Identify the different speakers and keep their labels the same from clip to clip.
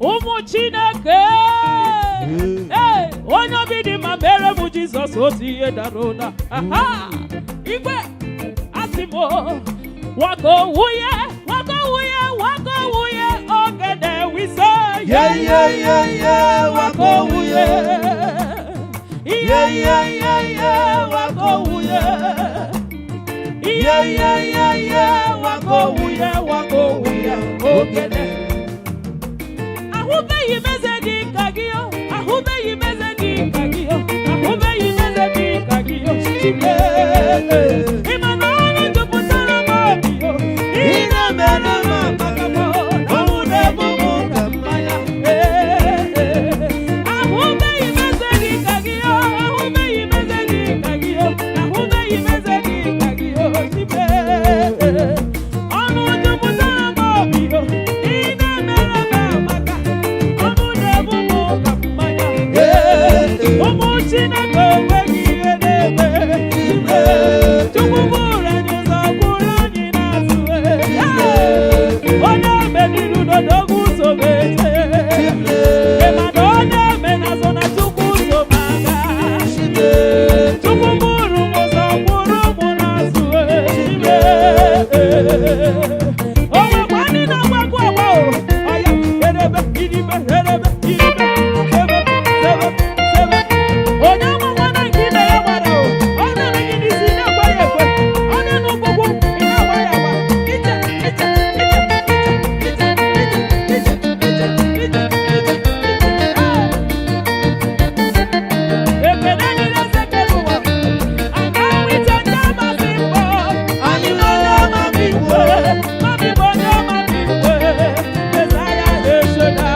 Speaker 1: Umu Chineke. Hey, onye bidi ma mere mu Jesus otiye darona. Aha. Igwe asimo. Wako wuye. Ogede we say. Yeah. Wako wuye. Yeah. Wako wuye. Yeah. Wako wuye. Ogede. Ahube yimeze di kagio. Chile. Imanana tuputana mabio. Ina mena mapakamo. Namune mumu kamaya. Ahube yimeze di kagio. Chile. Anu tuputana mabio. Ina mena mapaka. Namune mumu kamaya. Umu Chineke wegi edebe. Tumubura nyuzakura nyinazue. Ona mediru dodogu sobete. Emadone menazona chukuzo maga. Tumuburu mozakuru munazue. Owa kwani na wakwa wao. Aya edebe idibe. Onyama wana ngine ya marao. Ona mengine sina kwa yewe. Ona nububu ina waya wa. Ita. Epenani na sekeluwa. Angawita nyama bimbo. Anyuna nyama bimbo. Mabimbo nyama bimbo. Mesaya yeshona.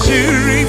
Speaker 2: Shiri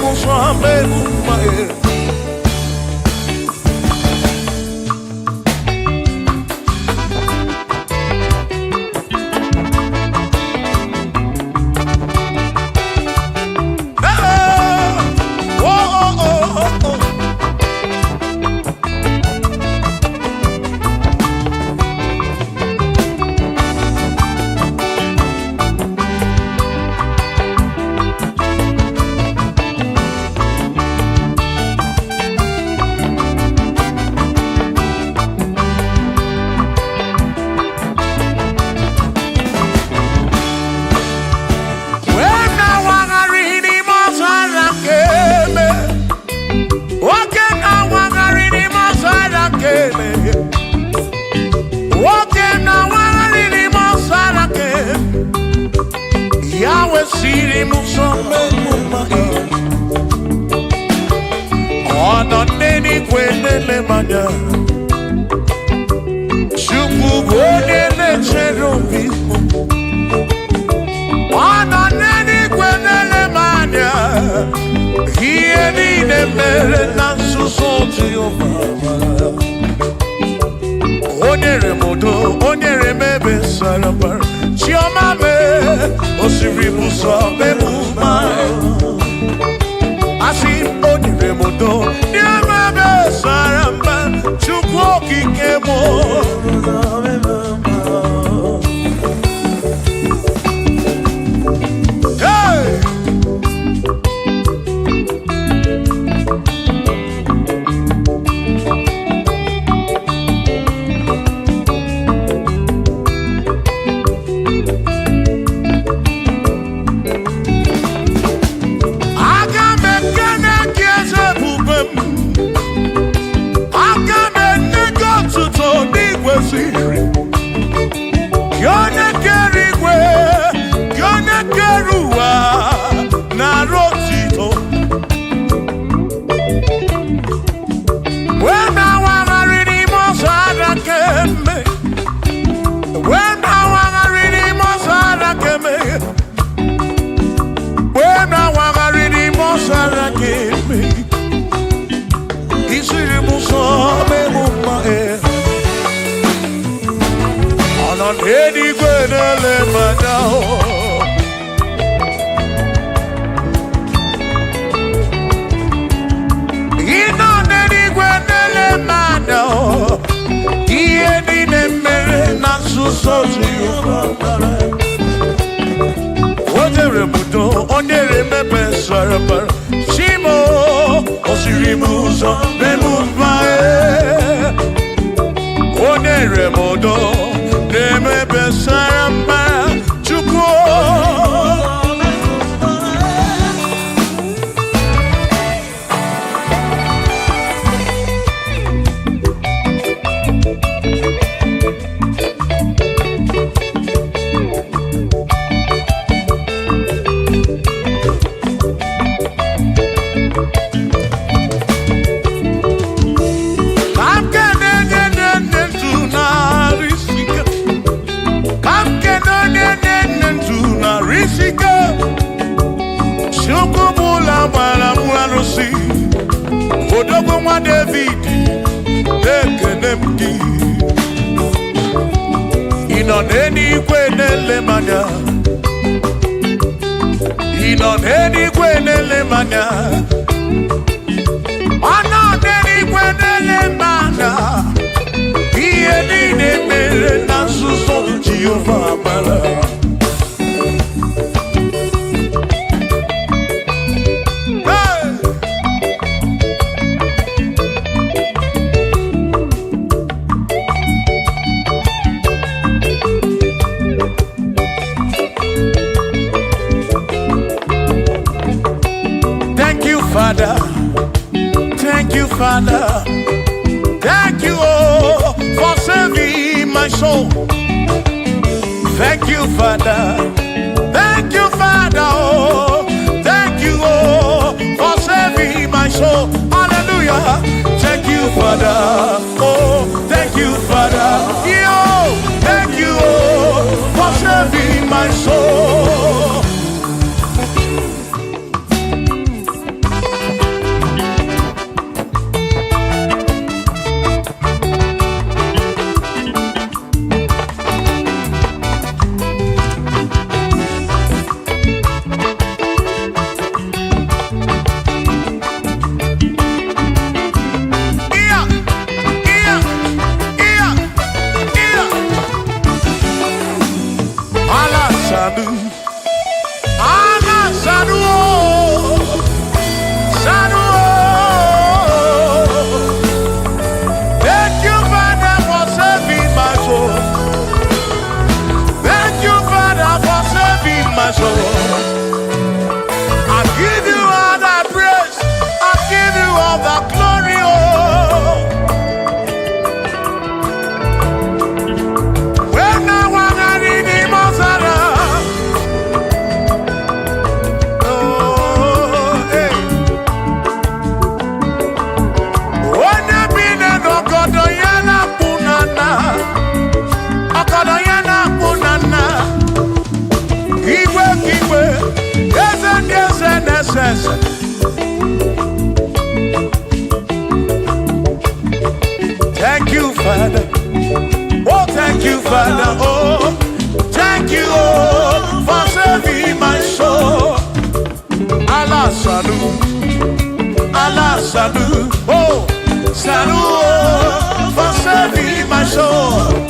Speaker 2: salut, oh, salut, oh, for saving my soul.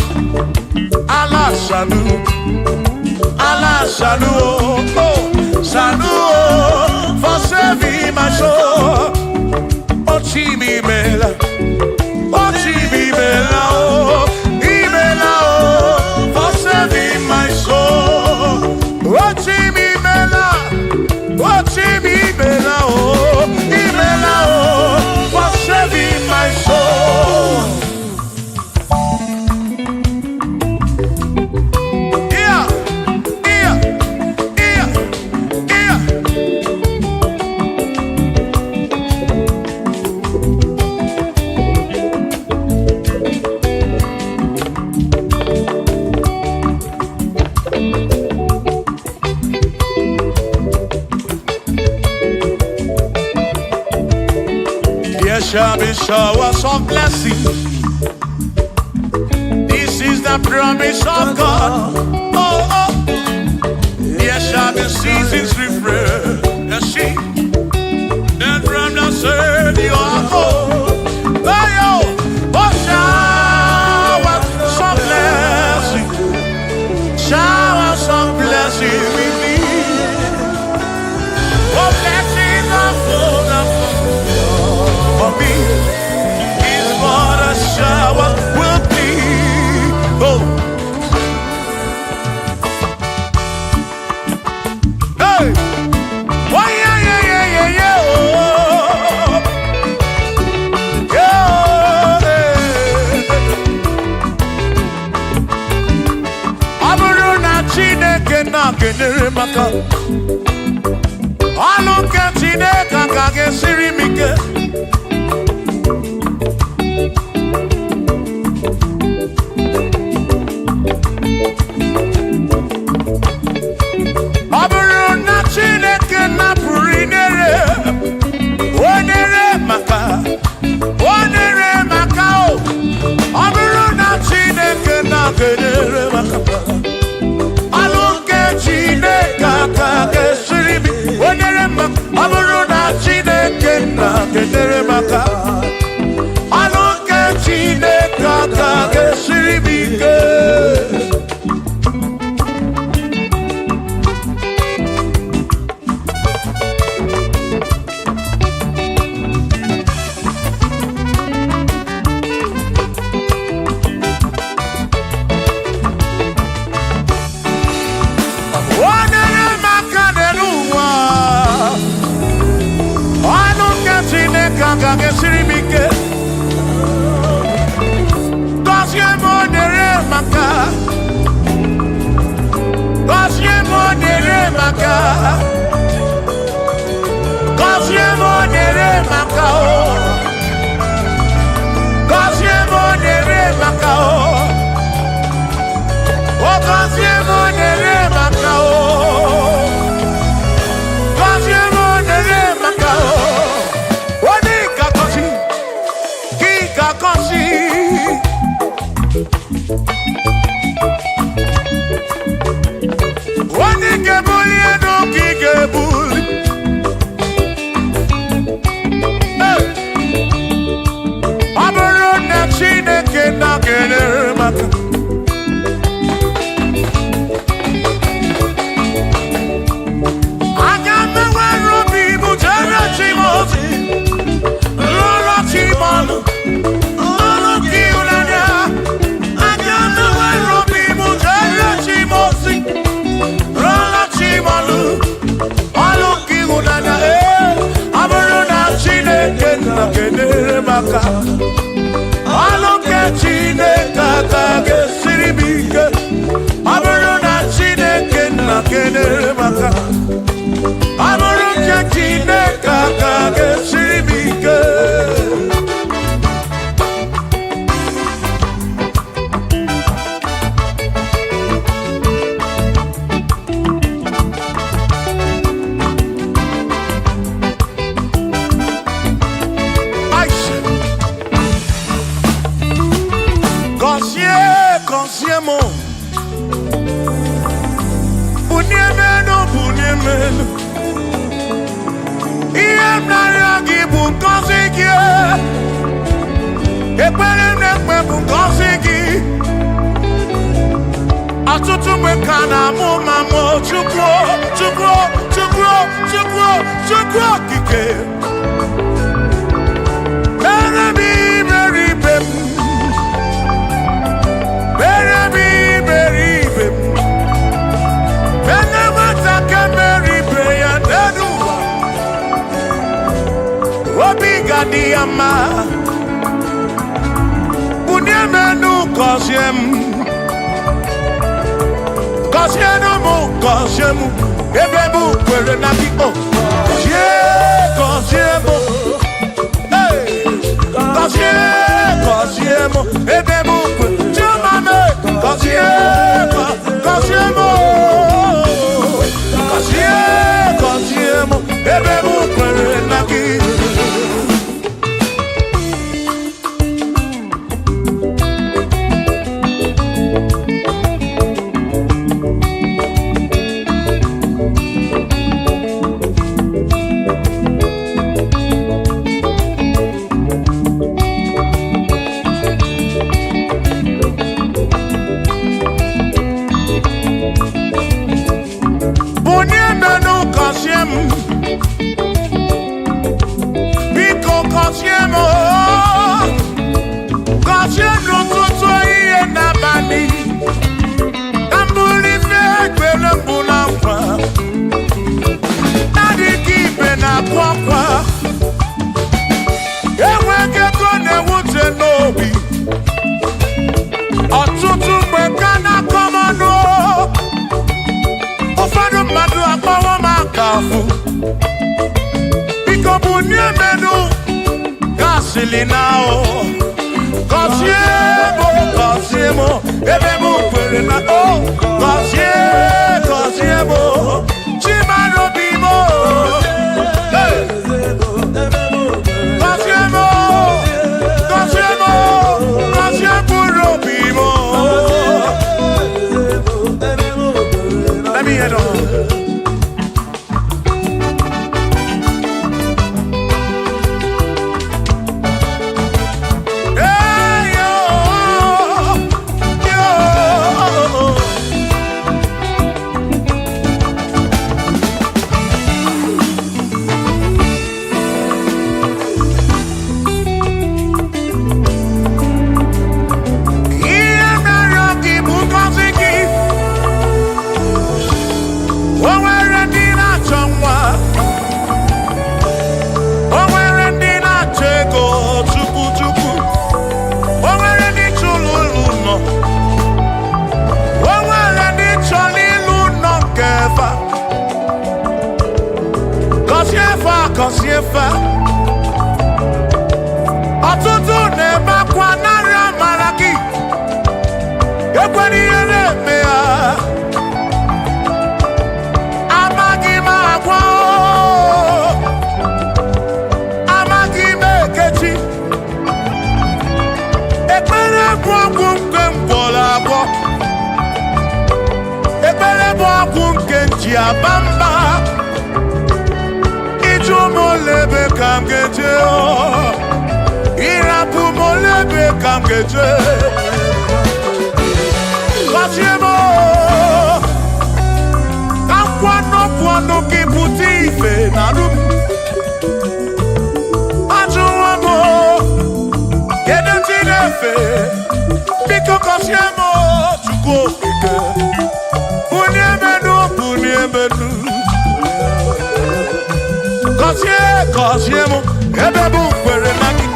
Speaker 2: Allah salut, oh, salut, oh, for saving my soul. Oh, Chimi Bella, oh, Chimi Bella, oh, Ibella, oh, for saving my soul. Oh, Chimi Bella, oh, Chimi Bella, oh, Ibella, oh, for saving my soul. Yeah, yeah, yeah, yeah. There shall be showers of blessing. This is the promise of God. Oh, oh. There shall be seasons refresh. The sheep that from the earth you are home. Oh, yo. Oh, showers of blessing. Showers of blessing we need. Oh, blessings of full for me is what a shower will be. Oh, hey, oh yeah, yeah, yeah, yeah, yeah. Oh, yeah. Aburu na Chineke na kenere maka. Alu ke Chineke ka gesiri mike. ekpere na-ekpe bụ ngọzi gị ọtụtụ mgbe ka na-amụ ma mụ Chukwu Chukwu Chukwu Chukwu Chukwu okike mere m iberibe m mere m iberibe m ene nwata ka mere ibe ya n'elu ụwa obi ga-adị ya mma bunye m enu gọzie m gọzie m ebe m kwere na gị gọzie m gọzie m ebe m kwere chioma m gọzie m gọzie m ebe m kwere na gị ọtụtụ mgbe ka na-akọmọnụ ụfọdụ mmadụ akpọwọ m akafụ biko bunye menụ gasịlị na gọzie m ebe m kwere na gọzie m chimarobi m let me head on. Kosiefa ọtụtụ na-ebe akwa narị amara gị ekwere ihe na-eme ya amaghị m agwa amaghị m ekechi ekpere bụ ọgwụ nke mkpọrọ agwọ ekpere bụ ọgwụ nke nji aba mba molebe kam geje irapu molebe kam geje kasiemo kwano kiputi ife narum ajuwamo kedetin'efe biko kasiemo chukwu okike bunyemenu gọzie m ebe m kwere na gị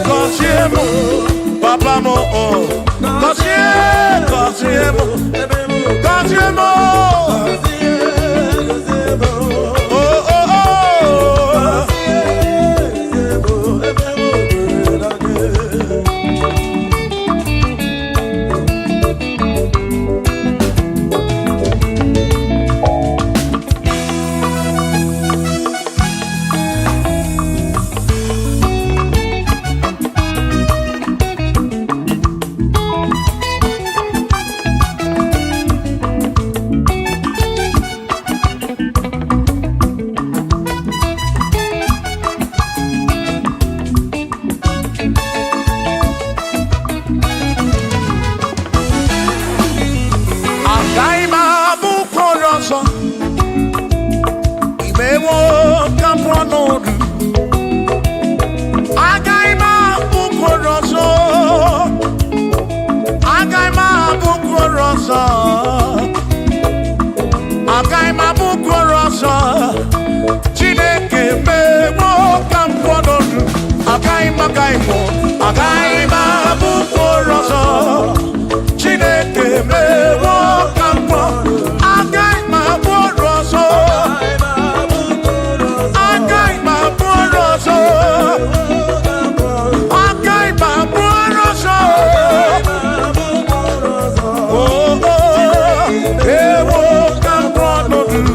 Speaker 2: gọzie m papa m gọzie m ọzọ agaghị m abụ okoro ọzọ Chineke mewo ka m pụọ n'ọdụ agaghị m abụ okoro ọzọ Chineke mewo ka m pụọ agaghị m abụ okoro ọzọ agaghị m abụ okoro ọzọ agaghị m abụ okoro ọzọ ewo ka m pụọ n'ọdụ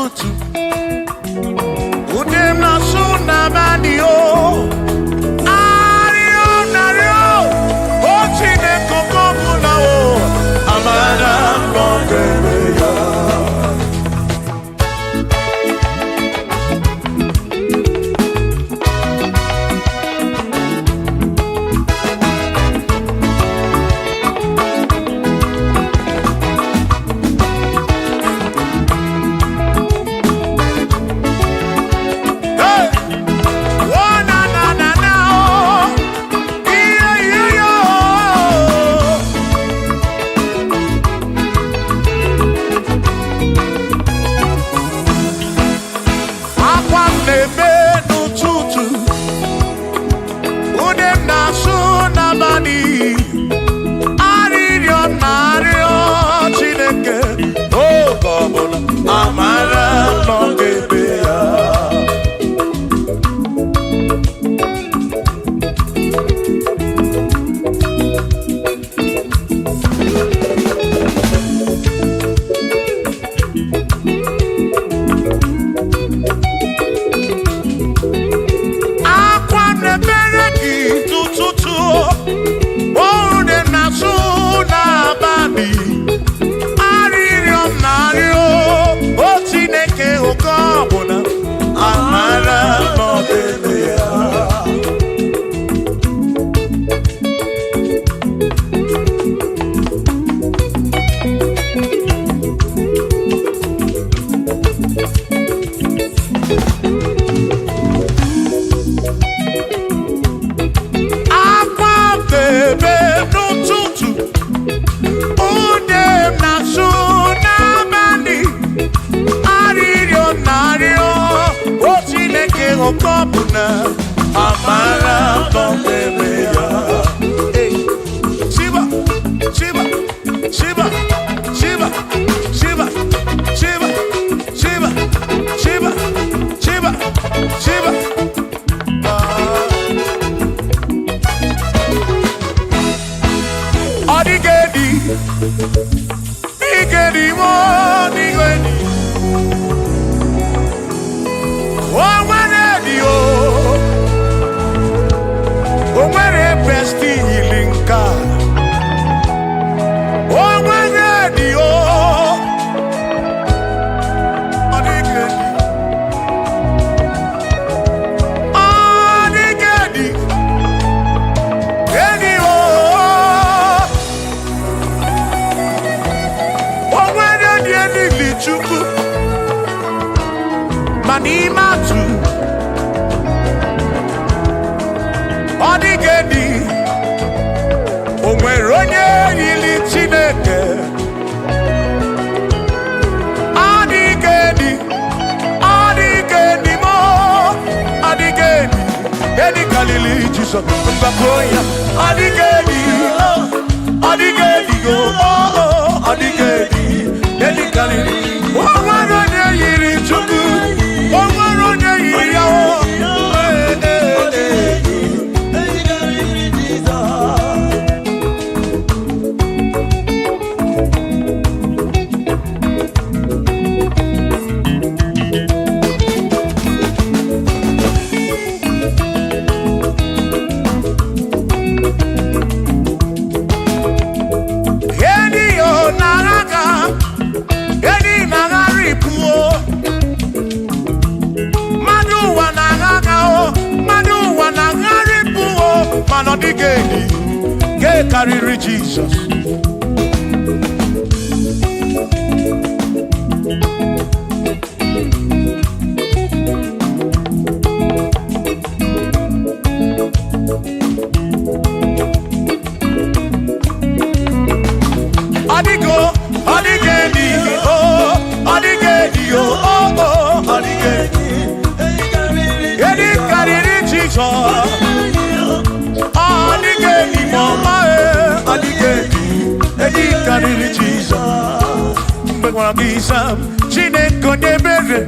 Speaker 2: n'ụtụtụ ude m na-asụ n'abalị o arịọ narịọ o Chineke oge ọbụla o amara nọ ga-eme ya.
Speaker 3: Karịrị Jizọs Chineke onye ebere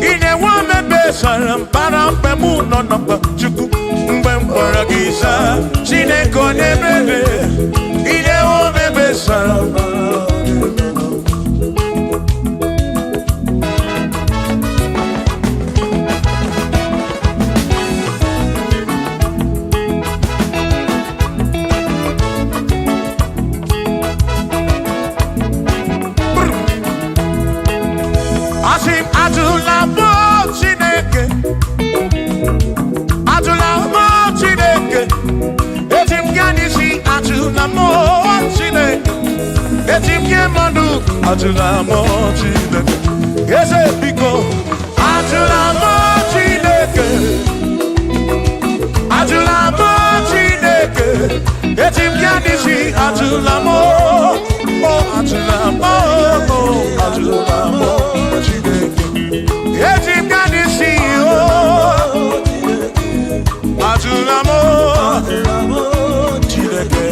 Speaker 3: ị na-enwe omebe sara mpara mgbe mụ nọ n'ọgba Chukwu mgbe m kpọrọ gị zaa Chineke onye ebere ị na-enwe omebe sara mpara Asim adulamo Chineke, adulamo Chineke, etim ganisi adulamo Chineke, etim gemanu adulamo Chineke, eze biko adulamo Chineke, adulamo Chineke, etim ganisi adulamo, oh adulamo, oh adulamo Chineke, etim ganisi oh adulamo Chineke.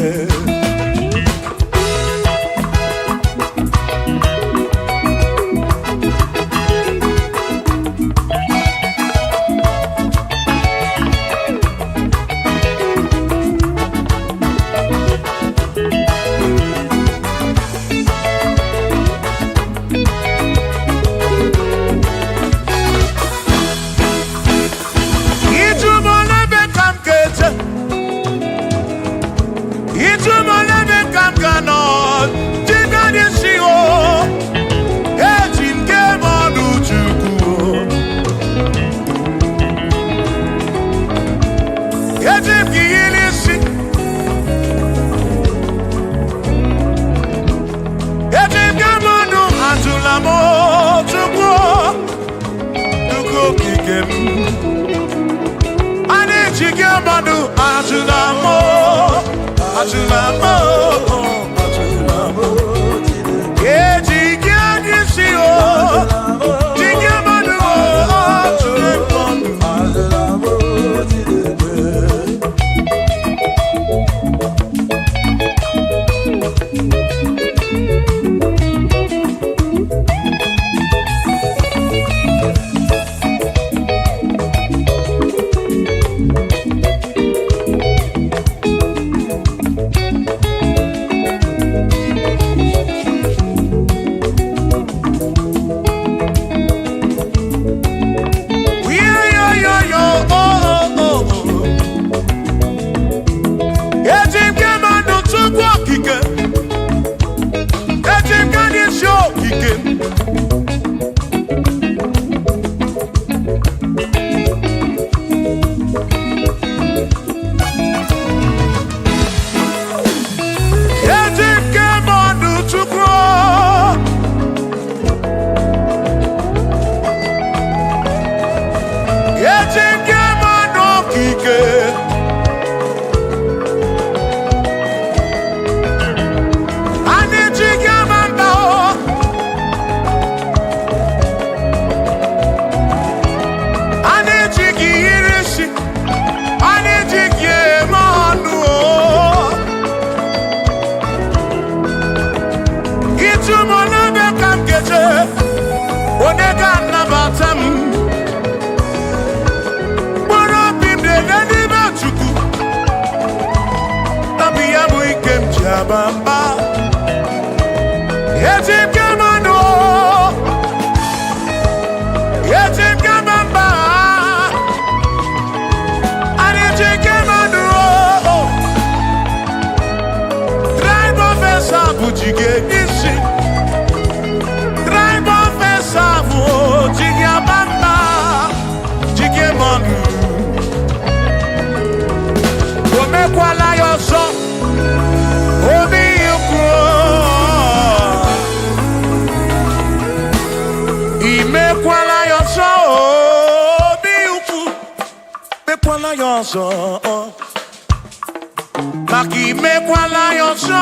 Speaker 3: Maki mekwala yoso,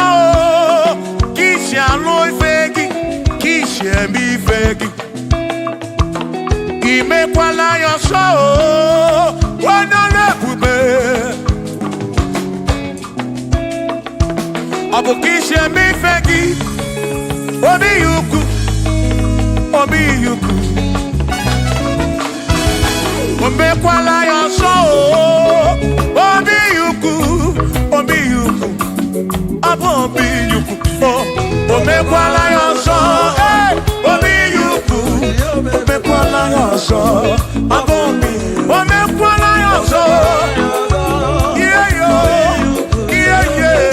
Speaker 3: kisi aloi fegi, kisi emi fegi. Imekwala yoso, wana lebube. Abu kisi emi fegi, obi yuku, obi yuku. Imekwala yoso, obi yuku, obi yuku. Abu obi yuku, omekwala yoso, obi yuku. Omekwala yoso, abu obi, omekwala yoso. Yeah yo, yeah yeah.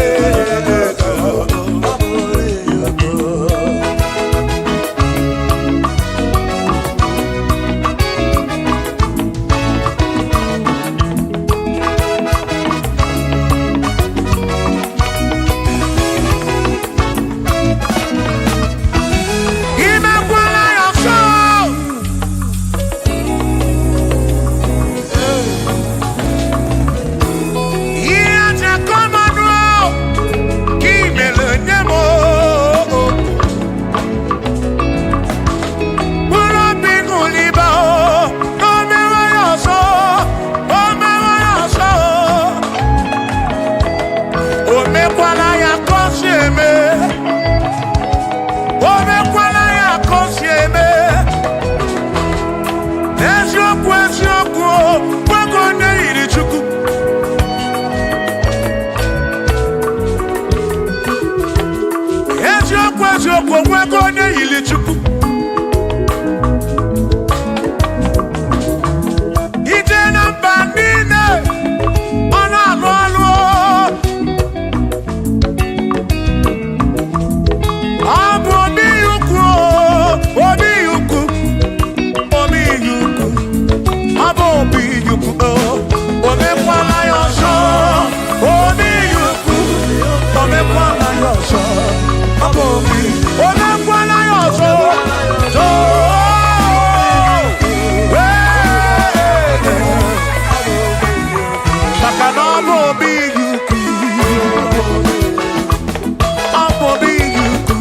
Speaker 3: Chukwu onwego onye yili Chukwu. Ije na mba niile ọ na-alụ ọlụ. Ọ bụ obi ukwu, obi ukwu, obi ukwu. Ọ bụ obi ukwu, omekwala ya ọzọ. Obi ukwu, omekwala ya ọzọ. Ọ bụ obi, omekwala ya ọzọ. Maka na ọ bụ obi ukwu. Ọ bụ obi ukwu.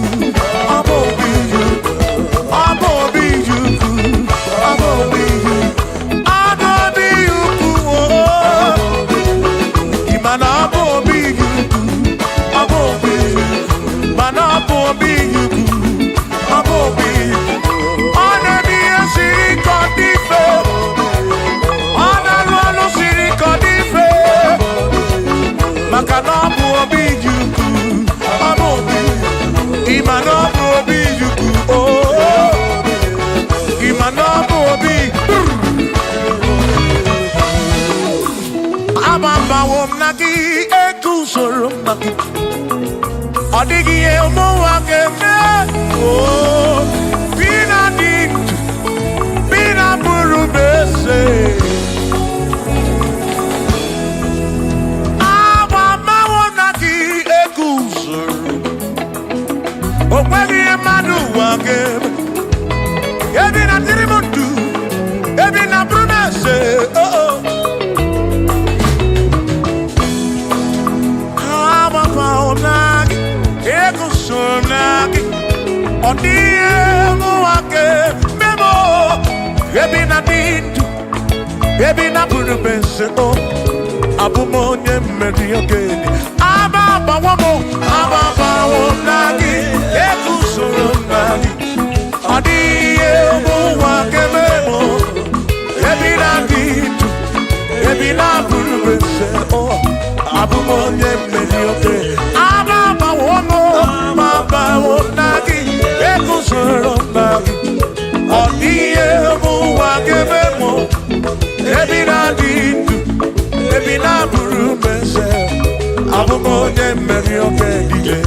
Speaker 3: Ọ bụ obi ukwu. Ọ bụ obi ukwu. Ọ bụ obi ukwu. Ọ bụ obi ukwu. Mana ọ bụ obi ukwu. Ọ bụ obi ukwu. Mana ọ bụ obi ukwu. Ọ bụ obi ukwu. Ọ na-eme ihe siri ka ọ dị mfe. Ọ na-arụ ọrụ siri ka ọ dị mfe. Maka na ọ bụ obi ukwu. Ọ bụ obi ukwu. Ịma na ọ bụ obi ukwu. Ịma na ọ bụ obi ukwu. Amambawo m na gị ego usoro m na gị. Ọ dịghị ihe ụmụ nwa ga-eme. Bi na dị ndụ, bi na bụrụ m eze. Amambawo m na gị ego usoro. O nweghị ihe mmadụ ụwa ga-eme. Ebi na dịrị m ndụ, ebi na bụrụ m eze. Ọ dịghị ụwa ga-eme m. Ebi na dị ndụ, ebi na bụrụ m eze. Abụ m onye mmeri oge. Ababawo m na gị eguzoro m na gị. Ọ dịghị ụwa ga-eme m. Ebi na dị ndụ, ebi na bụrụ m eze. Abụ m onye mmeri oge. Ababawo m na gị eguzoro m na gị. Ọ dịghị ụwa ga-eme m. Ebi na dị ndụ, ebi na bụrụ m eze. Abụ m onye mmeri oge niile.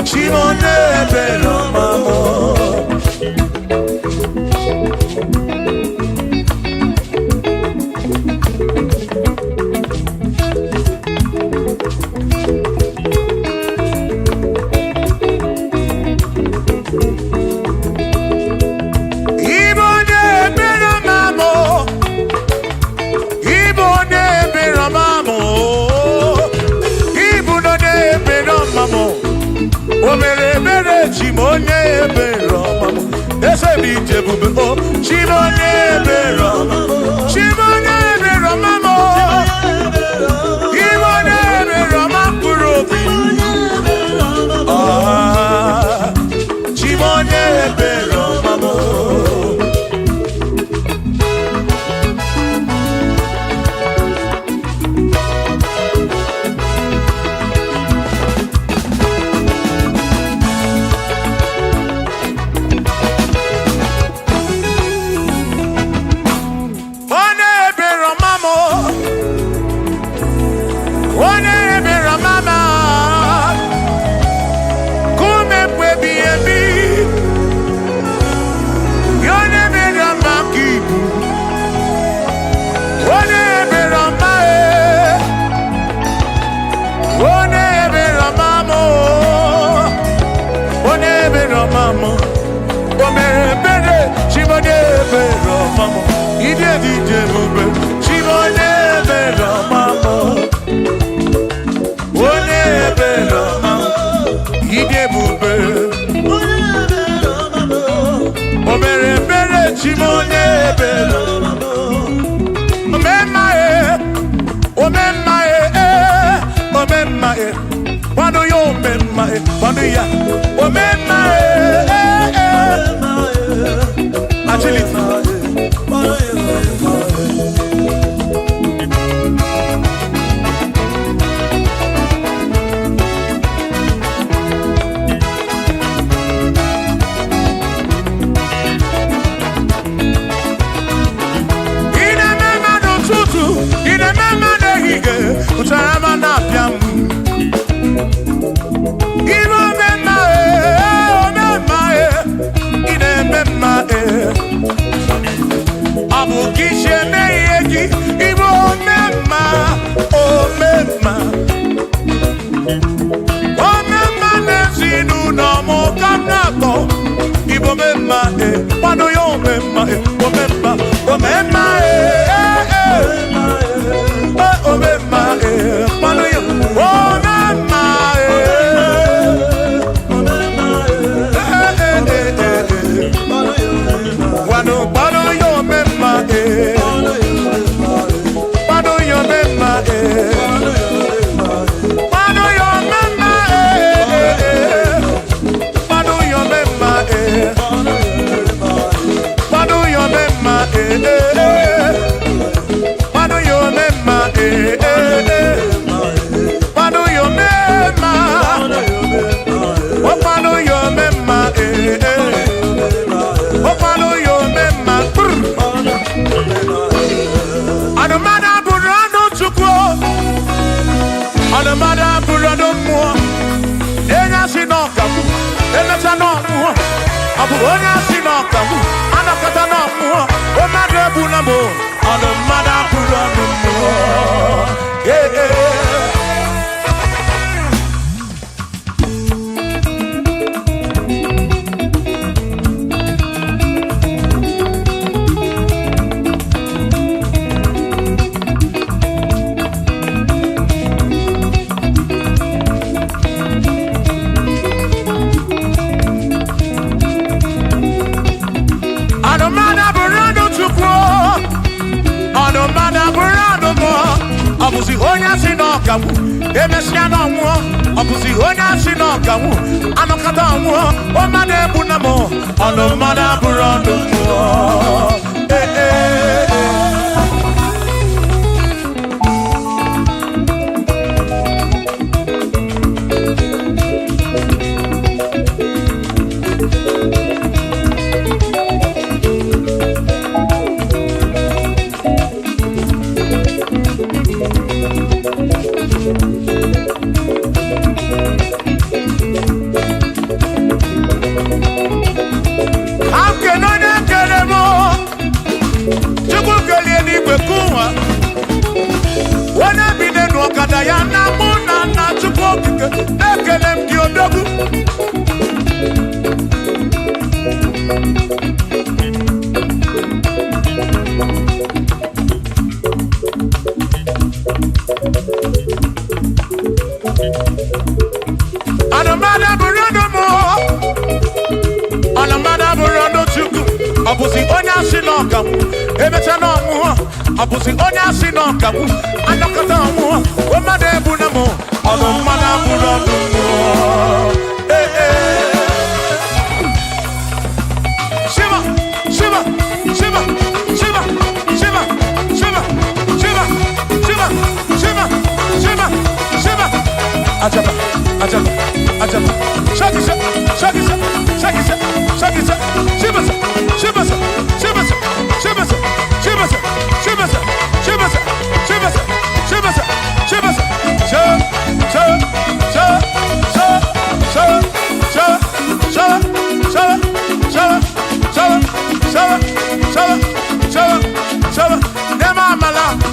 Speaker 3: Chibonye ebere mama. Ide dije bube. Chimone ebere mama. One ebere mama. Ide bube. Obere ebere chimone ebere mama. Omemma wano yo omemma wano ya omemma agility Utarama na piam Ino memma Ine memma Abu kishe meyeki Ibo memma O memma Nesinu no mo kanako Ibo memma Wano yo memma O memma Mada burano mo enya sinoka mu eleta no mo abu onya sinoka mu anakata no mo o mada bunamo ono mada burano mo Abusi honya sinokamu emesiano mu abusi honya sinokamu anokata mu o made bunamo ono mada burando mu ya na muna na chukwu ekele m gị odogwu Anamada burando mo Anamada burando chukwu Abusi onye asị n'ọkamu emecha n'ọmụ Abusi onye asị n'ọkamu anọkọta ọmụ o mmadụ ebu na mụ ọnụ mmadụ abụrụ ọdụ mụ Shiva Shiva Shiva Shiva Shiva Shiva Shiva Shiva Shiva Shiva Shiva Ajaba Ajaba Ajaba Shakisa Shakisa Shakisa Shakisa Shiva Shiva Shiva Shiva Shiva Shiva Shiva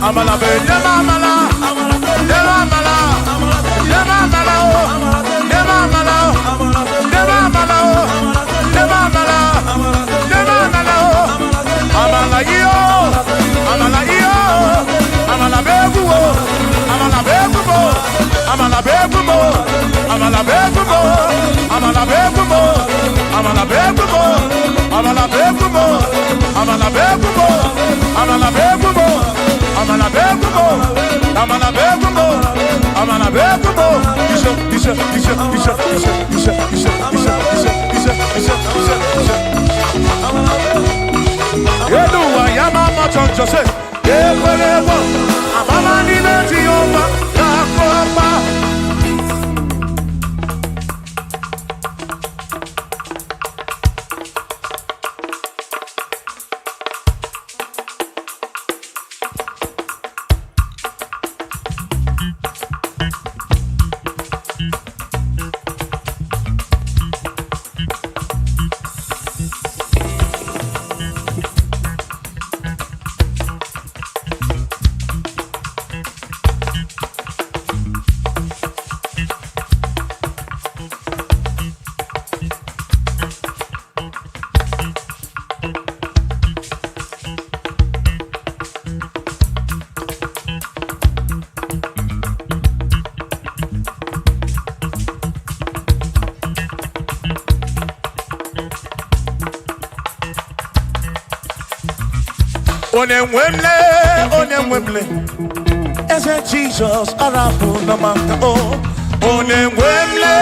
Speaker 3: Amala be amala amala Onemwemle, ese Jesus arabu namaka o. Onemwemle,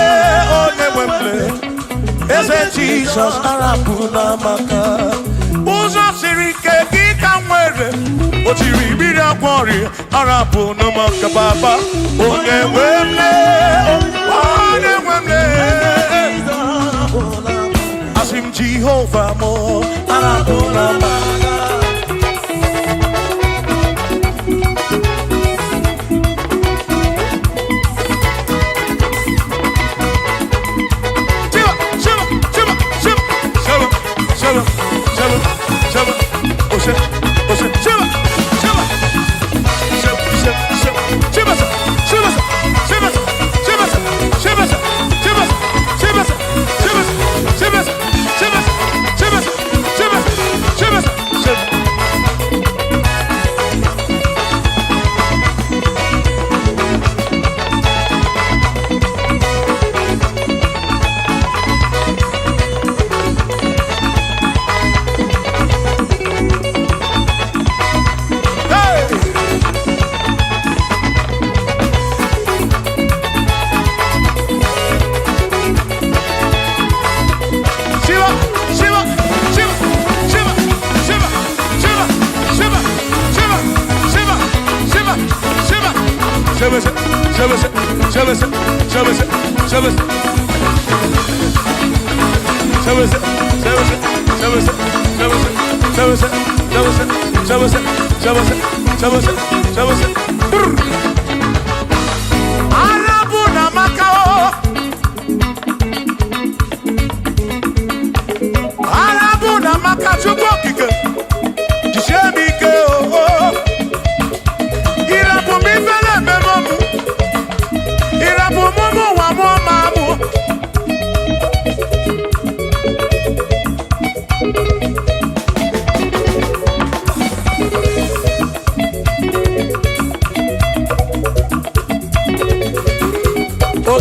Speaker 3: ese Jesus arabu namaka. Uzo sirike kika mwere, otiri bira kwori arabu namaka baba. Onemwemle, asim Jehovah mo arabu namaka.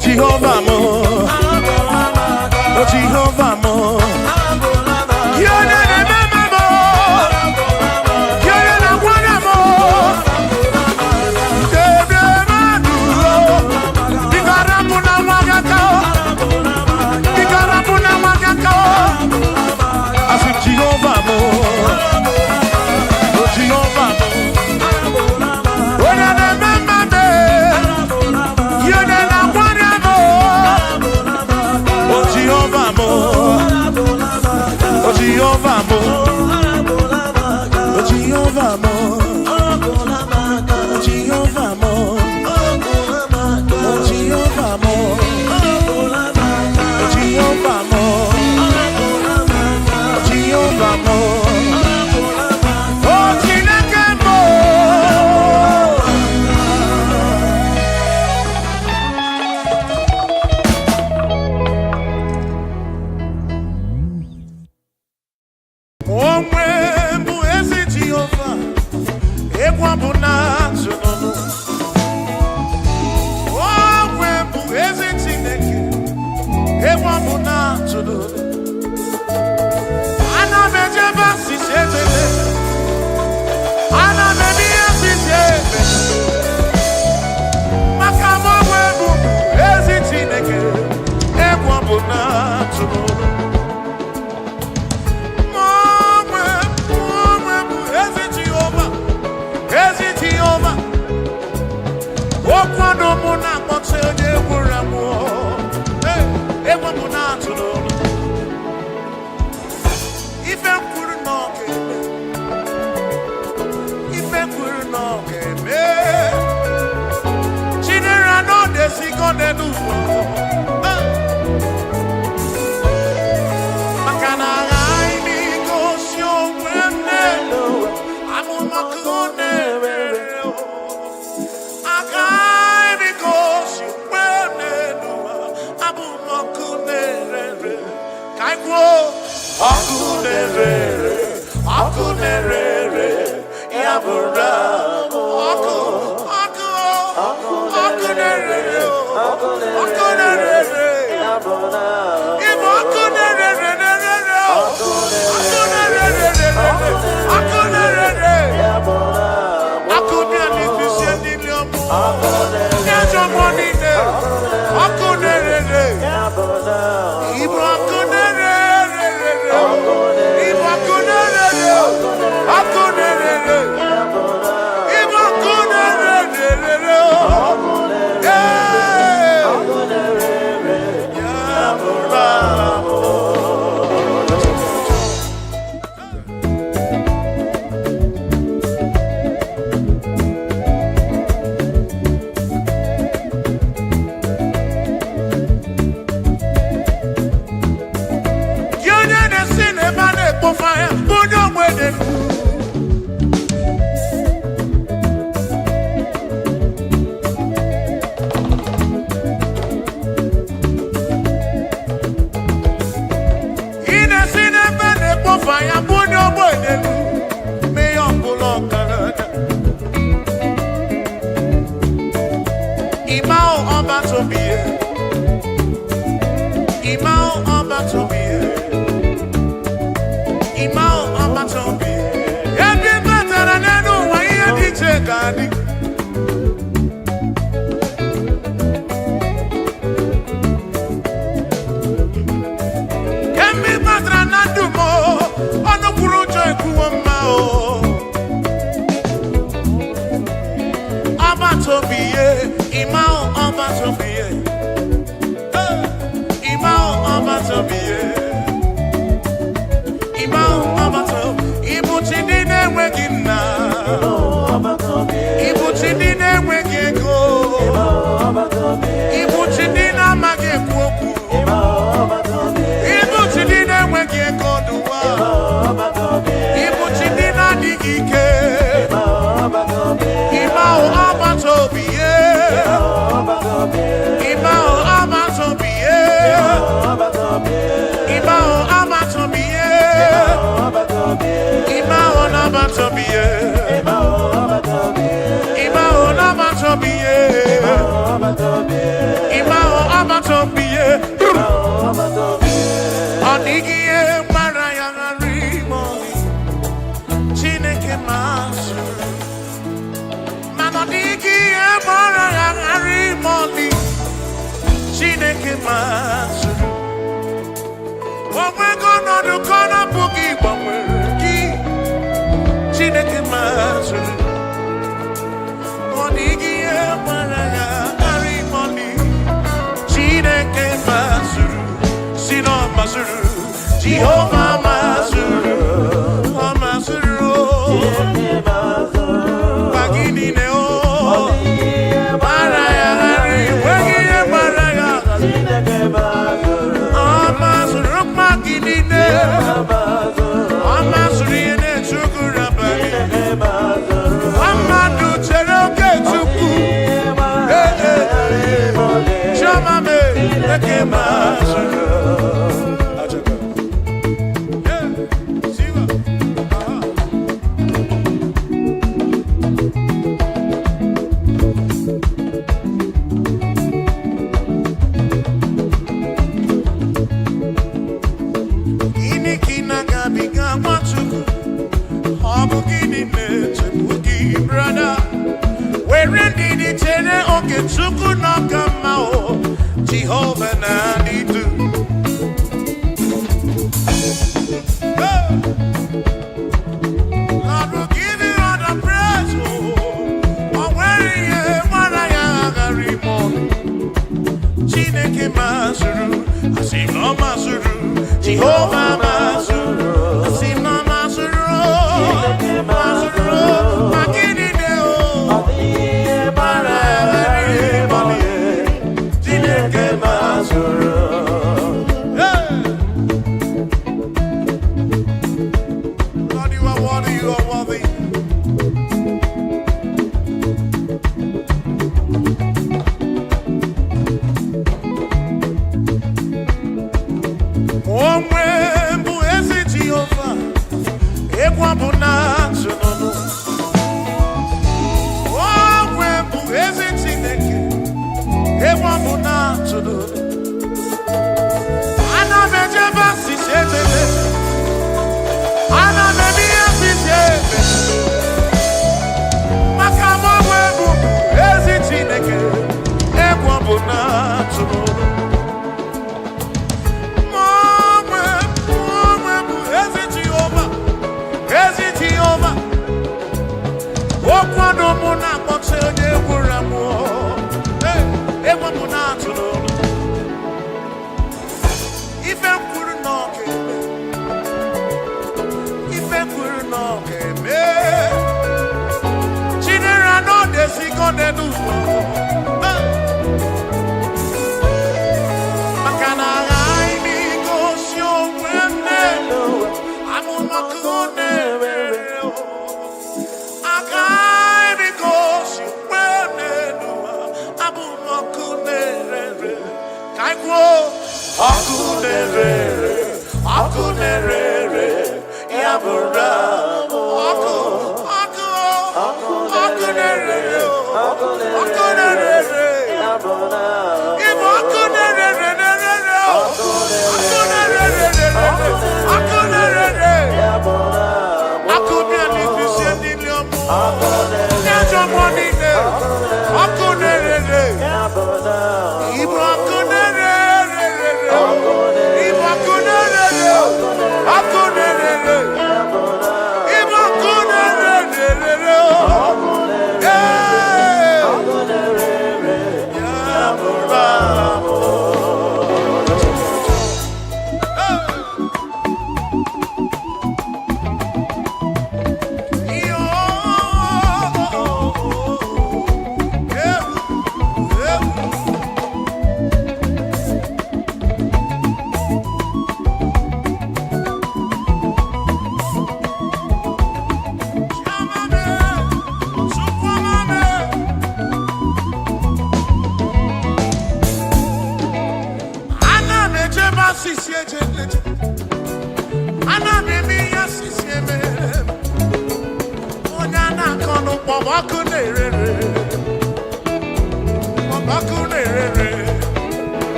Speaker 3: Jehovah mo, oh Jehovah mo, yone ne mama mo, yone na wana mo, kebe maduro, bigarabu na magakao, asu Jehovah mo, oh Jehovah mo, yone ne mama me, yone na Jehovah mo, oh Jehovah mo, oh Jehovah mo, oh Jehovah mo, oh Jehovah mo, oh Jehovah mo, oh Jehovah mo, oh Chineke mo. Ana me lleva si se muna kote je buramu. Ewa muna tuno. Ife kuru no kebe. Ife kuru no kebe. Chinera no desi kone duwo. Makana gai mi kosyo wene. Amu makune vero. Agai mi kosyo wene. Amu makune vero. Kai kwo. Akunerere, akunerere, yabura. Akunerere, akunerere, yabura. Ibo akunerere, akunerere, yabura. Akunerere, akunerere, akunerere, yabura. Ibo akunerere. Fire, put your wedding. In a cinema, fire, put your wedding. May your pull Imao oba to be. Imao oba to be. Imao Amatobi. Every better than I know why you did take Gandhi. Every better than I do more. On the Purujo Kuamao. Amatobi, Imao Amatobi. Imao Amatobi. Ibuchidine wegina, Ibuchidine wegego, Ibuchidina magekwoku, Ibuchidine wegego duwa, Ibuchidina digike, Imao abatobiye, Imao abatobiye, Imao abatobiye. Imao Nabatobie, Imao Nabatobie, Imao Abatobie, Onigie Marayana Rimoli, Chineke Masu, Manodigie Marayana Rimoli, Chineke Masu. What we're gonna do, gonna boogie, what we're Chineke Masu, Monigie Maraya, Arimoni, Chineke Masu, Sino Masuru, Jehovah Masuru, Masuru, Bagini Neo, Maraya, Wagie Maraya, Chineke Masuru, Masuru, Magini Neo, Masuri ne Chukura. Amadu Cheroke Chuku, Chamame, Ekema, Inikina Gabiga Machuku. Brother, we're ready to tell it. Okay, Chuku no come out. Jehovah Nadi do. Lord will give you all the praise. Oh, where you are, I am. mazuru, Jehovah mazuru, Sima mazuru, mazuru, Makini deo, Mara mali, Jineke mazuru. Lord, you are worthy, you are worthy.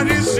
Speaker 3: This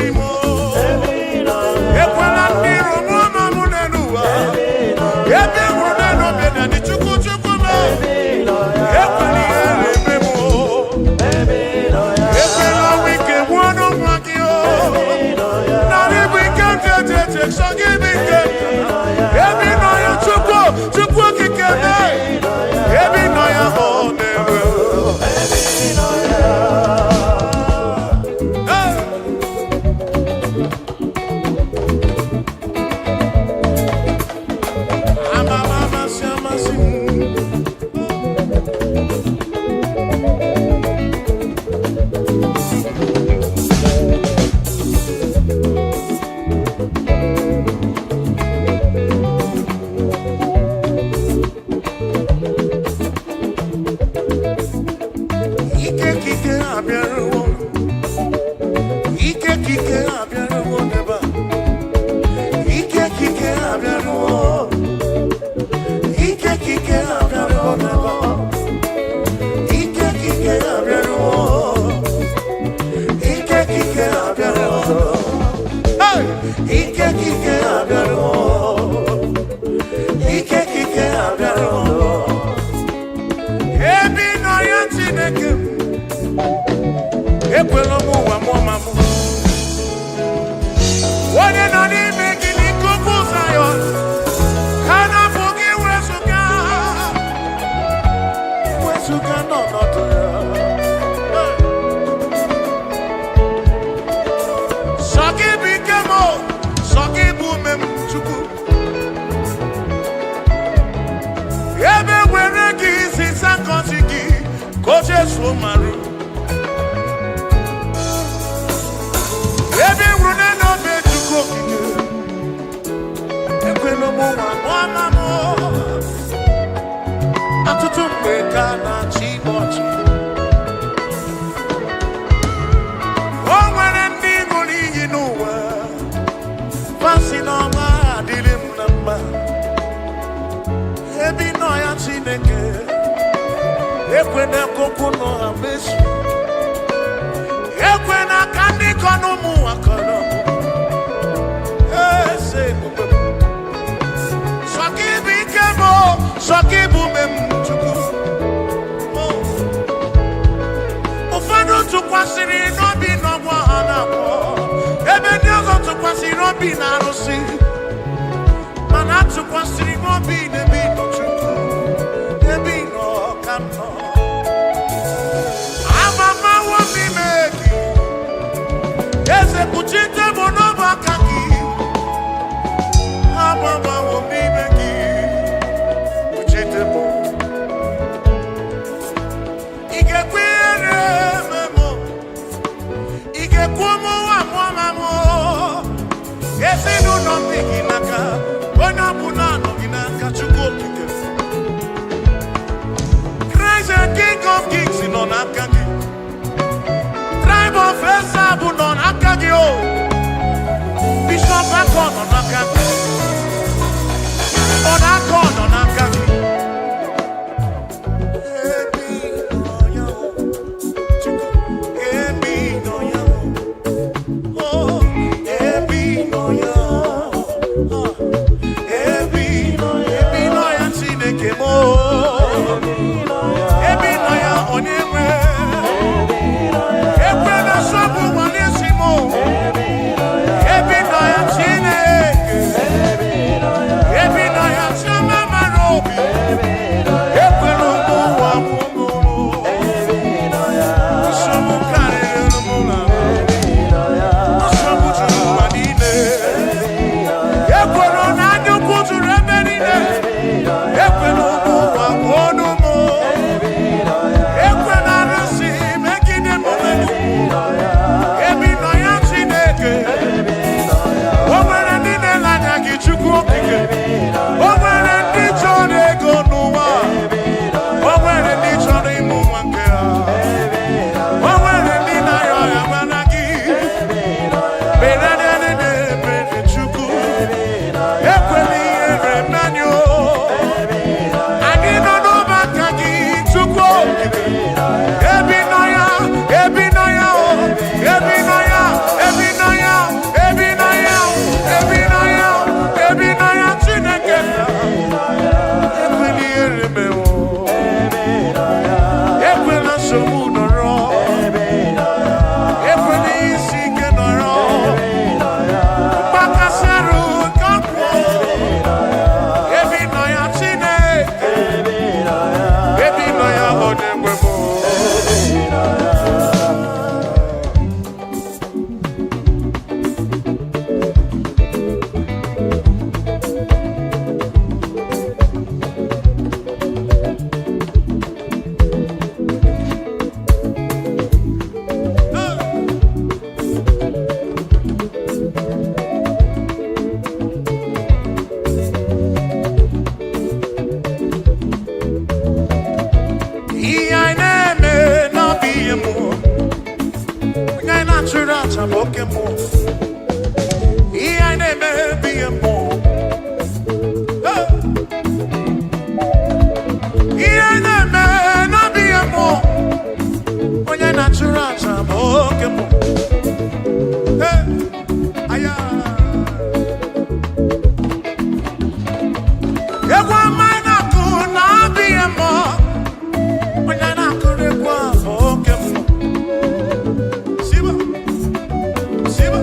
Speaker 3: ebe were gị isi sakọsi gị ka o Jesu marụ ebe wuru n'obe Chukwu okike ekwela m nwa n'ọma m ọtụtụ mgbe ka na-achị ọchị o nwere ndị ṅụrụ iyi n'ụwa fasị n'ọma adịrị m na mma ebe nọ ya Chineke ekwena ka okwu nọ ha mezu ekwena ka ndị kọ n'ụmụ ụwa kọrọ eze ebube sọ gị bụ ike m sọ gị bụ ume m Chukwu ụfọdụ tụkwasịrị n'obi n'ọgbọ ha na-akpọ ebe ndị ọzọ tụkwasịrị obi na arụsị mana atụkwasịrị n'obi n'ebe ịnọ Chukwu ebe ịnọ ka m nọ amamawo m ime gị eze kpuchite m n'ọbụ aka gị amamawo m ime gị kpuchite m ị ga-ekwenyere m ị ga-ekwu ụmụ nwa mụọma m ezinụlọ m dị gị n'aka onye ọbụla anọ gị n'aka Chukwu okike Christ the King of Kings nọ n'aka gị Tribe of Esab nọ n'aka gị o Bishop Akọ nọ n'aka gị Ọnakọ nọ n'aka gị ebi nọ ya o Chukwu ebi nọ ya o ebi nọ ya ebi nọ ya Chineke m ebi nọ ya onye nwe ekwe na nsogbu nwale si m ebi nọ ya Chineke ebi nọ ya Chioma mara obi ekwe na ụmụ ụwa mụmụrụ nsogbu karịrị ụlọ nsogbu juru ụwa niile ekwela na anya ukwu juru ebe niile ekwela ụmụ ụwa gbuo n'ụmụ ekwela arụsị megide m ebi nọ ya Chineke o nwere ndị na-ele anya gị Chukwu okike o nwere ndị chọrọ ego n'ụwa o nwere ndị chọrọ ịmụ nwa nke ha o nwere ndị na-arịọ ọrịa mana gị mere Chukwu ekwela ihere mmanya o anyị nọ n'ọba aka gị Chukwu okike ebi nọ ya ebi nọ ya o ebi nọ ya ebi nọ ya ebi nọ ya ebi nọ ya ebi nọ ya Chineke ekwela ihere mewo ekwela nsogbu nọrọ ekwela isi ike nọrọ mgbakasị arụ nke ọkwụ ebi nọ ya Chineke ebi nọ ya onye nwe m ihe anyị na-eme n'ọbụ ihe mmụọ onye anyị na-achụrụ aja bụ oke mmụọ ihe anyị na-eme bụ ihe mmụọ ihe anyị na-eme n'ọbụ ihe mmụọ onye anyị na-achụrụ aja bụ oke mmụọ aya egwu ọma anyị na-akụ n'ọbụ ihe mmụọ onye na-akụrụ egwu afọ oke mmụọ siba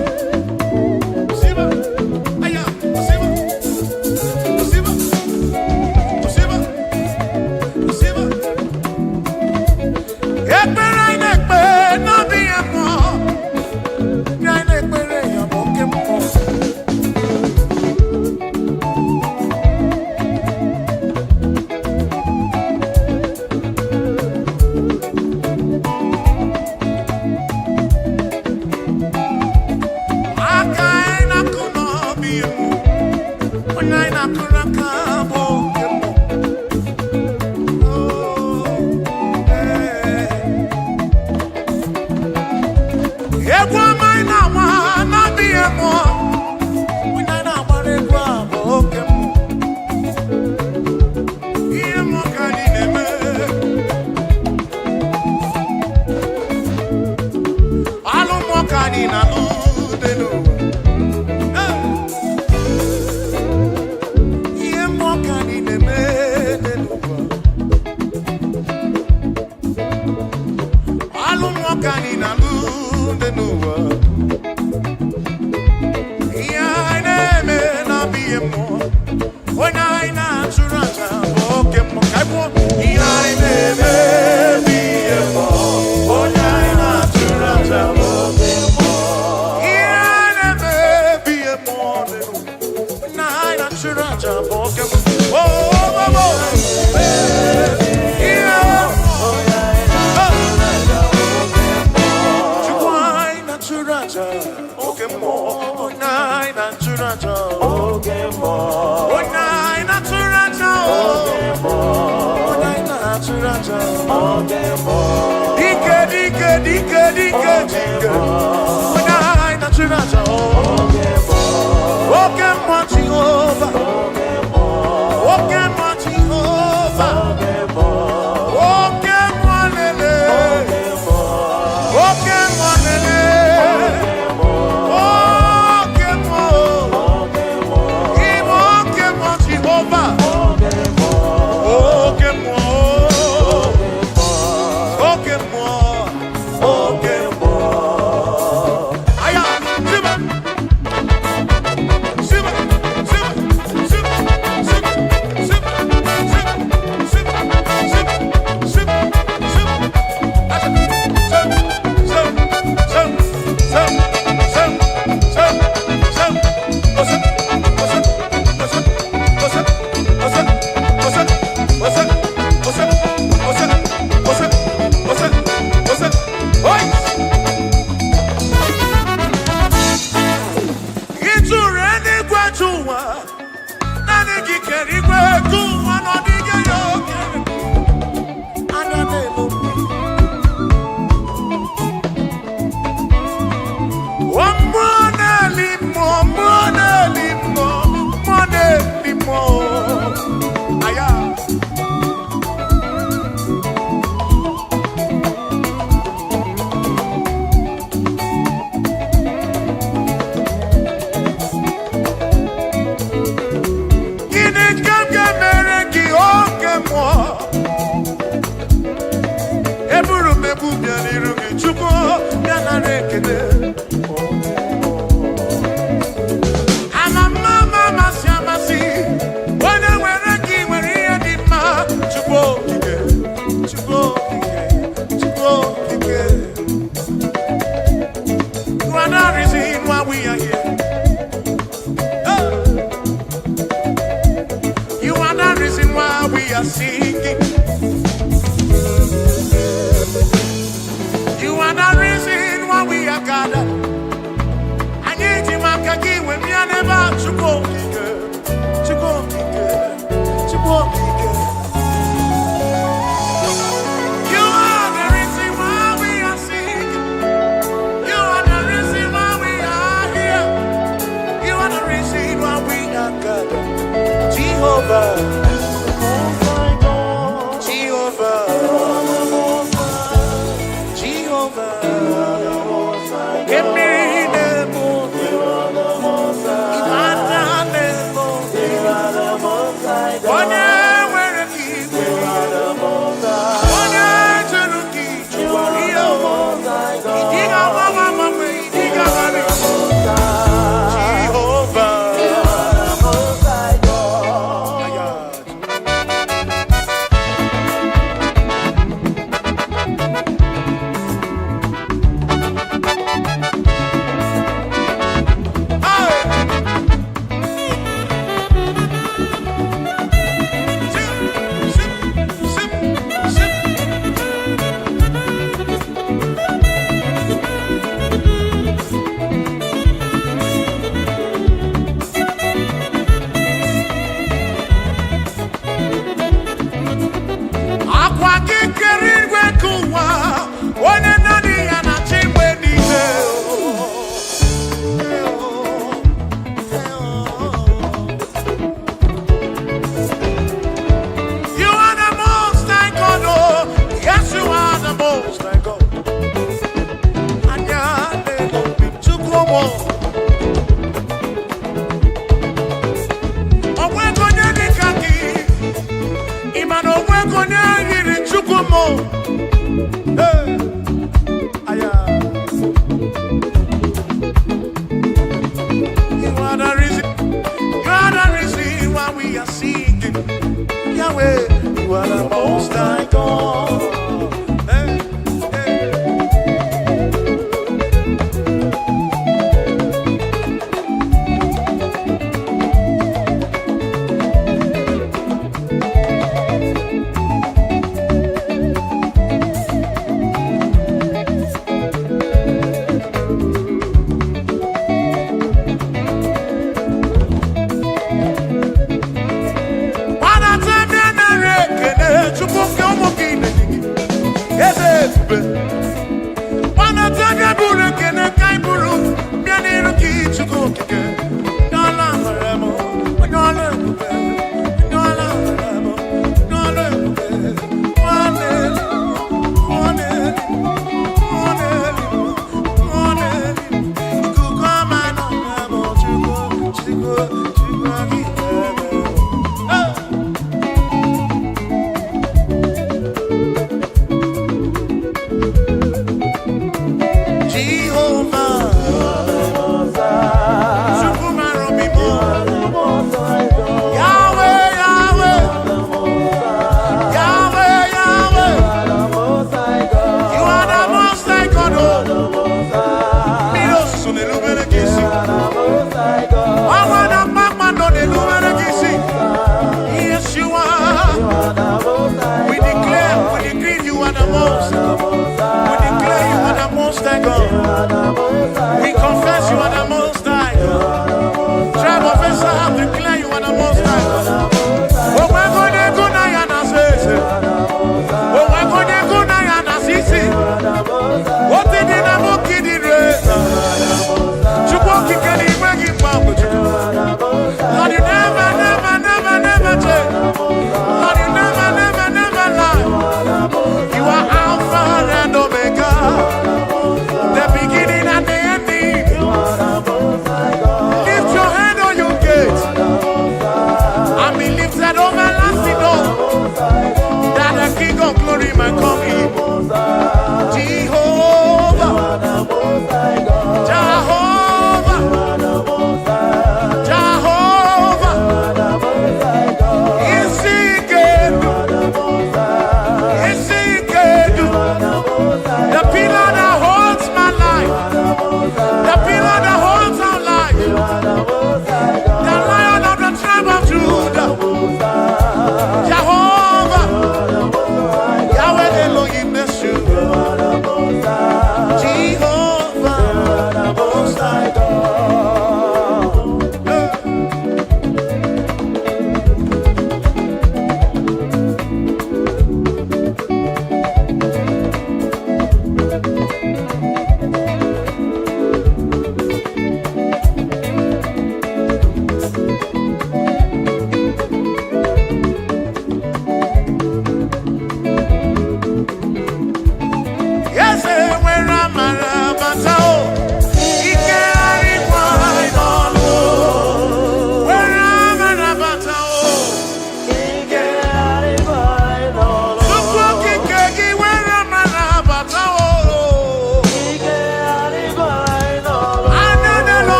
Speaker 3: Chukwu ebube. Nwana taga buru kene kai buru bịa n'iru gị Chukwu okike. Onye ọla nwere m, onye ọla ebube, onye ọla nwere m, onye ọla ebube. Nwanne elu, nwanne elu, nwanne elu, nwanne elu. Ikuku ọma nọ n'ebe Chukwu, Chukwu, Chukwu gị ebe.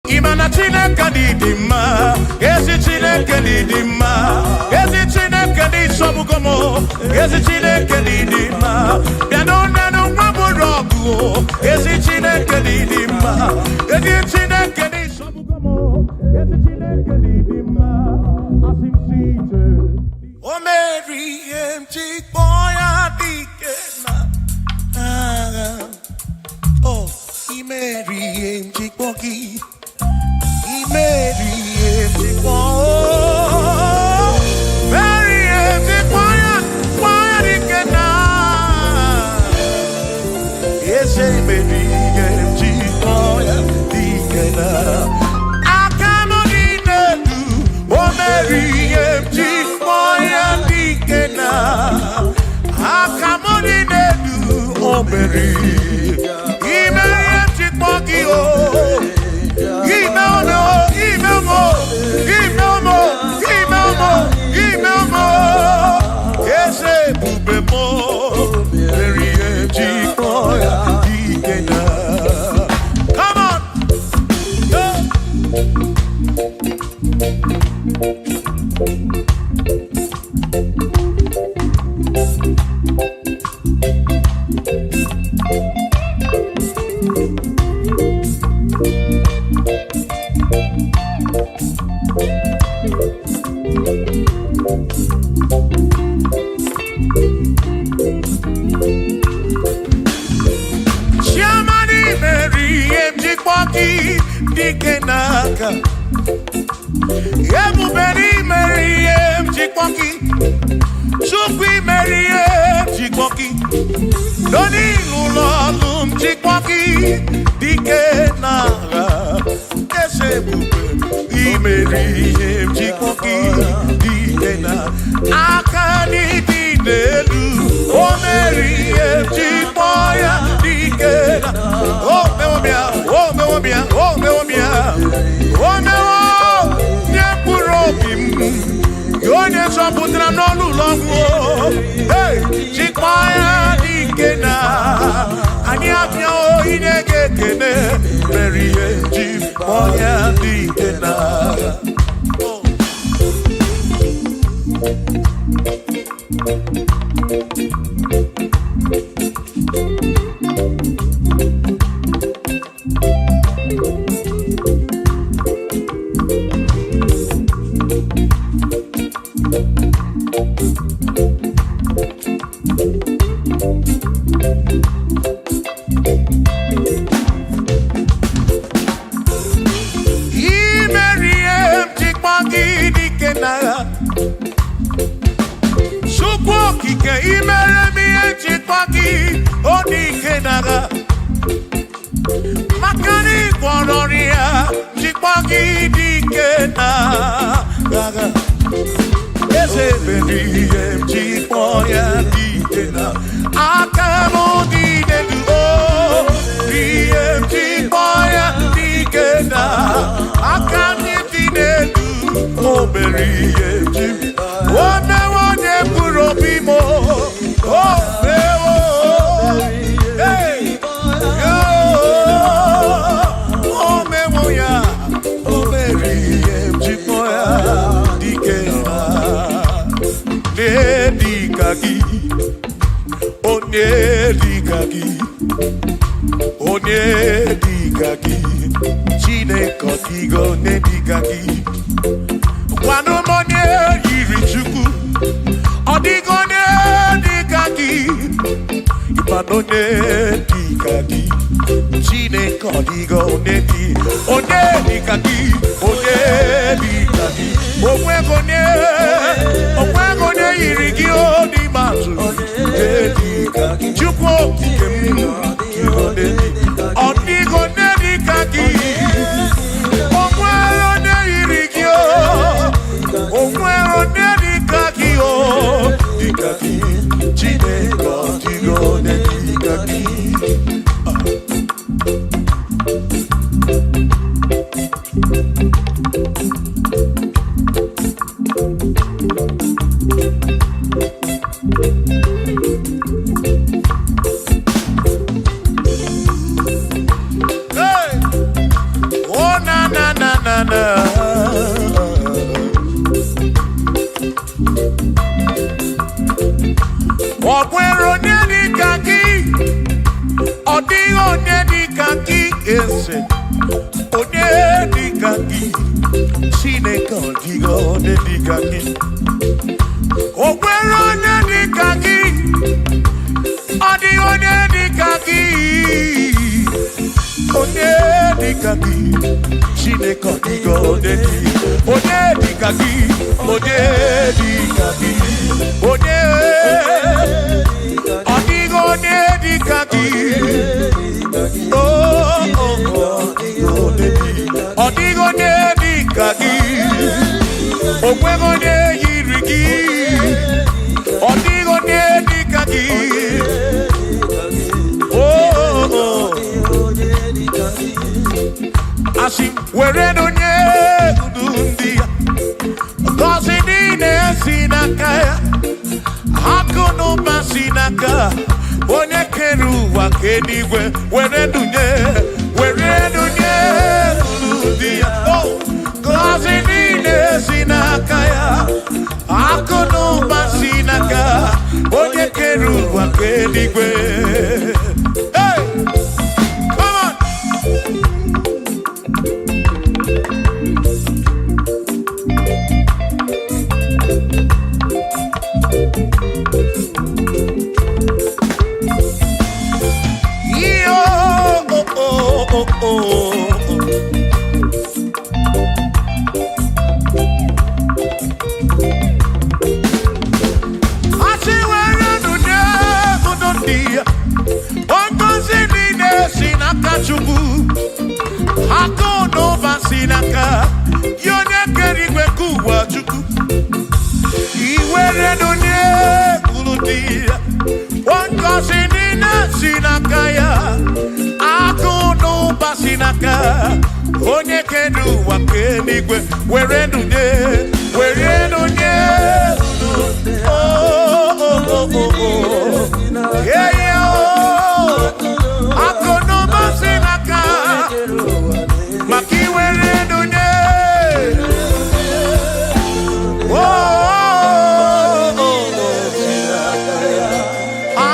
Speaker 3: Imana Chineke dị mma, ezi Chineke dị mma, ezi Chineke dị sobugomo, ezi Chineke dị mma, bịanụ nanụ nwabụrụ ọgụ, ezi Chineke dị mma, ezi Chineke dị sobugomo, ezi Chineke dị mma, asị m si ije. O meri enti kpọya dike na agha, o imeri enti kpọki. Mary, Hey! Oh, na na na na na. Ọ̀pẹ̀rẹ̀ onye dịka gị, ọ dịghị onye dịka gị eze. Onye dịka gị, Chineke ọ dịghị onye dịka gị. Ọ̀pẹ̀rẹ̀ onye dịka gị, ọ dịghị onye dịka gị. Onye dịka gị, Chineke ọ dịghị onye dịka gị. Onye dịka gị, onye dịka gị, onye ọ dịghị onye dịka gị. Ọ dịghị onye dịka gị. O nweghị onye yiri gị. Ọ dịghị onye dịka gị. Asị were onye ndu ndị ya, ngọzi niile si n'aka ya, akụ na ụba si n'aka onye kere ụwa ka eluigwe. Were dunye ndu ndị ya, ngọzi niile si n'aka ya, akụ na ụba si n'aka onye kere ụwa ka eluigwe. Hey! Come on! Chukwu akụ n'ụba si n'aka ya, onye kere igwe ka ụwa Chukwu. Iwere n'onye kwuru dị ya, ngọzi niile si n'aka ya, akụ n'ụba si n'aka onye kere ụwa ka eluigwe. Were n'onye akụ n'ụba si n'aka maka iwere n'onye.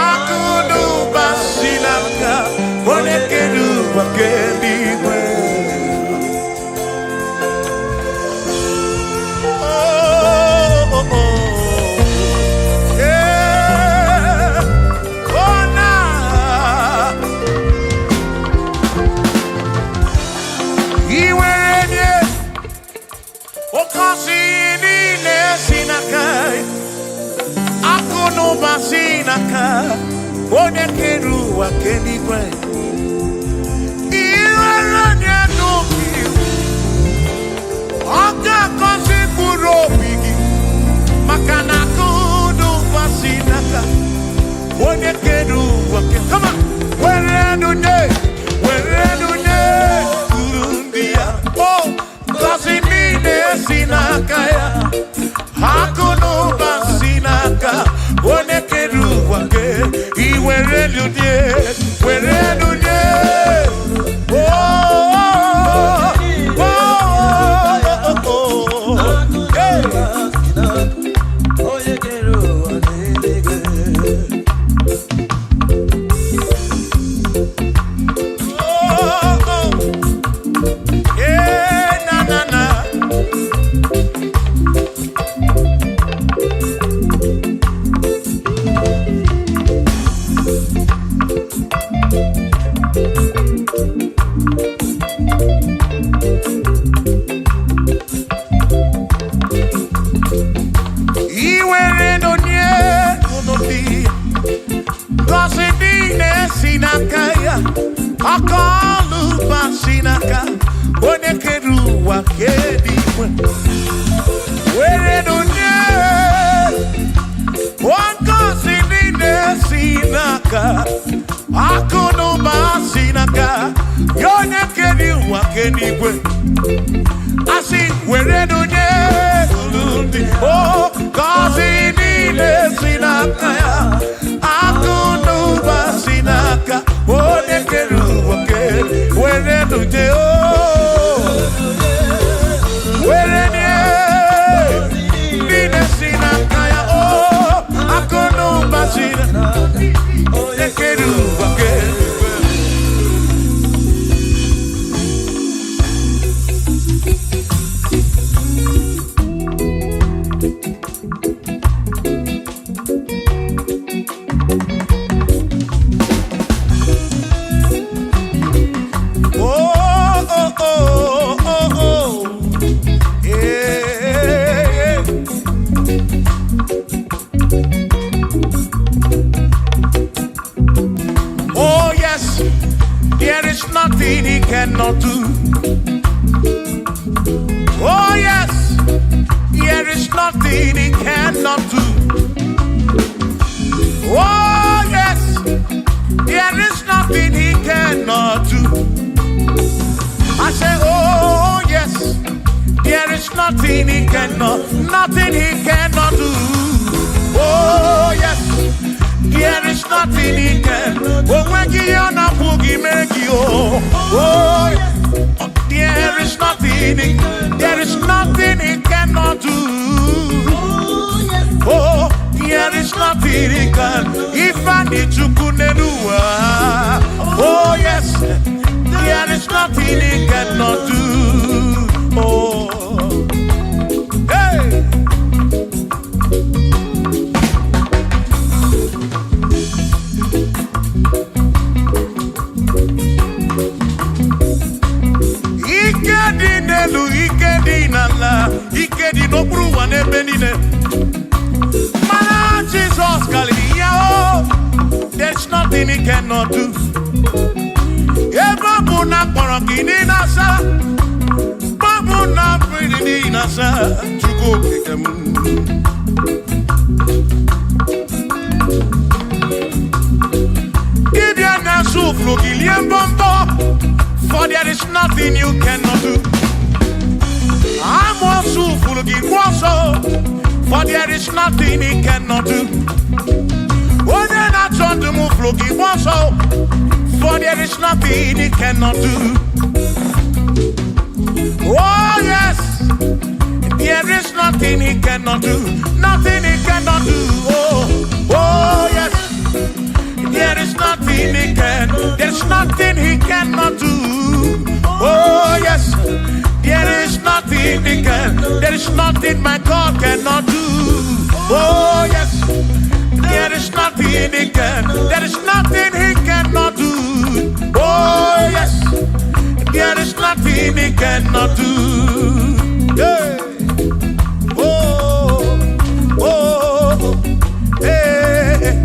Speaker 3: Akụ n'ụba si n'aka onye kere ụwa ka eluigwe. Onye kere ụwa ka eluigwe. Iwere onye n'obi, ọ ga-agọzi mkpụrụ obi gị, maka na akụ n'ụba si n'aka onye kere ụwa ka. Come on! Were n'onye kwuru ndị ya, ngọzi niile si n'aka ya, akụ n'ụba si n'aka onye kere ụwa ka. Iwere n'onye, were n'onye. Akọlụba si n'aka onye kere ụwa ka eluigwe. Were n'onye ngọzi niile si n'aka, akụ na ụba si n'aka ya, onye kere ụwa ka eluigwe. Asị were n'onye ndị cannot do. Oh yes, there is nothing he cannot do. Oh yes, there is nothing he cannot do. I say, oh yes, there is nothing he cannot do. Oh yes, there is nothing he can. Oh when you na boogie make you. Oh there is nothing he cannot do. Oh there is nothing he can. If I need to kunenua. Oh yes, there is nothing he cannot do. Oh hey. Ikedi no bruwa ne benine. Mana Jesus Kalia, there's nothing he cannot do. Eba buna korokini nasa, babu na pretty nasa, chuko kikemu. Gideon na suflu giliem bombo, for there is nothing you cannot do. I'm also full of also, for there is nothing he cannot do. Oh, then I turn to move looking also, for there is nothing he cannot do. Oh, yes, there is nothing he cannot do. Nothing he cannot do. Oh, yes, there is nothing he can. There's nothing he cannot do. Oh, yes. There is nothing he can. There is nothing my God cannot do. Oh yes. There is nothing he can. There is nothing he cannot do. Oh yes. There is nothing he cannot do. Hey. Oh. Oh. Hey.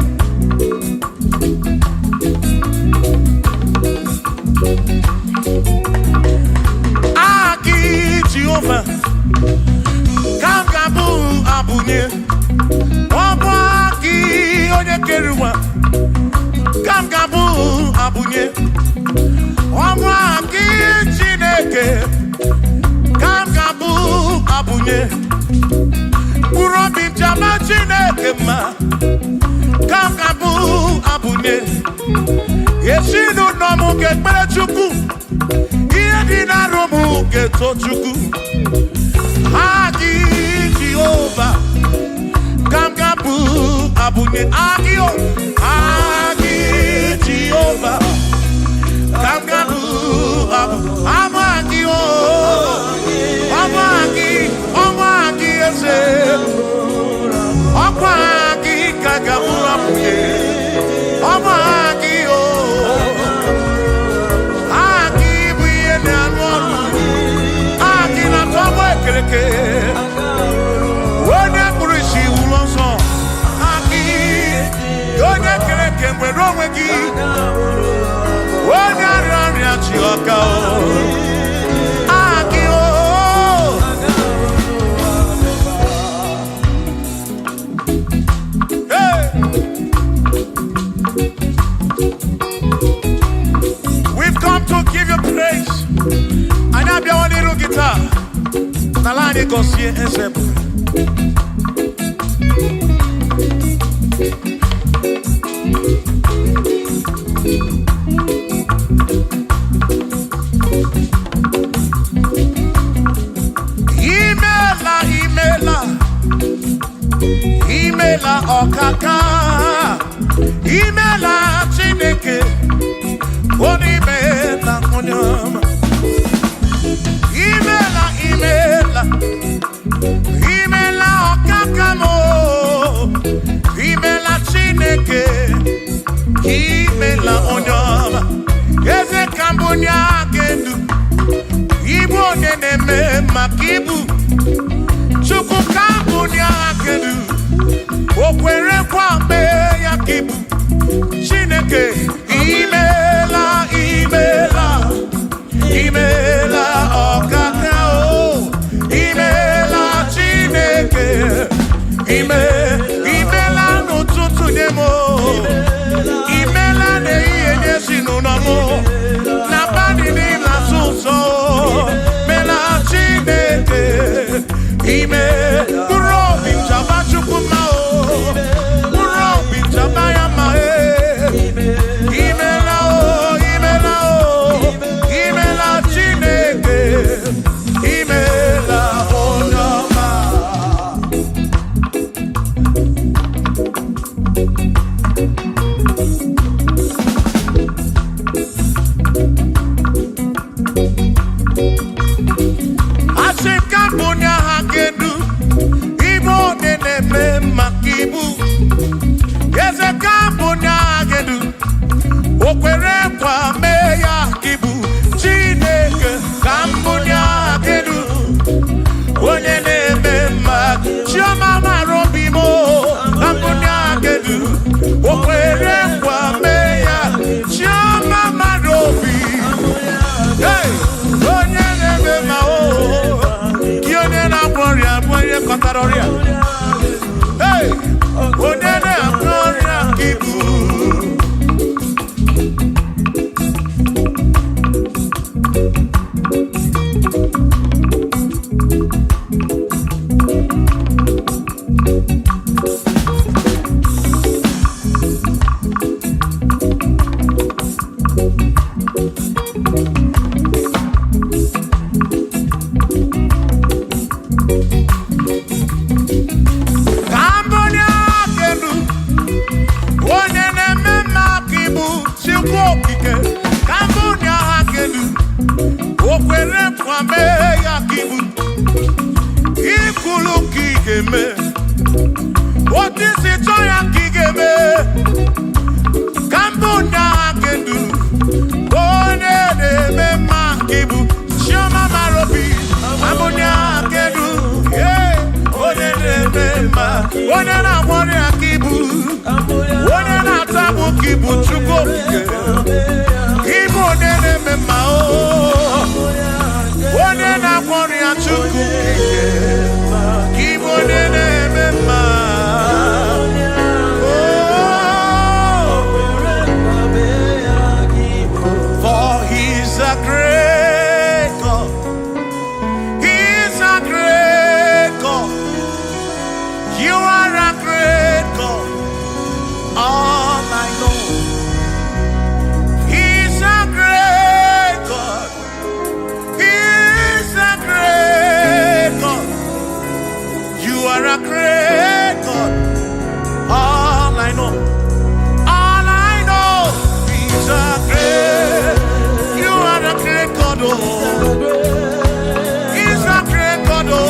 Speaker 3: Jehovah, Kangabu Abunye, Obaki Oyekeruwa, Kangabu Abunye, Obaki Chineke, Kangabu Abunye, Urobi Jama Chineke ma, Kangabu Abunye, Yeshinu Nomu Gekpere Chukwu. Dina romu geto chuku Agi Jehovah Kangabu Abunye Agio Agi Jehovah Kangabu Amagio Amagi ese Amagi Kangabu Abunye Amagio Wone kurishi ulonso Aki Yone kereke mweromegi Wone ariari achioka Aki Hey. We've come to give you praise. And I'll be on a little guitar. Nalani gosie ensemble. Imela okaka. Imela Chineke. Onimela onyama. Imela okakamo. Imela Chineke. Imela onyama. Eze kambunya gendu. Ibu neneme makibu. Chuku kambunya gendu. Okwere kwame yakibu. Chineke. Imela imela na ihe nyesi n'ụlọ m na bani niile asụsọ mela Chineke ime mkpụrụ obi nchaba Chukwu ma o mkpụrụ obi nchaba ya ma imela o imela o imela Chineke imela onye ọma. Asị ka mbụ onye agha kedu ibe onye na-eme maka ibu eze ka mbụ onye agha kedu o kwere nkwa mee ya ka ibu Chineke ka mbụ onye agha kedu onye na-eme maka chioma mara obi m ka mbụ onye agha kedu o kwere nkwa mee ya chioma mara obi onye na-eme ma onye na-agwọ ọrịa bụ onye kọtara ọrịa onye na-agwọ ọrịa ka ibu onye na-agwọ ọrịa ka ibu onye na-atabụ ka ibu Chukwu okike ibu onye na-eme mma onye na-agwọ ọrịa Chukwu okike ibu onye na-eme mma for he's a great God. He's a great God. You are a great God, all I know. He's a great God. He's a great God. You are a great God, all I know. All I know, He's a great. You are a great God, oh. He's a great God, oh.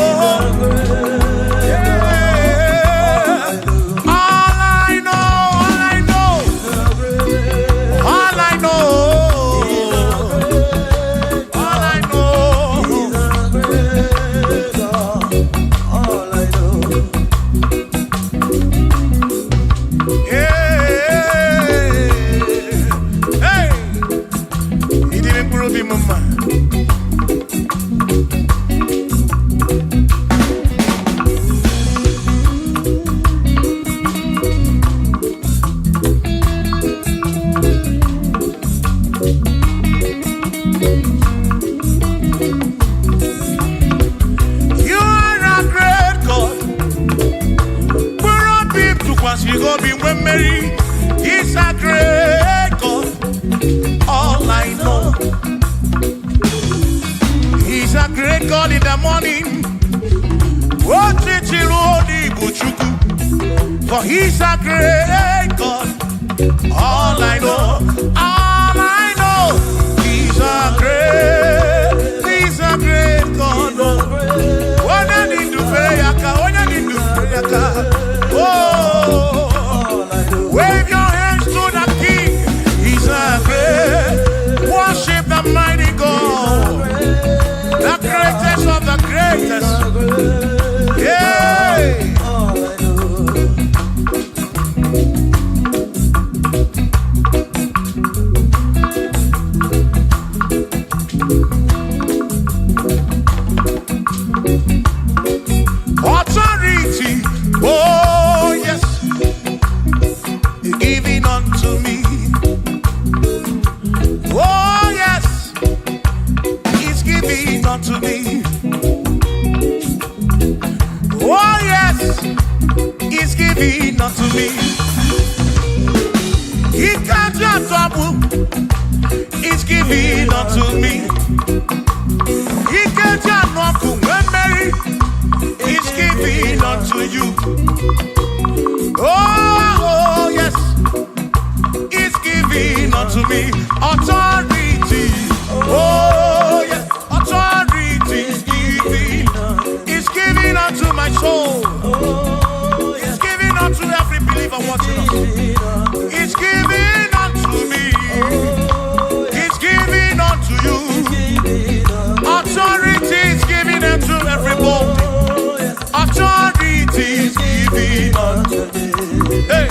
Speaker 3: You go be when Mary. He's a great God. All I know, He's a great God in the morning. For He's a great God. All I know, He's a great God. When I need to pray, oh, wave your hands to the King. He's a great. Worship the mighty God, the greatest of the greatest. Yeah. giving unto me. He can't just trouble. He's giving unto me. He can't just trouble. When Mary, he's giving unto you. Oh, yes. He's giving unto me authority. Oh, yes. Authority is giving. He's giving unto my soul. He's giving unto every believer watching us. He's giving unto me. He's giving unto you. Authority is giving unto everybody. Authority is giving unto me. Hey.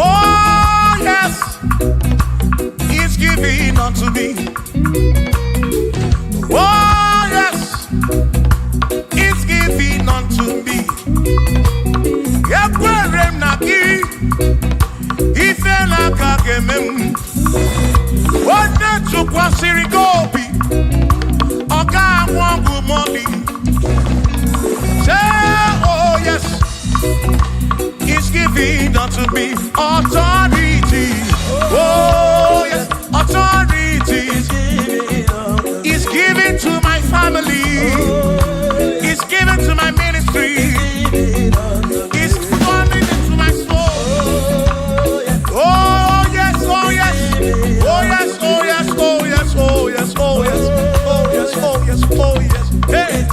Speaker 3: Oh, yes, he's giving unto me. Oh, yes, he's giving unto me. Yakwere naki, ifela kakemem. Wone chukwa sirigobi, oka wangu money. Say, oh yes. He's giving unto me authority. Oh, yes, authority. He's giving to my family. He's giving to my ministry. He's falling into my soul. Oh, yes, oh, yes. Oh, yes, oh, yes, oh, yes, oh, yes, oh, yes. Oh, yes, oh, yes, oh, yes. Hey.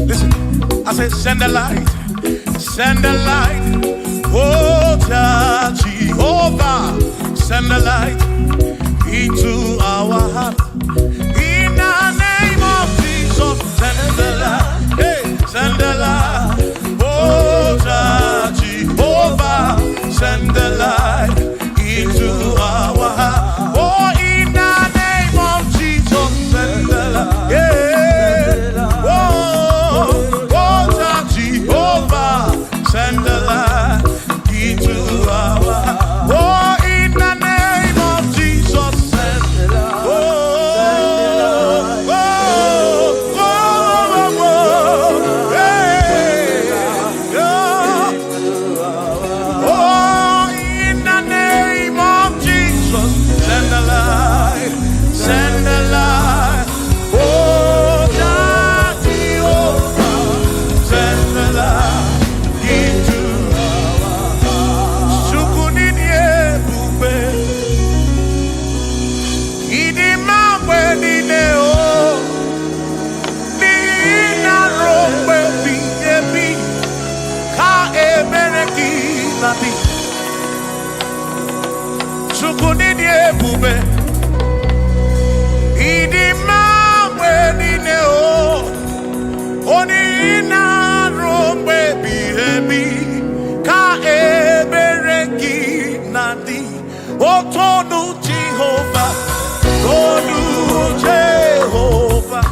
Speaker 3: Listen, I said, send the light, oh Jehovah, send the light into our heart. In the name of Jesus, send the light, hey, send the light, oh Jehovah, send the light into our heart. Oh, in the name of Jesus, send the light, yeah. Send the light into our heart. Oh, in the name of Jesus, send the light. Oh, oh, oh, oh, oh, hey, oh, in the name of Jesus, send the light, send the light. Oh, Jehovah, send the light. Sukunini ebube, idi mawe nine o, oni ina rombe bihebi, ka ebereki nadi, o tonu Jehovah, tonu Jehovah.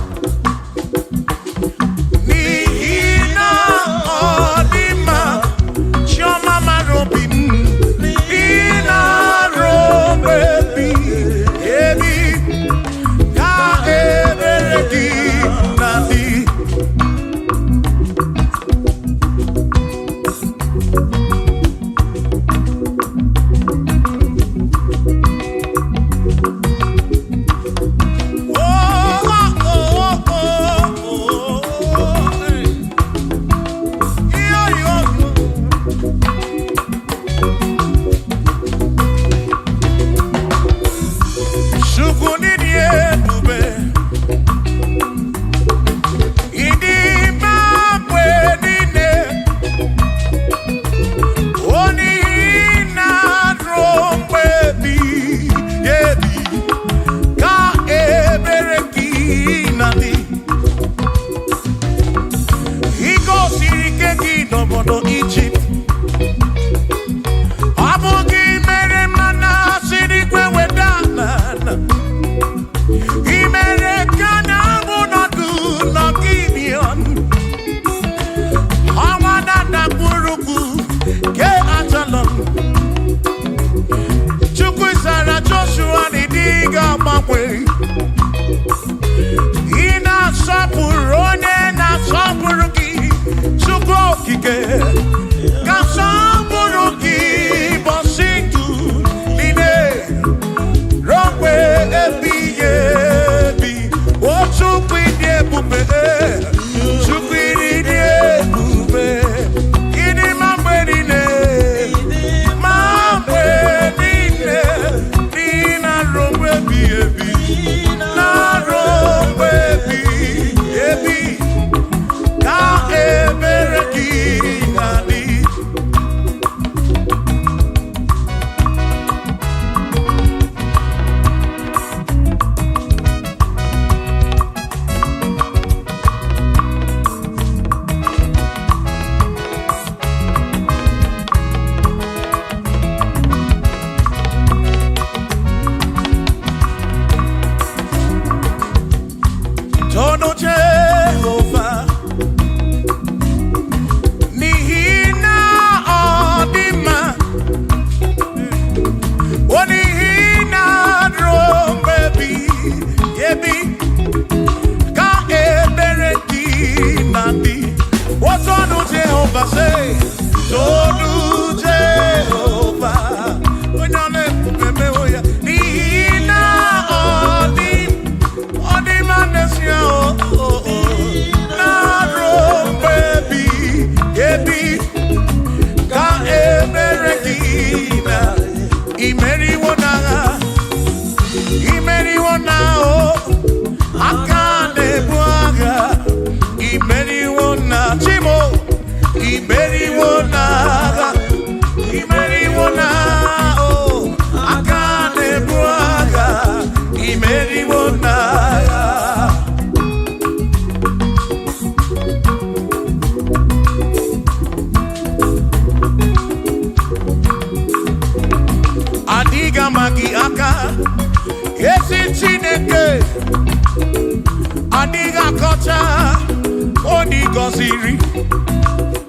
Speaker 3: gọziri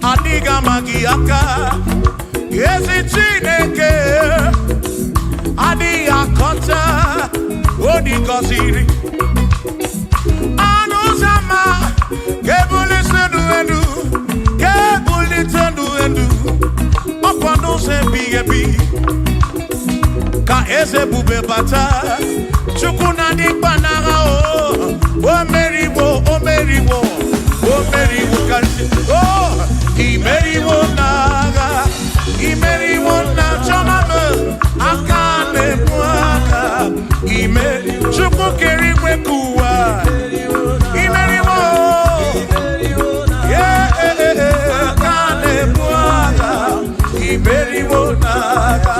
Speaker 3: adịghị ama gị aka ezi Chineke adịghị akọta odi gọziri anụ ụzọ ama kebulite elu kebulite elu ọkwa n'ụzọ ebighị ebi ka eze bube bata Chukwu na dịkpa n'agha o meriwo karịsị imeriwo n'agha imeriwo na chọmama aka na-ebu aka Chukwu kere igwe ka ụwa imeriwo aka na-ebu aka imeriwo n'agha.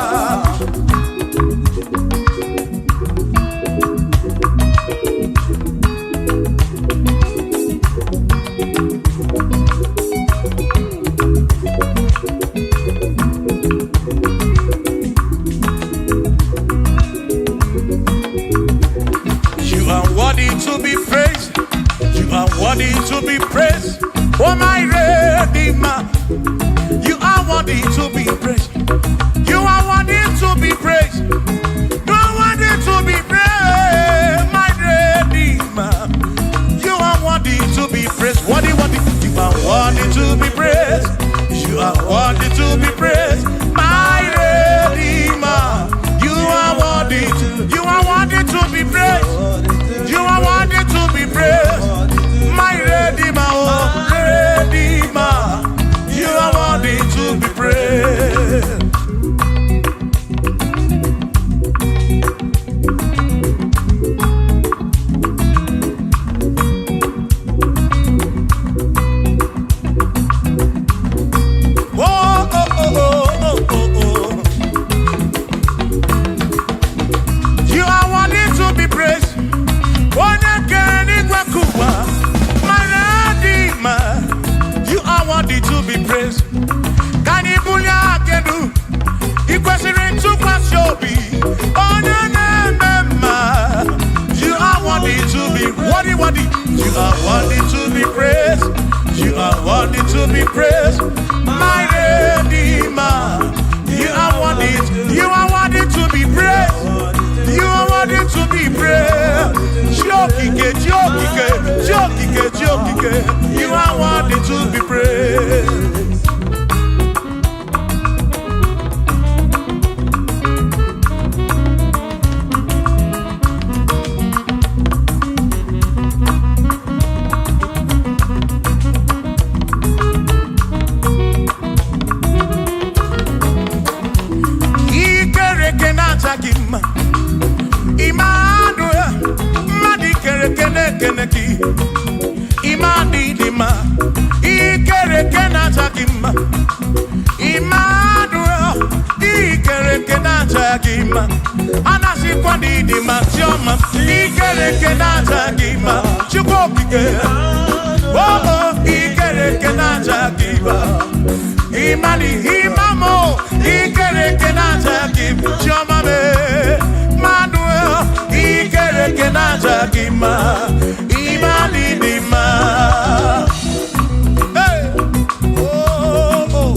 Speaker 3: To be praised, you are worthy to be praised. Oh my Redeemer, you are worthy to be praised. You are worthy to be praised. You are worthy to be praised, my Redeemer. You are worthy to be praised. Worthy. You are worthy to be praised. You are worthy to be praised, my Redeemer. You are worthy to be praised. You are worthy to be praised, my Redeemer, oh Redeemer. You are worthy to be praised. You are worthy to be praised. You are worthy to be praised. Can you believe I can do? You question to Wazobia. Oh no. You are worthy to be worthy. You are worthy to be praised. You are worthy to be praised, my Redeemer. You are worthy. You are worthy to be praised. You are worthy to be praised. You are worthy to be praised. Imadi dima, ikere kenata kima. Imadu, ikere kenata kima. Anasi kwandi dima tioma, ikere kenata kima. Chukopike, oh, ikere kenata kima. Imani imamo, ikere kenata kima. Tioma me, madu, ikere kenata kima. Imani dima. Hey, oh.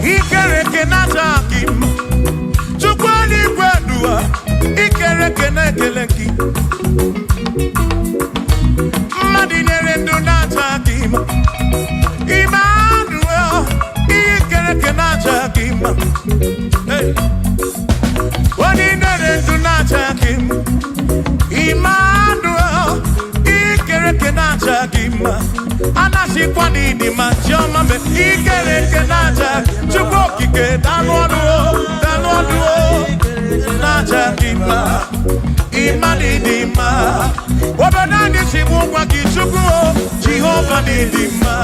Speaker 3: Ikere kenata kima. Chukwani kwedua. Ikere kenekeleki. Madinere ndunata kima. Emmanuel, ikere kenata kima. Hey, Madinere ndunata kima. Emmanuel, ikere kenata kima. Anasi kwani di machoma me ikere kenata. Chukokike danwaduo nata kima. Imani dima. Obanani simuwa kichukuo Jehovah dima.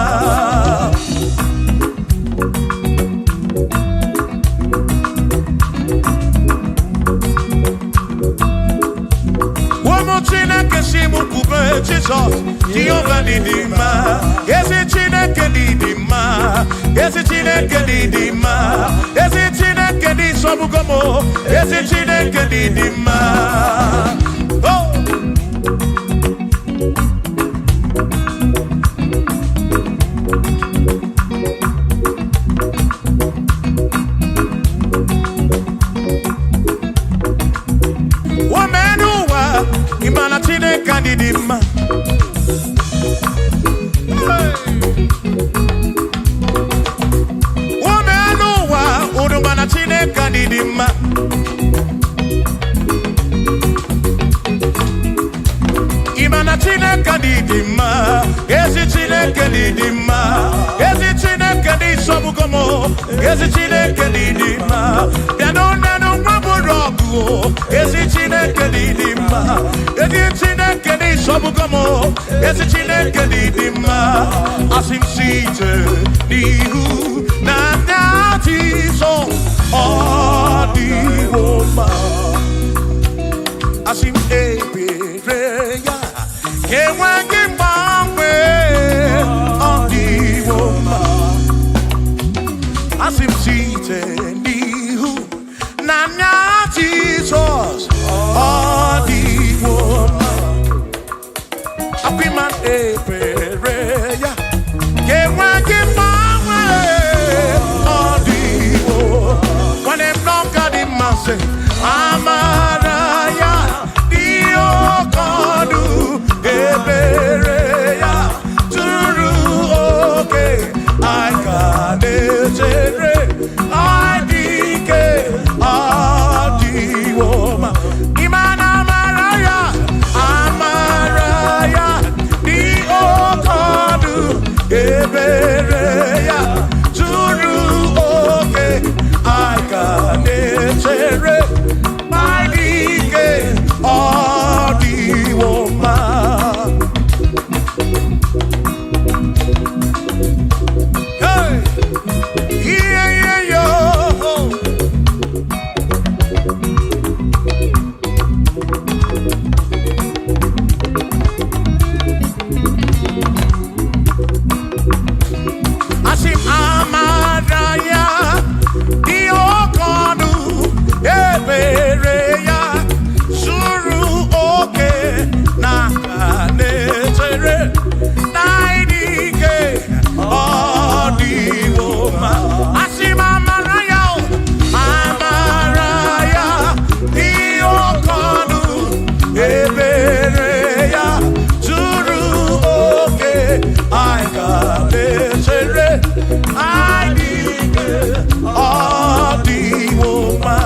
Speaker 3: Chineke simu kube Jesus Jehovah dima. Yesi Chineke dima. ezi Chineke dị mma. Oh. Womenuwa imana Chineke dị mma. Udumana Chineke dị mma. Imana Chineke dị mma. Ezi Chineke dị mma. Ezi Chineke dị sobugomo. Ezi Chineke dị mma. Bianonenu maborogu. Ezi Chineke dị mma. Ezi Chineke dị sobugomo. Ezi Chineke dị mma. Asim site n'ihu na so all the woman asim ebere ya enweghị mgbanwe all the woman asim site n'ihu na Jesus all the woman apiman ebere ya enweghị mgbanwe. When them don't got him, I say, Amaraya, Dio Kodu, Ebereya, Turu, okay, I got it, I dike, Adi Woma, Iman Amaraya, Amaraya, Dio Kodu, Ebereya, Turu, okay. I got it, my league, all the woman. Hey, yeah, yo. I see Amaraya. Suru oke na kanetere naidike odiwoma asima maraya diokonu ebereya suru oke kanetere naidike odiwoma.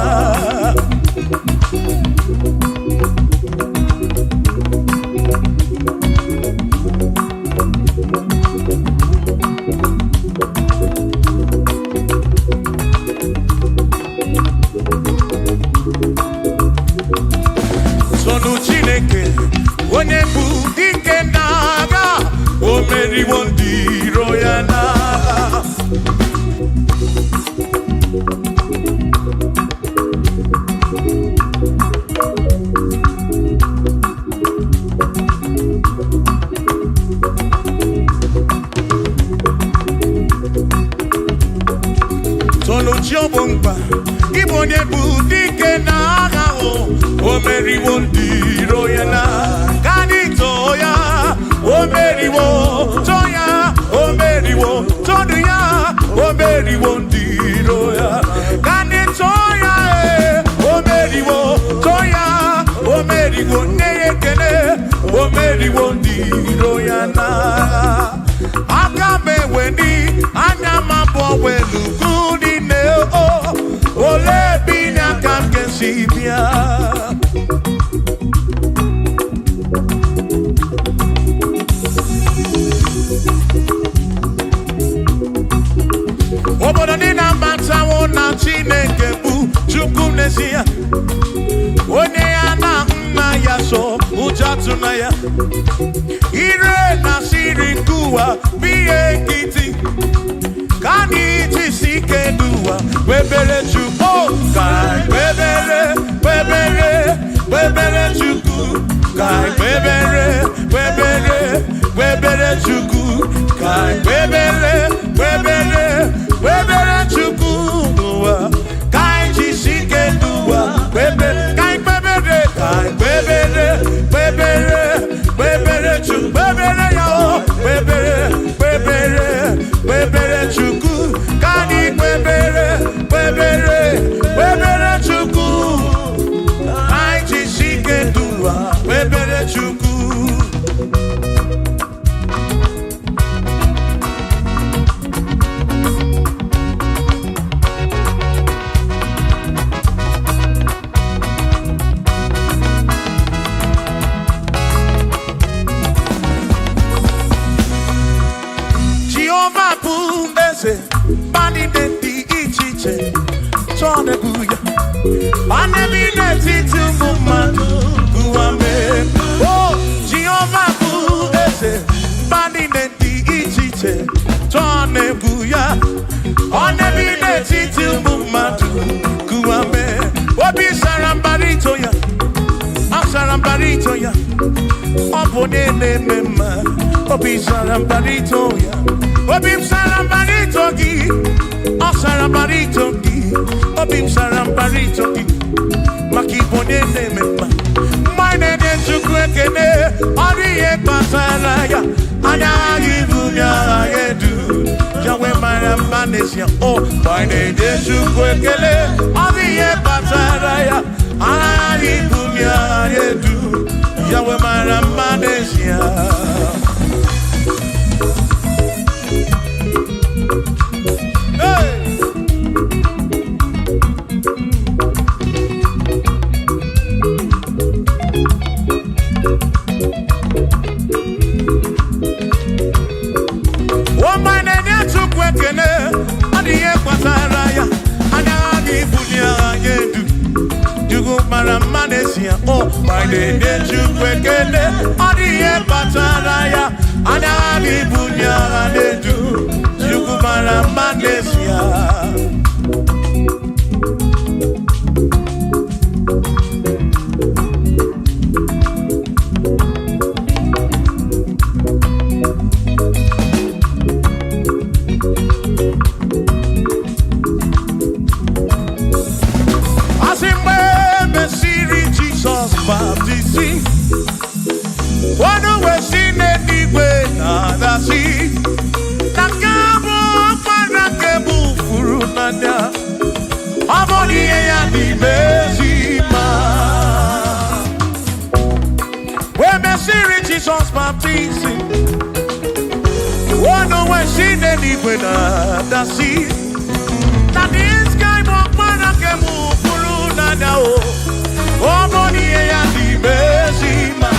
Speaker 3: Sonu Chineke onye bụ dike n'agha o meriwo ndị iro ya n'agha. Sonu Chiobomba Igbo onye bụ dike n'agha o meriwo ndị iro ya n'agha. Kanito ya o meriwo toya o meriwo todu ya o meriwo ndị iro ya. Kanito ya o meriwo toya o meriwo neyekene o meriwo ndị iro ya n'agha. Aka mewe ni anya mabọ welu gudi ne o ole bi na ka nkesi bịa. Obodo dị na mbatawo na Chineke bụ Chukwu n'ezie. Onye ya na nna ya so ụjọ tụna ya. Ire na siri nkuwa biye nkịtị. Ka anyị jisi ike n'ụwa webere Chukwu ka webere Chukwu ka webere Chukwu ka webere Chukwu n'ụwa ka anyị jisi ike n'ụwa Jehovah Pumese, Bani de Ichiche, Toneguya, Anabineti to Mumadu, Guame. Oh, Jehovah Pumese, Bani de Ichiche, Toneguya, Anabineti to Mumadu, Guame. Obi Sarambarito ya, Sarambarito ya, Opone Mema, Obi Sarambarito ya, Obi Sarambarito gi, Sarambarito gi, Obi Sarambarito gi, Makipone Mema, Mine de Chukwekene, Ariye Pasaraya, Anya Ibunya Edu, Jawe Maramanesia, oh, Mine de Chukwekele, Ariye Pasaraya, Anya Ibunya Edu, Jawe Maramanesia. Oh, my name is Chukwekele, Adiye Pataraya, Anabi Bunya, Adedu, Chukumara Manesia. Jesus baptism. Oh no, when she did it with the sea. That this guy walk man and can move through now. Oh, money and the mercy man.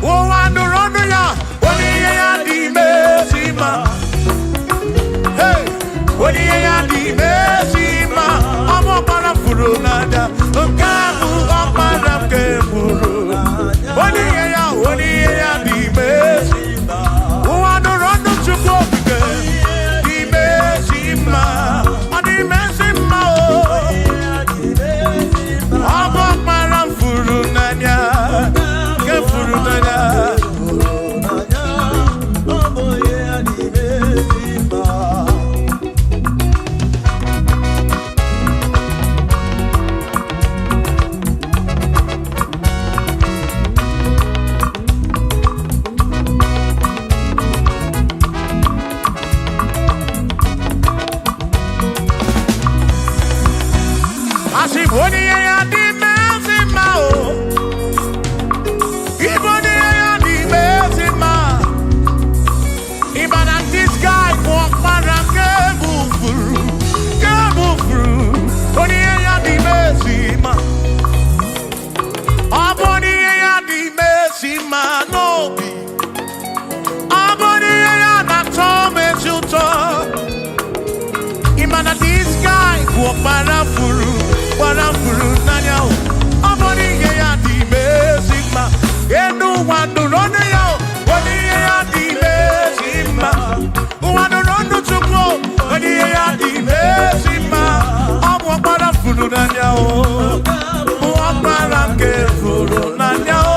Speaker 3: Oh, I don't run ya. Money and the mercy man. Hey, money and the mercy man. I'm up on a furu nada. I'm up on a keburu. Money and the mercy man. Oh, I don't run to go again. The mercy man. The mercy man. I'm up on a furu nada. Keburu nada. Parafuru nanya o, amoni ya di mesima, enu wanu ronu ya o, wani ya di mesima, wanu ronu chukwo, wani ya di mesima, amu parafuru nanya o, parake furu nanya o,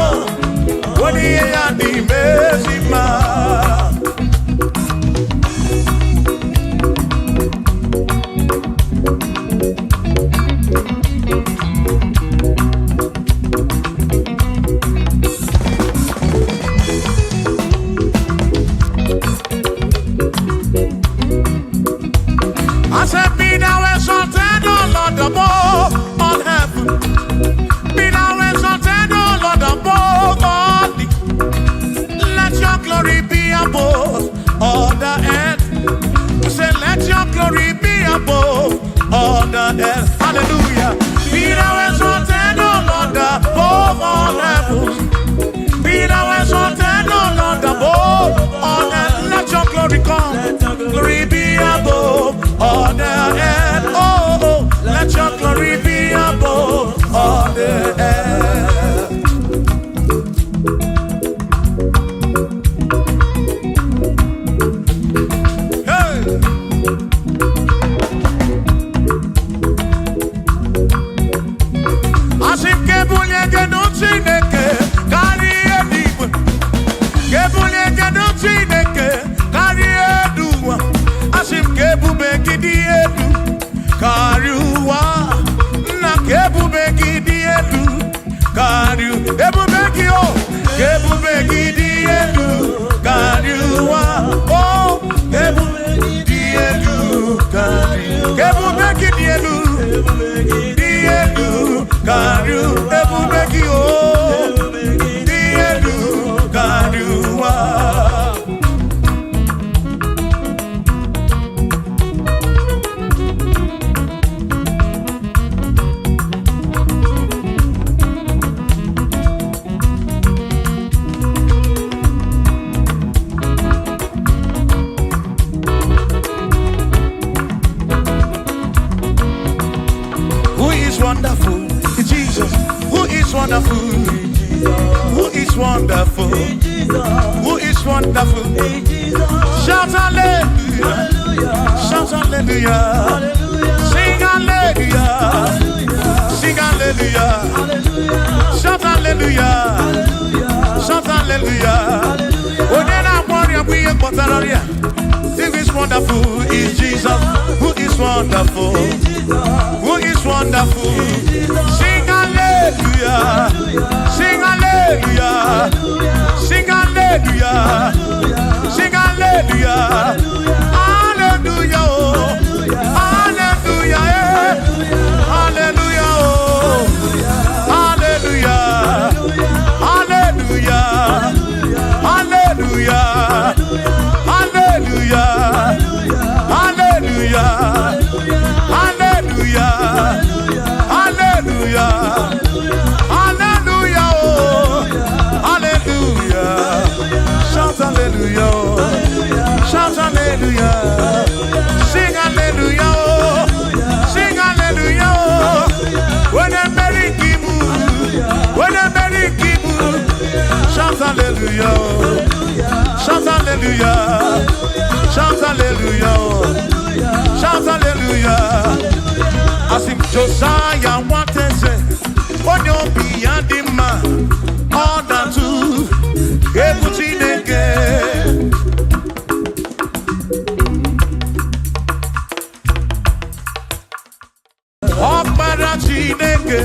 Speaker 3: wani ya di mesima. On heaven, be thou exalted, O Lord, above all the. Let your glory be above all the earth. We say, let your glory be above all the earth. Hallelujah. Be thou exalted, O Lord, above all heavens. Be thou exalted, O Lord, above all earth. Let your glory come. Glory Kariwa na kebube gidi elu Kariu ebube gi o kebube gidi elu Kariwa oh kebube gidi elu Kariu kebube gidi elu di elu Kariu ebube gi o di elu Kariwa.
Speaker 2: Wonderful, Jesus. Who is wonderful? Who is wonderful? Who is wonderful? Shout hallelujah! Shout hallelujah! Sing hallelujah! Sing hallelujah! Shout hallelujah! Shout hallelujah! Who is wonderful is Jesus. Who is wonderful? Who is wonderful? Sing hallelujah! Sing hallelujah! Sing hallelujah! Sing hallelujah! Hallelujah! Hallelujah! Hallelujah! Hallelujah! Hallelujah! Hallelujah! Hallelujah! Hallelujah! Hallelujah! Hallelujah! Hallelujah! Hallelujah! Shout hallelujah! Shout hallelujah! Sing hallelujah! Sing hallelujah! When a merry kibu, when a merry kibu, shout hallelujah! Shout hallelujah! Shout hallelujah! Shout hallelujah! I sing Josiah what they say. On your beyond the man, all that too. Everything again. All para chineke.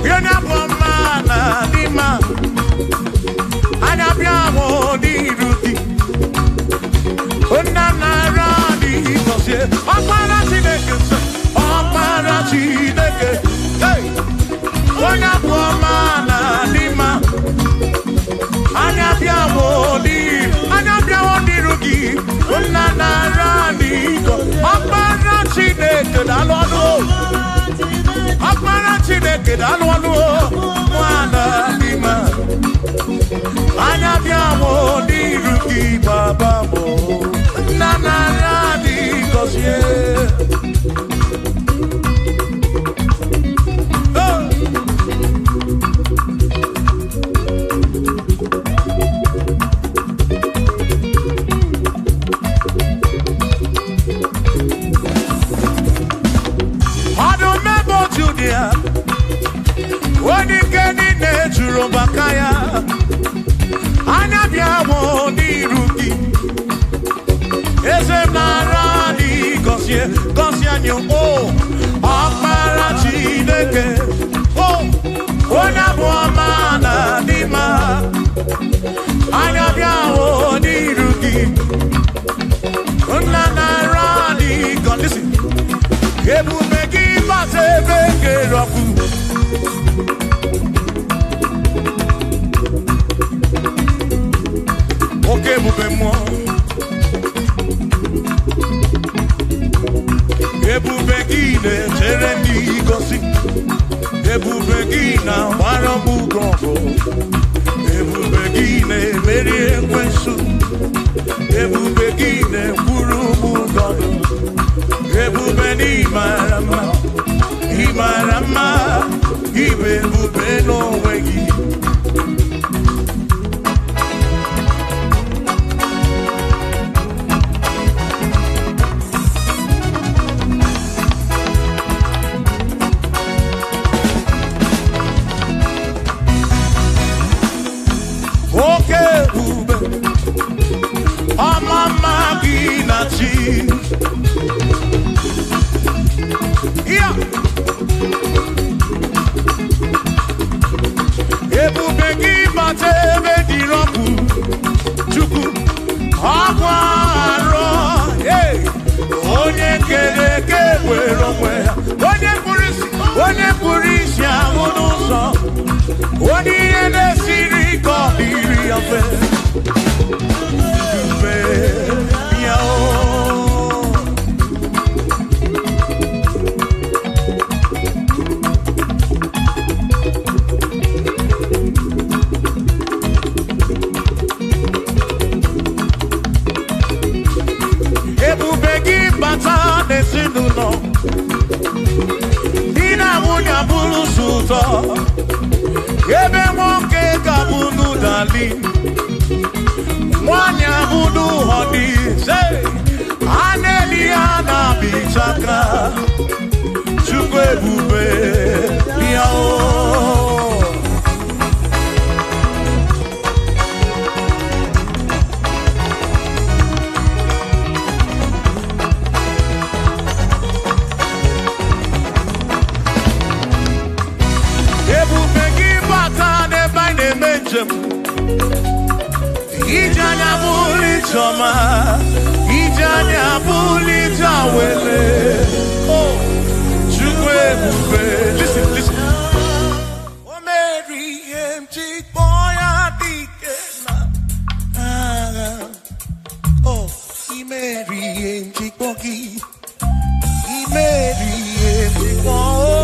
Speaker 2: You're not one man, the man. And I'm your the ruti. Onanarani, cause yeah, all para chineke. Para Chineke, hey, ona pomana lima, anya bia wodi rugi, ona na rani ko, para Chineke dalwanu, para Chineke dalwanu, mwana lima, anya bia wodi rugi baba mo, na rani ko yeah. Bakaya, Anabia woni ruki, Ezem narani gosia nyo oh, Akmara Chineke, oh, Ona buamana lima, Anabia woni ruki, Ona narani God listen, Ebu megi base bege roku. Ebube-moi, ebube-gine tereni gosi, ebube-gina waramu gongo, ebube-gine meri ekwensu, ebube-gine kurumu gono, ebube-ni marama, ibebube no wegi.
Speaker 3: arọ onye kere eke were onwe ya onye kpụrụ isi ahụ n'ụzọ onye ihe na-esiri ike ọ dịrị ya mfe dube ya ebube gị bata n'ezinụlọ di na nwunye abụrụ ụtọ ebe nwoke ga-abụrụ dali nwanyị abụrụ ọdịze a na-eli ya na-abịchaka Chukwu ebube ya ebube gị bata n'ebe anyị na-eme njem ije anya bụrụ ijeọma ije anya bụrụ ije awele Chukwu ebube listen o mere ihe m ji kpọọ ya dike na agha imeri ihe m ji kpọọ gị imeri ihe m ji kpọọ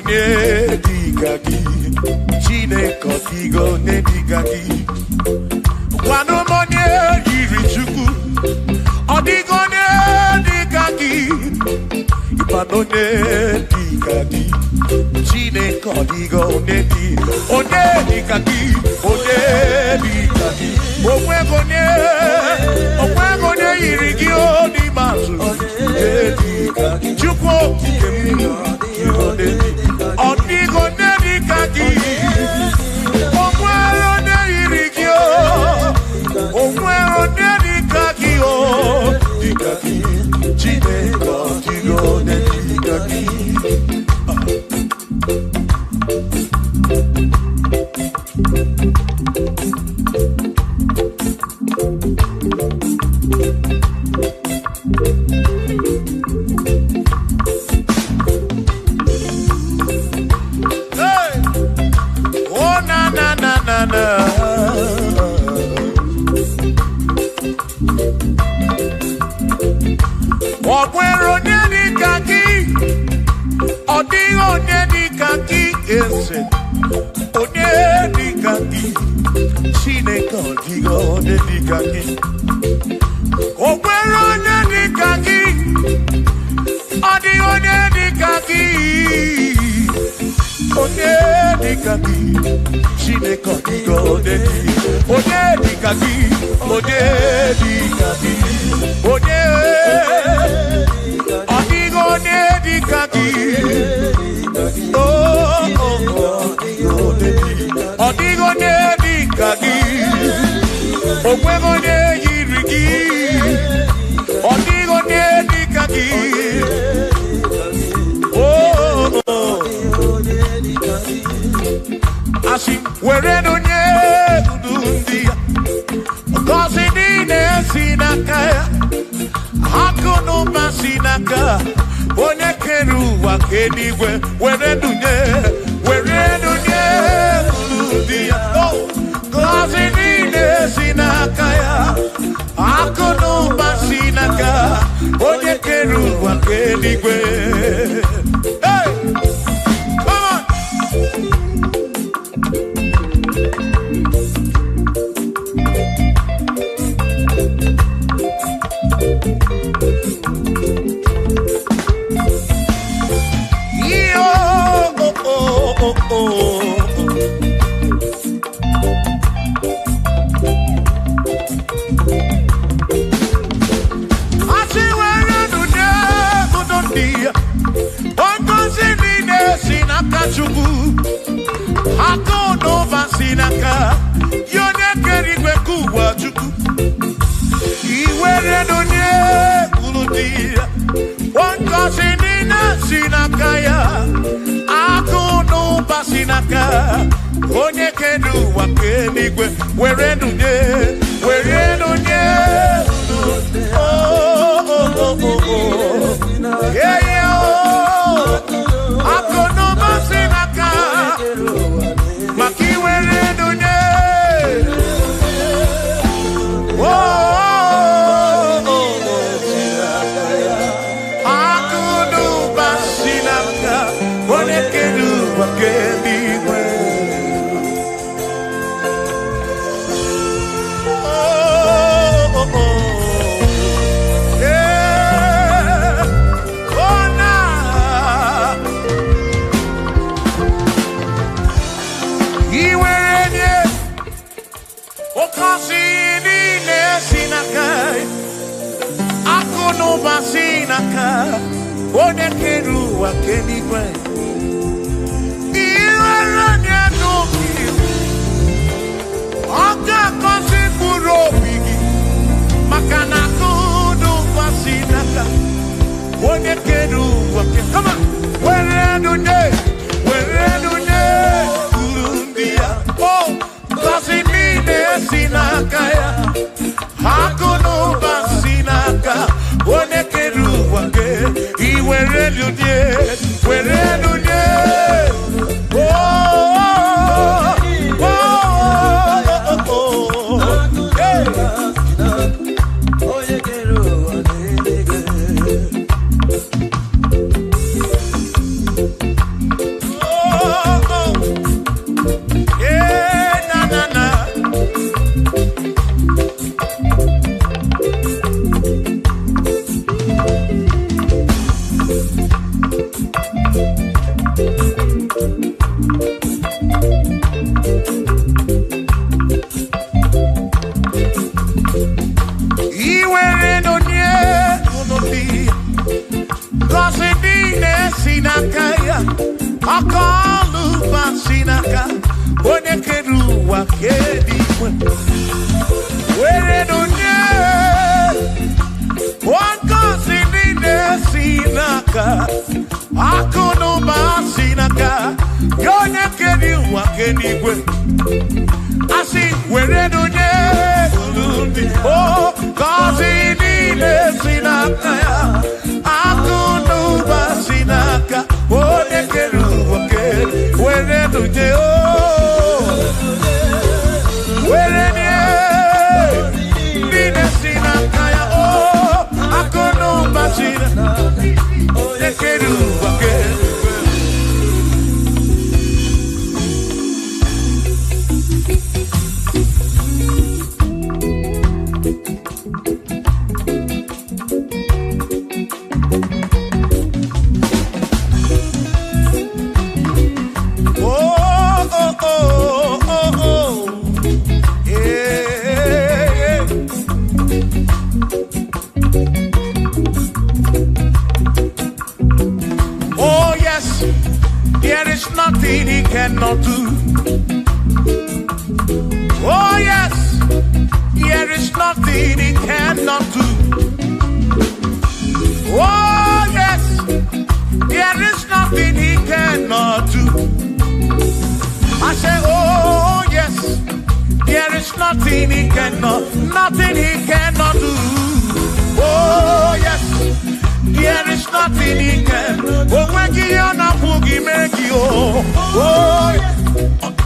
Speaker 3: onye dịka gị Chineke ọdịgo onye dịka gị gwanụ m onye yiri Chukwu ọdịgo onye dịka gị ịkwanụ onye dịka gị Chineke ọdịgo onye dịka gị onye dịka gị onwego onye yiri gị n'ime atụ onye dịka gị Chukwu okike m ọdịgo onye dịka gị onwere onye yiri gị onwere onye dịka gị dịka gị Chineke ọdịgo onye dịka gị Ọ̀pẹ̀rọ̀ ní ẹ̀dínkà kí ọ̀díhàn ní ẹ̀dínkà kí ẹsẹ̀ òní ẹ̀dínkà kí Chineke ọ̀díhàn ní ẹ̀dínkà kí ọ̀pẹ̀rọ̀ ní ẹ̀dínkà kí ọ̀díhàn ní ẹ̀dínkà kí òní ẹ̀dínkà kí Chineke ọ̀díhàn ní ẹ̀dínkà kí òní ẹ̀dínkà kí òní ọdịgo onye dịka gị ọdịgo onye dịka gị onwego onye yiri gị ọdịgo onye dịka gị asị were onye ndu ndị ya ngọzi niile si n'aka ya akụ na ụba si n'aka onye kere ụwa ka eluigwe were dunye dị ya ngọzi niile si n'aka ya akụ na ụba si n'aka onye kere ụwa ka eluigwe Chukwu akụ n'ụba si n'aka ya onye kere igwe ka ụwa Chukwu iwere n'onye kwuru dị ya ngọzi niile si n'aka ya akụ n'ụba si n'aka onye kere ụwa ka eluigwe were n'onye akụ n'ụba si n'aka maka iwere n'onye akụ n'ụba si n'aka onye kere ụwa ka eluigwe onye kere ụwa ka eluigwe iwere onye n'obi ọ ga-akọzi mkpụrụ obi gị maka na akụ n'ụba si n'aka onye kere ụwa kama were nunye uru ndị ya ngọzi niile si n'aka ya akụ n'ụba si n'aka onye kere ụwa ke iwere nunye onye kere ụwa kenigwe asị were n'onye ndị gọzi niile si n'aka ya akụ n'ụba si n'aka onye kere ụwa were n'onye were nye niile si n'aka ya akụ n'ụba si n'aka onye kere ụwa nothing he cannot do. Oh yes, there is nothing he cannot do. Oh yes, there is nothing he cannot do. I say, oh yes, there is nothing he cannot do. Oh yes, there is nothing he can. Oh, when you na boogie make you. Oh,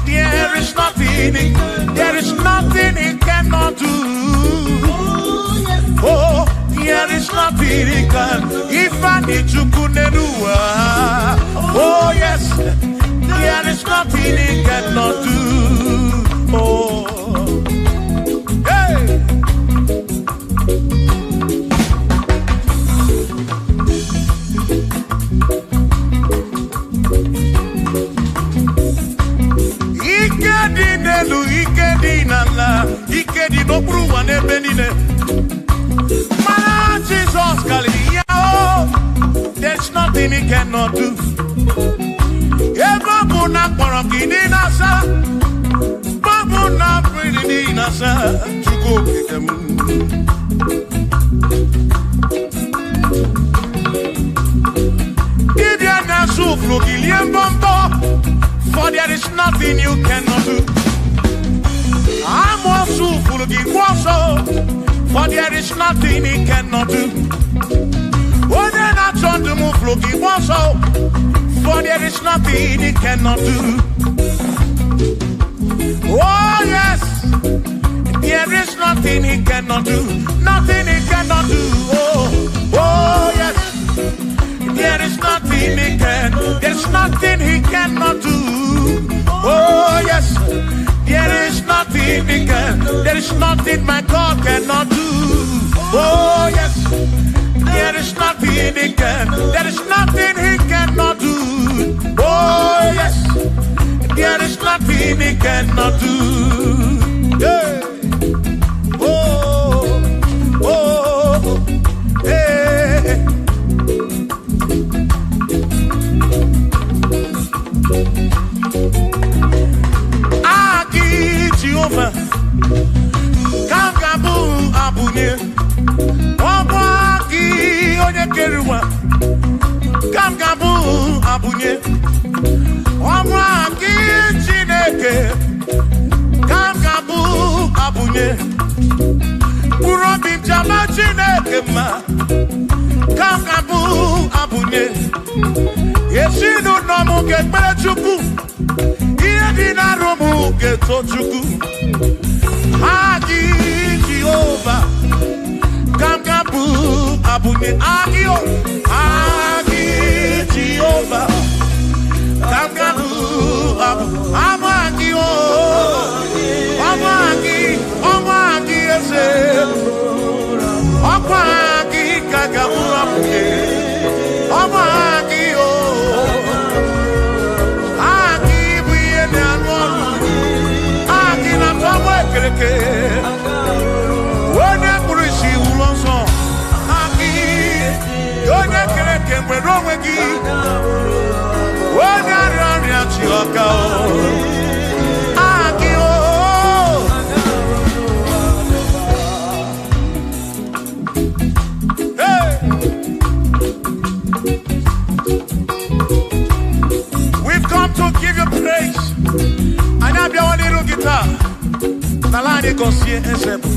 Speaker 3: there is nothing he cannot do. Oh, there is nothing he can. If I need to kunenua. Oh yes, there is nothing he cannot do. Oh, hey. Ike di n'okpuru ụwa n'ebe niile. Mana Jesus karịrị ya o. There's nothing he cannot do. Ebe ọ bụ na kpọrọ gị n'ịnasa, ọ bụ na apịrị n'ịnasa, Chukwu okike m. Dibịa na-asụ ụfụrụ gị lie mbọmbọ, for there is nothing you cannot do. I'm also full of also, for there is nothing he cannot do. Oh, then I turn to move looking also, for there is nothing he cannot do. Oh, yes, there is nothing he cannot do. Nothing he cannot do. Oh, yes, there is nothing he can. There's nothing he cannot do. Oh, yes. There is nothing he can. There is nothing my God cannot do. Oh yes. There is nothing he can. There is nothing he cannot do. Oh yes. There is nothing he cannot do. Hey. Oh. Oh. Hey. Jehovah, Kangabu Abune, Wabaki Onye Keruwa, Kangabu Abune, Wabaki Chineke, Kangabu Abune, Kurobi Jama Chineke ma, Kangabu Abune, Yeshinu Nomu Kekpere Chukwu. Dina romu geto chuku Agi Jehovah Kangabu Abune Agio Agi Jehovah Kangabu Amagio Amagi ese Amagi Kangabu Abune Amagio When I see Ulonso, Aki, Anya bia woni ru guitar. Na lani konsie ensebu.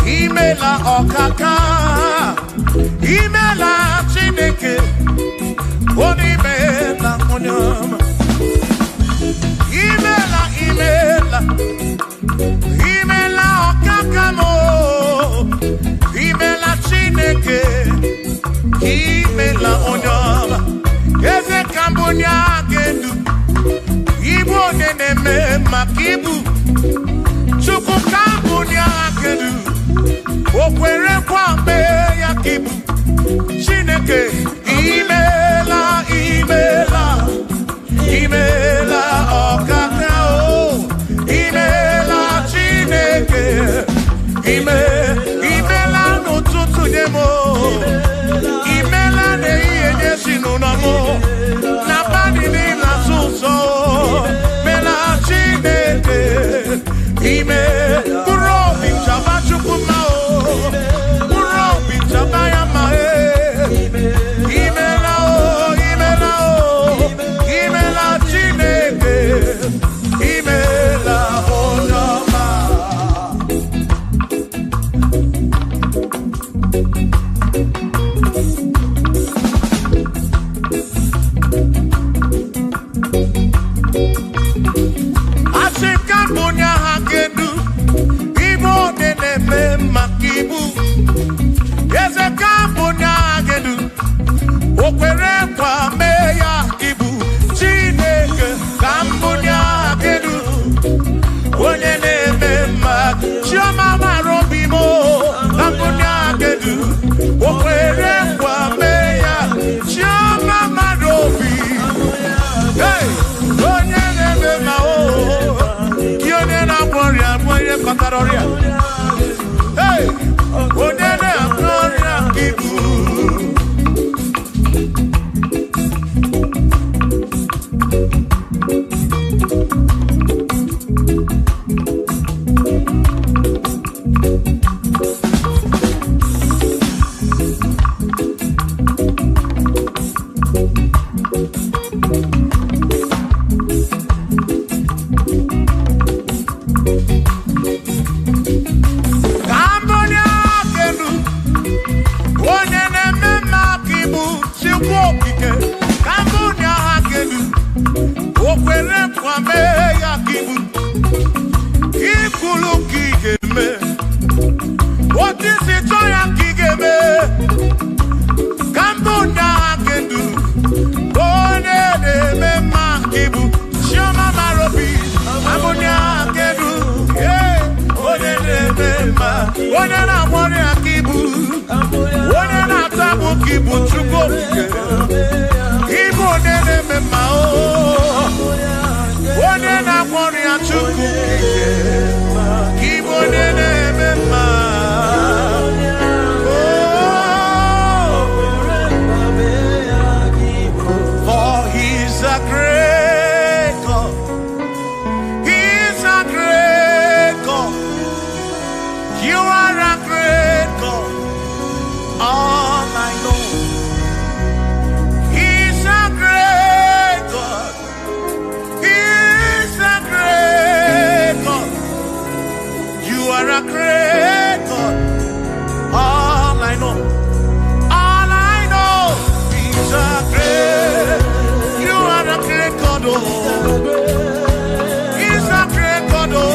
Speaker 3: Imela okaka. Imela Chineke. Onimela onyama. Imela okaka mo. Imela Chineke. Imela onyama. Eze kambunya gendu. Ibu oneneme makibu. Chuku kambunya gendu. Okwere kwambe ya kibu. Chineke. Imela okaka o. Imela Chineke. Imela n'ụtụtụ nye mo. Imela n'ihe nye si n'ụlọ mo. Na bani n'ịla sụsọ. Mela Chineke. Mkpụrụ obi chaba Chukwu ma o. Mkpụrụ obi chaba ya ma e. Imela o. Imela Chineke. Imela onyama. Asikambunya hakedu. Ibo neneme makibu. Eze kambunya hakedu. Okwere kwa meya kibu. Chineke kambunya hakedu. Onye neme mak. Chioma marobi mo. Kambunya hakedu. Okwere kwa meya. Chioma marobi. Hey! Onye neme ma o. Kionye na gloria. Mwenye kataroria. Hey! Onye na gloria kibu. Kambonya kenu. Onye na-eme makibu. Chukwu okike. Kambonya kenu. Okwere kwame ya kibu. Ikulu kigeme. Otisi toya kigeme. Kambonya kenu. Onye na-eme makibu. Chioma marobi. Kambonya kenu. Onye na-eme ma. Onye na-amori akibu. Onye na-atabu kibu Chukwu okike. Ibu onye na-eme ma o. Onye na-akwọrọ ya Chukwu okike. Ibu onye na-eme ma. For he's a great God. He's a great God. You are a great God. All I know. He's a great God. He's a great God. You are a great God. All I know. All I know. He's a great. You are a great God. Oh. He's a great God. Oh.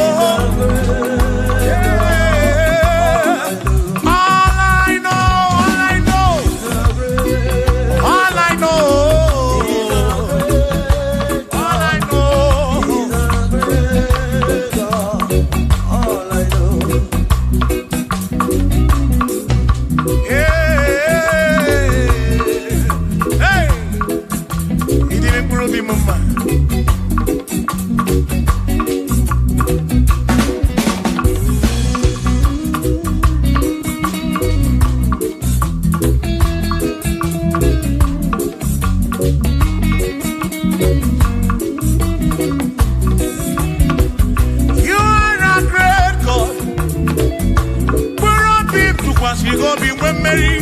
Speaker 3: Mary.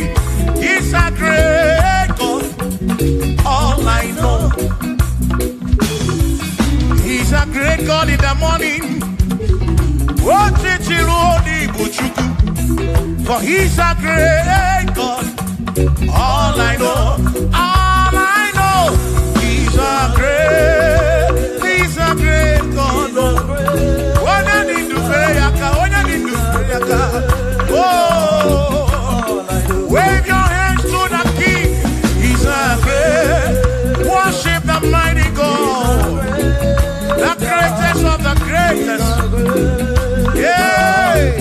Speaker 3: He's a great God. All I know. He's a great God in the morning. For he's a great God. All I know, he's a great God. When I need to pray, oh, wave your hands to the King. He's a great. Worship the mighty God, the greatest of the greatest. Yeah.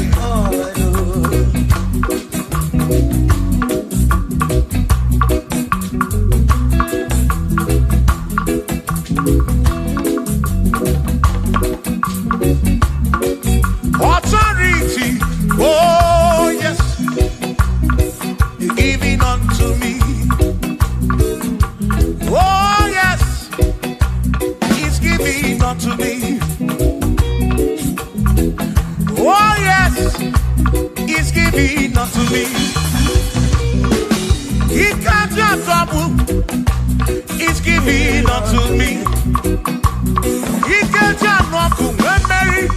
Speaker 3: Authority, oh yes, giving unto me. Oh yes, he's giving unto me. Oh yes, he's giving unto me. He can't just trouble. He's giving unto me. He can't just walk when Mary.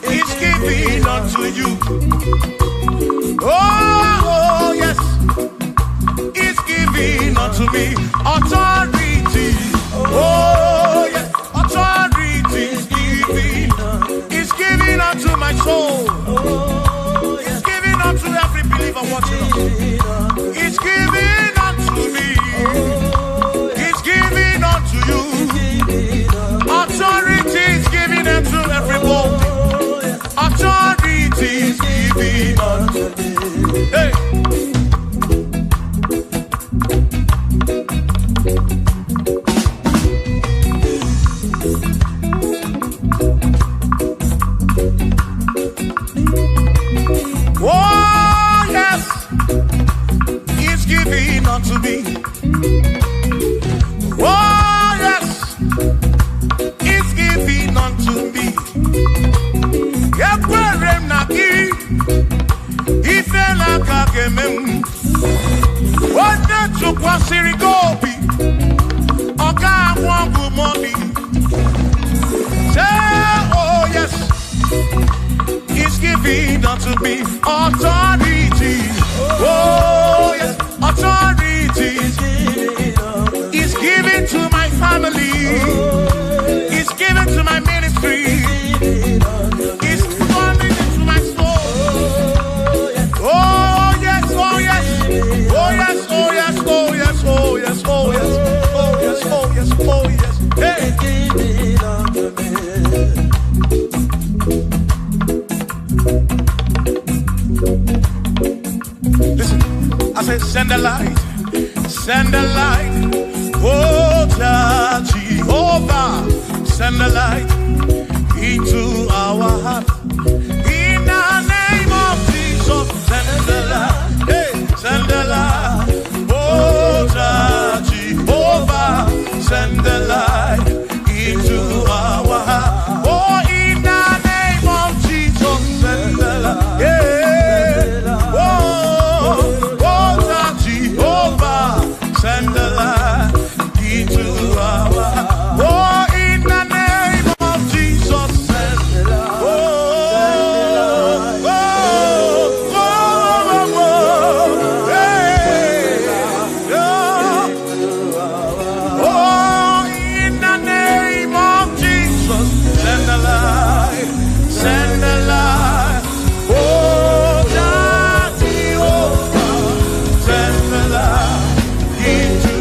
Speaker 3: He's giving unto you. Oh yes, he's giving unto me. Authority. Oh yes, authority is giving. He's giving unto my soul. He's giving unto every believer watching us. He's giving unto me. He's giving unto you. Authority is giving unto everybody. Authority is giving unto me. Hey. Oh yes, he's giving unto me. Oh yes, he's giving unto me. Yekwere naki, ife laka gemem. Wanda chukwa sirigobi, oka wangu money. Say oh yes, he's giving unto me authority. Oh yes, authority. He's giving to my family. He's giving to my ministry. He's coming into my soul. Oh yes, oh yes, oh yes, oh yes, oh yes, oh yes, oh yes, oh yes, oh yes, oh yes. Hey. Listen, I said send the light, send the light. Oh, Jehovah, send the light into our heart. In the name of Jesus, send the light. Hey, send the light. Oh, Jehovah, send the light into our heart. Oh, in the name of Jesus, send the light. Yeah. Oh, Jehovah, send the light into our heart. Oh, in the name of Jesus, send the light. Oh, in the name of Jesus, send the light, send the light. Oh, Jehovah, send the light into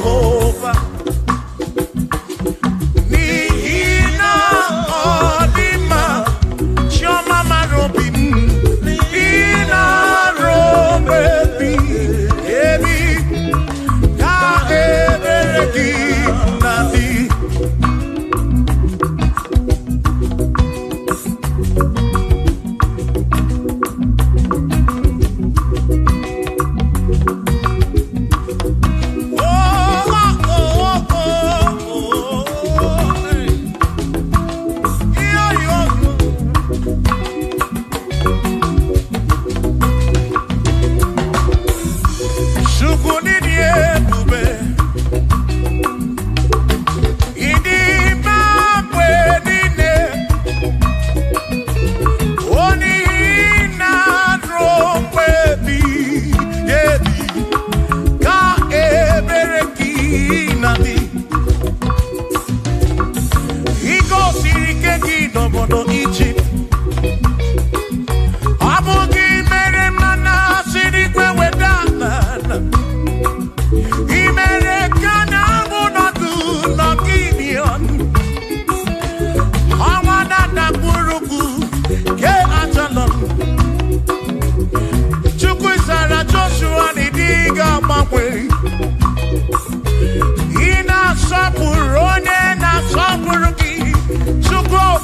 Speaker 3: Jehovah,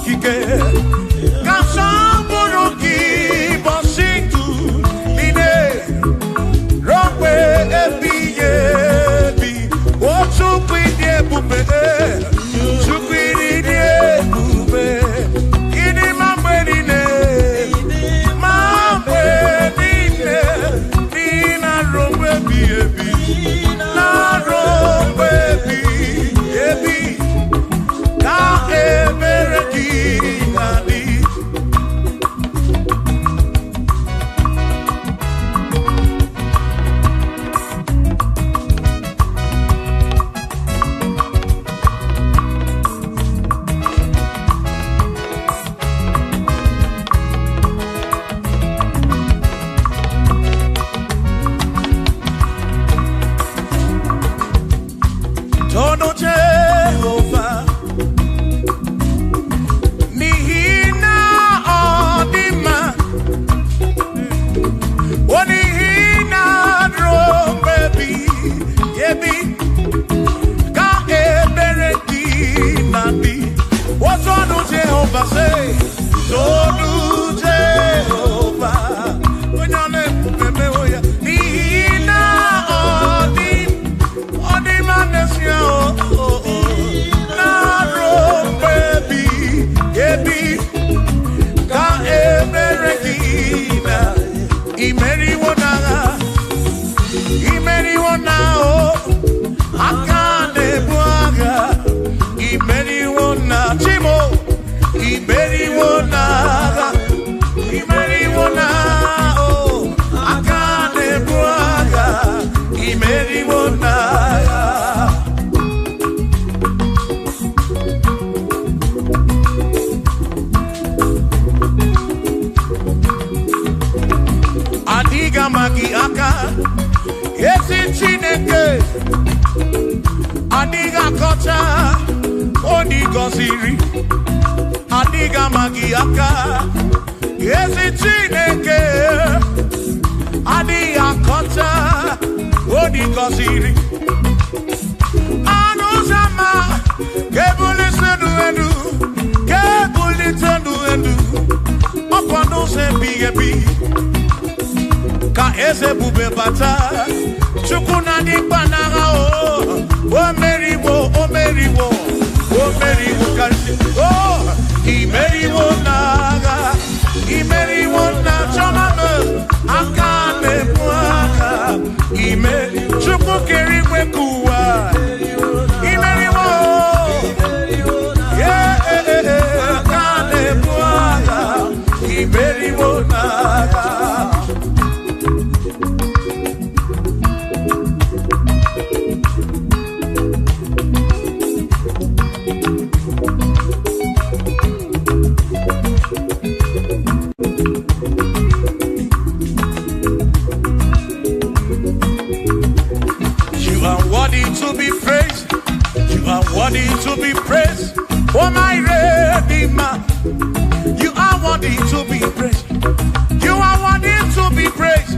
Speaker 3: okike kasamburu kibosingu ine rompe ebiyebi otukwidi ebube tukwidi ebube ini mamwerine nina rompe ebiyebi na rompe ebiyebi ka ebere kinadi Tono Jehovah Nihina Odima Onihina Drombebi Yebi Ka Ebereki Nabi What Tono Jehovah say? Tono Jehovah Nihina Odima Adiga magi aka esi Chineke Adiga kocha oni goziri Adiga magi aka esi Chineke Adiga kocha oni goziri Anuzama kebuli senu enu kebuli tenu enu Opano se biyebi Ka eze bube bata Chukuna di panaga o meriwo kasi imeriwo naga imeriwo na choname akane mwaka Chukwu keri kwekuwa imeriwo akane mwaka imeriwo naga Worthy to be praised, oh my Redeemer. You are worthy to be praised. You are worthy to be praised.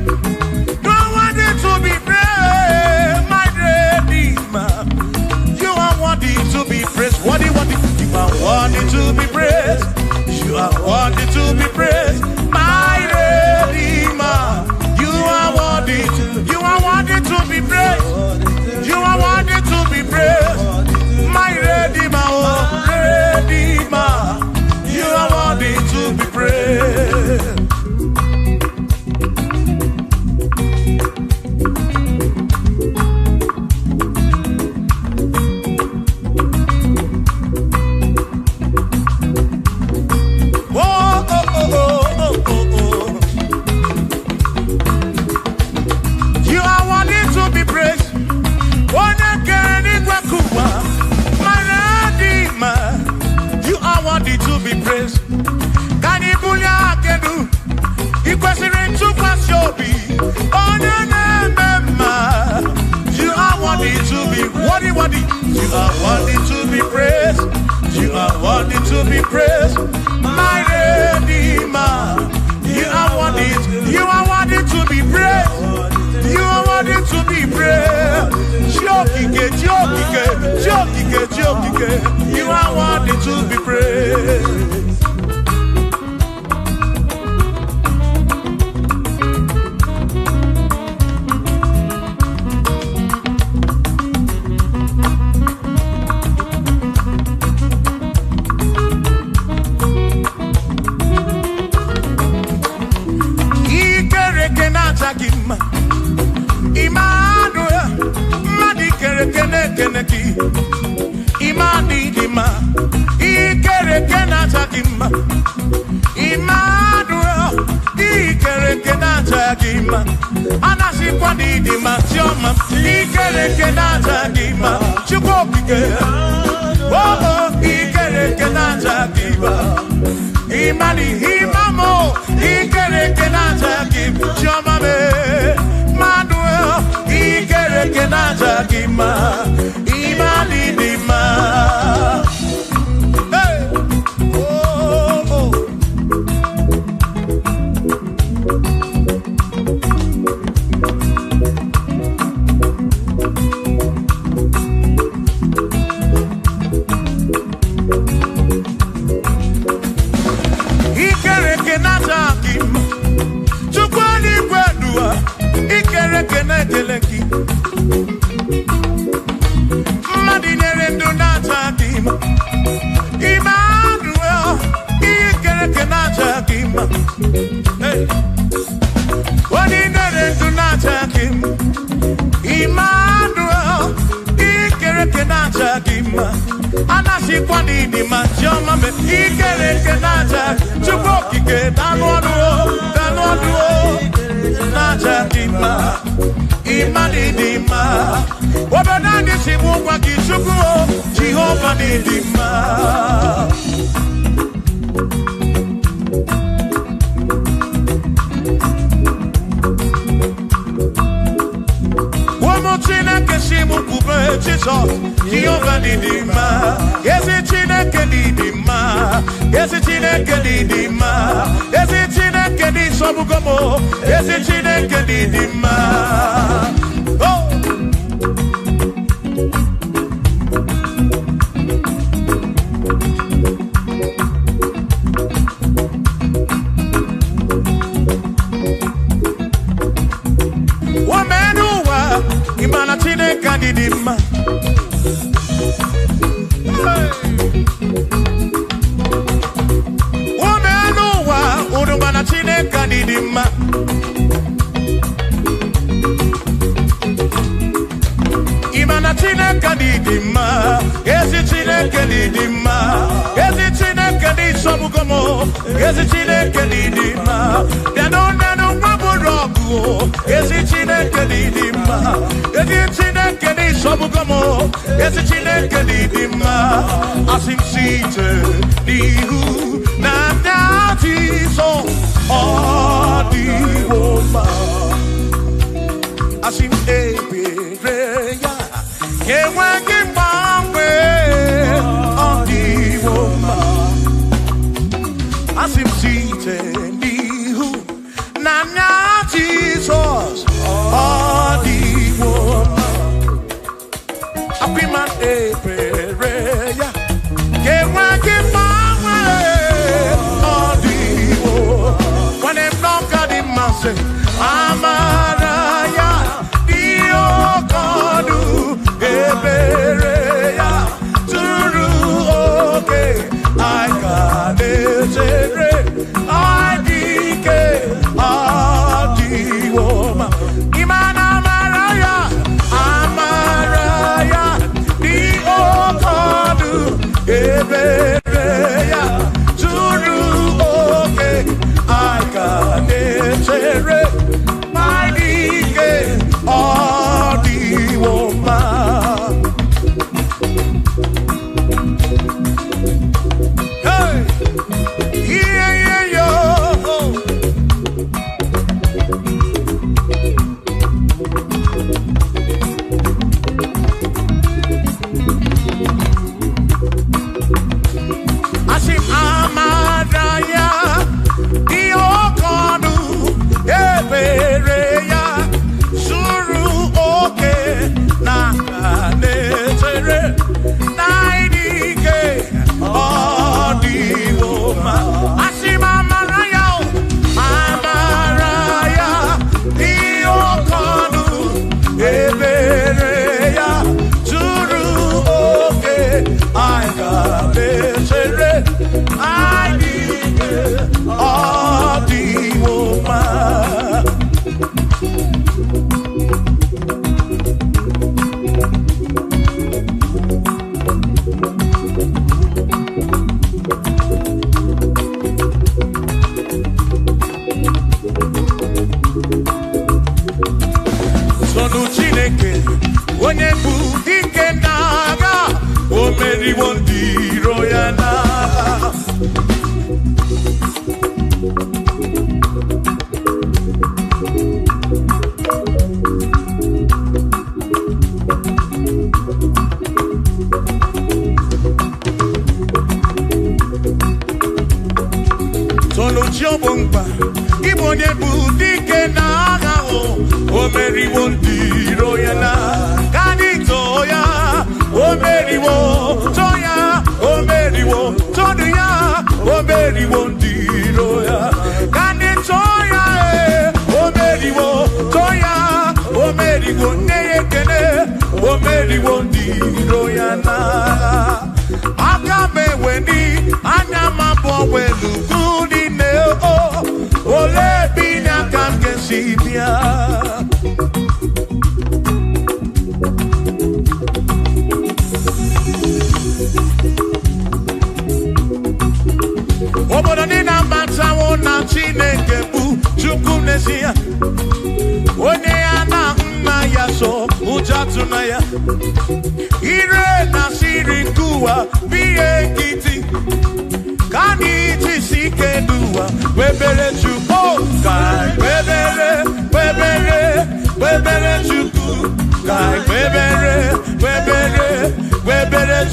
Speaker 3: You are worthy to be praised, my Redeemer. You are worthy to be praised. Worthy. You are worthy to be praised. You are worthy to be praised, my Redeemer. You are worthy to be praised. You are worthy to be praised. My Redeemer, oh Redeemer, you are worthy to be praised. You are worthy to be praised. You are worthy to be praised. Can you believe I can do? You question to pass your be. You are worthy to be worthy. You are worthy to be praised. You are worthy to be praised. My Redeemer. You are worthy to be praised. You are worthy to be praised. Jokike. You are worthy to be praised. Jagima. Emmanuel, Madi Kerekeneki. Imani Dima, Ikerekena Jagima. Emmanuel, Ikerekena Jagima. Anasi Kwani Dima, Joma, Ikerekena Jagima. Chukopike, oh, Ikerekena Jagima. Imani Himamo, Ikerekena Jagima. Joma me, Manuel, Ikerekena Jagima. Imani Dima. Hey, oh, oh. Ikerekena Jagima. Chukwani Gwadua, Ikerekena Jeleki. Madinere Jagima. Emmanuel, Ikerekena Jagima. Hey, Madinere Jagima. Emmanuel, Ikerekena Jagima. Anasi Kwani Dima, Joma me, Ikerekena Jagima. Chukokike, Danwaduo, Jagima. Imani Dima. Wabanani Simukwa Kichukuo, Jehovah Dima. Womotina Kesimu Kube, Jesus, Jehovah Dima. Yes, it's in a Kedidima. Yes, it's in a Kedidima. Yes, it's in a Kedisobugomo. Yes, it's in a Kedidima. Oh. Imana chine kadidima. Womenuwa udumana chine kadidima. Imana chine kadidima. Esi chine kadidima. Esi chine kadisobugomo. Esi chine kadidima. Danonanu waburogu. Esi chine kadidima. Esi chine kadisobugomo. Esi chine kadidima. Asim site nihu na natiso odiwoma. Asim ebereya yewengi mangwe odiwoma. Asim site nihu na natiso odiwoma. Apiman ebereya yewengi mangwe odiwoma. When them don't got him, I say, Amaraya, Dio Kodu, Ebereya, Turu, okay, I got it, I dike, Adiwoma, Imana Amaraya, Amaraya, Dio Kodu, Ebereya, Turu, okay, I got it, my dike, Adiwoma. Hey, yeah, yeah, yo. onye bụ dike n'agha, o meriwo ndị iro ya n'agha. Chiobomba, Igbo onye bụ dike n'agha, o meriwo ndị iro ya na kanito ya, o meriwo to ya, o meriwo todu ya, o meriwo ndị iro ya kanito ya, o meriwo to ya, o meriwo nne ekene, o meriwo ndị iro ya na aka meweni anya mabọ welugu. Ole bina kamke sibia obodo dị na mbantawo na Chineke bụ Chukwu n'ezie, onye ya na nna ya so ụjọ atụna ya, ire na siri nkuwa biye nkịtị ka anyị jisi ike n'ụwa webere Chukwu ka webere Chukwu ka webere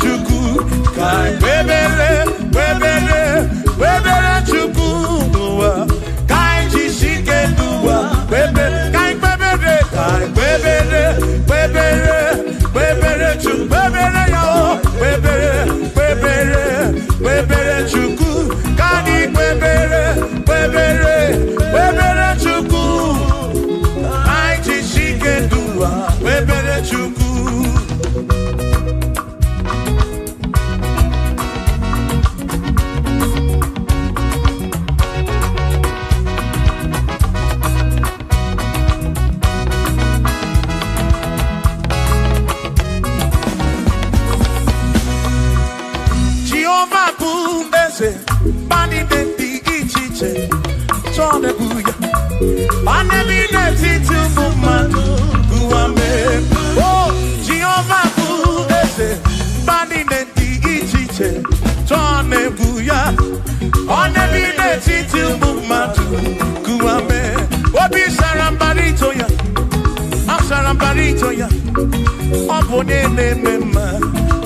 Speaker 3: Chukwu ka webere Chukwu n'ụwa ka anyị jisi ike n'ụwa webere Chukwu webere ya o webere Chukwu ka anyị webere Chukwu anyị jisi ike n'ụwa webere Chukwu.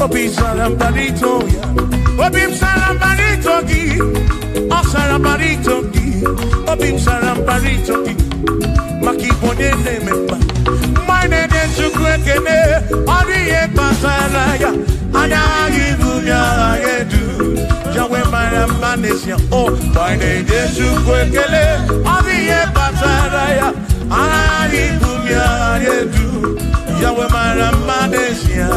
Speaker 3: Obi sarambarito ya, obi sarambarito gi, o sarambarito gi, obi sarambarito gi, maki bone ne memba, mine de chukwekene, oriye pasaraya, anya ibunya yedu, jawe marambanesia, oh, mine de chukwekele, oriye pasaraya, anya ibunya yedu, jawe marambanesia.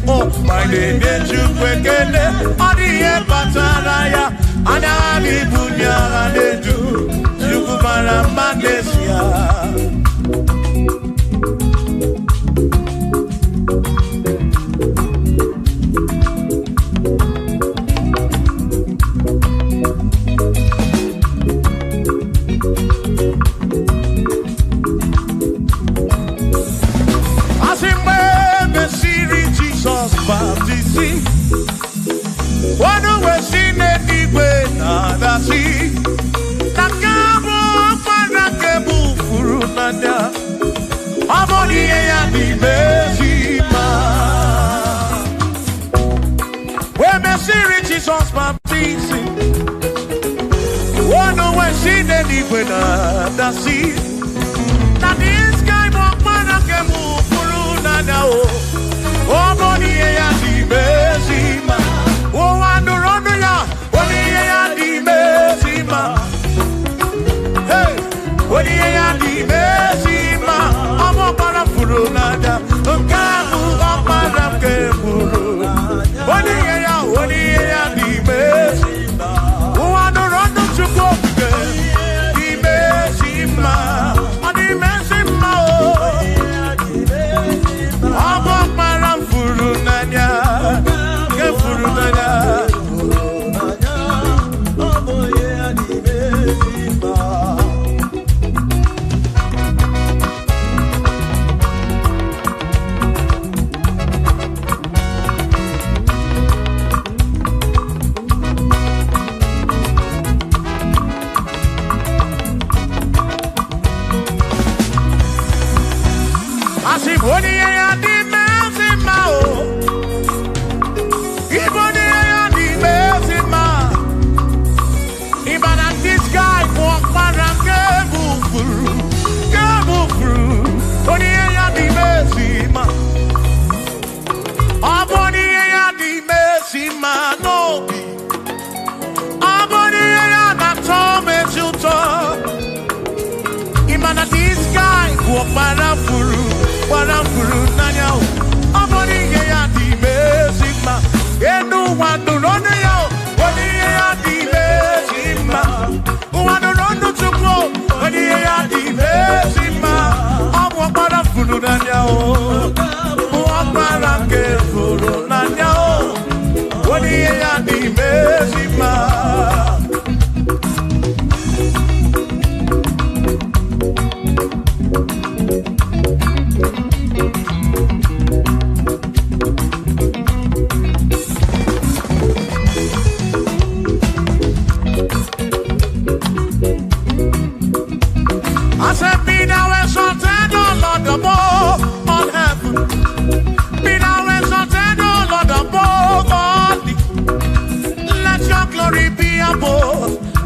Speaker 3: Oh, my name is Chukwekele, Odiye Pataraya, Anali Bunya Anedu, Chukubara Manesia. Jesus baptizing. One when she did it with the sea. That this guy walk man and can move through now. Oh, body and the Besima. Oh, and the run ya. Body and the Besima. Hey, body and the Besima. I'm up on a furunada. Kamu up on a keburu. Body and Barafuru nanya o. Amoni ya di mezima. Enu wanu rone ya o. Oni ya di mezima. Wanu ronu tukwo. Oni ya di mezima. Amu barafuru nanya o. Barafuru nanya o. Oni ya di mezima.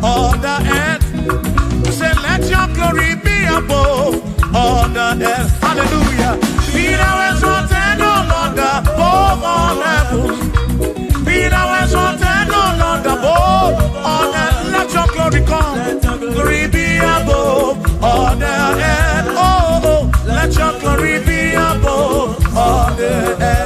Speaker 3: All the earth, say let your glory be above all the earth. Hallelujah. Be thou exalted, O Lord, above all heaven. Be thou exalted, O Lord, above all earth. Let your glory come, glory be above all the earth. Oh, let your glory be above all the earth.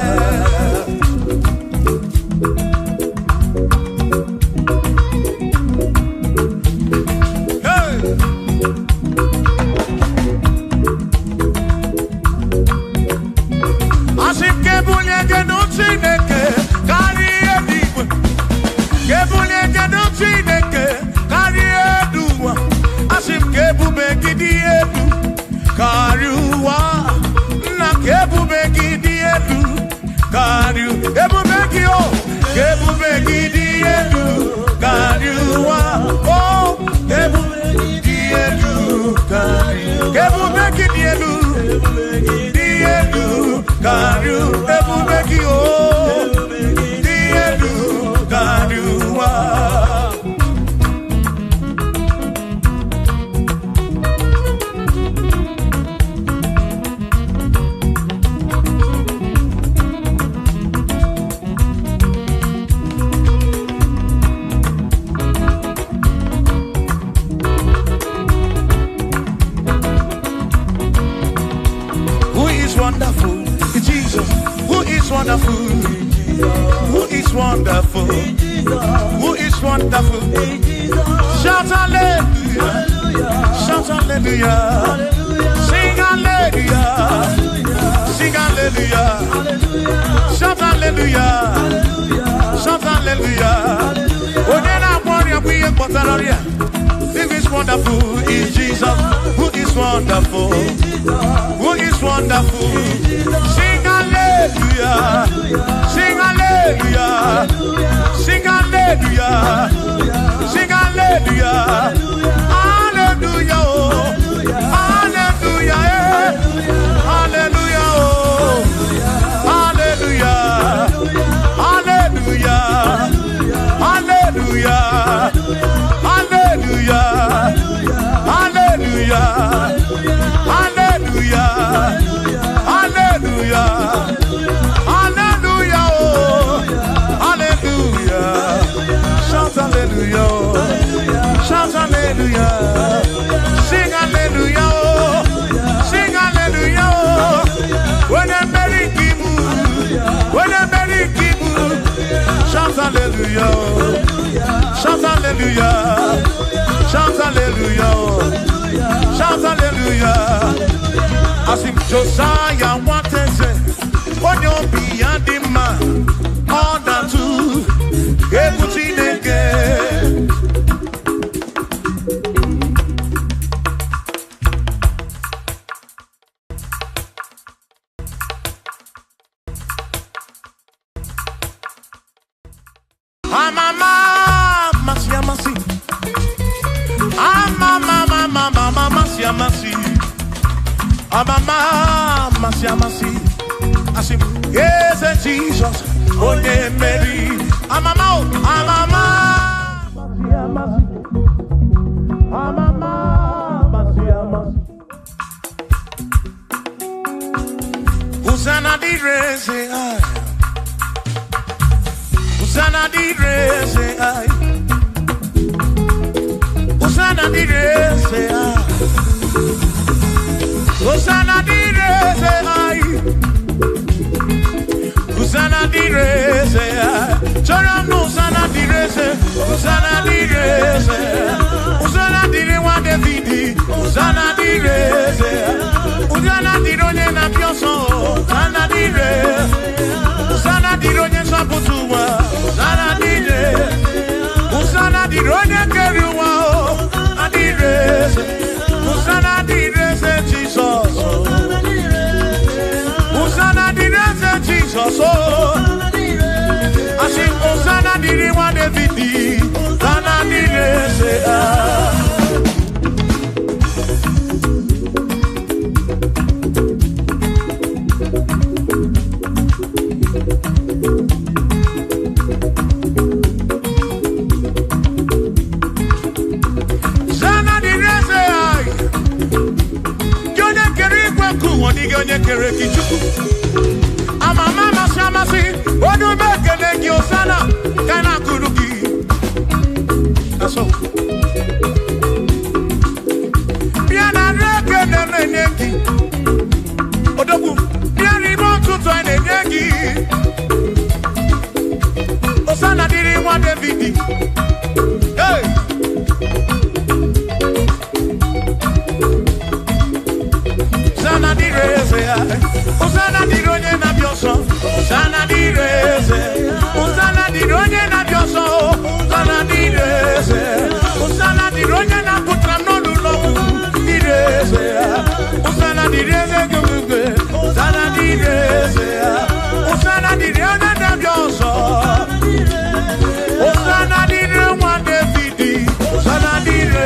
Speaker 3: Josiah wanted to on your beyond the man, all that too, everything again. Yes, Jesus, oh, Mary, I'm a Usana di rese ai, Usana di rese ai, Usana di rese ai, Hosanna direse ai. Hosanna direse ai. Choram no Hosanna direse. Hosanna direse. Hosanna dire wa Davidi. Hosanna direse. Hosanna dironye na pioso. Hosanna direse. Hosanna dironye saputuwa. Hosanna direse. Hosanna dironye keruwa. Hosanna direse. Hosanna direse Jesus. Hosanna direse Jesus. I sing Hosanna dire wa Davidi. Hosanna direse. Onye kere kichuku ama mama shamasi odu bekele gi osana kana kuruki aso biana reke na meneki odogu biani mo tutu ene nyegi osana diri wa Davidi hey Hosanna direse, Hosanna dironye na bioso, Hosanna direse, Hosanna dironye na bioso, Hosanna direse, Hosanna dironye na putra no lulo, direse, Hosanna direse gugu, Hosanna direse, Hosanna dironye na bioso, Hosanna dironye wa Davidi, Hosanna direse.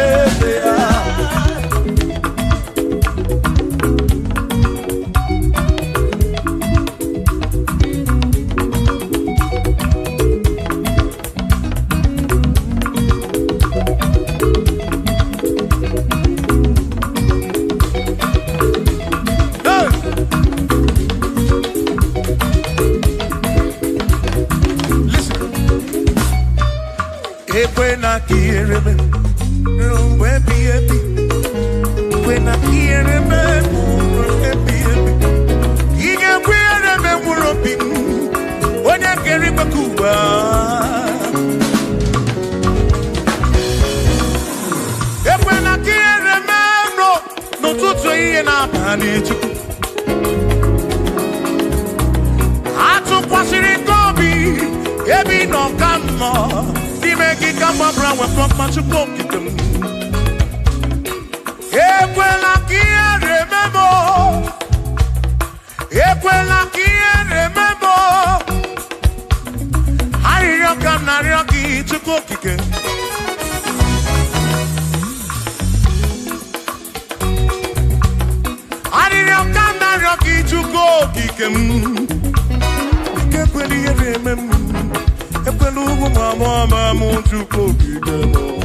Speaker 3: When I hear him, when I hear him, he can wear him and we're up in when I get him a Cuba. When I hear him, no, to say and I'm managed. I took what's in it, Bobby, every no come more. Make come up round with from much of them. Equela kia remember. Equela kia remember. Hurry up, come now, Rocky to go kicking. Hurry up, come now, Rocky to go kicking. Equally remember. Mama, to cookie demo.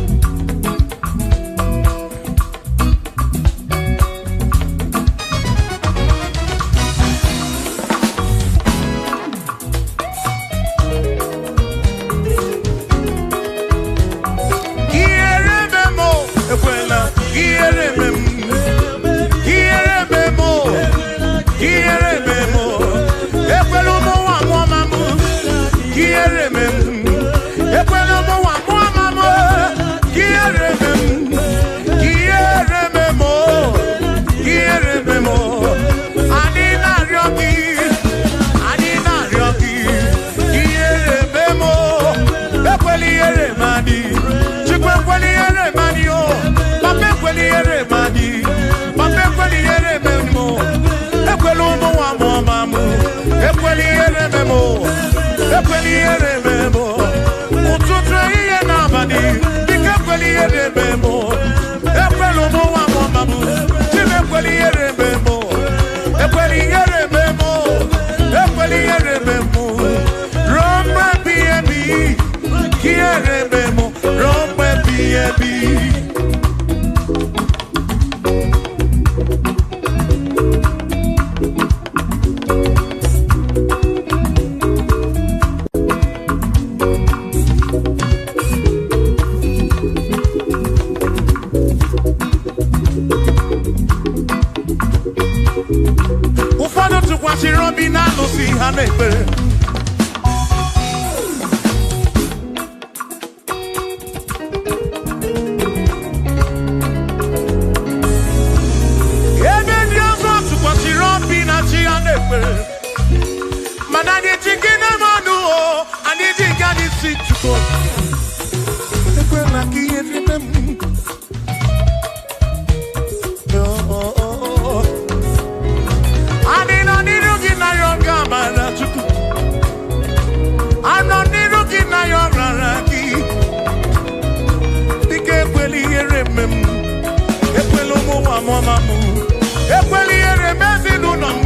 Speaker 3: ekpere. Ebe ndị ọzọ tụkwasịrị obi na chi ya na-ekpere. Mana anyị ji gị na mmanụ o, anyị ji gị anyị si Chukwu. Ekwela ka ihe rime m. Anyị nọ n'iru gị na ya ọga amara Chukwu. Anọ n'iru gị na ya ọrara gị. Dịka ekwela ihere eme m. Ekwela ụmụ nwa mụọma m. Ekwela ihere eme ezinụlọ m.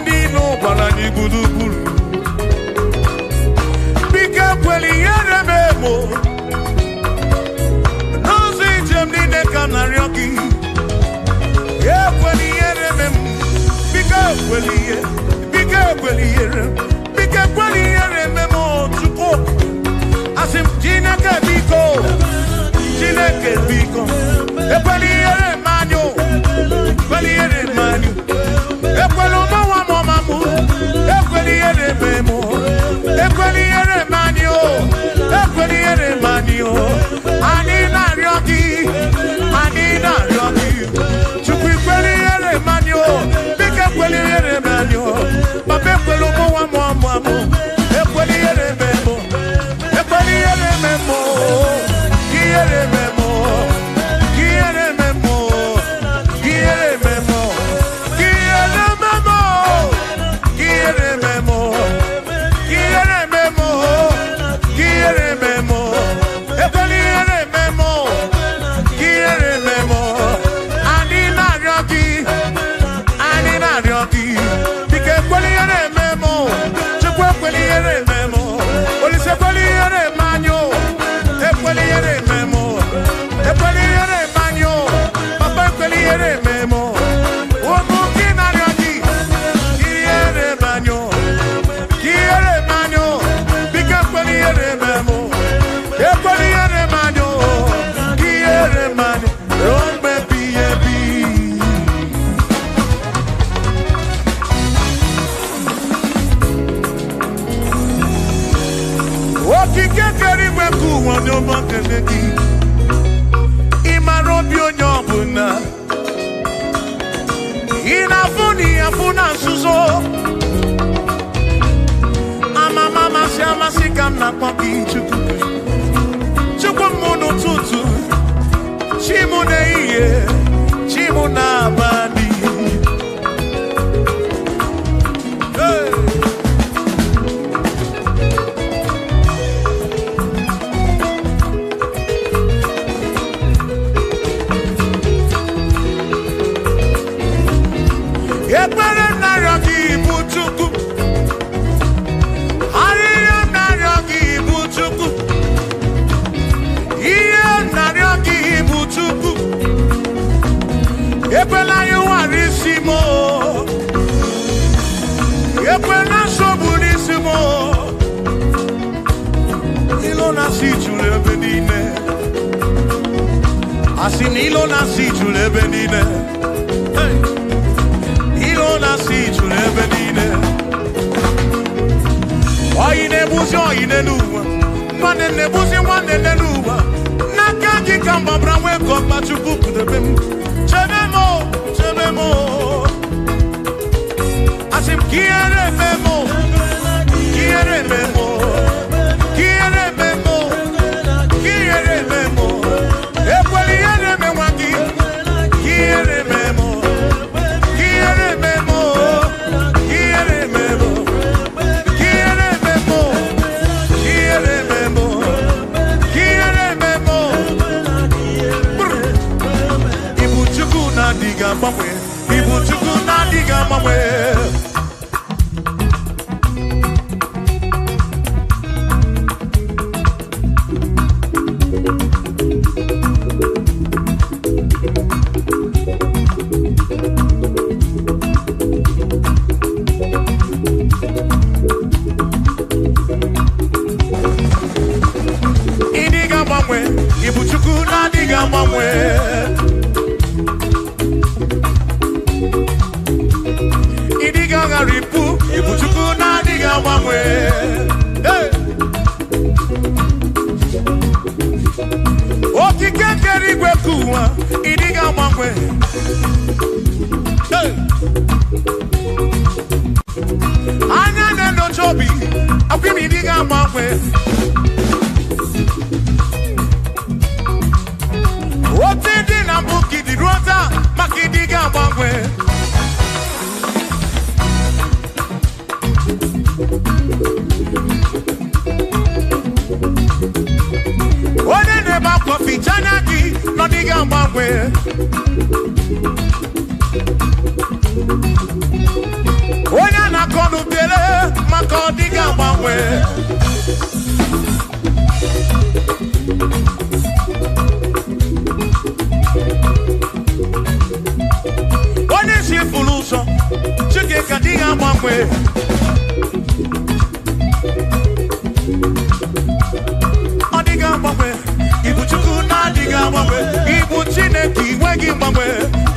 Speaker 3: Ndị ilo gbara anyị gburugburu. Biko ekwela ihere eme m. N'ụzọ ije m niile ka m na-arịọ gị. Ekwela ihere eme m. Biko ekwela ihe. Biko ekwela ihere. Biko ekwela ihere eme m Chukwu. Asị m Chineke biko. Chineke biko. Ekwela ihere eme anyị o. Ekwela ihere eme anyị. Ekwela ụmụnwa m ọma m. Ekwela ihere eme m. Ekwela ihere eme anyị o. Ekwela ihere eme anyị o. Anyị na-arịọ gị. Anyị na-arịọ gị. Chukwu ekwela ihere eme anyị o. Biko ekwela ihere eme anyị o. Papa ekwela ụmụnwa m ọma m. Ekwela ihere eme m. Ekwela ihere eme m. Ihere eme m. Ihere eme m. Ihere eme m. Ihere eme m. Ihere eme m. Ihere eme m. Ihere eme m. Ekwela ihere eme m. Ihere eme m. Anyị na-arịọ gị. Anyị na-arịọ gị. Biko ekwela ihere eme m. Chukwu ekwela ihere eme m. Olise ekwela ihere eme anyị o. Ekwela ihere eme m. Ekwela ihere eme anyị o. Papa ekwela ihere eme m. Ụmụ gị na-arịọ gị. Ihere eme anyị o. Ihere eme anyị o. Biko ekwela ihere eme m. Ekwela ihere eme anyị o. Ihere eme anyị. Ruo mgbe ebighị ebi. Okike kere igwe ka ụwa n'ụmụ nkele gị. Ị mara obi onye ọbụla. Ị na-afụ na ị afụ na nzuzo. Amama amasị amasị ka m na-akpọ gị Chukwu. Chukwu m n'ụtụtụ. Chi m n'ehihie. Chi m n'abalị. Hey! Ekpere narịọ gị bụ Chukwu. Arịrịọ narịọ gị bụ Chukwu. Ihe narịọ gị bụ Chukwu. Ekwela anyị nwara isi m. Ekwela nsogbu n'isi m. Ilo na-asị juru ebe niile. Asị na ilo na-asị juru ebe niile. Hey! Ilo na-asị juru ebe niile. Oyi na-egbuzi oyi n'elu ụwa. Nwanne na-egbuzi nwanne n'elu ụwa. N'aka gị ka m gbabara nwee ka ọkpa Chukwu kpụdebe m. Chebe m o, chebe m o. Asị m ka ihere eme m o. Ka ihere eme m o. Ka ihere eme m o. Ka ihere eme m o. Ekwela ihere eme nwa gị. Ka ihere eme m o. Ka ihere eme m o. Ka ihere eme m o. Ka ihere eme m o. Ka ihere eme m o. Ka ihere eme m o. Ibu Chukwu na-adịghị agbanwe. Ibu Chukwu na-adịghị agbanwe. Ibu chuku na diga wamwe. Hey. Oki kekeri gwe kuwa, idiga wamwe. Hey. Anya nendo chobi, akwimi idiga wamwe. Otidi na mbuki di rota, makidiga wamwe. One neba kofi chanaki, no diga wamwe. One na konu bele, mako diga wamwe. One si fuluso, chuke kadiga wamwe. Odiga wamwe. Ibu chuku na diga wamwe. Ibu chineki wegi wamwe.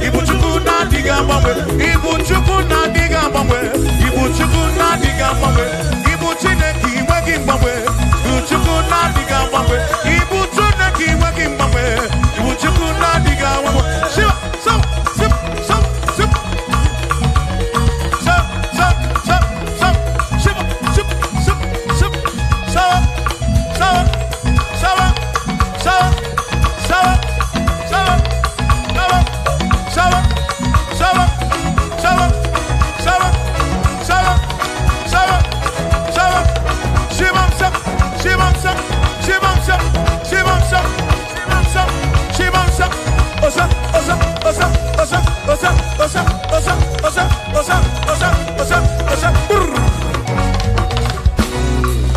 Speaker 3: Ibu chuku na diga wamwe. Ibu chuku na diga wamwe. Ibu chuku na diga wamwe. Ibu chineki wegi wamwe. Ibu chuku na diga wamwe. Ibu chineki wegi wamwe. Ibu chuku na diga wamwe. Shiva, so, sip, so, sip. So, so, so, so. Shiva, sip, sip, sip. So, so, so.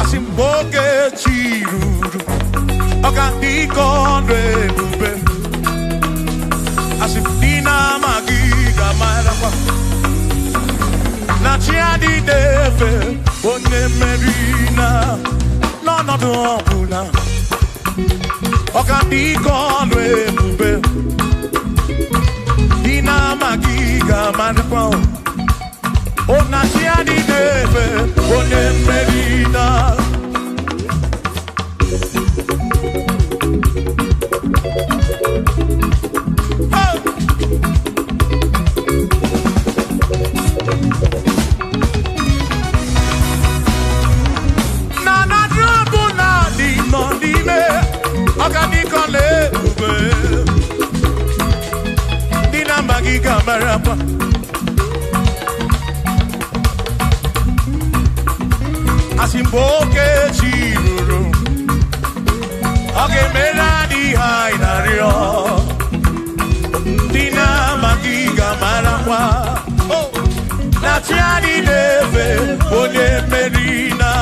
Speaker 3: Asimboke chiruru Okandi kondwe bube Asifina magiga malakwa Na chiadi defe One merina No no no pula Okandi kondwe bube Dina magiga malakwa Ona chiadi defe One merina Marapa Asimboke chiruru Oke meladi hainario Dina magiga marapa Oh La tiani deve Onye merina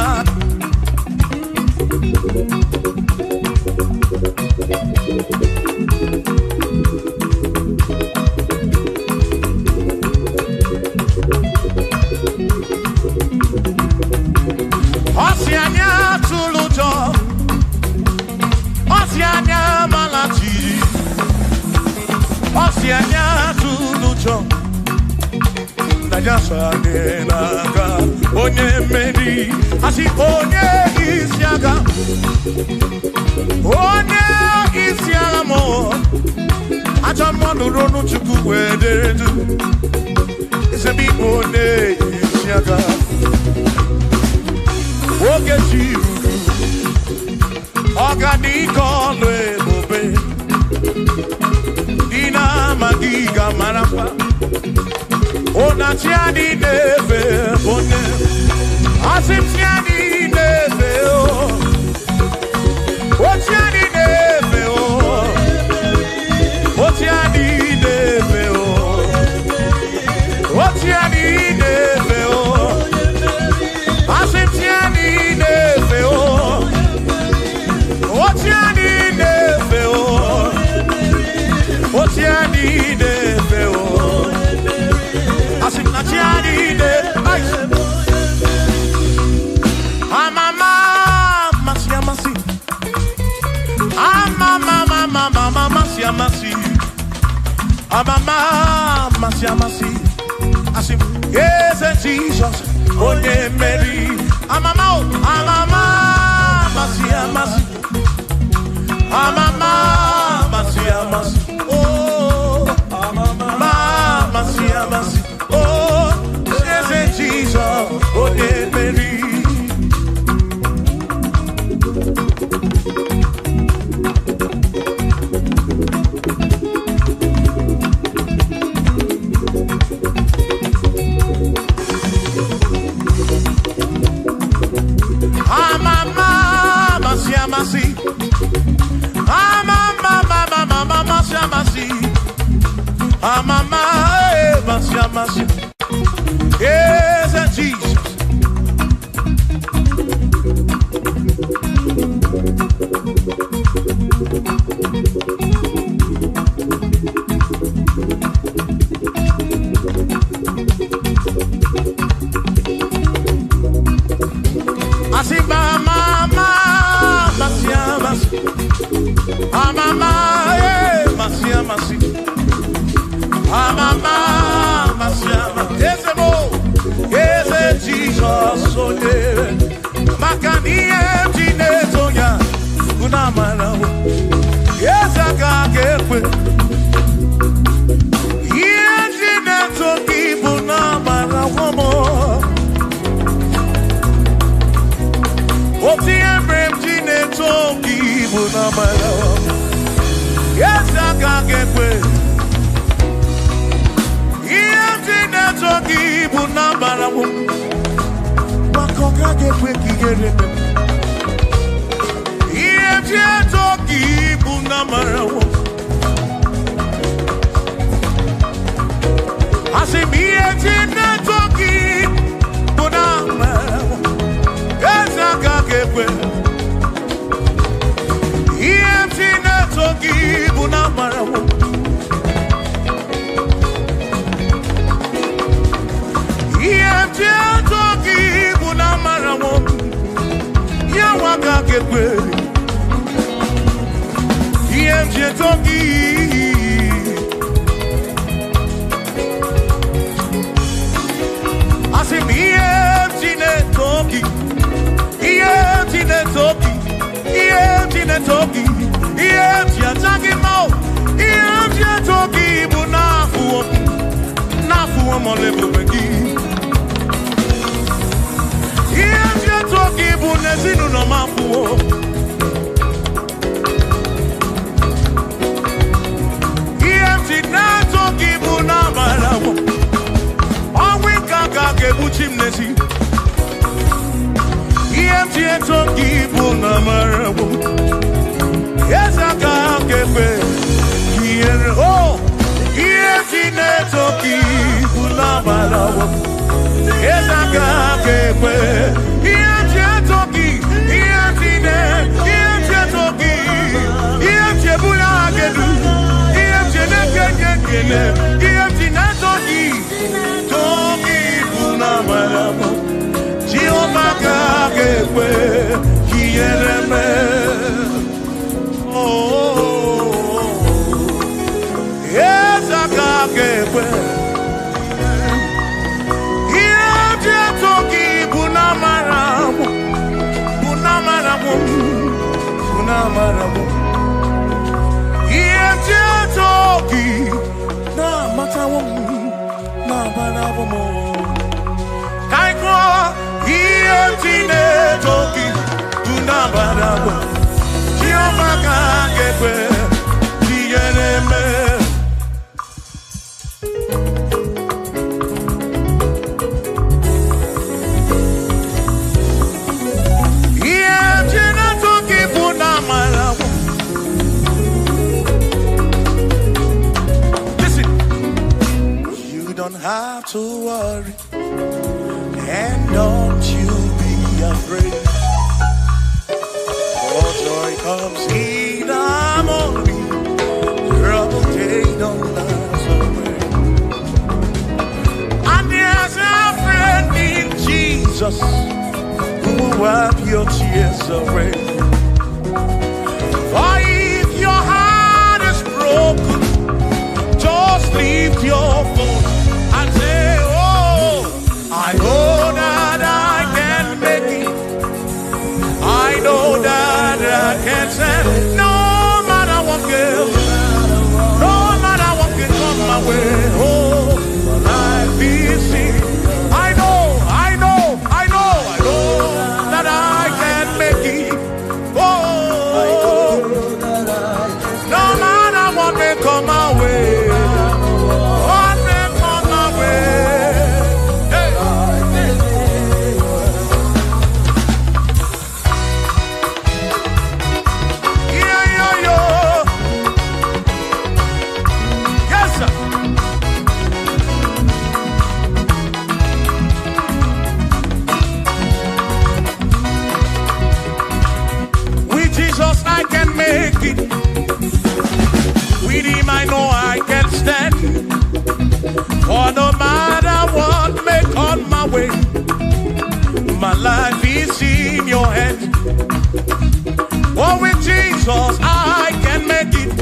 Speaker 3: Osianya tulujo Osianya malachiri Osianya tulujo Najasa nenaga Onye meri Asi onye isiaga Onye isiaga mo Acha monu ronu chuku wederedu Ise bi onye isiaga Oge chiruru Organico le bobe Dina magiga marapa Ona tiani neve bone Asim tiani neve o O tiani neve o O tiani neve o O tiani neve o Asim tiani neve o O tiani neve o O tiani neve o Asim na tiani neve Amama masia masi Amama mama masia masi Amama masia masi Asim yes Jesus onye meri. Amama, amama, masi, amasi. Amama, masi, amasi. Oh, amama, masi, amasi. Oh, Jesus, onye meri. Amasi, amama, amasi, yes, Jesus. Asimba, mama. Amama, masi, masi. Amama, masi, masi. Ese mo, ese Jesus, oye. Makani emtine tonya, unamana wo. Ese kakekwe. Emtine toki, unamana wo mo. Oti emtine toki, unamana wo. Yes, I can't get away. Emtine toki, unamana wo. Makoka get away, get it. Emtine toki, unamana wo. I say me emtine toki, unamana wo. Yes, I can't get away. Emtine toki, unamana wo. Emtine toki, unamana wo. Yawaka gekwe. Emtine toki. I say me emtine toki. Emtine toki. Emtine toki. Emtine toki mo. Emtine toki bu nafu mo lebu begi. Emtine toki bu nezinu no mafu. Emtine toki bu na malawo. Owi kaka ke bu chimnesi. Emtine toki bu na malawo. Yes, I can't get away. Oh, emtine toki, unamana. Yes, I can't get away. Emtine toki, emtine toki, emtine bulagedu, emtine kekekele, emtine toki, unamana. Jehovah can't get away. Kiereme. Yes, I can't get away. Emtine toki, unamana. Emtine toki, na matawo, na banawo mo. Kaiko, emtine toki, unamana. Jehovah can't get away. Kiereme. Don't have to worry, and don't you be afraid. For joy comes in the morning, trouble day don't last away. And there's a friend in Jesus who will wipe your tears away. For if your heart is broken, just lift your voice and say, oh, I know that way. My life is in your hands. Oh, with Jesus I can make it.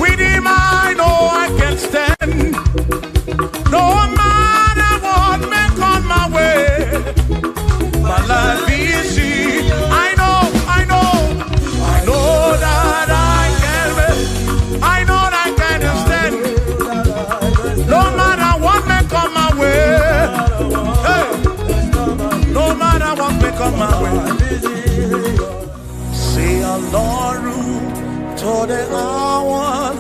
Speaker 3: With him I know I can stand. No matter what may come my way. My life is in. I know that I can make. I know that I can stand. No matter what may come my way. Hey. No matter what may come my way. Say Ọlọ́run tó dé àwọn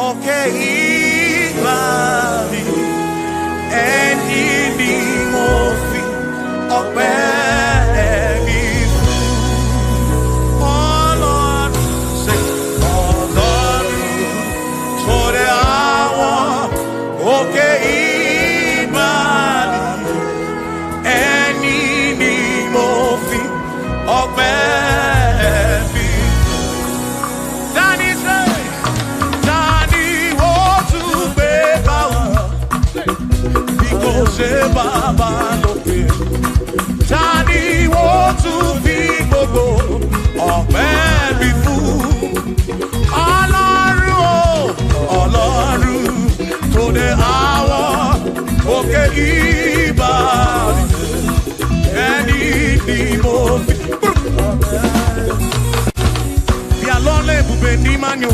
Speaker 3: òkè ìgbà mi. Ẹni ni mo fi ọpẹ́ mi fún. Ọlọ́run, say Ọlọ́run tó dé àwọn òkè ìgbà mi. Ẹni ni mo fi ọpẹ́ mi fún. Dani say, Dani ó tún gbé báwo. Ṣé bàbá lókè? Tani ó tún fi gbogbo ọpẹ́ mi fún? Ọlọ́run o, Ọlọ́run tó dé àwọn òkè ìgbà mi. Ẹni ni mo fi. Bí alọ́lẹ̀ ibùgbé ní Mányo.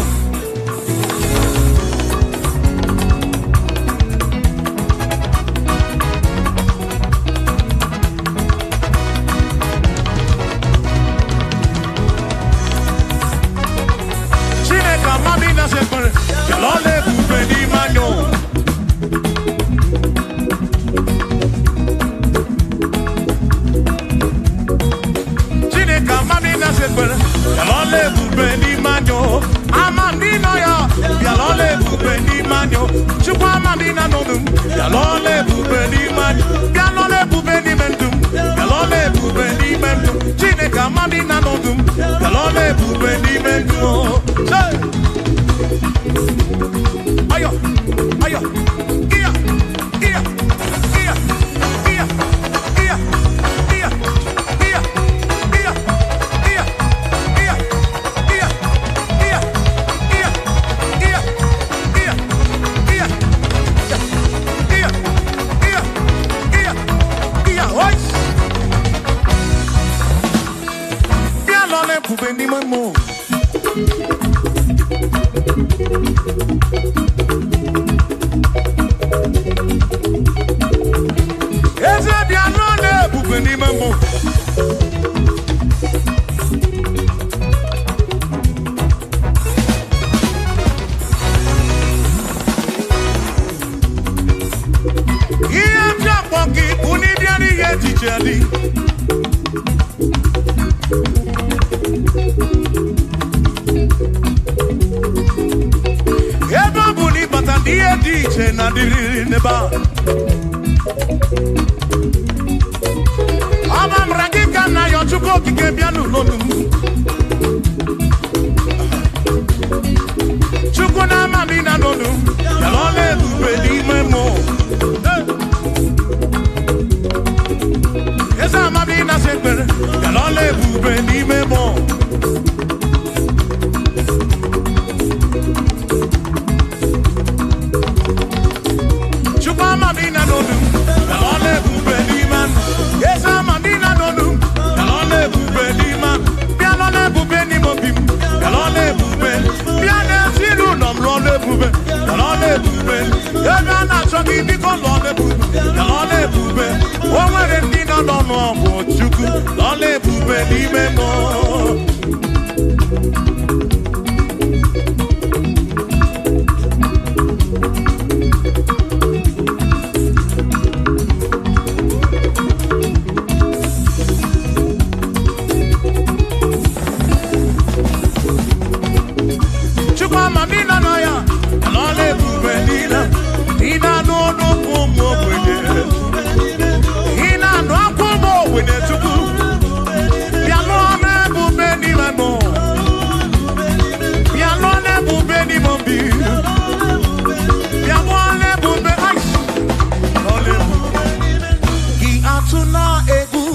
Speaker 3: atuna egu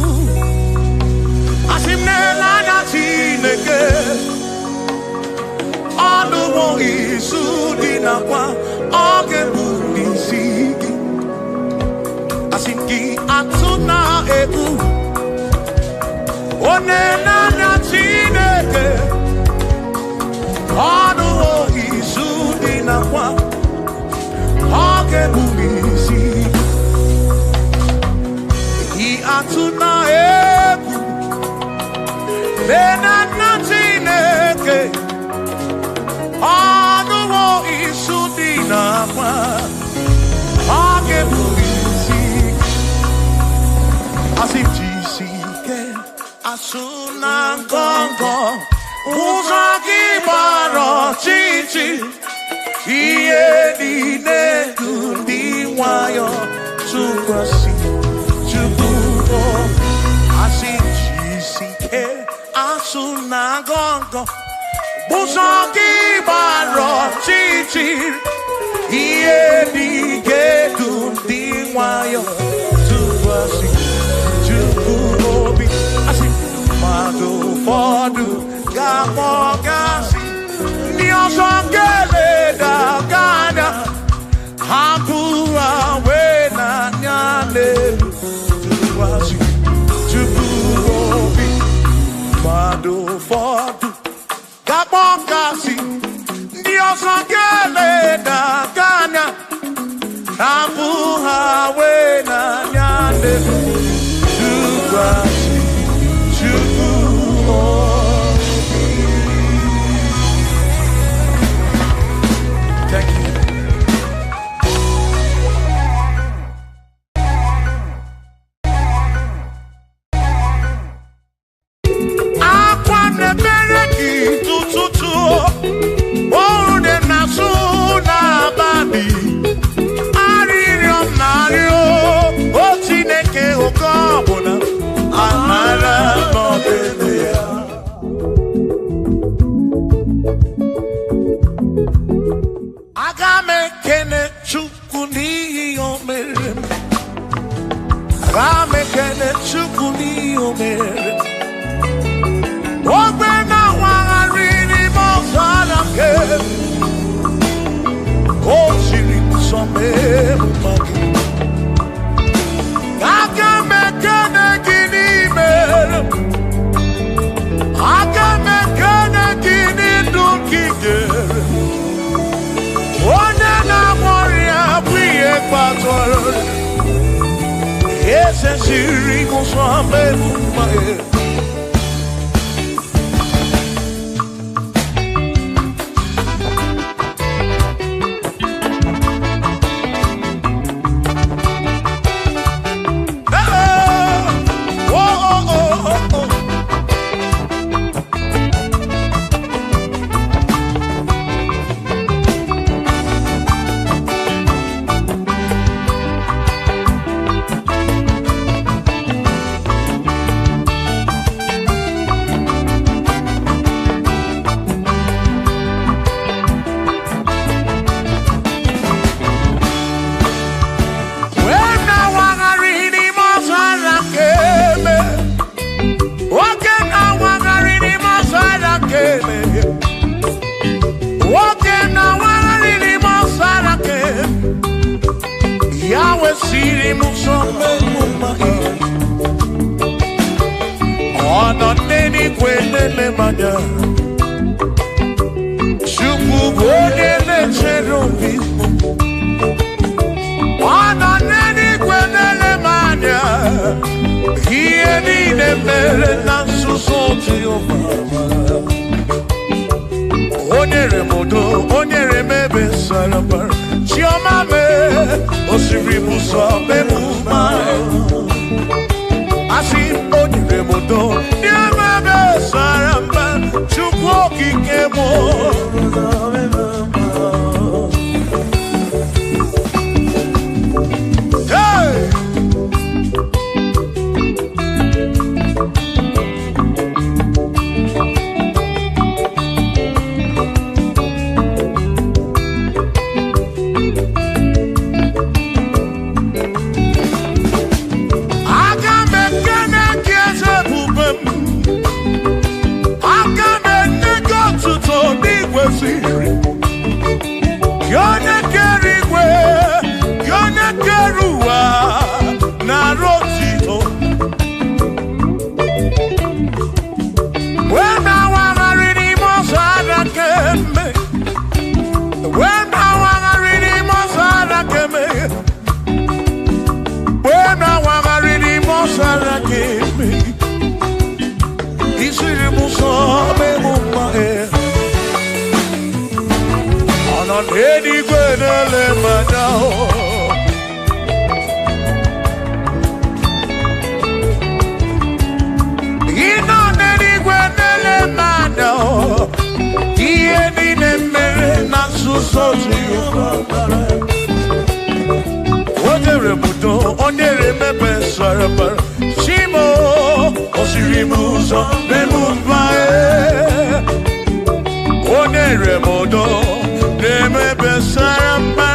Speaker 3: asimne lana Chineke ọnụwo isu dị nakwa oge bụ n'isi gị asim gị atuna egu one lana Chineke ọnụwo isu dị nakwa oge bụ n'isi gị atuna egu lenana Chineke ọnụwo isu dị nakwa oge bụ n'isi asị jisi ike asụ na ngọngọ ụzọ gị gbara ọchịchị ihe niile dị ndị nwayọ tụkwasị Chukwu asị jisi ike asụ na ngọngọ ụzọ gị gbara ọchịchị ihe niile dị ndị nwayọ tụkwasị Chukwu obi asị mmadụ ụfọdụ ga-akpọ gasị ndị ọzọ ga-eleda anya hapụ ha wee n'anya n'elu tụkwasị Chukwu obi mmadụ ụfọdụ ga-akpọ gasị ndị ọzọ ga-eleda anya hapụ ha wee n'anya n'elu tụkwasị Chukwu obi. Thank you. Akwa na-emere gị tụtụtụ oru dị na-asụ n'abalị arịrịọ m na-arịọ o Chineke oke ọbụla amara n'ọdịdị ya aga m ekene Chukwu n'ihi o mere m aga m ekene Chukwu n'ihi o mere m ogbe na-awagharị n'ime ọzara nke o jiri nsọ mee mma gị aga m ekene gị n'ime aga m ekene gị n'ndụ gị nyere onye na-agwọrọ ya bụ ihe kpatara eze siri ụzọ mee mma ya Chukwu bụ onye na-echere obi ọ nọ n'eluigwe na-ele m anya ihe niile mere na nzuzo Jehova o nyere m udo o nyere m ebe sara mbara chiọma mee osiri m ụzọ mee m mma asị o nyere m udo nye m ebe sara mbara Chukwu okike m aga so Jehovah. Onere mudo, onere mebe saraba. Shimo, osirimuzo, nemubae. Onere mudo, nemebe saraba.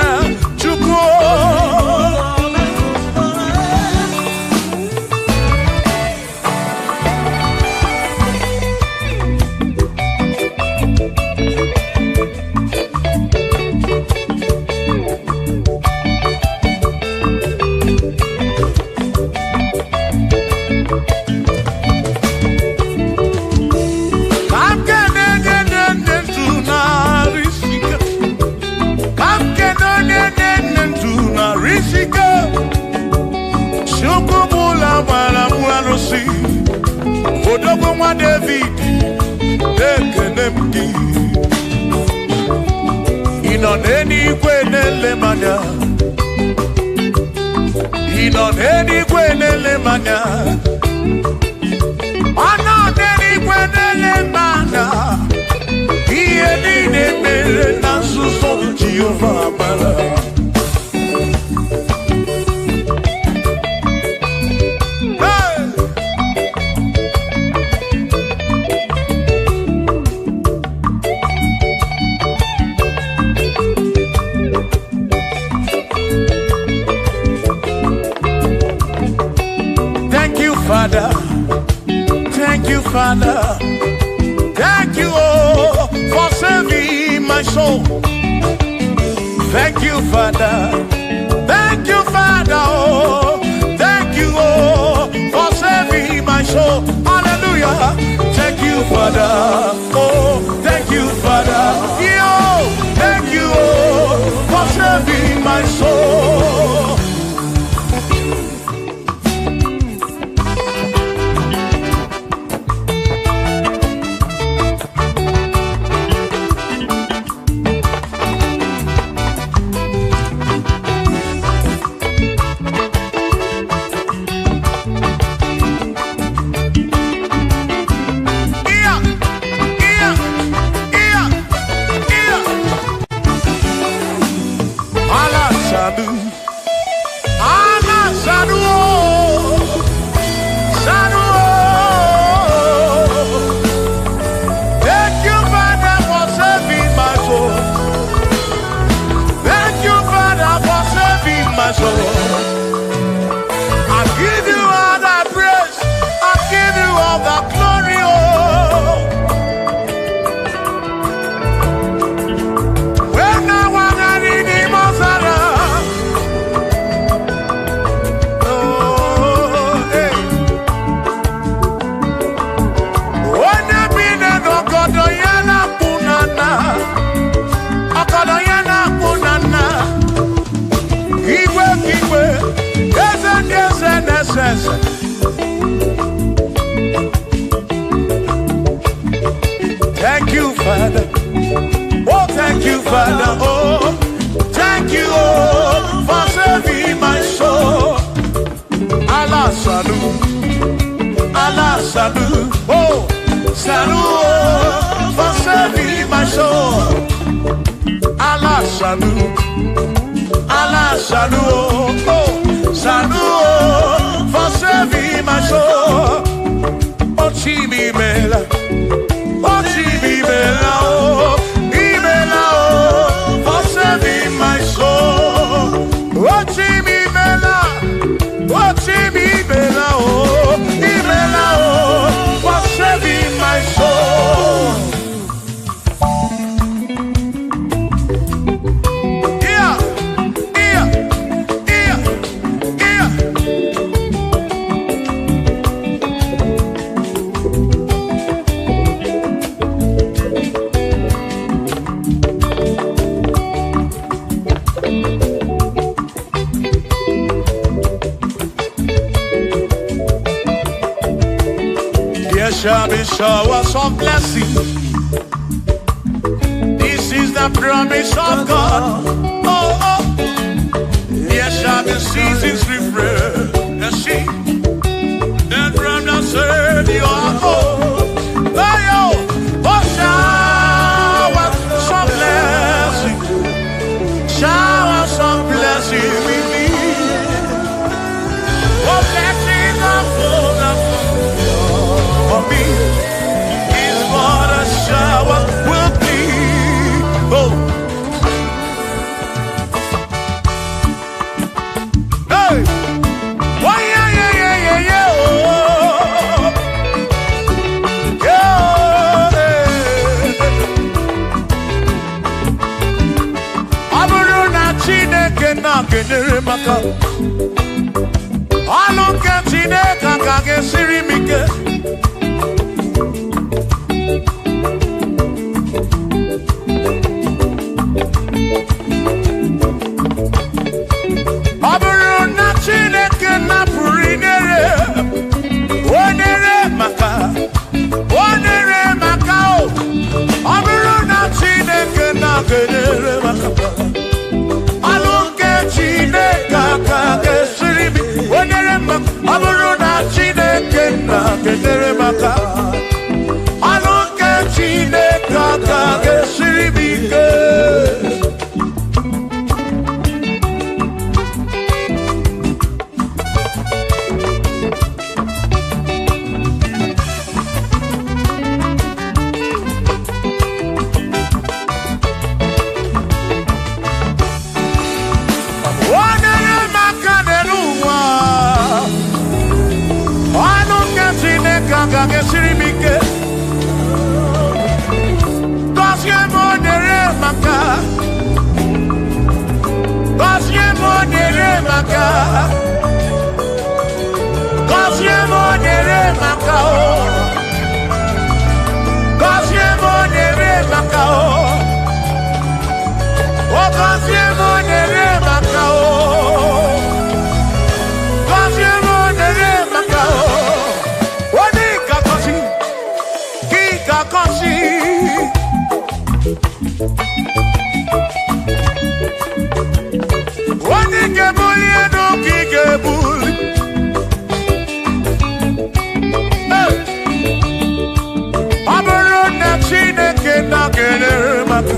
Speaker 3: Chuko. Odogwa David, ekenemdi. Inoneni kwenele manya. Inoneni kwenele manya. Anoneni kwenele manya. Iye ni mere na suso Jehovah mara. Father, thank you, Father, thank you, oh, for saving my soul. Thank you, Father, oh, thank you, oh, for saving my soul. Hallelujah. Thank you, Father, oh, thank you, Father, yo, thank you, oh, for saving my soul. Thank you, Father. Oh, thank you, Father. Oh, thank you, oh, for saving my soul. Allah salut, Allah salut. Oh, salut, oh, for saving my soul. Allah salut, Allah salut. Oh, salut, oh, for saving my soul. Oh, Chimi Mela. Oh, Chimimela, oh, Imela, oh, for saving my soul. Oh, Chimimela, oh, Imela, oh, for saving my soul. Yeah, yeah, yeah, yeah. There shall be showers of blessing. This is the promise of God. Oh, oh. There shall be seasons refreshed. The sheep that from the earth you are home. Oh, showers of blessing. kage sirimike. Gozie monere maka. Gozie monere maka. Gozie monere maka. Gozie monere maka. Oh, gozie monere maka. Gozie monere maka. Oni kakosi, ki kakosi. Oni kebuli eno ki kebuli. Aboro na Chineke na kenere maka.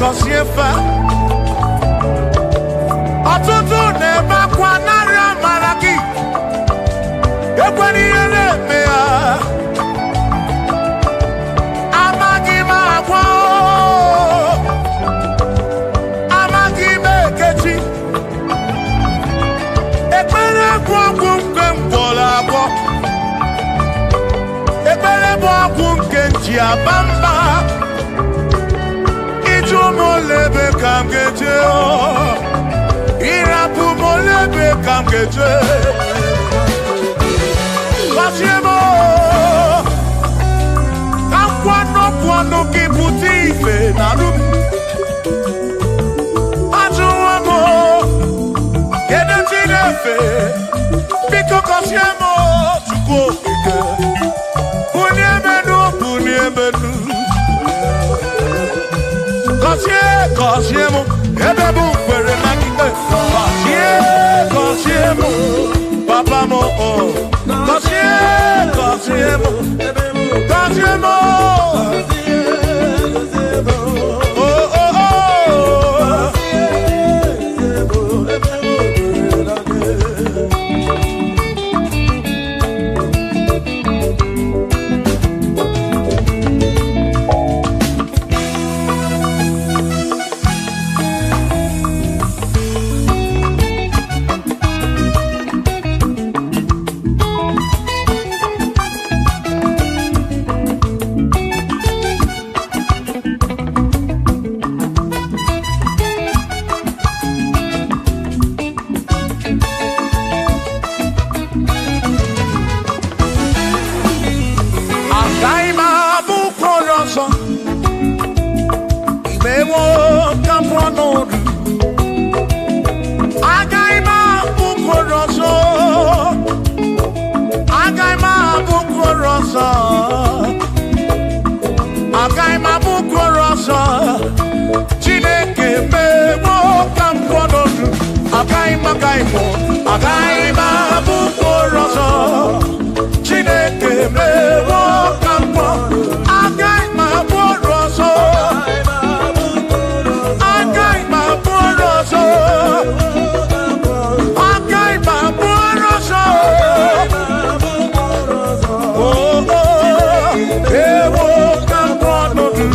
Speaker 3: kọsiefa ọtụtụ na-ebe akwa narị amara gị ekwere ihe na-eme ya amaghị m agwa amaghị m ekechi ekpere bụ ọgwụ nke mgbọrọ agwọ ekpere bụ ọgwụ nke nji aba mba ịjụ m olebe ka m ga-eje ịrapụ m olebe ka m ga-eje gọzie m ka nkwanọpụ ọnụ gị pụta ife na rụ m ajụwa m kedu chi na-efe biko gọzie m Chukwu okike bunye menu gọzie m ebe bụ kwere na gide gọzie m papa m gọzie m Chineke mewo ka m kwọnọdụ agaghị m abụ mkpụrụ ọzọ Chineke mewo ka m kwọnọdụ agaghị m abụ ọrụ ọzọ agaghị m abụ ọrụ ọzọ agaghị m abụ ọrụ ọzọ ewo ka m kwọnọdụ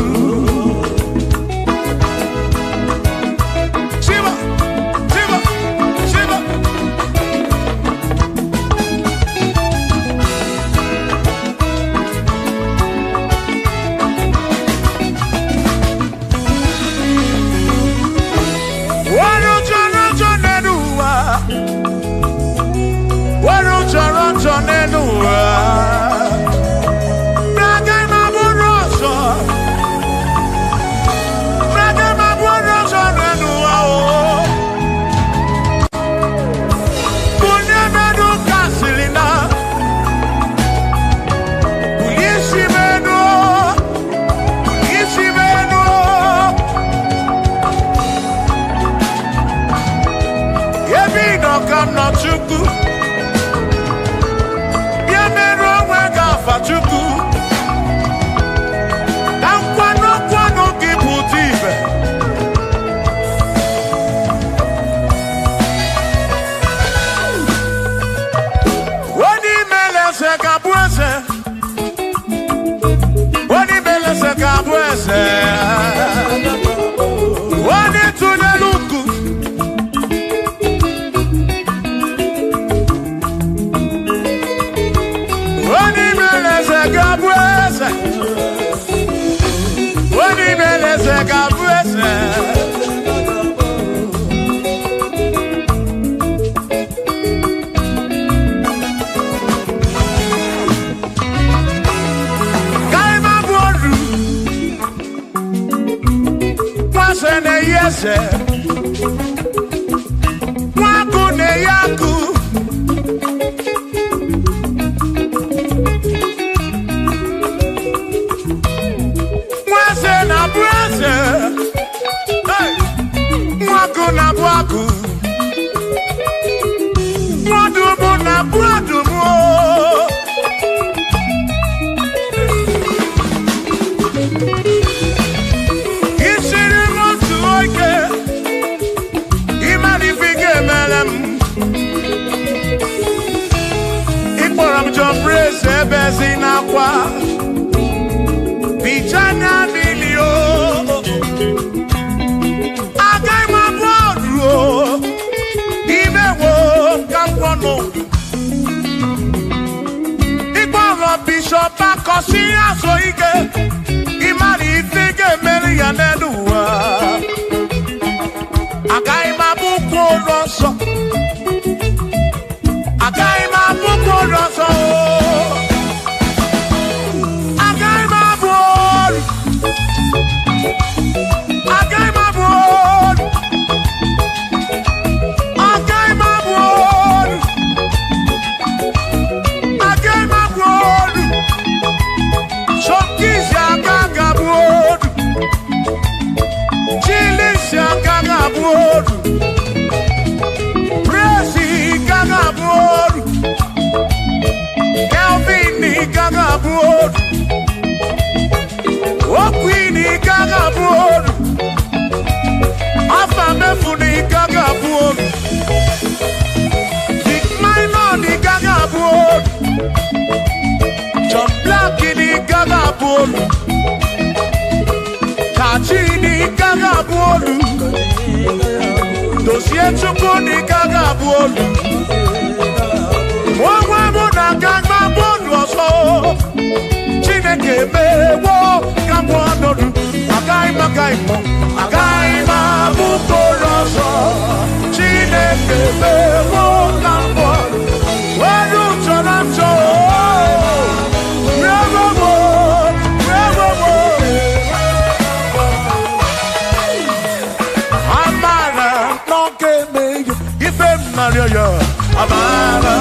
Speaker 3: Chukwu na nkwanụ gị pụta ibe onye imele eze ga-abụ eze onye imele eze ga-abụ eze onye tụnyere ukwu Waku ne yaku Mwase na bwase Waku na bwaku Mwadumu na bwadumu Ishiri moto Ebezinakwa Bichanya milio Agaima bodro Imewo Kampono Igboro Bishop Akosi Asoike Imari Ifige Meri Yaneduwa Agaima Buko Rosso Agaima Buko Rosso Kachini gaga bolu Dossier chukuni gaga bolu Wawa muna gaga bolu oso Chineke mewo Gambo anodu Agaima bukoroso Chineke mewo Gambo Wadu chorancho Amara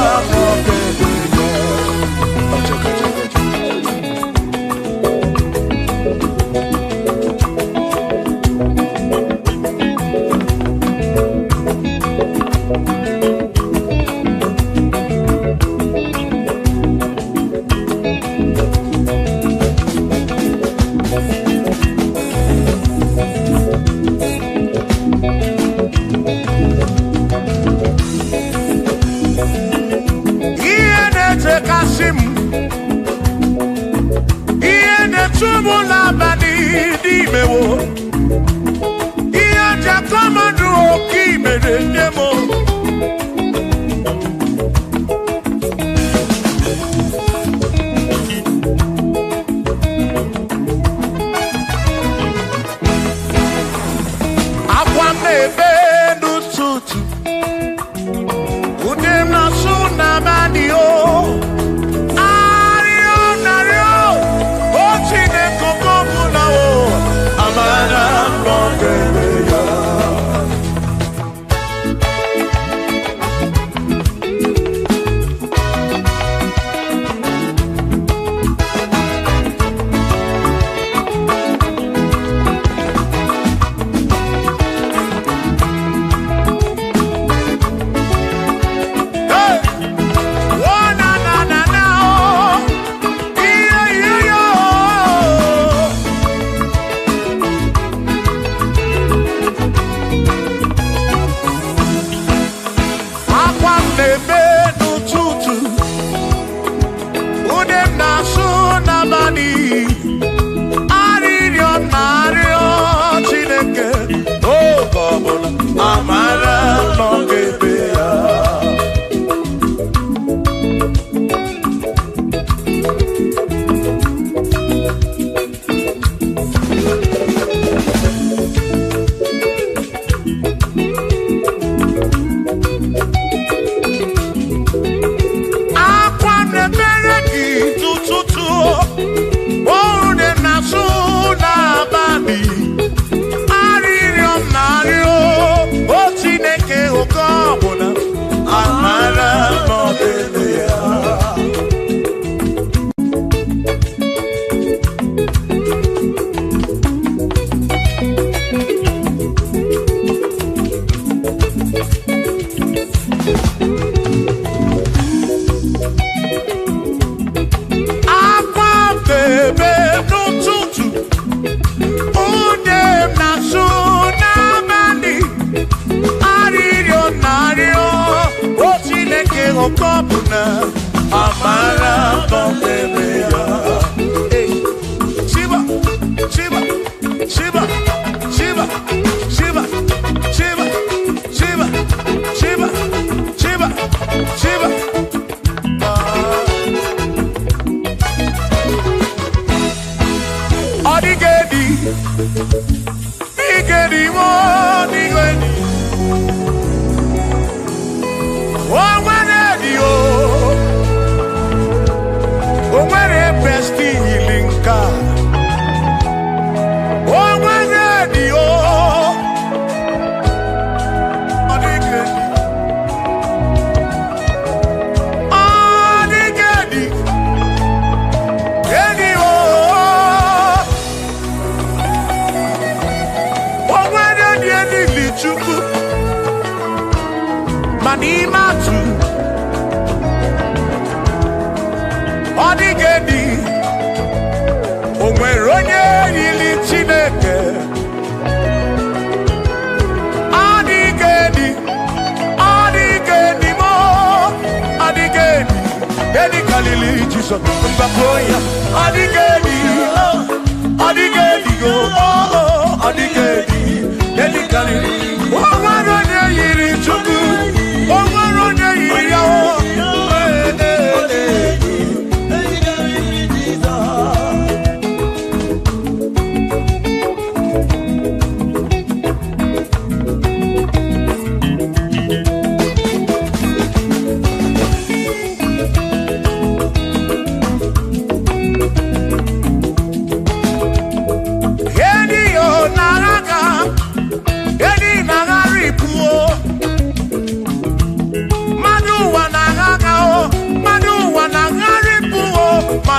Speaker 3: Amara, chukwu ma n'ime atụ ọ dịghị edi o nwere onye yiri Chineke ọ dịghị edi mo ọ dịghị edi kalili Jizọs mgbapụ ya ọ dịghị edi go ọ dịghị edi kalili o nwere onye yiri chukwu o nwere onye yiri ya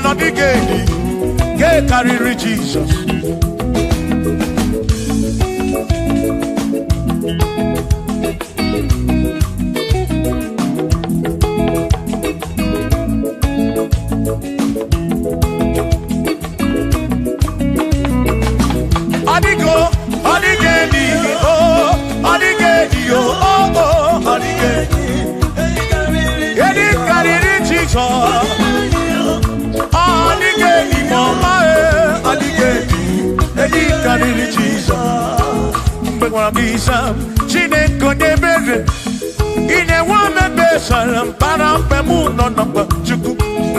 Speaker 3: ọ dịghị edi nke karịrị Jizọs ọ dịghị edi ọ dịghị edi ọ dịghị edi karịrị Jizọs mgbe gwara gị Isam Chineke onye ebere ị na-enwe omebe sara mpara mgbe mụ nọ n'ọgba Chukwu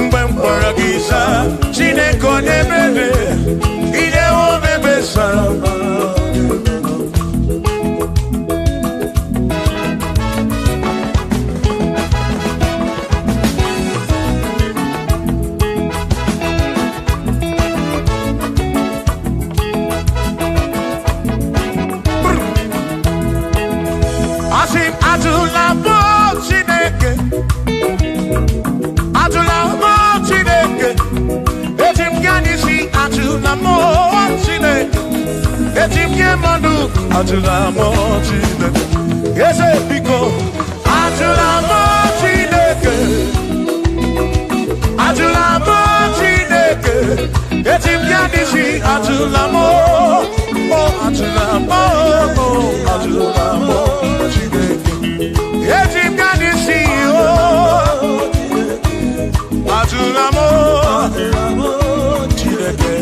Speaker 3: mgbe m gwara gị Isam Chineke onye ebere ị na-enwe omebe sara Atụla m Chineke eze biko atụla m Chineke atụla m Chineke eti m ya n'isi atụla m atụla m Chineke eti m ya n'isi atụla m Chineke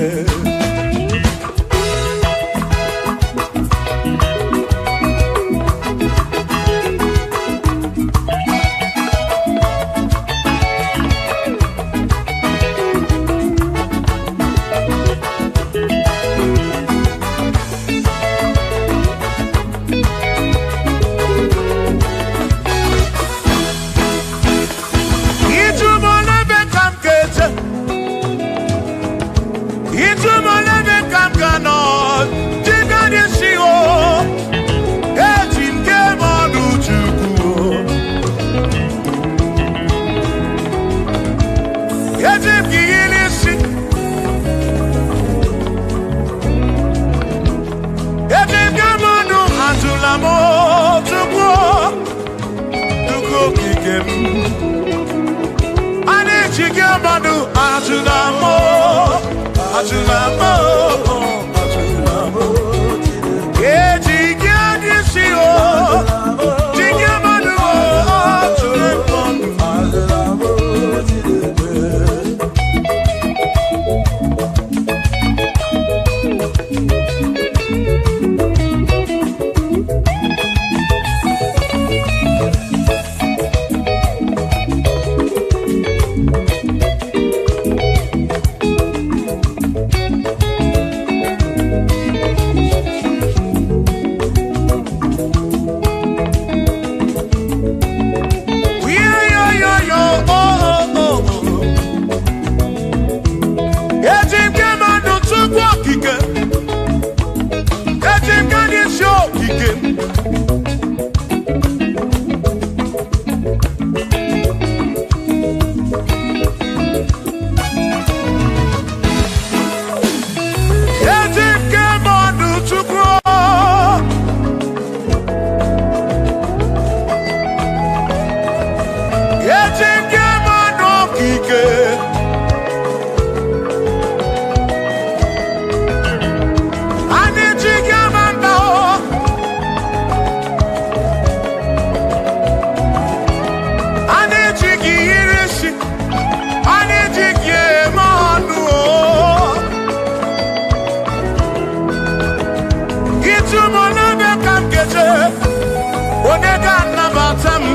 Speaker 3: onye ga-anabata m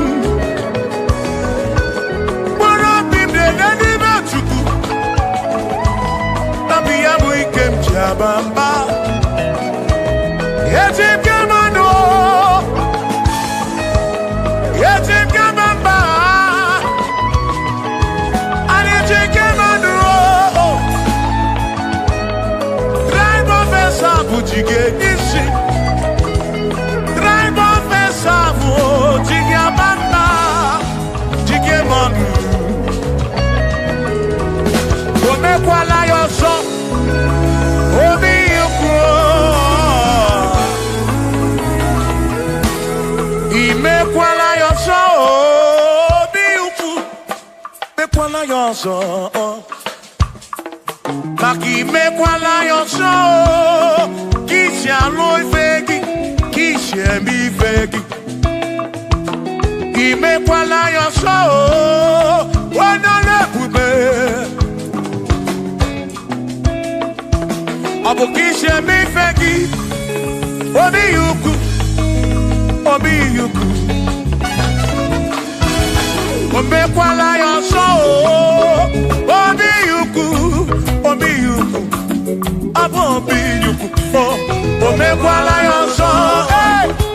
Speaker 3: mkpụrụ obi m na-enye n'ime Chukwu na bụ ya bụ ike m ji aba mba eji ike mmanụ eji ike mba anyị ji ike mmanụ drive ofesa bụ ji ga-enye isi drive ofesa bụ ji ga-aba mba ji ga-emanụ o mekwala ya ọzọ obi ukwu imekwala ya ọzọ obi ukwu mekwala ya ọzọ maka imekwala ya ọzọ ka isi alụ ife gị ka isi eme ife gị imekwala ya ọzọ onye na-ebube ọ bụ ka isi eme ife gị obi ya ukwu obi ya ukwu o mekwala ya ọzọ obi ya ukwu obi ya ukwu ọ bụ obi ya ukwu o mekwala ya ọzọ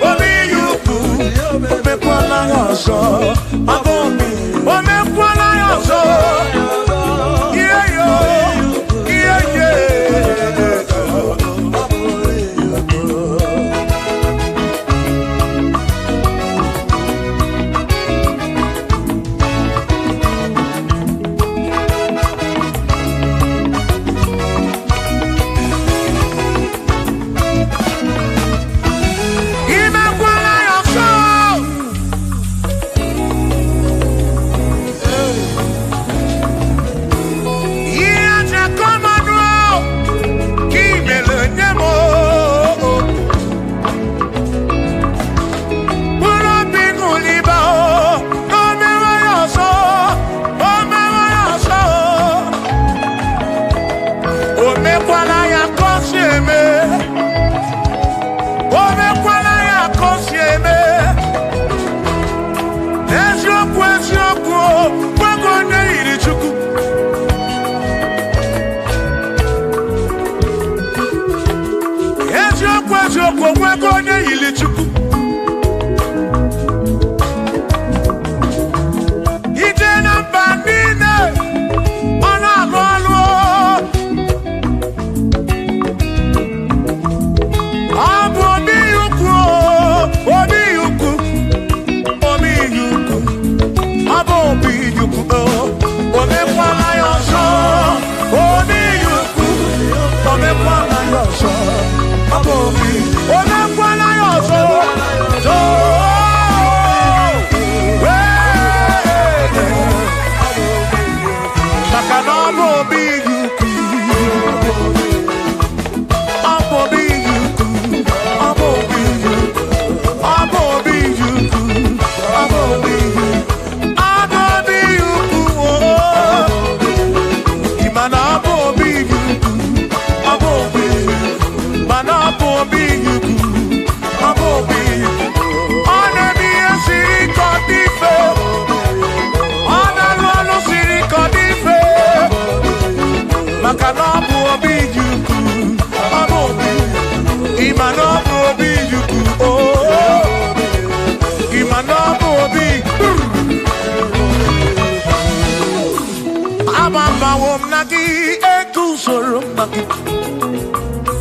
Speaker 3: obi ya ukwu o mekwala ya ọzọ ọ bụ obi o mekwala ya ọzọ ihe yo ihe ye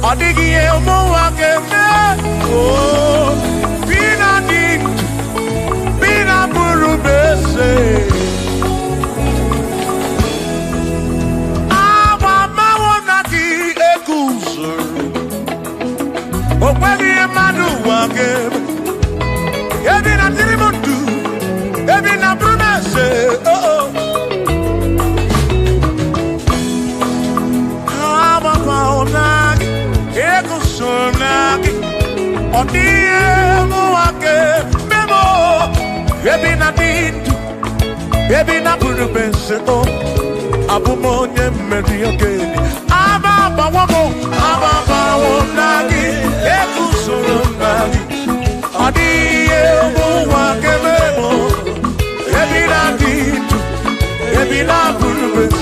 Speaker 3: ọ dịghị ihe ụmụ nwa ga-eme bina dị bina bụrụ bese agbamawo na gị ego usoro o nweghị ihe mmadụ ụwa ga-eme ebi na tirimondu ebi na bụrụ bese agbamawo na Odie muake memo ebi na dindu ebi na buru benseto abumonye mmeri ogeni aba bawo nagi ekusoro nagi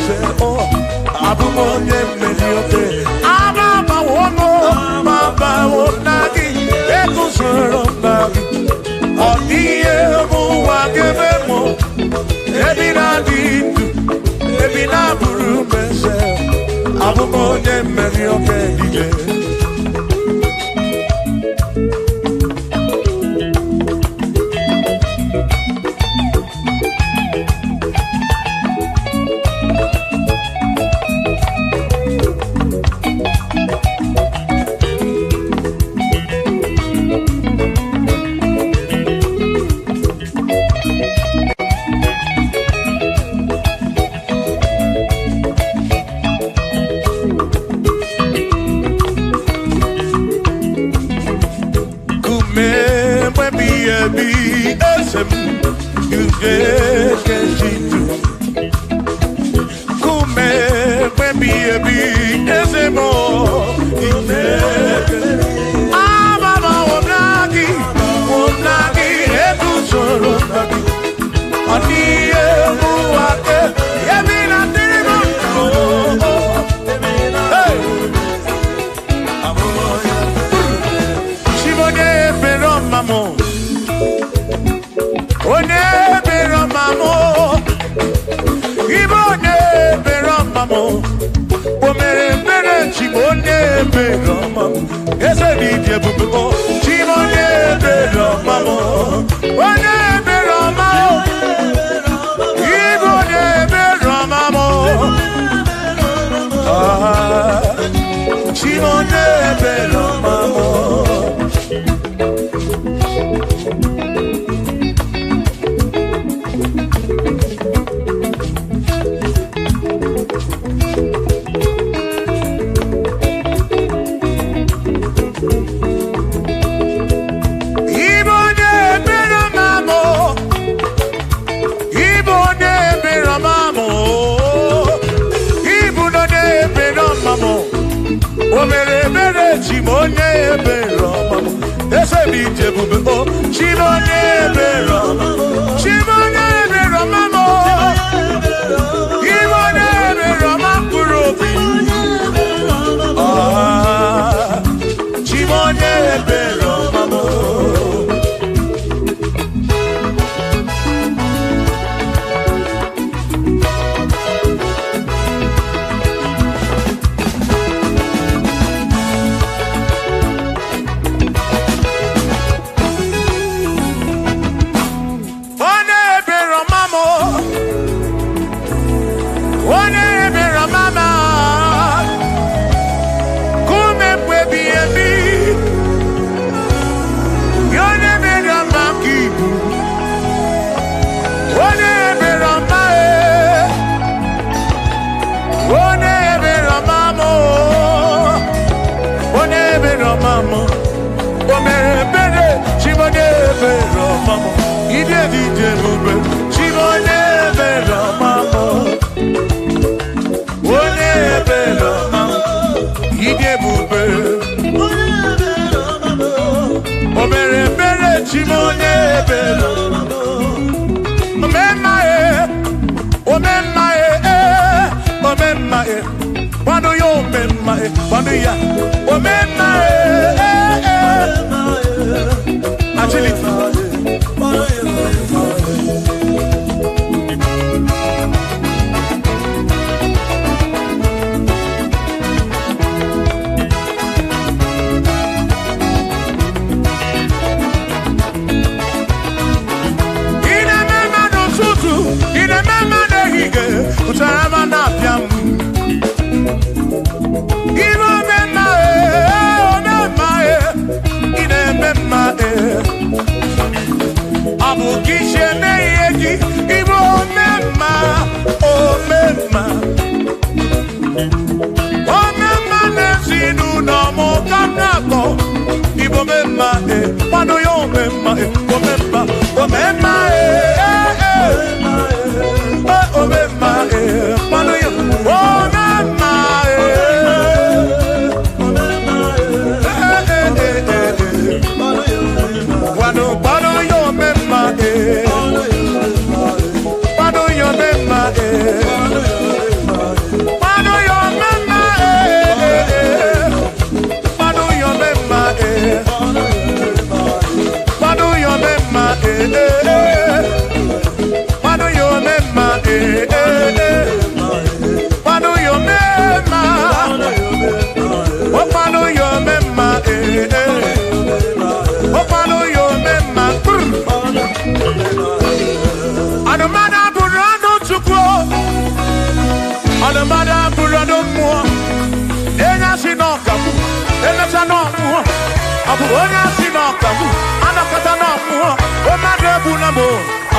Speaker 3: mese o abumonye melioke amama wono mama wonagi ekusoro nagi odiye mu wagebemo ebina ditu ebina buru mese abumonye melioke dige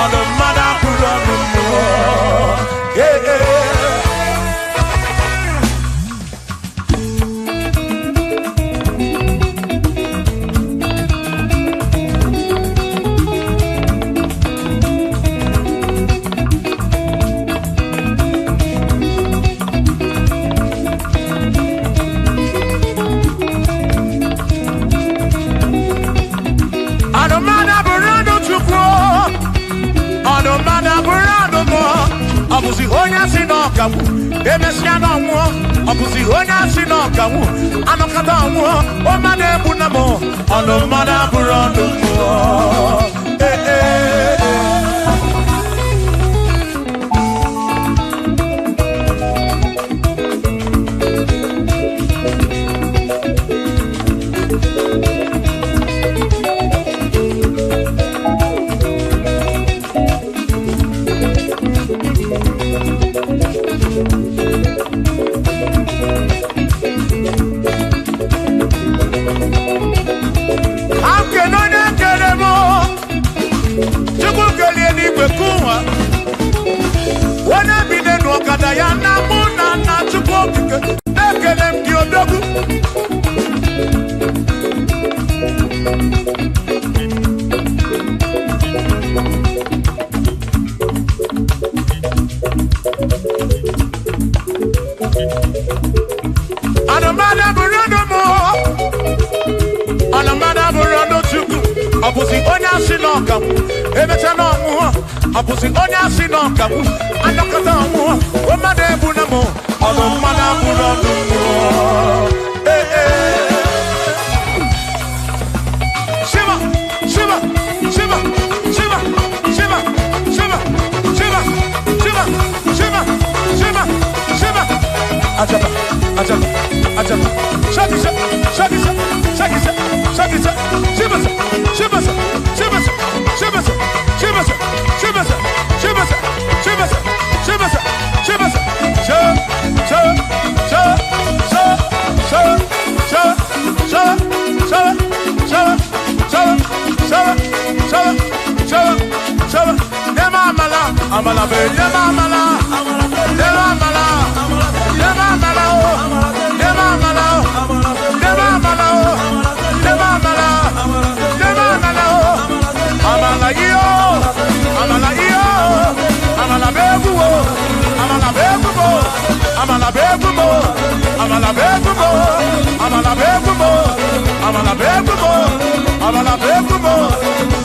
Speaker 3: ọnụ mmadụ abụrụ ọnụ mmụọ. Ọbụzi onye asị n'ọkagbu emesịa n'ọnwụọ, ọbụzi onye asị n'ọkagbu anọkọta ọnwụọ, ọ mmadụ egbu na m ọnụ mmadụ abụrụ ọnụ mmụọ. Ya na mụ na nna Chukwu okike na-ekele m gị odogwu. Anụmanụ bụrụ ọnụ mụ, anụmanụ bụrụ ọnụ Chukwu. Ọ bụzi onye asị n'ọkagbu emecha n'ọnwụọ, ọ bụzi onye asị n'ọkagbu anọkọta ọnwụọ, ọ mmadụ egbu na mụ ọnụ mmadụ abụrụ ọnụ mmụọ. Shiva, Shiva, Shiva, Shiva, Shiva, Shiva, Shiva, Shiva, Shiva, Shiva, Shiva. Ajaba, ajaba, ajaba. Shakisa, shakisa, shakisa, shakisa. Shivasa, shivasa, shivasa, shivasa, shivasa, shivasa, shivasa, shivasa, shivasa, shivasa. Sha, sha, sha, sha, sha, sha, sha, sha, sha, sha, sha, sha, sha, sha. Nema amala, amala be, nema amala, nema amala, nema amala o, nema amala o, nema amala o, nema amala, nema amala o, amala iyo, amala iyo, amala bebu o, amala bebu o, amala bebu o, amala bebu o, amala bebu o, amala bebu o, amala bebu o,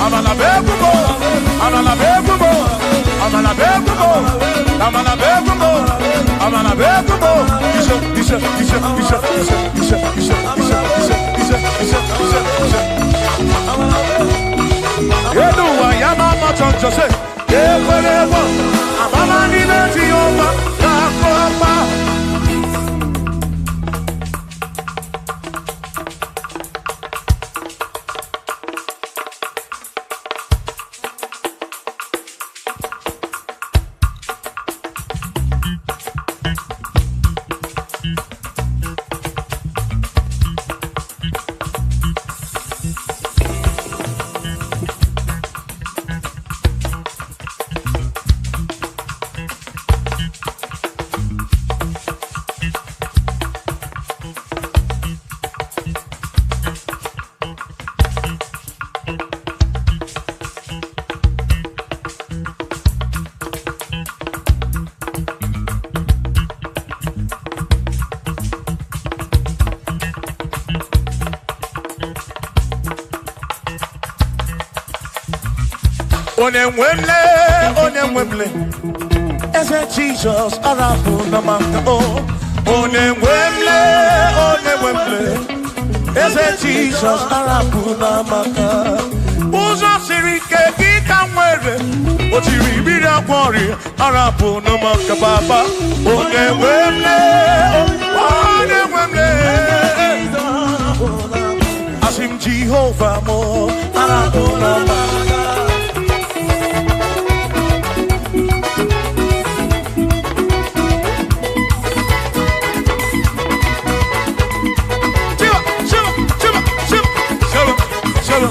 Speaker 3: amala bebu o, amala bebu o, amala bebu o, amala bebu o, amala bebu o. Isha, isha, isha, isha, isha, isha, isha, isha, isha, isha, isha, isha, isha. Yeduwa yamama chonjose, yewerewo, amama nileti yoma, yakopa. Onemwemle, ese Jesus arapu na maka o. Onemwemle, ese Jesus arapu na maka. Uzo sirike kita mwere, otiri bira kwori arapu na maka baba. Onemwemle, asim Jehovah mo arapu na maka. Shiva, Shiva, Shiva, Shiva, Shiva,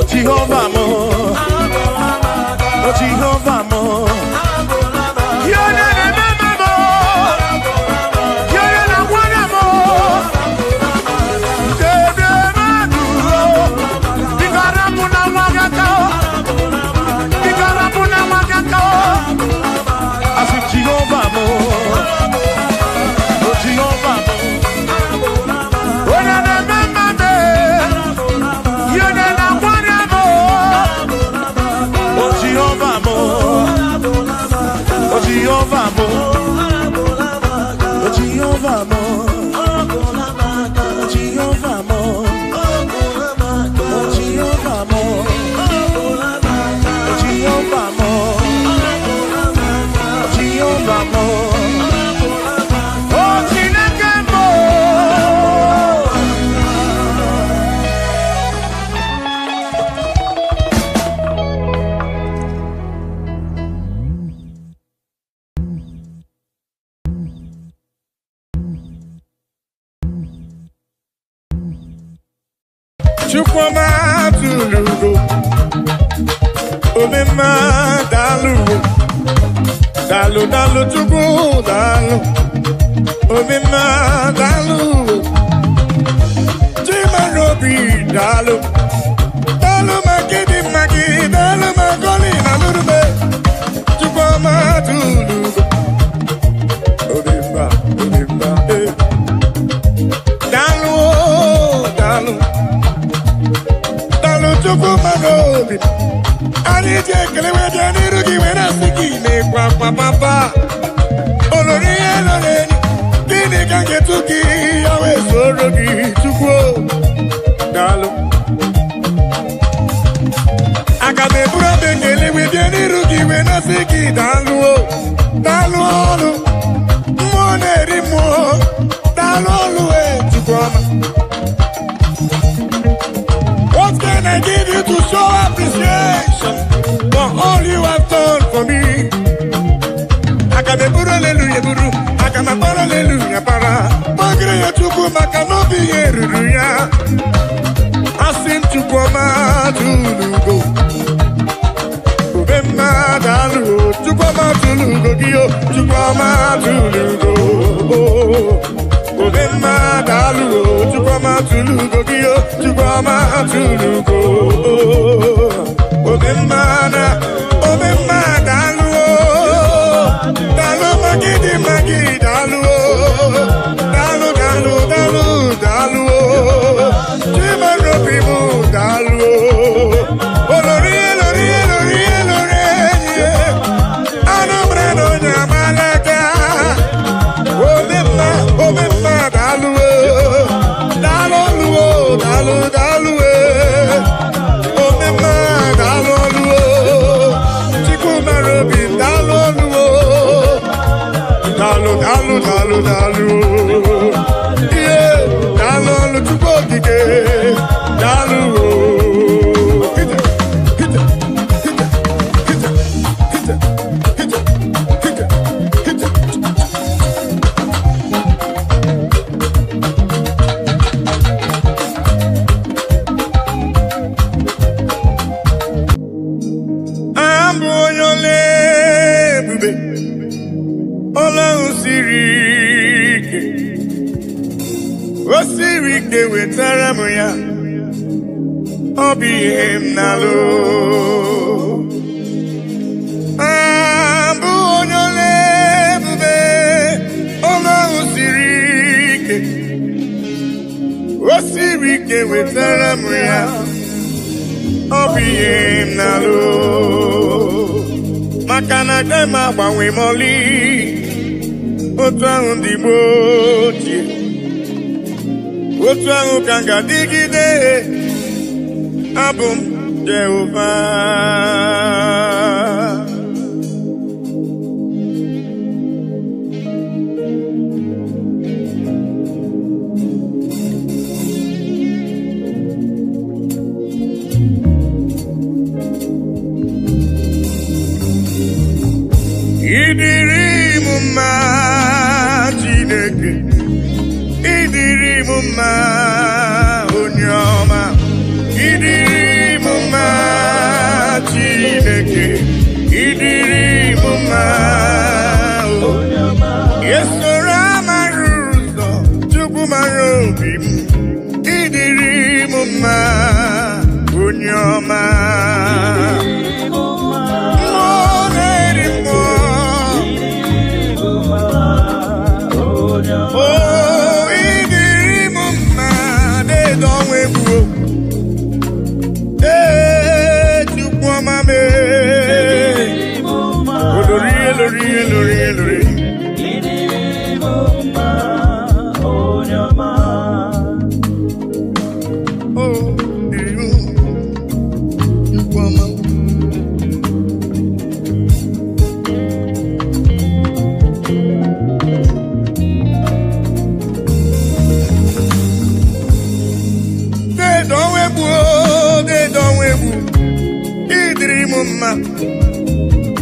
Speaker 3: Jehovah mo, oh Jehovah mo, you're not a mama mo, you're not a one mo, Bigarapuna wagakao, Bigarapuna wagakao, I said Jehovah mo, oh Jehovah mo, oh na na mama me, you're not a Jehovah mo, oh Jehovah mo, oh Jehovah mo, oh Jehovah mo, oh Jehovah mo, oh Jehovah mo, oh Jehovah mo, oh Chineke mo. Chukwuma tulugo, Obima dalu, dalu dalu chukwu dalu, Obima dalu, Chimarobi dalu, dalu makidi maki, dalu makoli nalurube, Chukwuma tulugo, Obima, Obima, dalu, dalu. Chukwumarobi, ani jekele wedi ani rugi wena siki ne kwa papa. Olori eloreni, kini kange tuki yawe sorogi chukwu. Dalu. Akabe bura bekele wedi ani rugi wena siki dalu o, dalu olu. Mwone rimo, dalu olu e chukwuma. What can I give you to show appreciation for all you have done for me? I got a buru hallelujah buru, I got my para hallelujah para. Magre ya chuku makanobi yeruya. I sing chukwuma tulugo, Ubema dalu, chukwuma tulugo giyo, chukwuma tulugo. Obema dalu, Chukwuma tulugo giyo, Chukwuma tulugo. Obema dalu, dalu magidi magi dalu, dalu dalu dalu dalu, Chimarobi mu dalu, olori elori elori elori, anobrano nyamalaka. Obema dalu, dalu dalu dalu, Obema dalu, Chukwumarobi dalu, dalu dalu dalu dalu, yeah, dalu chukwokike, dalu. Osirike wetara m ya, ọ bụ ihe m na-alụ. Abụ onye ole ebube, ọlụ ahụ siri ike. O siri Chineke wetara m ya ọ bụ ihe m na-alụ maka na agaghị m agbanwe m ọlị otu ahụ ndị Igbo ochie otu ahụ ka m ga-adịgide abụ m Jehova ịdịrị m mma Chineke ịdịrị m mma onye ọma ịdịrị m mma Chineke ịdịrị m mma onye ọma esoro amara ụzọ Chukwu mara obi m ịdịrị m mma onye ọma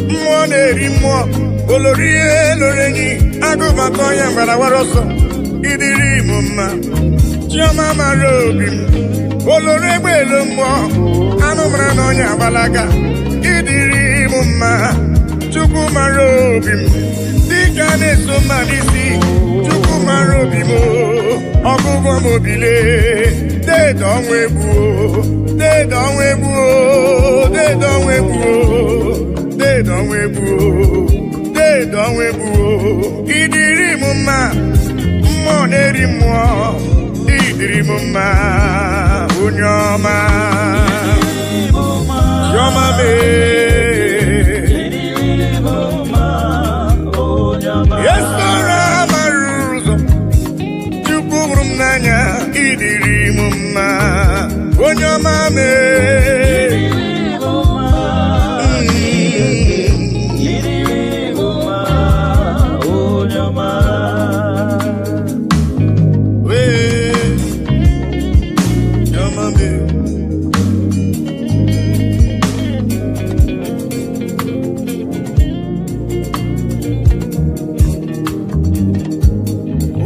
Speaker 3: mmụọ na-eri mmụọ olori elorenyi agụbata onye mgbarawara ọsọ ịdịrị m mma chiọma mara obi m olori egbe elu mmụọ anụ mara na onye agbalaga ịdịrị m mma Chukwu mara obi m dịka na-eso mma n'isi Chukwu mara obi m ọgụgụ m obile deede ọnwa egbu deede ọnwa egbu deede ọnwa egbu deede ọnwa egbu deede ọnwa egbu ịdịrị m mma mmụọ na-eri mmụọ ịdịrị m mma onye ọma chiọma esoro amara ụzọ Chukwu hụrụ m n'anya ịdịrị m mma onye ọma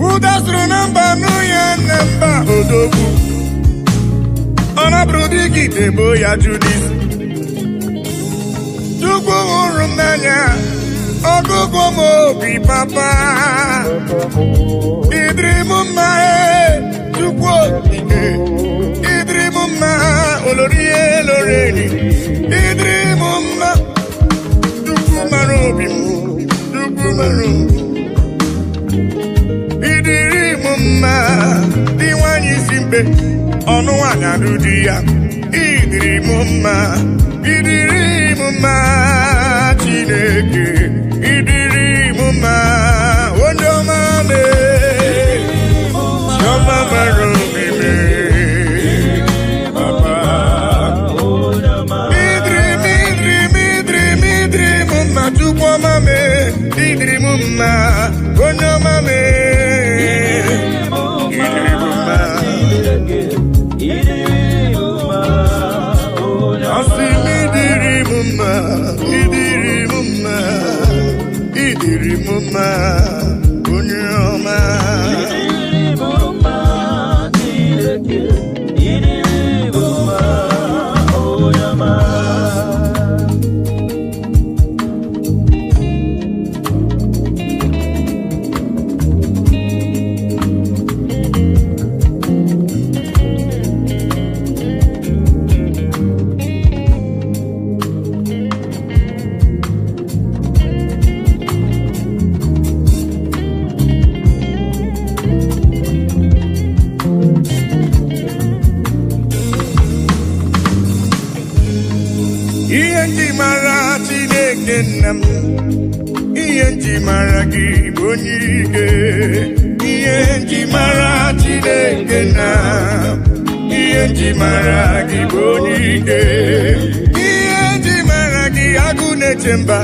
Speaker 3: udasuru na mba n'ụya na mba odogwu ọ na-abụrụ dịgide bụ ya Judis Chukwu hụrụ m n'anya ọgụgụ m obi papa ịdịrị m mma Chukwu okike ịdịrị m mma olori eloreni ịdịrị m mma Chukwu mara obi m Chukwu mara obi ịdịrị m mma dị nwanyị isi mbe ọnụ nwanyị alụ di ya ịdịrị m mma ịdịrị m mma Chineke ịdịrị m mma onye ọma chiọma mara obi papa ịdịrị m mma Chukwu ọma ịdịrị m mma onye ọma ịdịrị m mma onye ọma Chineke nna m ihe nji mara gị bụ onye ike ihe nji mara Chineke nna ihe nji mara gị bụ onye ike ihe nji mara gị agụ na-eche mba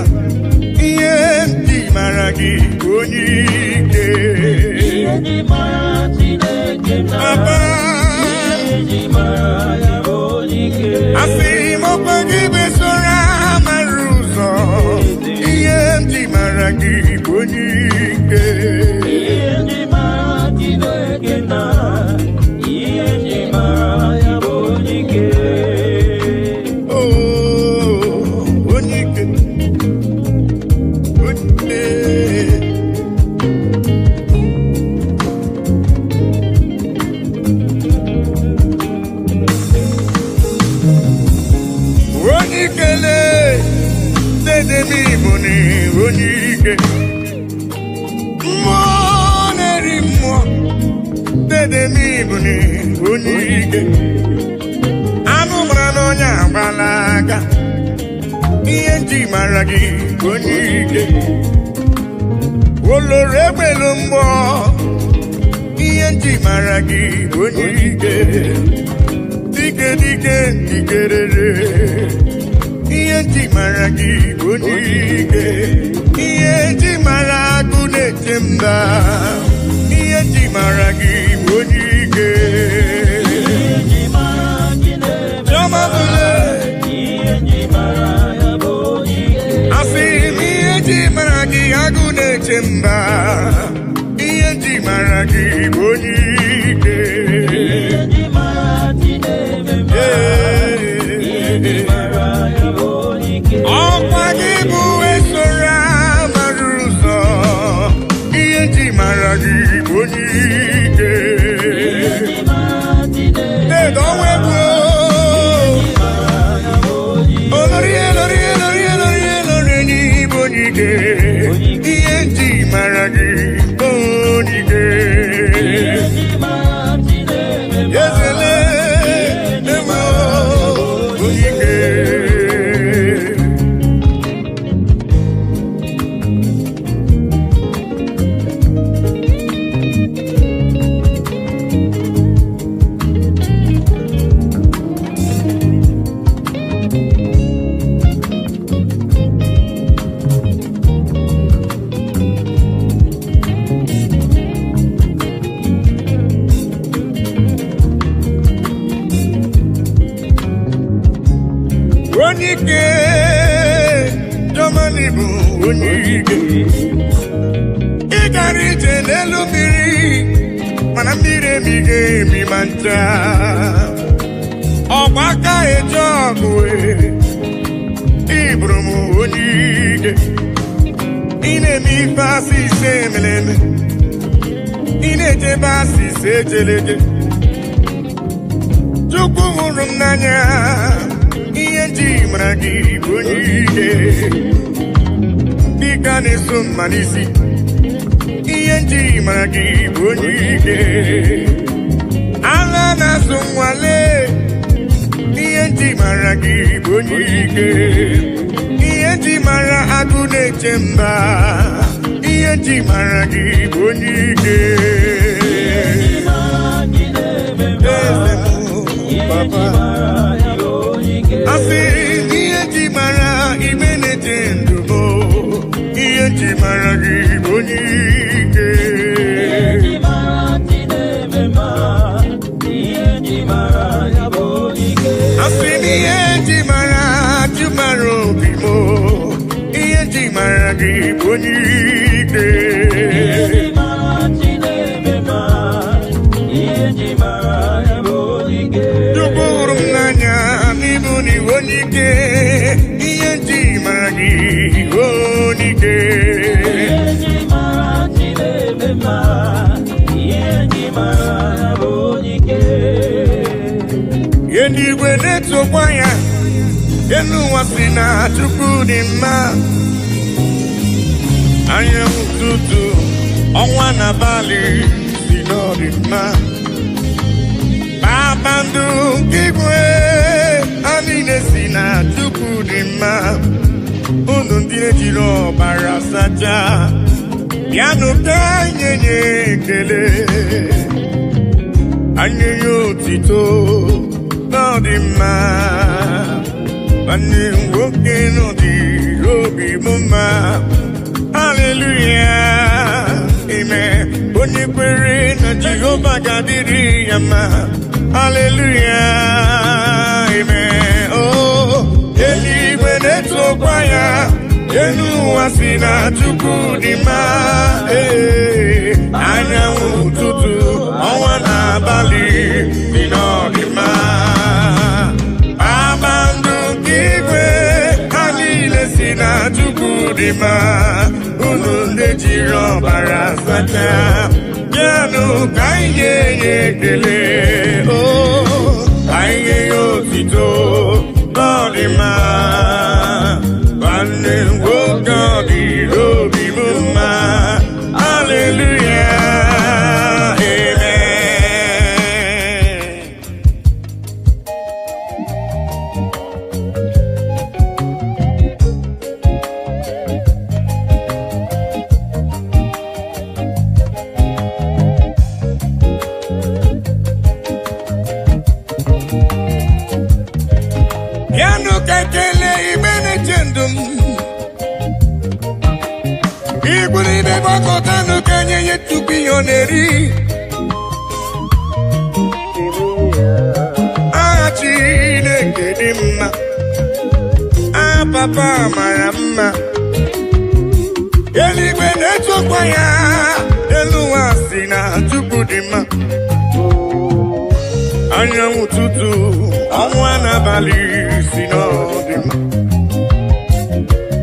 Speaker 3: ihe nji mara gị bụ onye ike ihe nji mara Chineke nna ihe nji mara ya bụ onye ike asị m ọkwa gị besora mara ụzọ ihe nji mara gị bụ onye ike ihe nji mara Chineke nna ihe nji mara ya bụ onye ike onye ike onye ike mmụọ na-eri mmụọ dede m ibu na onye ike anụ mara n'ọnya agbala aka ihe nji mara gị onye ike oloro egbelu mgbọ ihe nji mara gị onye ike dike dike dikerere ihe nji mara gị onye ike ihe nji mara agụ na-eche mba ihe nji mara gị onye ike asị m ihe nji mara gị agụ na-eche mba ihe nji mara gị onye ike ọkwa gị bụ esoro amara ụzọ ihe nji mara gị onye ike dedo onwe bụ olori n'ịbụ onye ike ihe nji mara gị onye ike ezele ewe onye ike onye ike Germany bụ onye ike ị gara ije n'elu mmiri mana mmiri emighị emi ma ncha ọgba aka eje ọgụ ịbụrụ m onye ike ị na-eme ife asị ise emeleme ị na-ejebe asị ise ejeleje Chukwu hụrụ m n'anya ihe nji mara gị bụ onye ike dịka na-eso mma n'isi ihe nji mara gị bụ onye ike agha na-azụ nwale ihe nji mara gị bụ onye ike ihe nji mara agụ na-eche mba ihe nji mara gị bụ onye ike eze m papa asị ihe nji mara ime na-eche ndụ bụ ihe nji mara gị bụ onye ike asị m ihe nji mara jụmara obi m ihe nji mara gị bụ onye ike Chukwu hụrụ m n'anya n'ịbụ n'iwu onye ike ihe nji mara gị onye ike ihe ndị igwe na-etokwa ya elu ụwa si na Chukwu dị mma anyanwụ ụtụtụ ọnwa na abalị si n'ọdị mma kpakpando nke igwe ha niile si na Chukwu dị mma unu ndị dine jiro barasaja Yanu kanye kele Anye yo tito Nodima Anye woke no di robi muma Hallelujah Amen Onye kwere na Jehovah gadiri yama Hallelujah Amen Oh Eligwe netokwa ya Enu wasina chukudima Anyanwụ ụtụtụ ọnwa n'abalị dị n'ọdịma Kpakpando nke igwe ha niile si na chukudima Unu ndị jiri ọbara sacha bịanụ ka anyị nye ekele ka anyị nye ya otito n'ọdịma Nwanne nwoke ọ dị obi m mma Hallelujah Yanu kekele ibene jendum Ibuni de bakotanu kanye yetubi yoneri Achine kedimma Papa marama Eligwe chokwa Eluwasi na chukudima Anyanwụ ụtụtụ ọnwa n'abalị si n'ọdịma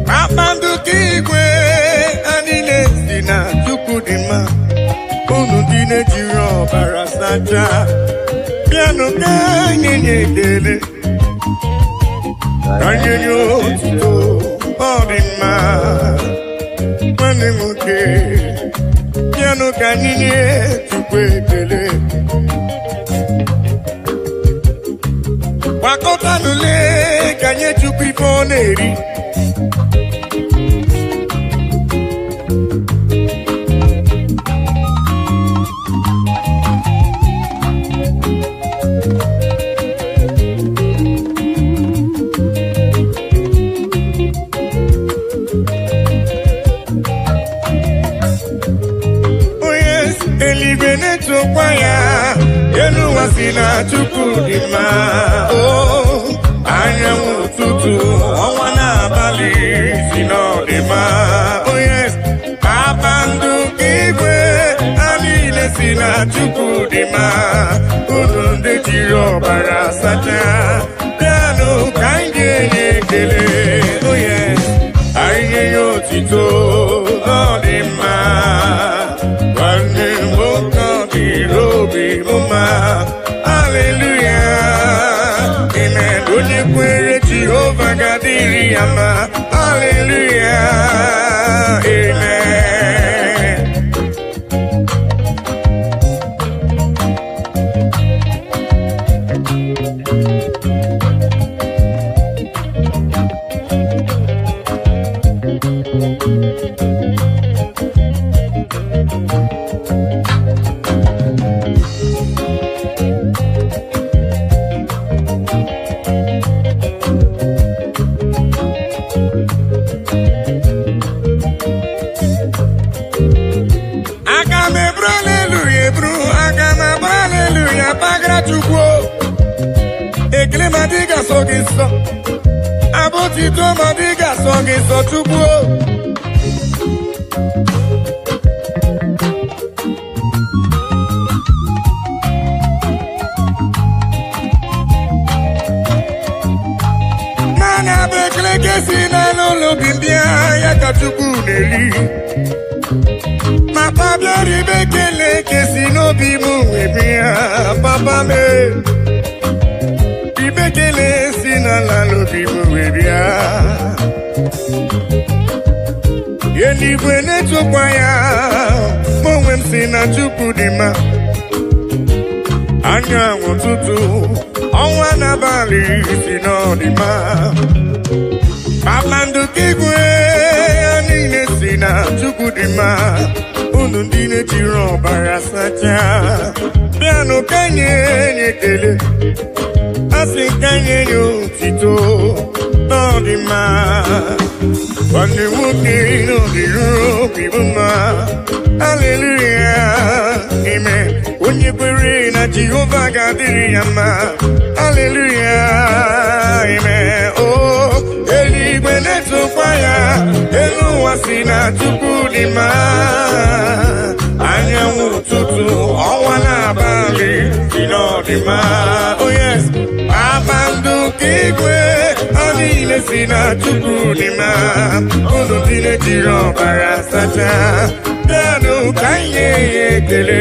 Speaker 3: Kpakpando nke igwe niile si na Chukwudịma unu ndị na-ejiri ọbara sacha bịanụ ka anyị nye ekele ka anyị nye otuto ọ dị mma nwanne m nwoke bịanụ ka anyị nye Chukwu ekele Wakọtanụle ka nye Chukwu ife ọ na-eri Eligwe netokwa ya Eluwasi na Chukwudịma Anyanwụ ụtụtụ ọnwa n'abalị si n'ọdịma Kpakpando nke igwe ha niile si na Chukwudịma unu ndị jiri ọbara sacha bịanụ ka anyị ga-enye ekele anyị nye ya otito n'ọdịma Nwanne nwoke ọ dịrị obi m mma Hallelujah Amen Onye kwere Jehova ga-adịrị ya mma Hallelujah Amen Ekele ma dịga sọ gị nsọ Abotito ma dịga sọ gị nsọ Chukwu Mana bụ ekele kesi na n'ụlọ bimbịa ya ka Chukwu na-eri Papa bịara ibe ekele kesi n'obi m webe ya Papa mee Ibekele si n'ala n'obi m were ya Eligwe netokwa ya onwe m si na Chukwudịma Anyanwụ ụtụtụ ọnwa n'abalị si n'ọdịma Kpakpando nke igwe si na Chukwu dị mma unu ndị na-ejiri ọbara sacha bịanụ ka nye ekele asị ka nye otito n'ọdị mma nwanne nwoke n'ọdịru obi bụ mma haleluya amen onye kwere na Jehova ga-adịrị ya mma haleluya amen eluigwe na-etokwa ya elu ụwa si na Chukwu dị mma anyanwụ ụtụtụ ọnwa n'abalị si n'ọdị mma oh yes kpakpando nke igwe ha niile si na Chukwu dị mma unu ndị na-ejiri ọbara sacha bịanụ ka anyị nye ya ekele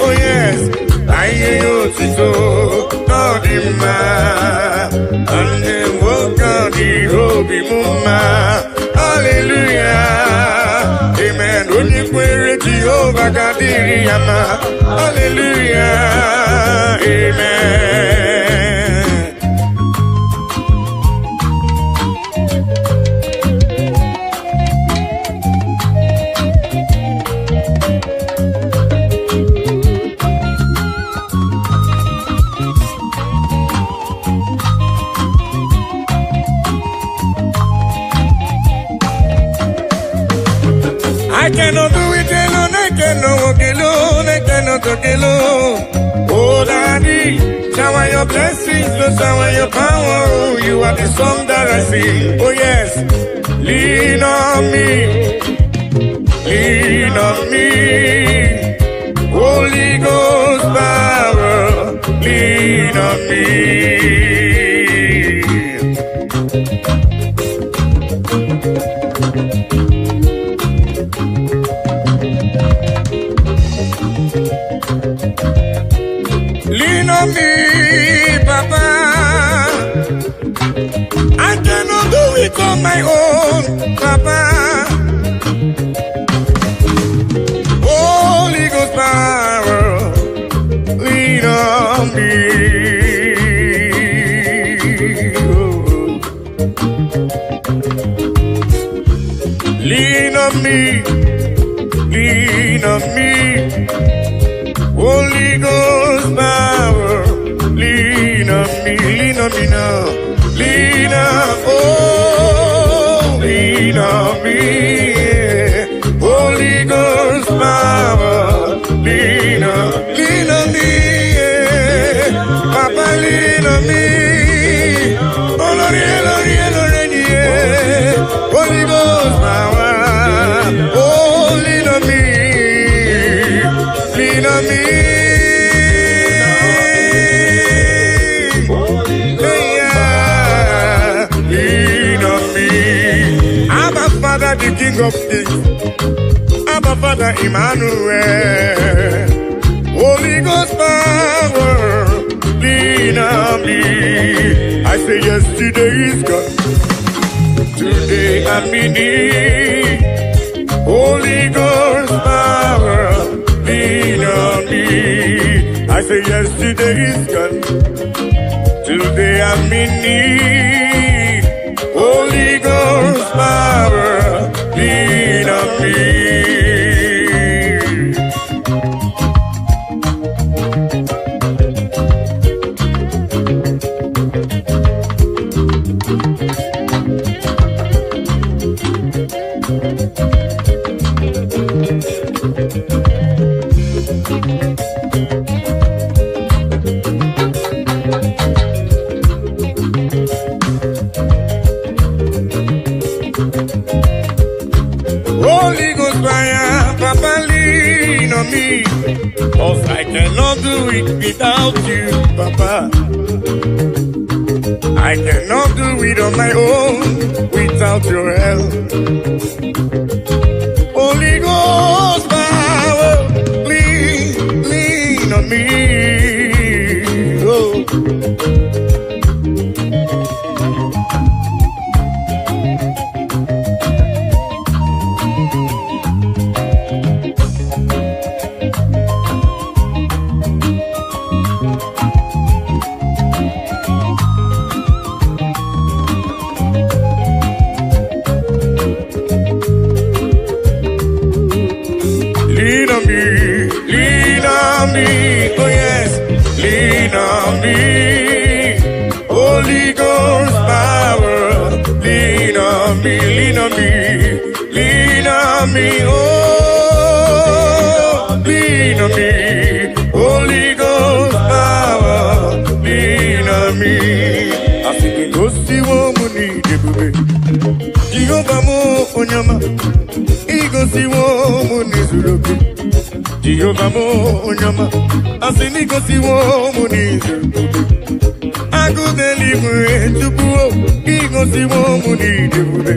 Speaker 3: oh yes ka anyị nye ya otito n'ọdị mma nne nwoke ọ dịrị obi m mma haleluya amen onye kwere Jehova ga-adịrị ya mma haleluya amen I cannot do it alone, I cannot walk alone, I cannot talk alone. Oh, Daddy, shower your blessings, Lord, shower your power. Oh, you are the song that I sing. Oh, yes, lean on me, lean on me. Holy Ghost power, lean on me. Lean on me, Papa. I cannot do it on my own, Papa. Holy Ghost power, lean on me. Oh. Lean on me, lean on me. Holy Ghost power, lean on me now, lean on, oh, lean on me, yeah. Holy Ghost power, lean on me, yeah. Papa, lean on me, oh Lord, yeah. Holy Ghost power, oh, lean on me. Lean on me, yeah, lean on me. Abba Father, the King of Kings, Abba Father, Emmanuel. Holy Ghost power, lean on me. I say yesterday is gone, today I'm in need. Holy Ghost power, lean on me. I say yesterday is gone, today I'm in need. Holy Ghost power, lean on me. Holy Ghost fire, Papa, lean on me. Cause I cannot do it without you, Papa. I cannot do it on my own without your help. Holy Ghost power, lean on me. Oh. on me, oh yes, lean on me. Holy Ghost power, lean on me, lean on me, lean on me, oh, lean on me. Holy Ghost power, lean on me. I think it goes to woman need the baby. Jehovah mo onyama, he goes to woman is looking. Jehovah mo onyama, I think he goes to woman is looking. I go deliver to go, he goes to woman need the baby.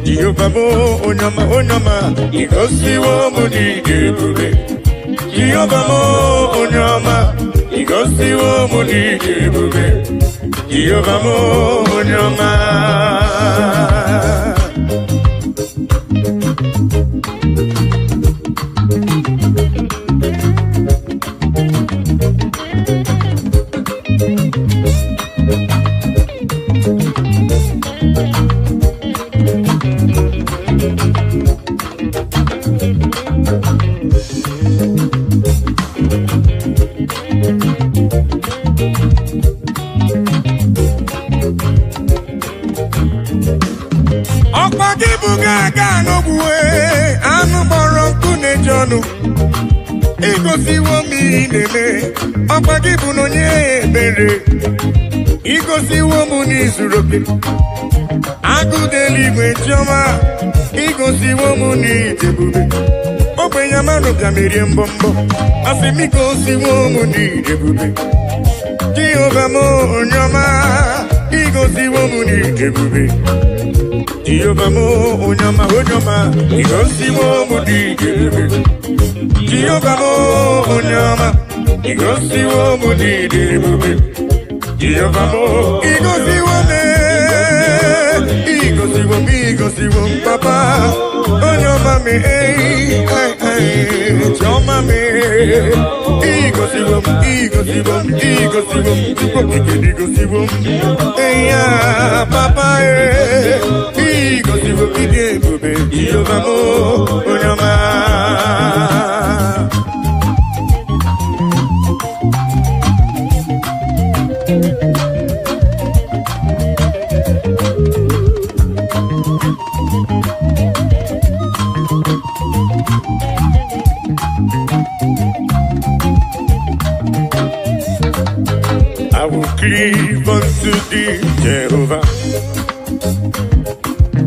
Speaker 3: Jehovah mo onyama, onyama, he goes to woman need the baby. Jehovah mo onyama, he goes to woman need the baby. Jehovah mo onyama. Igosiwo mi nene, ọgbagibu n'onye ebere. Igosiwo mu n'izuru oke, agụdeligwe chioma. Igosiwo mu n'idebube, ogbenye mmadụ bịamerie mbọmbọ. Asị m igosiwo mu n'idebube, Jehova m onye ọma. Igosiwo mu n'idebube, Jehova m onye ọma, onye ọma. Igosiwo mu n'idebube, Jehovah mo onyama, igosiwo mo n'idebube. Jehovah mo, igosiwo me, igosiwo papa. Onyama me, choma me. Igosiwo, igosiwo, eya papa igosiwo idebube. Jehovah mo onyama. I will cleave unto thee, Jehovah.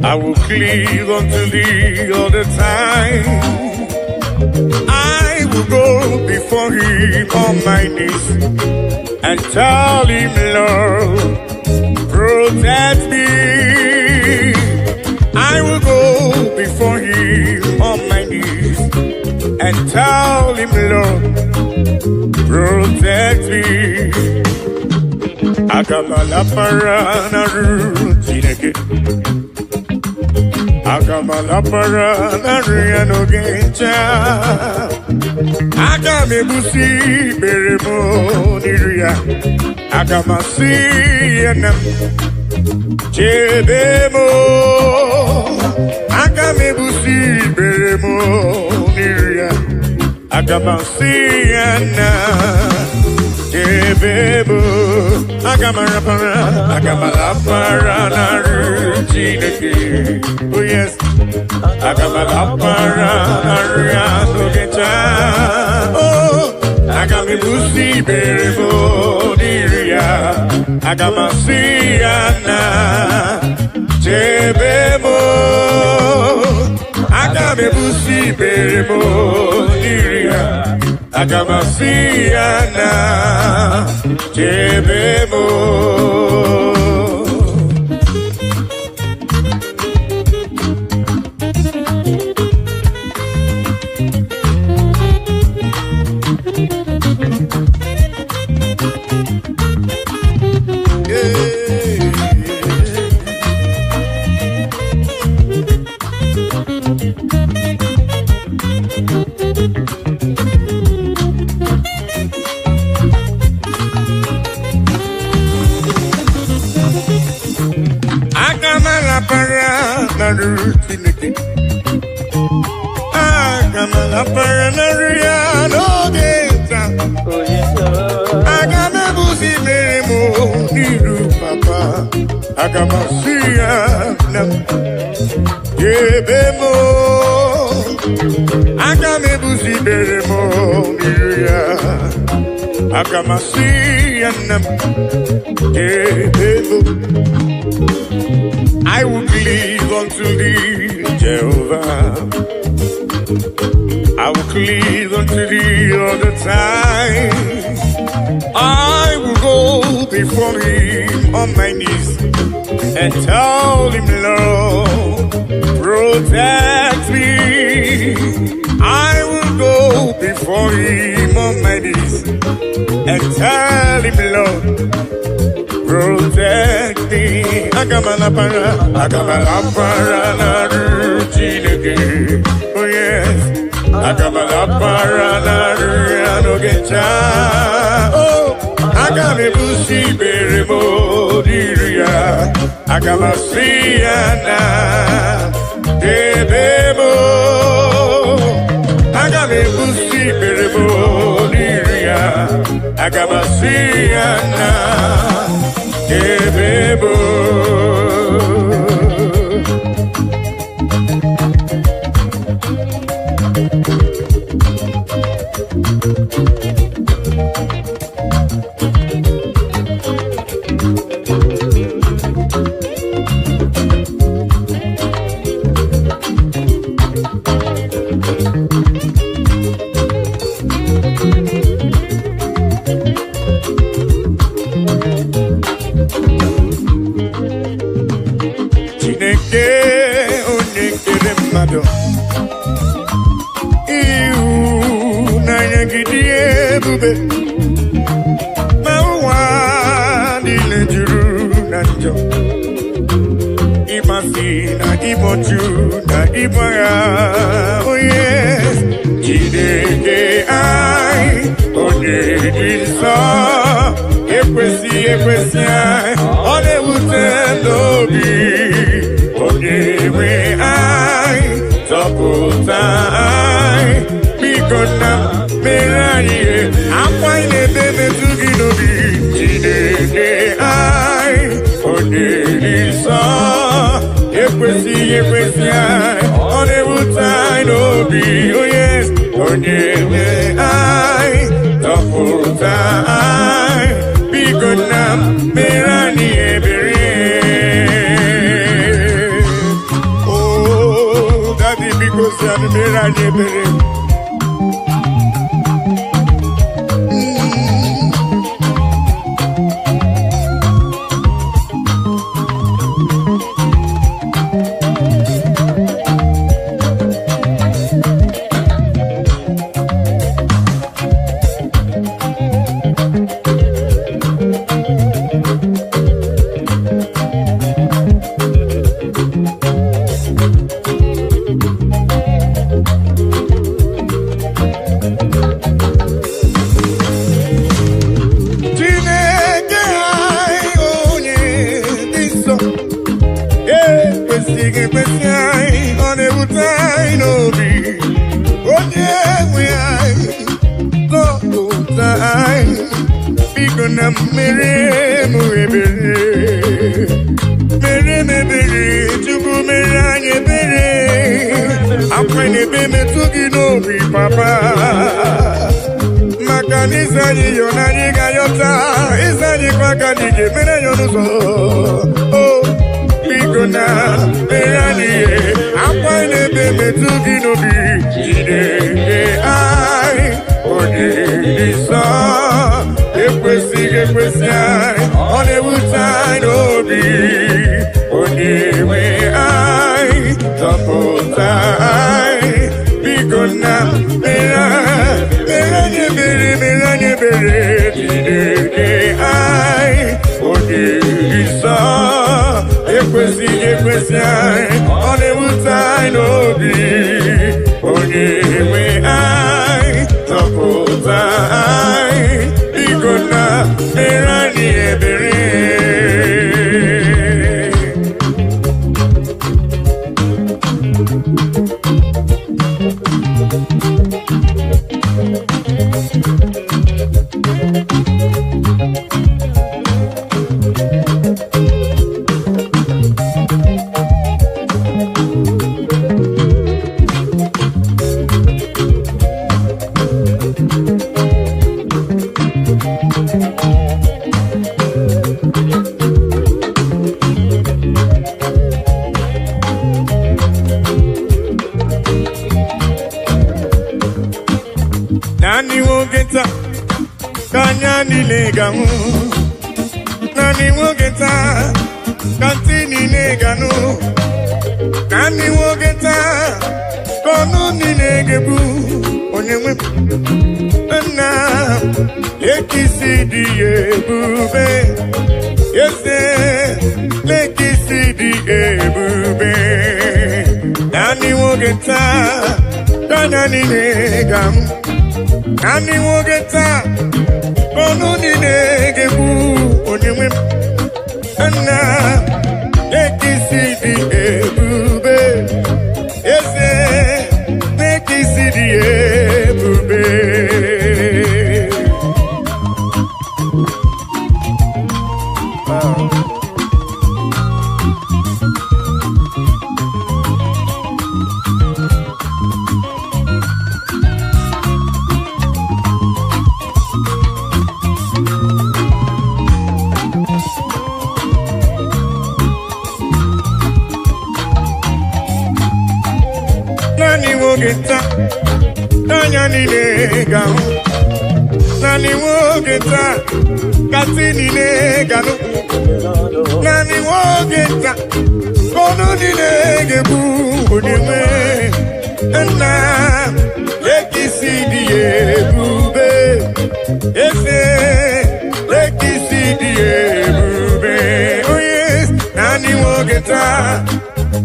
Speaker 3: I will cleave unto thee all the time. I will go before him on my knees and tell him, Lord, protect me. I will go before him on my knees and tell him, Lord, protect me. Akamala parana rutineke, akamala parana riano gencha, akame busi beremo niria, akamasi enam chebemo, akame busi beremo niria, akamasi enam. Bebo, agamara para na rutineke. Oh yes, agamara para na riano gencha. Oh, agami busi bebo niria, agamasi ana jebebo, agami busi bebo niria. Agamasiana Jebemo. Agamala para na riano gencha. Agamasia nam Yebemo Agamebusi beremo Miria Agamasia nam Yebemo I will cleave unto thee, Jehovah. I will cleave unto thee all the time. I will go before him on my knees and tell him, Lord, protect me. I will go before him on my knees and tell him, Lord, protect me. Agamala para na ruchineke. Oh yes. Agamala para na ruanogecha. Oh, agame busi beremo diria. Agamasiana debemo. Agame busi beremo diria. Agamasiana. Ebebo oh yes, Chineke ai, onye dị nsọ, ekwesị ai, ọ na-ewute n'obi, onye nwe ai, zọpụta ai, biko na mere anyị akwa ị na-ebe metụ gị n'obi, Chineke ai, onye dị nsọ. Ekwesị anyị, ọ na-ewute anyị n'obi, oh yes, onye nwe anyị, zọpụta anyị, biko na mere anyị ebere. Oh, Daddy, biko si anyị mere anyị ebere. Nani wogeta kanya nileganu. Nani wogeta kantini neganu. Nani wogeta kono nilegebu. Onyewe na lekisidi ebube. Yese lekisidi ebube. Nani wogeta kanya nilegamu. Nani wogeta kono nilegebu. Onyewe na lekisidi ebube. Yese lekisidi ebube. Nani wogeta kanya nilegamu. Nani wogeta katini neganu. Nani wogeta kono nilegebu. Onyewe na lekisidi ebube. Ese lekisidi ebube. Oh yes, nani wogeta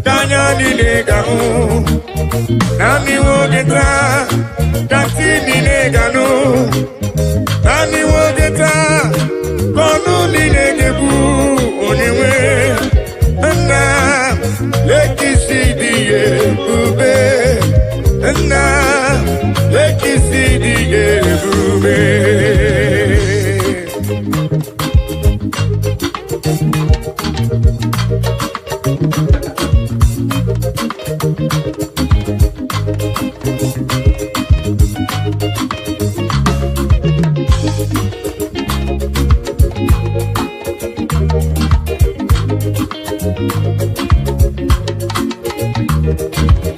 Speaker 3: kanya nilegamu. Nani wogeta katini neganu. Nani wogeta kono nilegebu. Onyewe na lekisidi ebube. Na lekisidi ebube.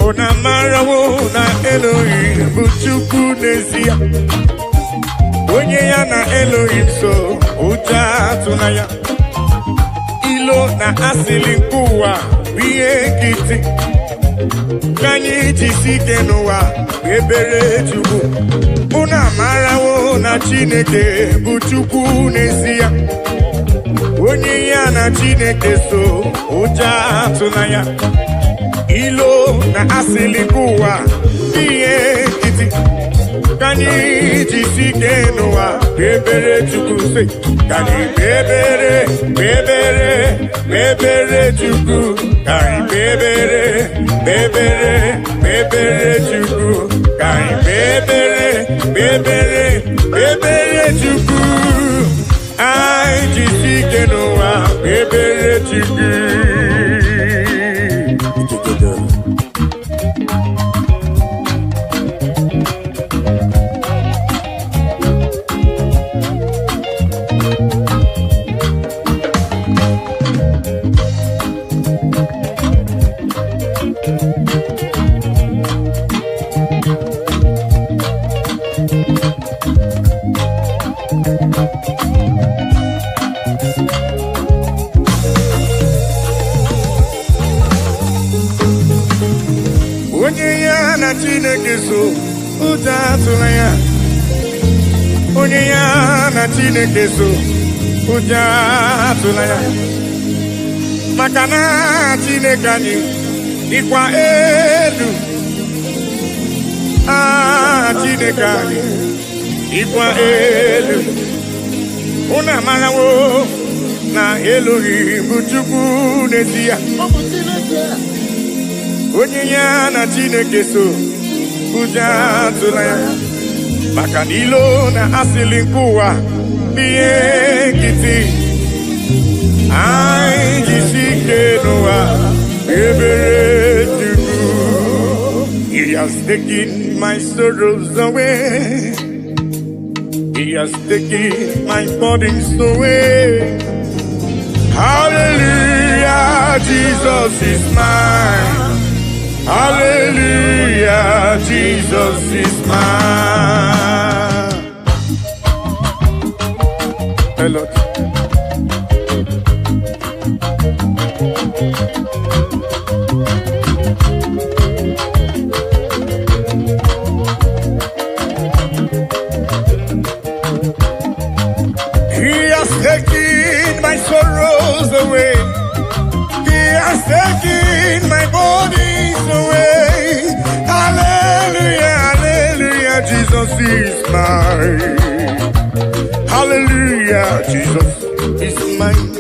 Speaker 3: Ona marawo na Elohim bụ Chukwu n'ezie. Onye ya na Elohim so ụjọ atụna ya. Ilo na asịlị nke ụwa bụ ihe nkịtị. Ka anyị jisi ike n'ụwa ebere Chukwu. Una marawo na Chineke bụ Chukwu n'ezie. Onye ya na Chineke so ụjọ atụna ya. Ilo na asili kuwa iye kiti. Kani jisike noa bebere chuku se. Kani bebere, bebere, bebere chuku. Kani bebere, bebere, bebere chuku. Kani bebere, bebere, bebere chuku. Ai jisike noa bebere chuku. Onye ya na Chineke so ụjọ atụla ya. Onye ya na Chineke so ụjọ atụla ya. Maka na Chineke anyị dịkwa elu. Chineke anyị dịkwa elu. Unu amarawo na Elohim bụ Chukwu n'ezie. Onye ya na Chineke so ụjọ atụla ya. Maka na ilo na asịlị nke ụwa bụ ihe nkịtị. Anyị jisi ike n'ụwa ebere Chukwu. He has taken my sorrows away. He has taken my burdens away. Hallelujah, Jesus is mine. Hallelujah, Jesus is mine. taken my sorrows away. He has taken my bodies away. Hallelujah, hallelujah, Jesus is mine. Hallelujah, Jesus is mine.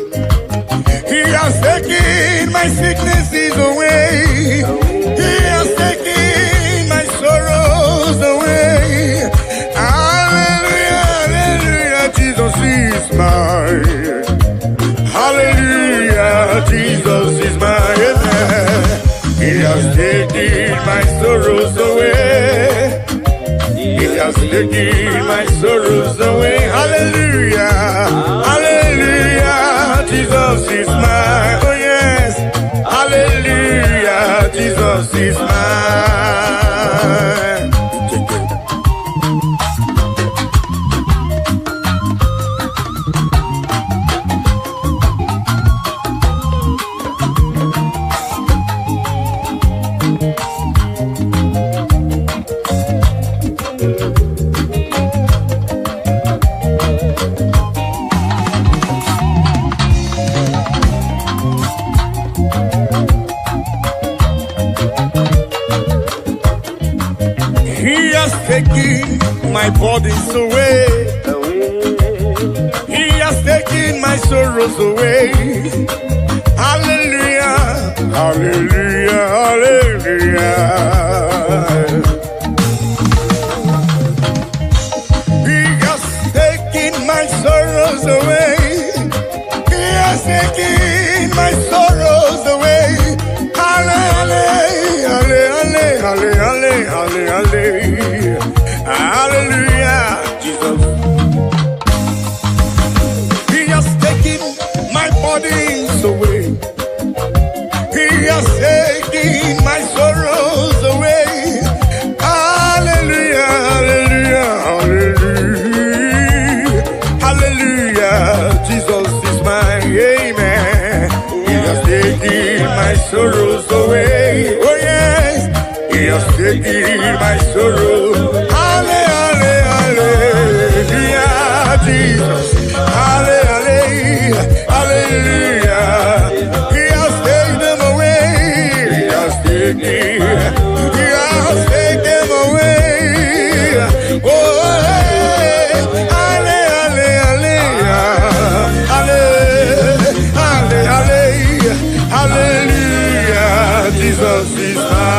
Speaker 3: He has taken my sicknesses away. He has taken my sorrows away. Hallelujah, hallelujah, Jesus is mine. Hallelujah, Jesus is mine. He has taken my sorrows away. He has taken my sorrows away. Hallelujah, hallelujah, Jesus is mine. Oh yes, hallelujah, Jesus is mine. Taking my bodies away. He has taken my sorrows away. Hallelujah, hallelujah, hallelujah. He has taken my sorrows away. He has taken my sorrows away. Hallelujah, hallelujah, hallelujah, hallelujah. Hallelujah, Jesus. He has taken my bodies away. He has taken my sorrows away. Hallelujah, hallelujah, hallelujah. Hallelujah, Jesus is my amen. He has taken my sorrows away. Oh yes, He has taken my sorrows. Hallelujah, Jesus. Hallelujah, hallelujah. He has taken them away. He has taken them away. Oh, hallelujah, hallelujah, hallelujah. Jesus is mine.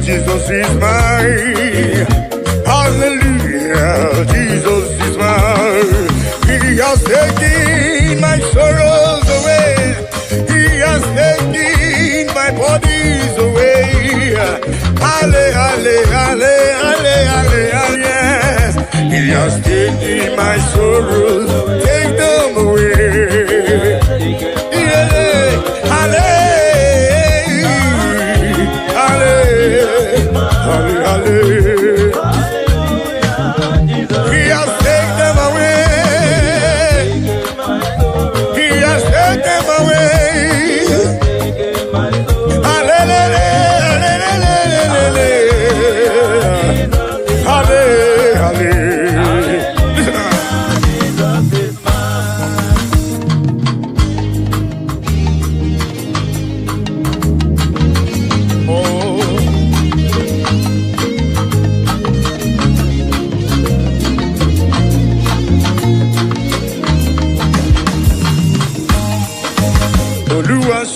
Speaker 3: Jesus is mine. Hallelujah, Jesus is mine. He has taken my sorrows away. He has taken my bodies away. Hallelujah, yes. He has taken my sorrows, take them away.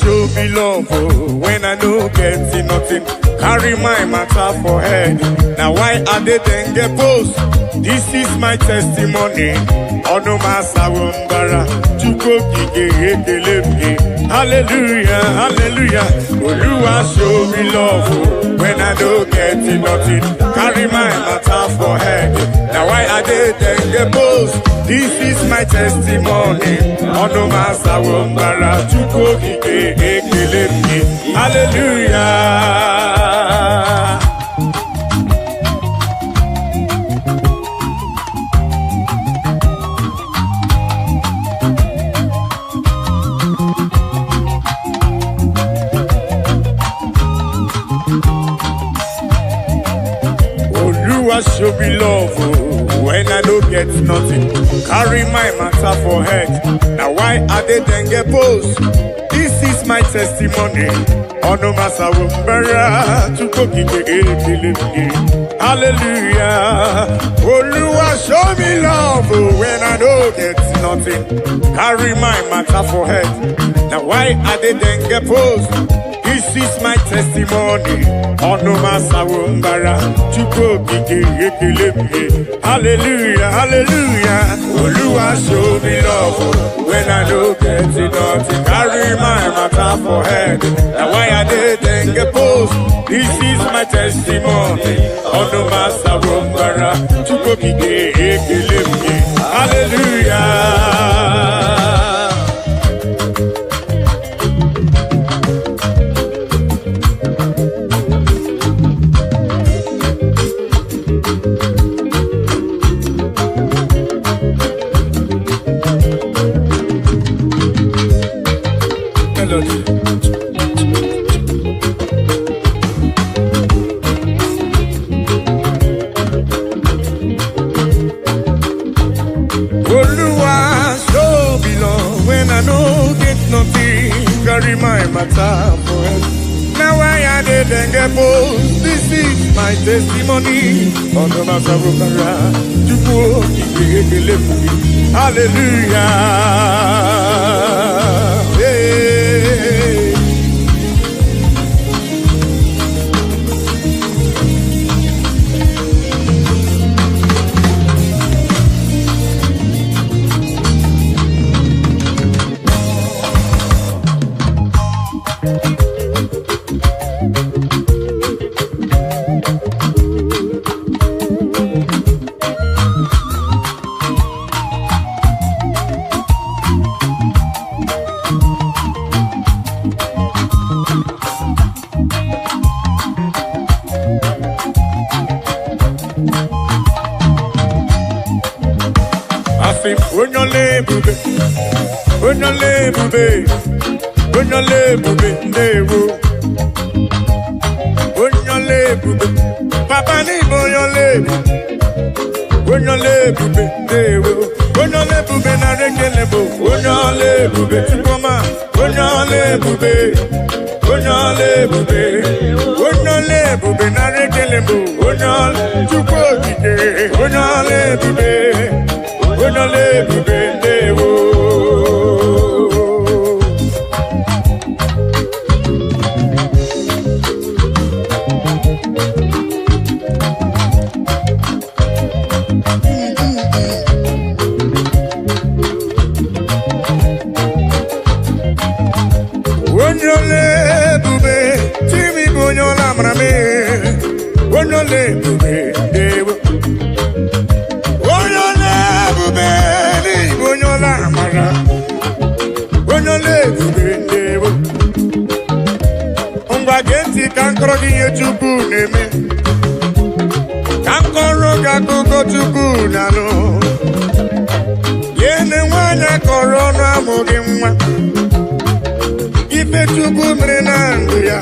Speaker 3: Show me love when I know getting nothing. carry my matter for head. Now why are they then get post? This is my testimony. Ono masawumbara, chuko kike. Hallelujah, hallelujah. Oluwa show me love when I don't get nothing. Carry my matter for head. Now why are they then get post? This is my testimony. Ono masawumbara, chuko kike. Hallelujah. Show me love when I don't get nothing. Carry my matter for head. Now why are they then get post? This is my testimony. Ono masawumbara to hallelujah. Oluwa show me love when I don't get nothing. Carry my matter for head. Now why are they then get post? This is my testimony. Ono masawumbara chuko kike. Hallelujah, hallelujah. Oluwa show me love when I don't get nothing. Carry my matter for head. Now why are they then get post? This is my testimony. Ono masawumbara chuko kike. Hallelujah. Carry my matter for it. Now why are they then get post? This is my testimony. On the masawumbara chuko kike. Hallelujah. Hey. Papa ni boyole bube na rekele bo onyole bube tukoma onyole bube na rekele bo onyole tukokike onyole bube ndewo. Kankoro giye chuku neme Kankoro gakuko chuku nano Yene wanya korona mogi mwa Ife chuku mrena nduya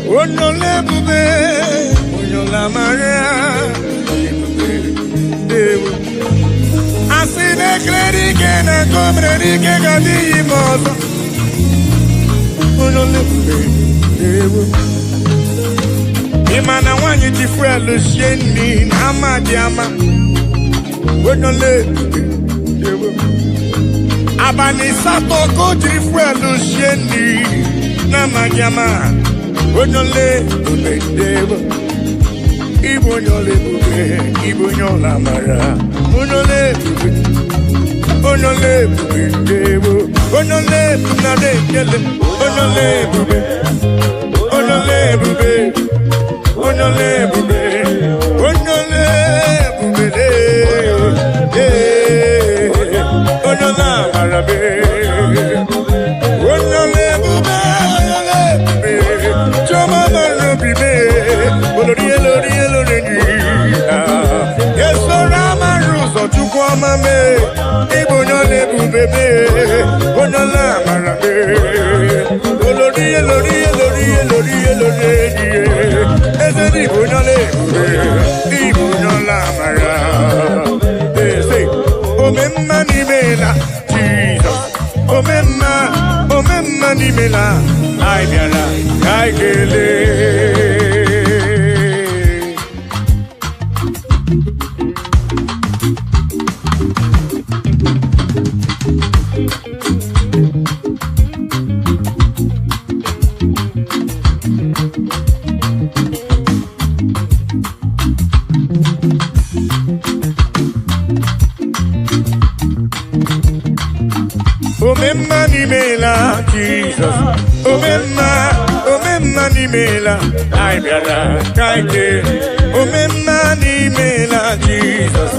Speaker 3: Onole bube Onyola maria Asine kredi ke na komredi ke gadi mozo Onole bube Imana wanyi jifuelu shieni na ama diama onole abani sato koji fuelu sheni na majama onole ubedebo ibo nyole bube ibo nyola mara onole bube onole ubedebo onole bunade kele onole bube onole bube onole bube onole bube onyola marabe onole bube onole bube choma marubibe olori elori elori yeso ramaru so tukwa mame ibonyole bube onyola marabe olori elori elori elori elori eze ibonyole ibonyola mara eze omemma ni mela Jesus omemma ni mela ai biara ai gele omemma ni mela Jesus omemma ni mela ai biara kai ke omemma ni mela Jesus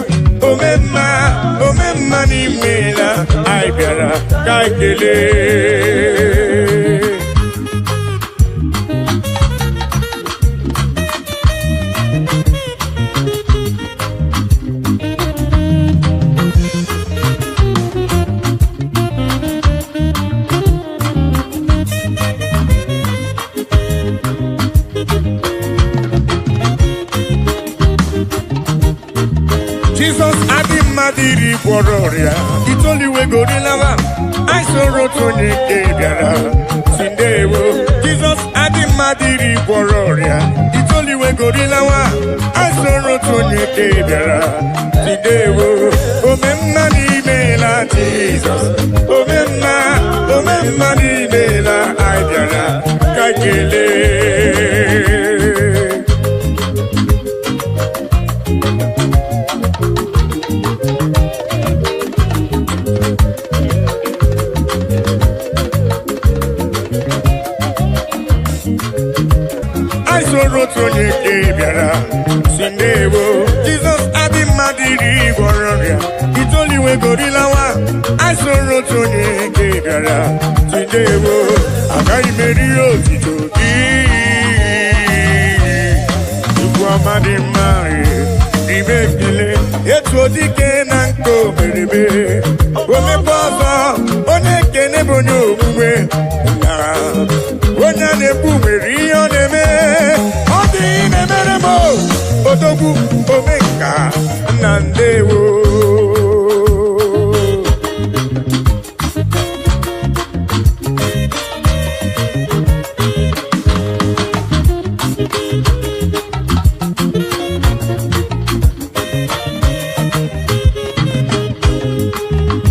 Speaker 3: omemma ni mela ai biara kai kele Jesus Adimadiri Wororia, it's only way go to lava. I saw Rotoni Gabiara, Sindewo. Jesus Adimadiri Wororia, it's only way go to lava. I saw Rotoni Gabiara, Sindewo. Omemma ni mela Jesus, Omemma ni mela Aibiara, Kakele. Rotoni Gabiara, Sindewo. Jesus Adimadiri Wororia, it's only way go to lava. I saw Rotoni Gabiara, Sindewo. Agai Merio Titoki, Ukwamadi Mari, Ibekile, Etodike Nanko Berebe, Omeposa, Oneke Nebonyo Uwe, Onya Nebu Merio Neme. Odogu Omeka Nandewo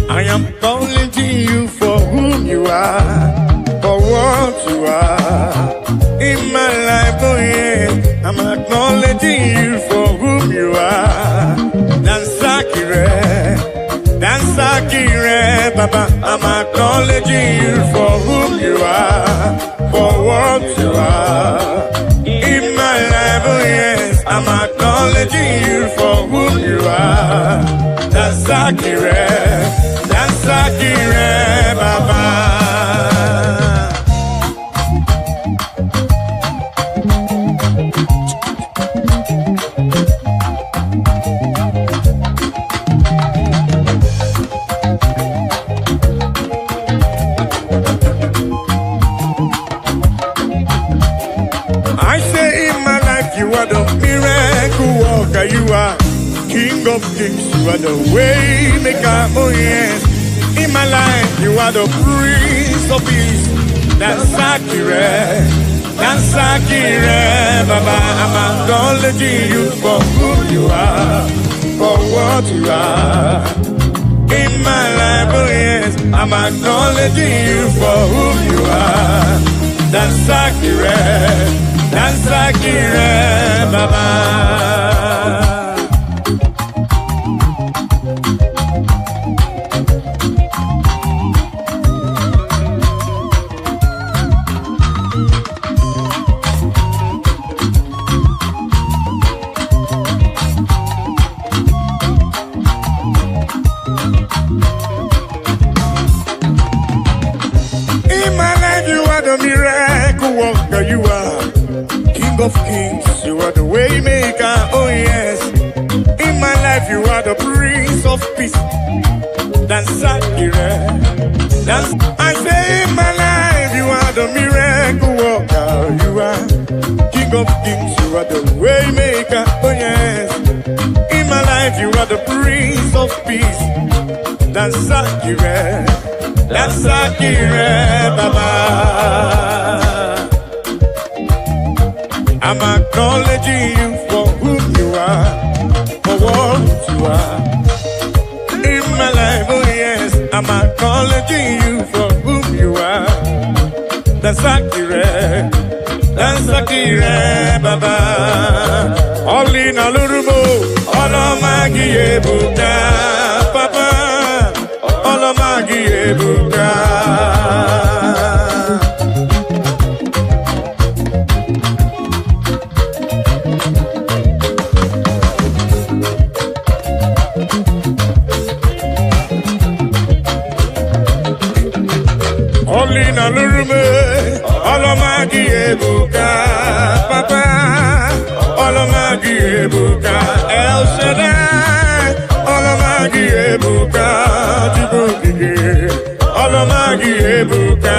Speaker 3: I am calling to you for whom you are, for what you are in my life, oh yeah. I'm acknowledging you for whom you are. Dansakire, Baba. I'm acknowledging you for whom you are, for what you are. In my life, oh yes, I'm acknowledging you for whom you are. Dansakire, Baba. You are King of Kings, you are the way maker, oh yes. In my life, you are the Prince of Peace. Dansakire, Baba. I'm acknowledging you for who you are, for what you are. In my life, oh yes, I'm acknowledging you for who you are. That's accurate, Baba. Miracle worker, you are King of Kings, you are the way maker, oh yes. In my life, you are the Prince of Peace. That's accurate. That's, I say in my life, you are the miracle worker, you are King of Kings, you are the way maker, oh yes. In my life, you are the Prince of Peace. That's accurate. That's accurate, Baba. I'm acknowledging you for who you are, for what you are. In my life, oh yes, I'm acknowledging you for who you are. That's accurate, Baba. All in a little more, all of my Buddha, Papa. Ebuka. Olina lurume, olomagi ebuka, papa, olomagi ebuka, El Shaddai, olomagi ebuka, Djibouti, olomagi ebuka.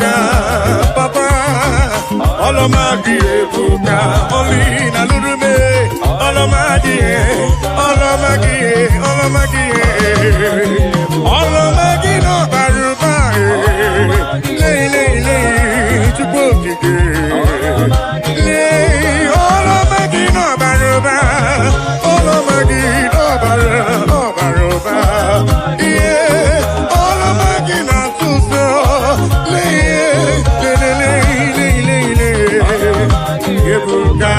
Speaker 3: ebuka, papa. Olomagi ebuka, Olina lurume. Olomagi, Olomagi, Olomagi, Olomagi no baruba. Lay, lay, lay, chupokike. Lay, Olomagi no baruba. Olomagi no baruba. Yeah, Olomagi no tuso. Lay, lay, lay, lay, lay, ebuka.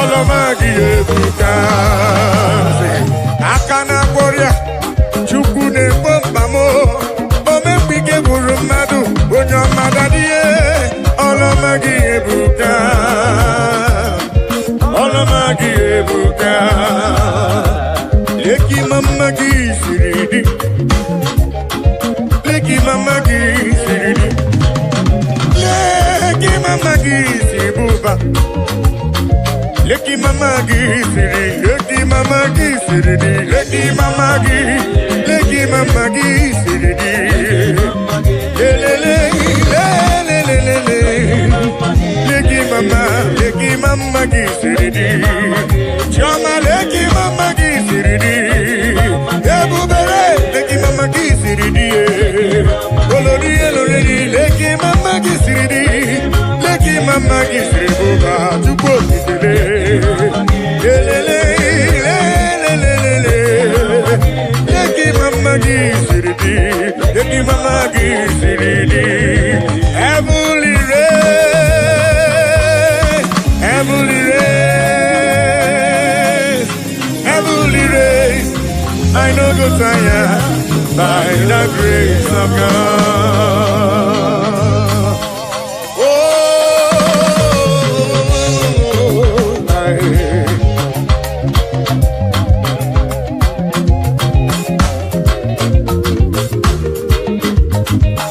Speaker 3: Olomagi ebuka, akana korea, chukune bombamo, omepike burumadu, onyo madadie. Olomagi ebuka, Olomagi ebuka, leki mamagi siridi, leki mamagi siridi, leki mamagi sibuba. Leki mamagi siri, leki mamagi siri, leki mamagi siri. Le le le le le le le. Leki mamagi siri. Chama leki mamagi siri. Ebubere leki mamagi siri. Olori elori leki mamagi siri. Leki mamagi siri buba chupo. Leki mamagi siridi, leki mamagi siridi. Heavenly race, heavenly race, heavenly race. I know go tire by the grace of God.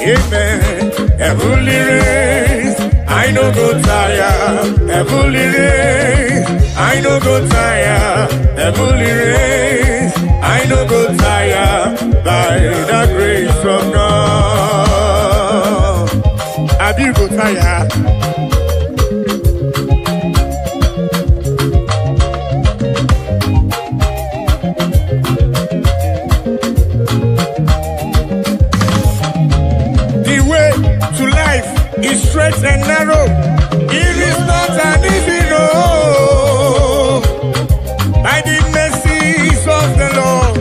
Speaker 3: Amen. Heavenly race, I no go tire. Heavenly race, I no go tire. Heavenly race, I no go tire. By the grace of God. Have you go tire? It's straight and narrow. It is not an easy road. By the mercies of the Lord,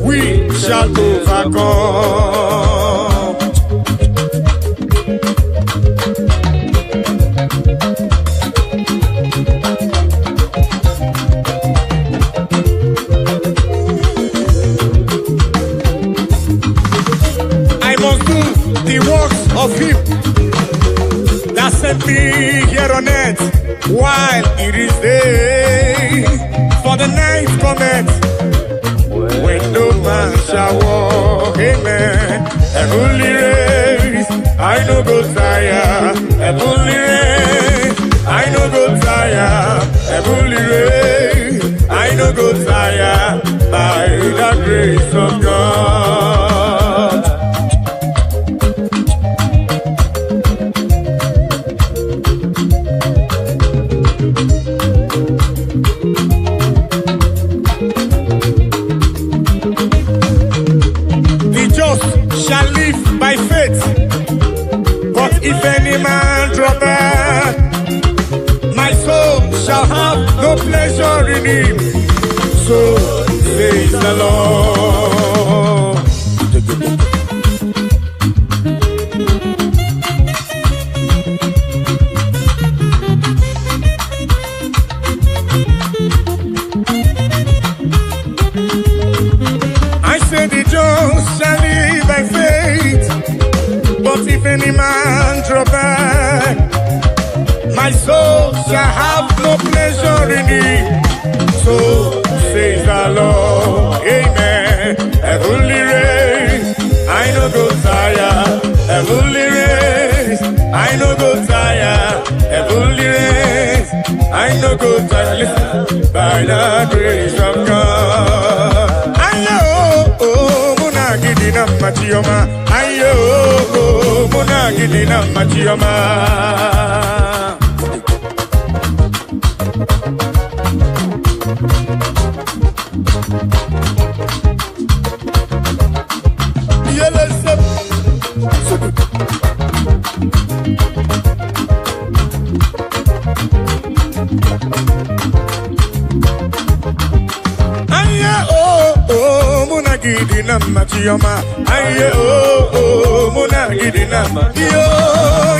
Speaker 3: we shall overcome. I must do the works of Him that sent me here on earth while it is day. For the night cometh when no man shall walk. Amen. Heavenly race, I no go tire. Heavenly race, I no go tire. Heavenly race, I no go tire. By the grace of God. Shall live by faith, but if any man draw back, my soul shall have no pleasure in him. So says the Lord. I say the just shall live by faith, but if any man draw back, have no pleasure in it. So says the Lord, amen. Heavenly race, I no go tire. Heavenly race, I no go tire. Heavenly race, I no go tire. Listen, by the grace of God. Ayo, oh, muna gidina machioma. Ayo, oh, muna gidina machioma. Gidina machioma, aye oh muna gidina yo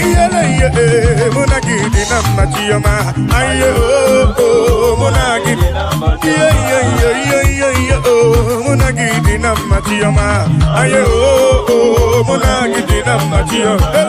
Speaker 3: yele muna gidina machioma, aye oh muna gidina ye oh muna gidina machioma, aye oh muna gidina machioma.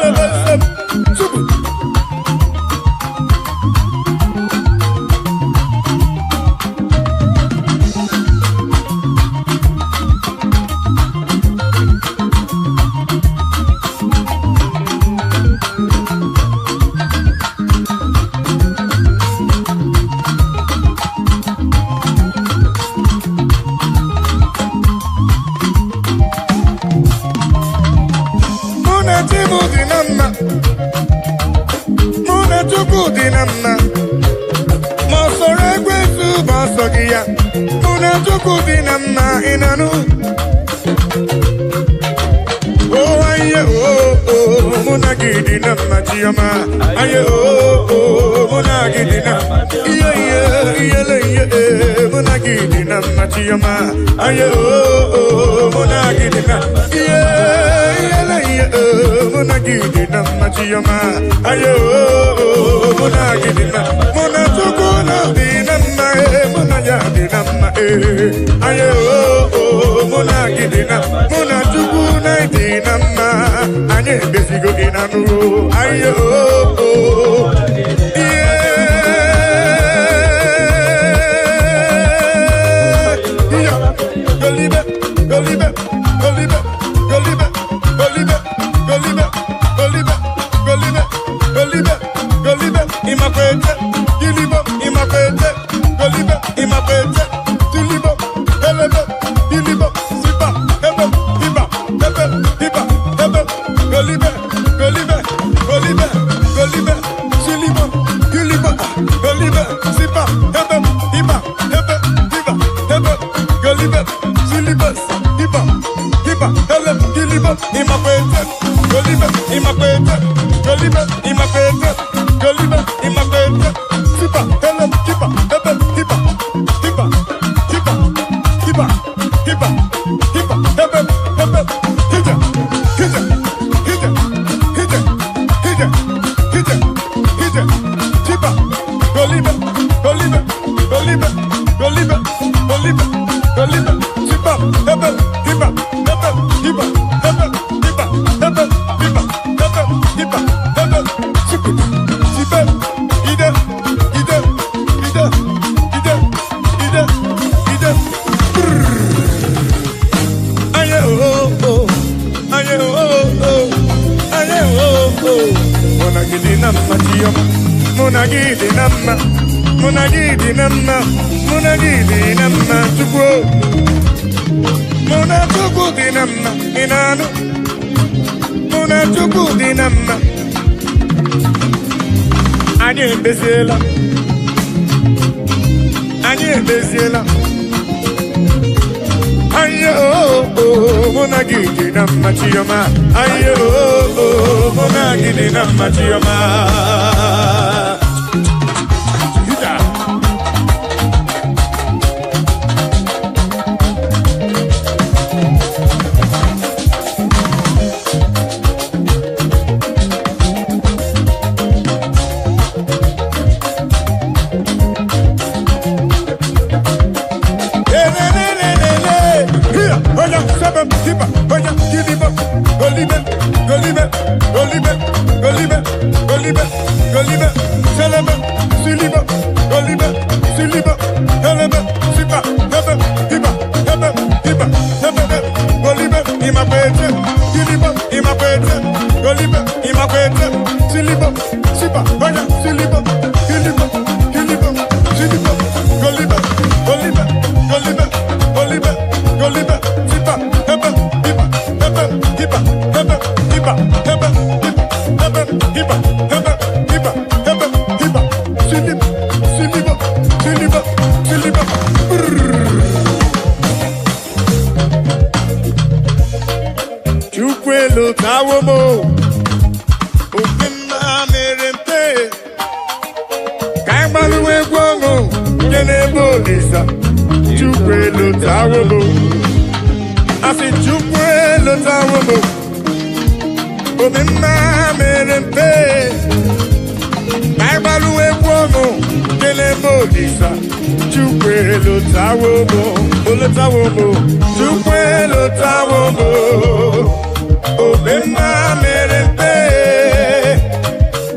Speaker 3: Aye oh muna gidina muna gidina machioma. Aye oh muna gidina muna gidina machioma. Aye oh muna gidina muna tukuna dina muna ya dina aye oh muna gidina muna tukuna dina anye besigo inanu. Aye oh Go live, makwete, silibo, sipa, oya, silibo, silibo, silibo, silibo, golibe, golibe, golibe, golibe, golibe, sipa, hebe, hiba, hebe, hiba, hebe, hiba, hebe, hiba, hebe, hiba, hebe, hiba, hebe, hiba, silibo, silibo, silibo, silibo, Chukwelo tawomo, okema merempe, kaimaluwe guomo, kenebo lisa. Chukwelo tawomo, asi chukwelo tawomo, okema merempe, kaimaluwe guomo, kenebo lisa. Chukwelo tawomo, olo tawomo, chukwelo tawomo. Obema merempe,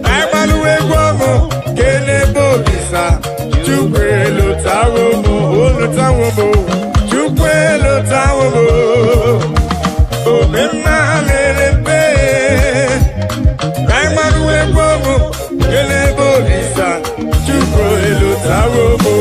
Speaker 3: aimaluwe guomo, kenebo lisa. Chukwelo tawomo, olo tawomo, chukwelo tawomo. Obema merempe, aimaluwe guomo, kenebo lisa. Chukwelo tawomo.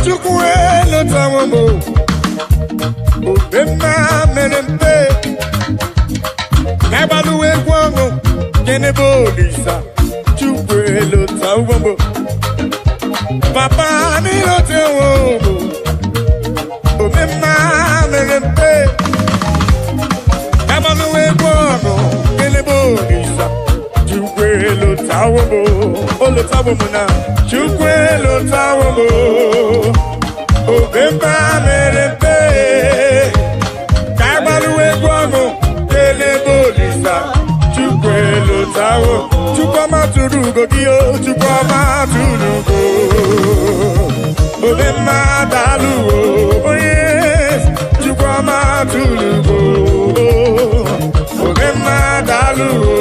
Speaker 3: Chukwelo tawomo, obema merempe, kaibaluwe guomo, kenebo lisa. Chukwelo tawomo, papa nilo tawomo, obema merempe, kaibaluwe guomo, kenebo lisa. Chukwelo tawomo, olo tawomo na. Chukwelo tawomo, obema merempe, kaibaluwe guomo, kenebo lisa. Chukwelo tawo, chukwama turugo giyo, chukwama turugo. Obema daluwo, oh yes, chukwama turugo. Obema daluwo.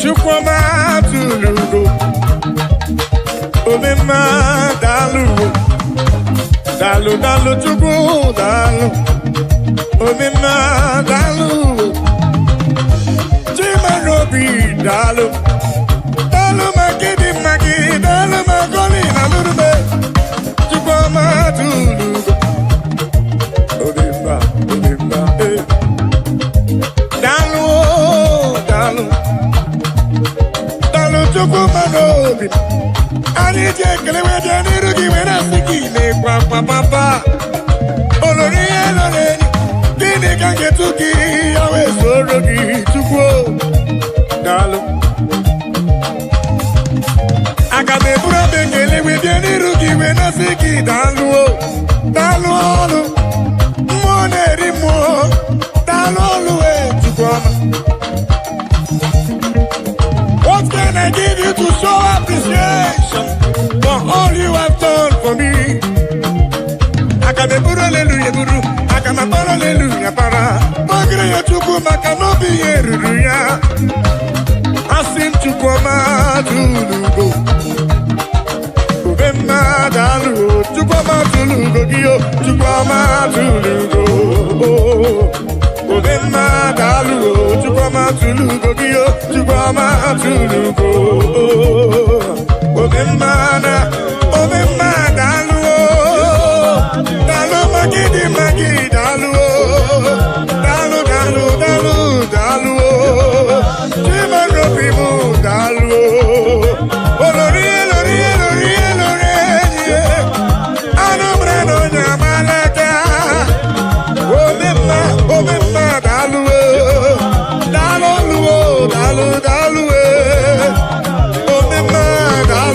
Speaker 3: Chukwama tulugo, obema daluwo, dalu dalu chukwu dalu, obema daluwo, chimarobi dalu, dalu magidi magi, dalu magoli na lurube, chukwama tulugo, obema, obema, dalu, dalu. Chukwu manobi, ani jekele wede nirugi wena siki ne papa. Olori eloreni, kini kange tuki yawe sorogi chukwu dalu. Akabe bura bengele wede nirugi wena siki dalu dalu olu, moneri mo dalu olu chukwama. What can I give you to show appreciation for all you have done for me? Akame buru hallelujah buru, akama para hallelujah para. Magre ya chuku makanobi yeruya. Asim chuku ma tulugo, ubema dalu, chuku ma tulugo giyo, chuku ma tulugo. Obema dalu, chukwama tulugo giyo, chukwama tulugo. Obema dalu, dalu magidi dalu, dalu dalu dalu dalu, chimarobi mu dalu. Olori elori elori elori, anombre no nyamalaka. Obema dalu, dalu dalu dalu, obema dalu.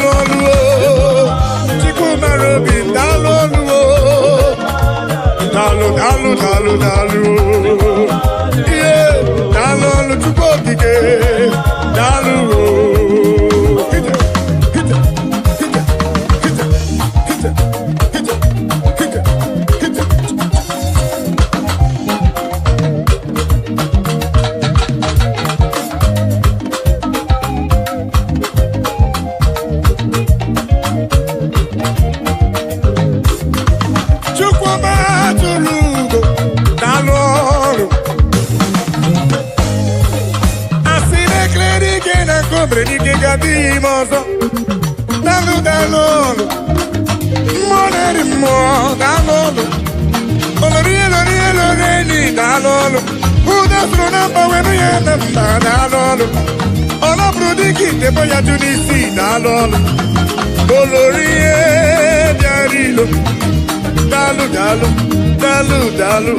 Speaker 3: mozo. Dalu dalolo. Moneri mo dalolo. Olori dalolo. Uda strona pa wenu yena dalolo. Ola brudiki te boya tunisi dalolo. Olori diarilo. Dalu dalu dalu dalu.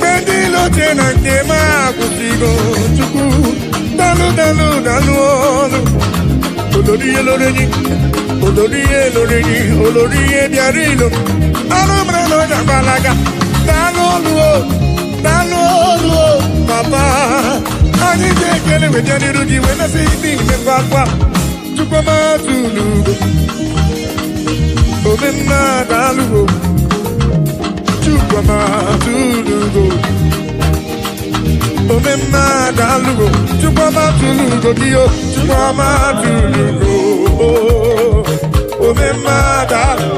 Speaker 3: Pendilo tena kema kusigo chuku. Dalu dalu dalu. Olori diarilo. Alumra no jambalaga. Dalu papa. Ani kele we jani ruji we na sidi me papa. Chupa matulu. Omena dalu. Chupa matulu. Omena dalu. Chupa matulu dio. Chupa matulu. Omena dalu.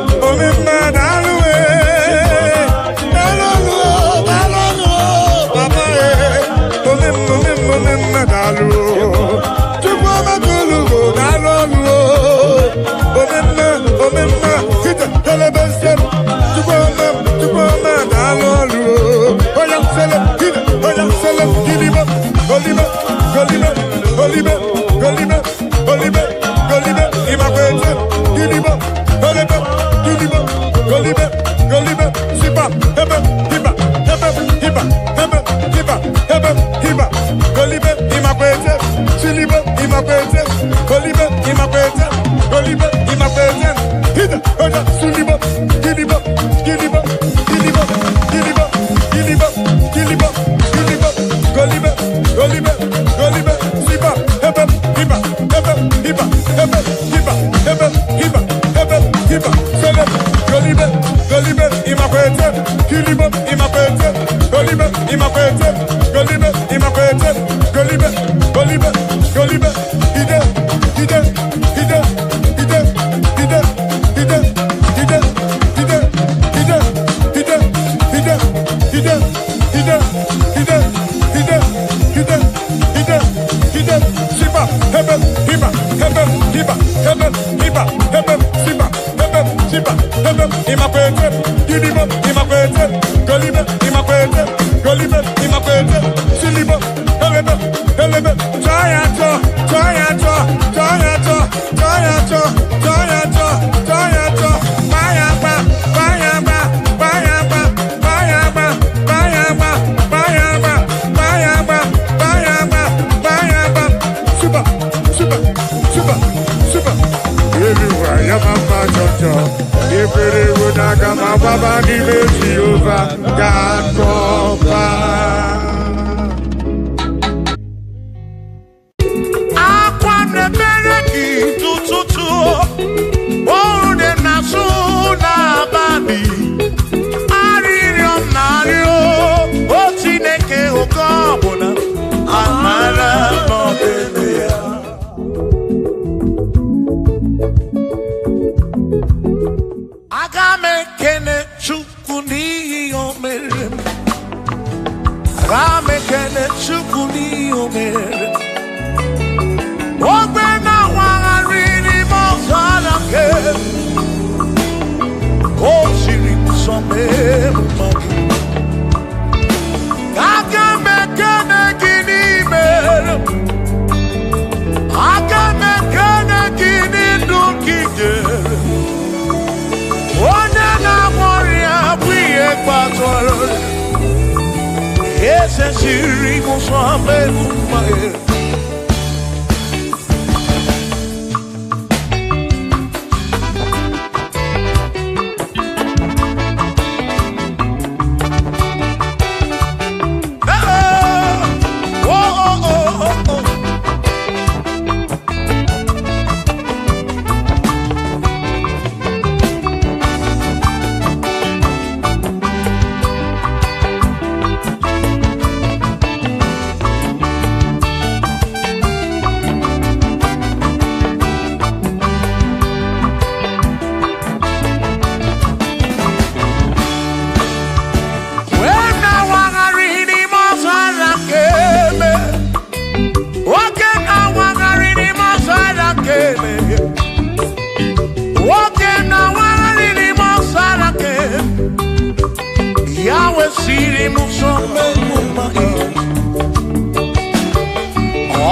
Speaker 3: ụzọ mmemme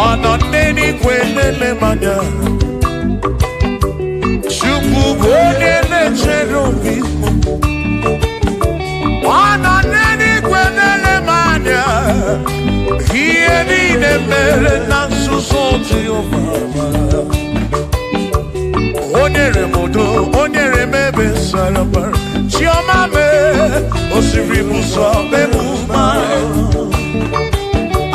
Speaker 3: ọ nọ n'eluigwe na-ele m anya Chukwu bụ onye na-echere obi ọ nọ n'eluigwe na-ele m anya ihe niile mere na nzuzo Jehova o nyere m udo o nyere m ebe sara mbara Chioma mee osiri m ụzọ memụma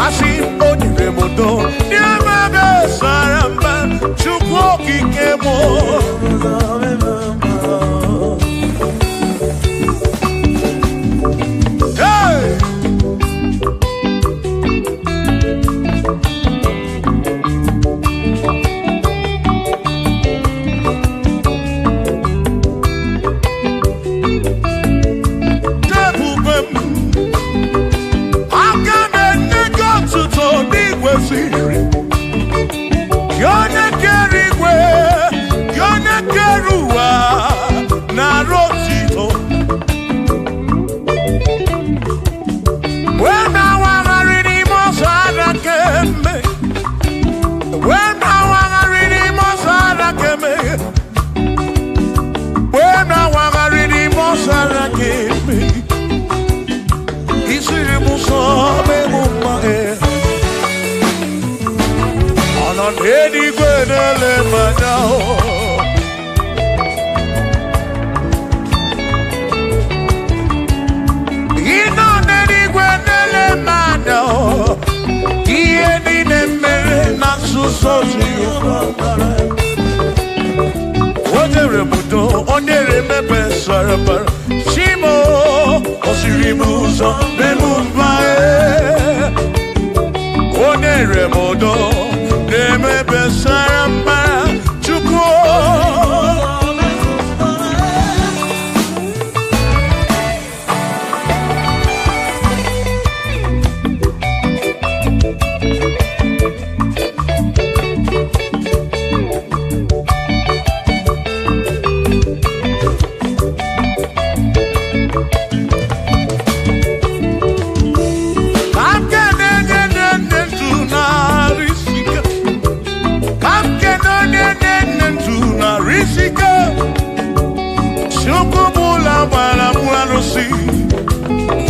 Speaker 3: asị o nyere m udo nye m ebe sara mbara Chukwu okike m Chimo osiri m ụzọ memụma o nyere m udo na-emebe sara mbara Chukwu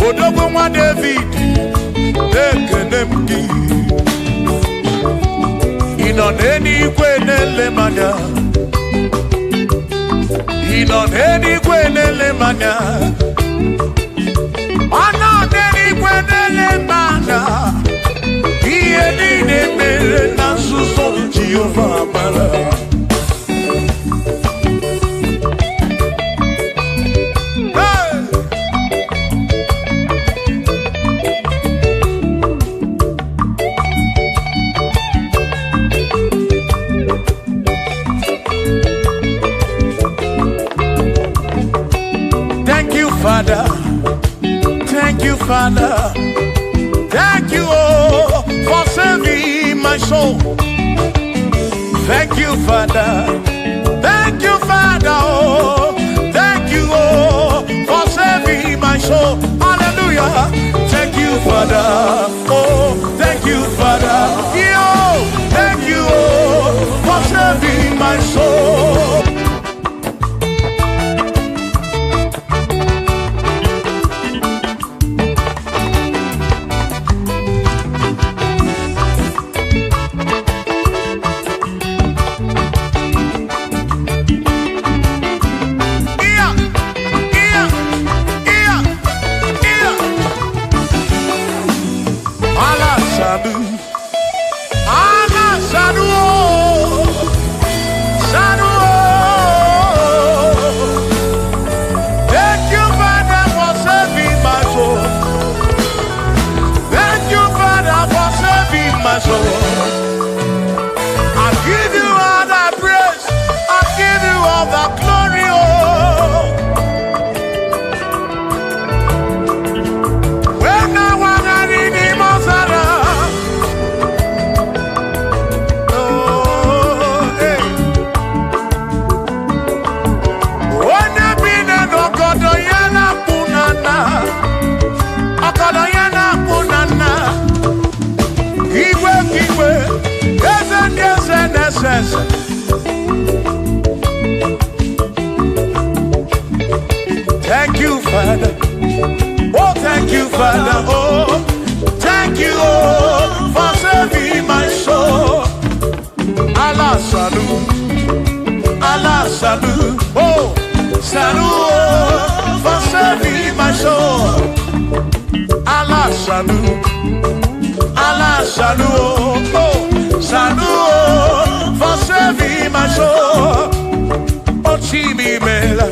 Speaker 3: Odogwu nwa David ekene m gị ị nọ n'eluigwe na-ele m anya ị nọ n'eluigwe na-ele m anya ọ nọ n'eluigwe na-ele m anya ihe niile mere na nzuzo Jehova mara Father, thank you, Father, thank you, oh, for saving my soul. Thank you, Father, oh, thank you, oh, for saving my soul. Hallelujah. Thank you, Father, oh, thank you, Father, yo, thank you, oh, for saving my soul. Father. Oh, thank you, Father. Oh, thank you, oh, for saving my soul. Allah salut, Allah salut. Oh, salut, oh, for saving my soul. Allah salut, Allah salut. Oh, salut, oh, for saving my soul. Oh, Chibi Mela,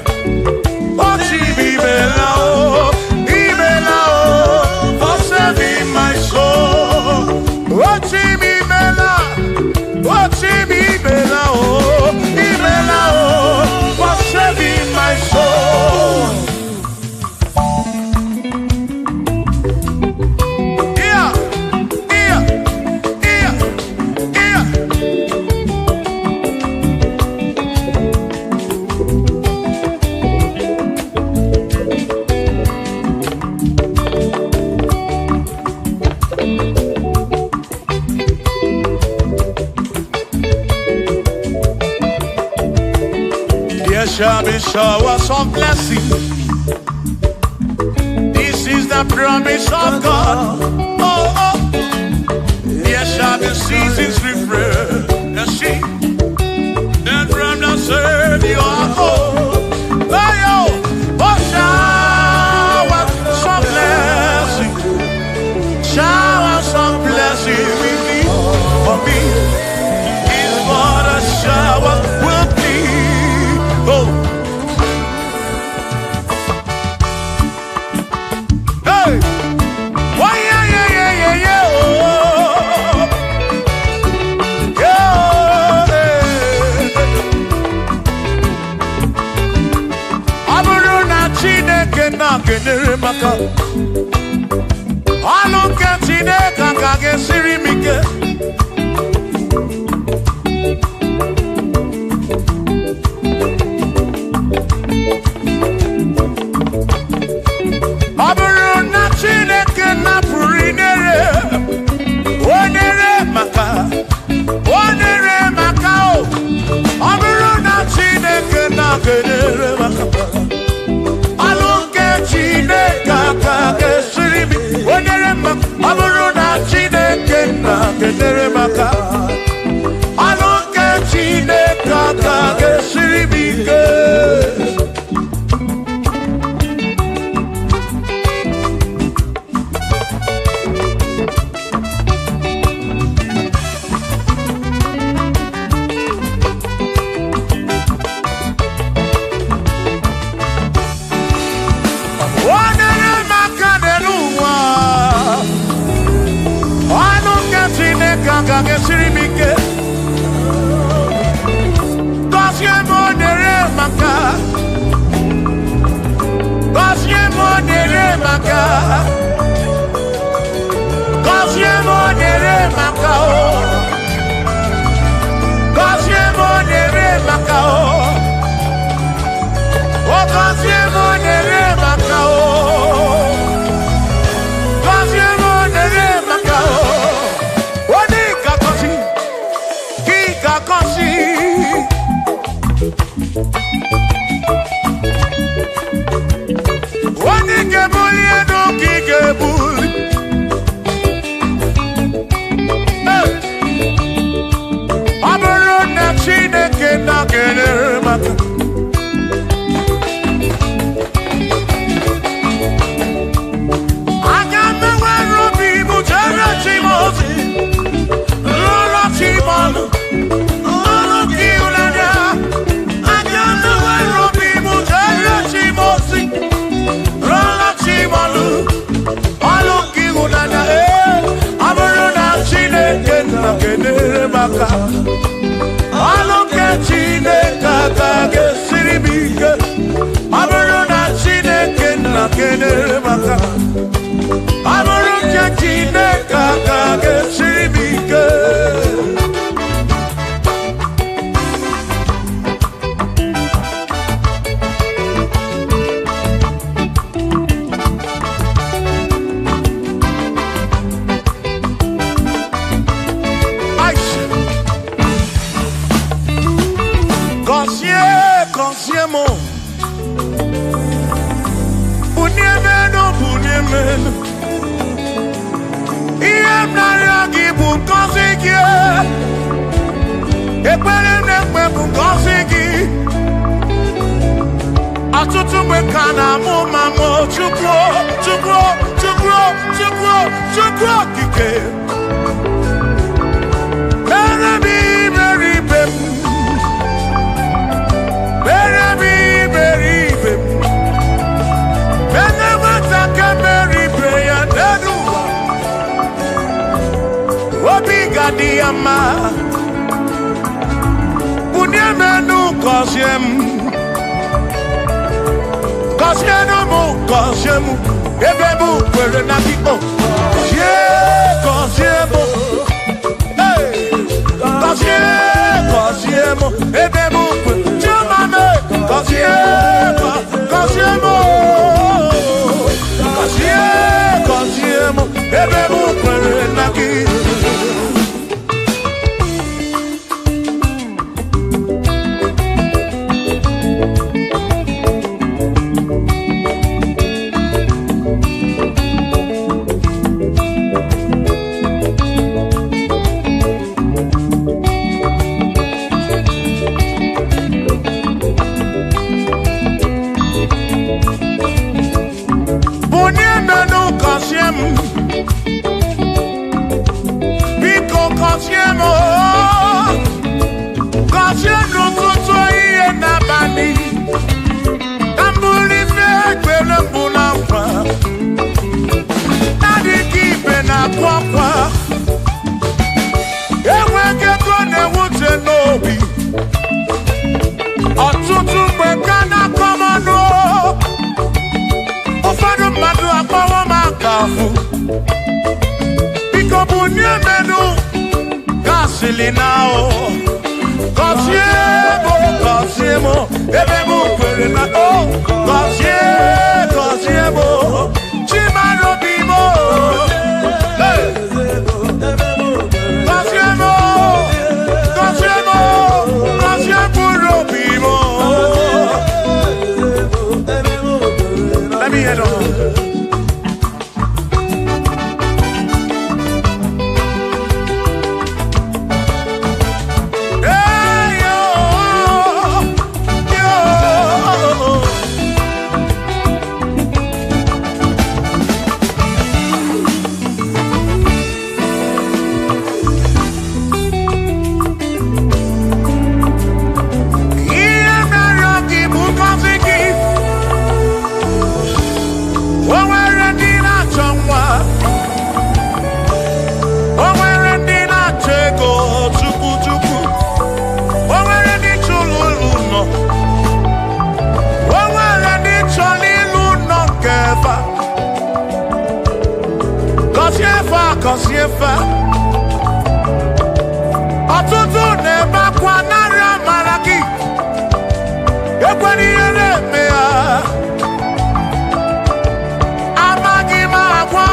Speaker 3: oh, Chibi Mela, oh, Imela, oh, for saving my soul. Oh, Chibi Mela, oh, Chibi Mela, oh, Imela, oh, for saving my soul. Yeah, yeah, yeah, yeah. There shall be showers of blessing. This is the promise of God. Oh, oh. There shall be seasons refreshed. The sheep that from the serve you are home. Oh, yo. Oh, showers of blessing. Showers of blessing with me. For me is what a shower will be. Oh. Hey. Oh, yeah, yeah, yeah, yeah, yeah. Oh. Yeah. Aburu na Chineke na kenere maka. Alu ke Chineke ka gesiri mike. Aburu na Chineke na purinere. Onere maka. Onere maka o. Aburu na Chineke na kenere maka. Aluke Chineke ka gesiri mi. Onere maka. Aburu na Chineke na kenere maka. Aluke Chineke ka gesiri mi. Onere maka denuwa. Aluke Chineke ka gesiri mi. Gosie monere maka. Gosie monere maka. Gosie monere maka o. Gosie monere maka o. Oh, gosie monere maka o. Gosie monere maka o. Oni kakosi, ki kakosi. Oni kebuli eno ki kebuli. Hey. Aburu na Chineke na kenere maka. Aga mewe robi mujere chimozi. Lolo chimonu. Lolo kiulanya. Aga mewe robi mujere chimozi. Lolo chimonu. Lolo kiulanya. Aburu na Chineke na kenere maka. Aluke Chineke ka gesiri mi. Aburu na Chineke na kenere maka. Aburu ke Chineke ka gesiri mi. amen. Ihe mnara gị bụ ngọzi gị. Ekpere na-ekpe bụ ngọzi gị. Ọtụtụ mgbe ka na-amụ ma mụ Chukwu okike. Mere m iberibe m. Mere m iberibe m. Mere nwata ka mere ibe ya n'elu ụwa. Obi ga-adị ya mma. Bunye m enu gọzie m. Gọzie m ebe m kwere na gị. Gọzie m. Gọzie m ebe m kwere. Chiomame gọzie m. Gọzie m ebe m kwere na gị. Biko gọzie m. Gọzie n'ụtụtụ ihe n'abalị. Ka m bụrụ ife ekpere mbụ na nkwa. Adịghị ibe na-akụ akwa. Enweghị ego na-ewute n'obi. Ọtụtụ mgbe ka na-akọ m ọnụ. Ụfọdụ mmadụ akpọrọ m akafụ. Biko bunye menu gasili na o. Gọzie m ebe m kwere na o. Gọzie m Chimarobi m. Gọzie m mkpụrụ obi m. Let me head on. Gọziefa ọtụtụ na-ebe akwa narị amara gị. Ekwere ihe na-eme ya. Amaghị m agwa.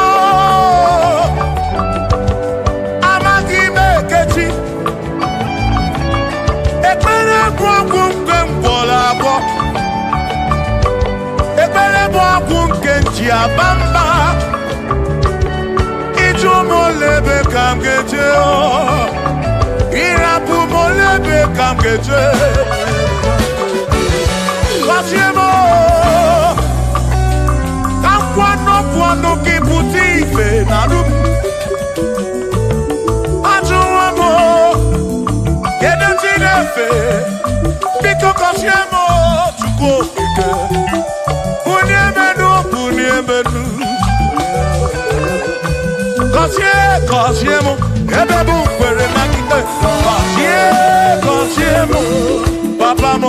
Speaker 3: Amaghị m ekechi. Ekpere bụ ọgwụ nke mgbọrọ agwọ. Ekpere bụ ọgwụ nke nji aba mba. Molebe kam geje o. Irapu molebe kam geje. Gọzie m. Ka kwano gị pụta ife na rum. Ajụwa m. Kedu ndị na-efe. Biko gọzie m Chukwu okike. Bunye menu. Gọzie m ebe m kwere na gị. Gọzie m papa m.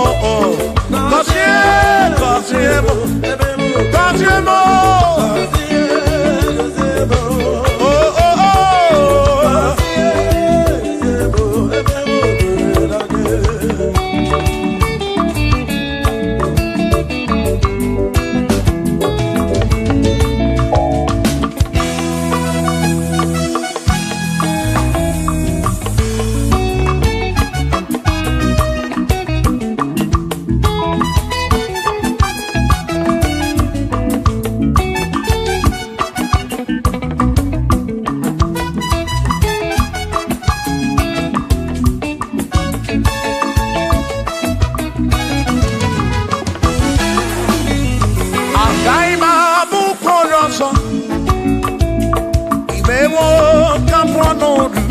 Speaker 3: Gọzie m. emewo ka mpụ n'odu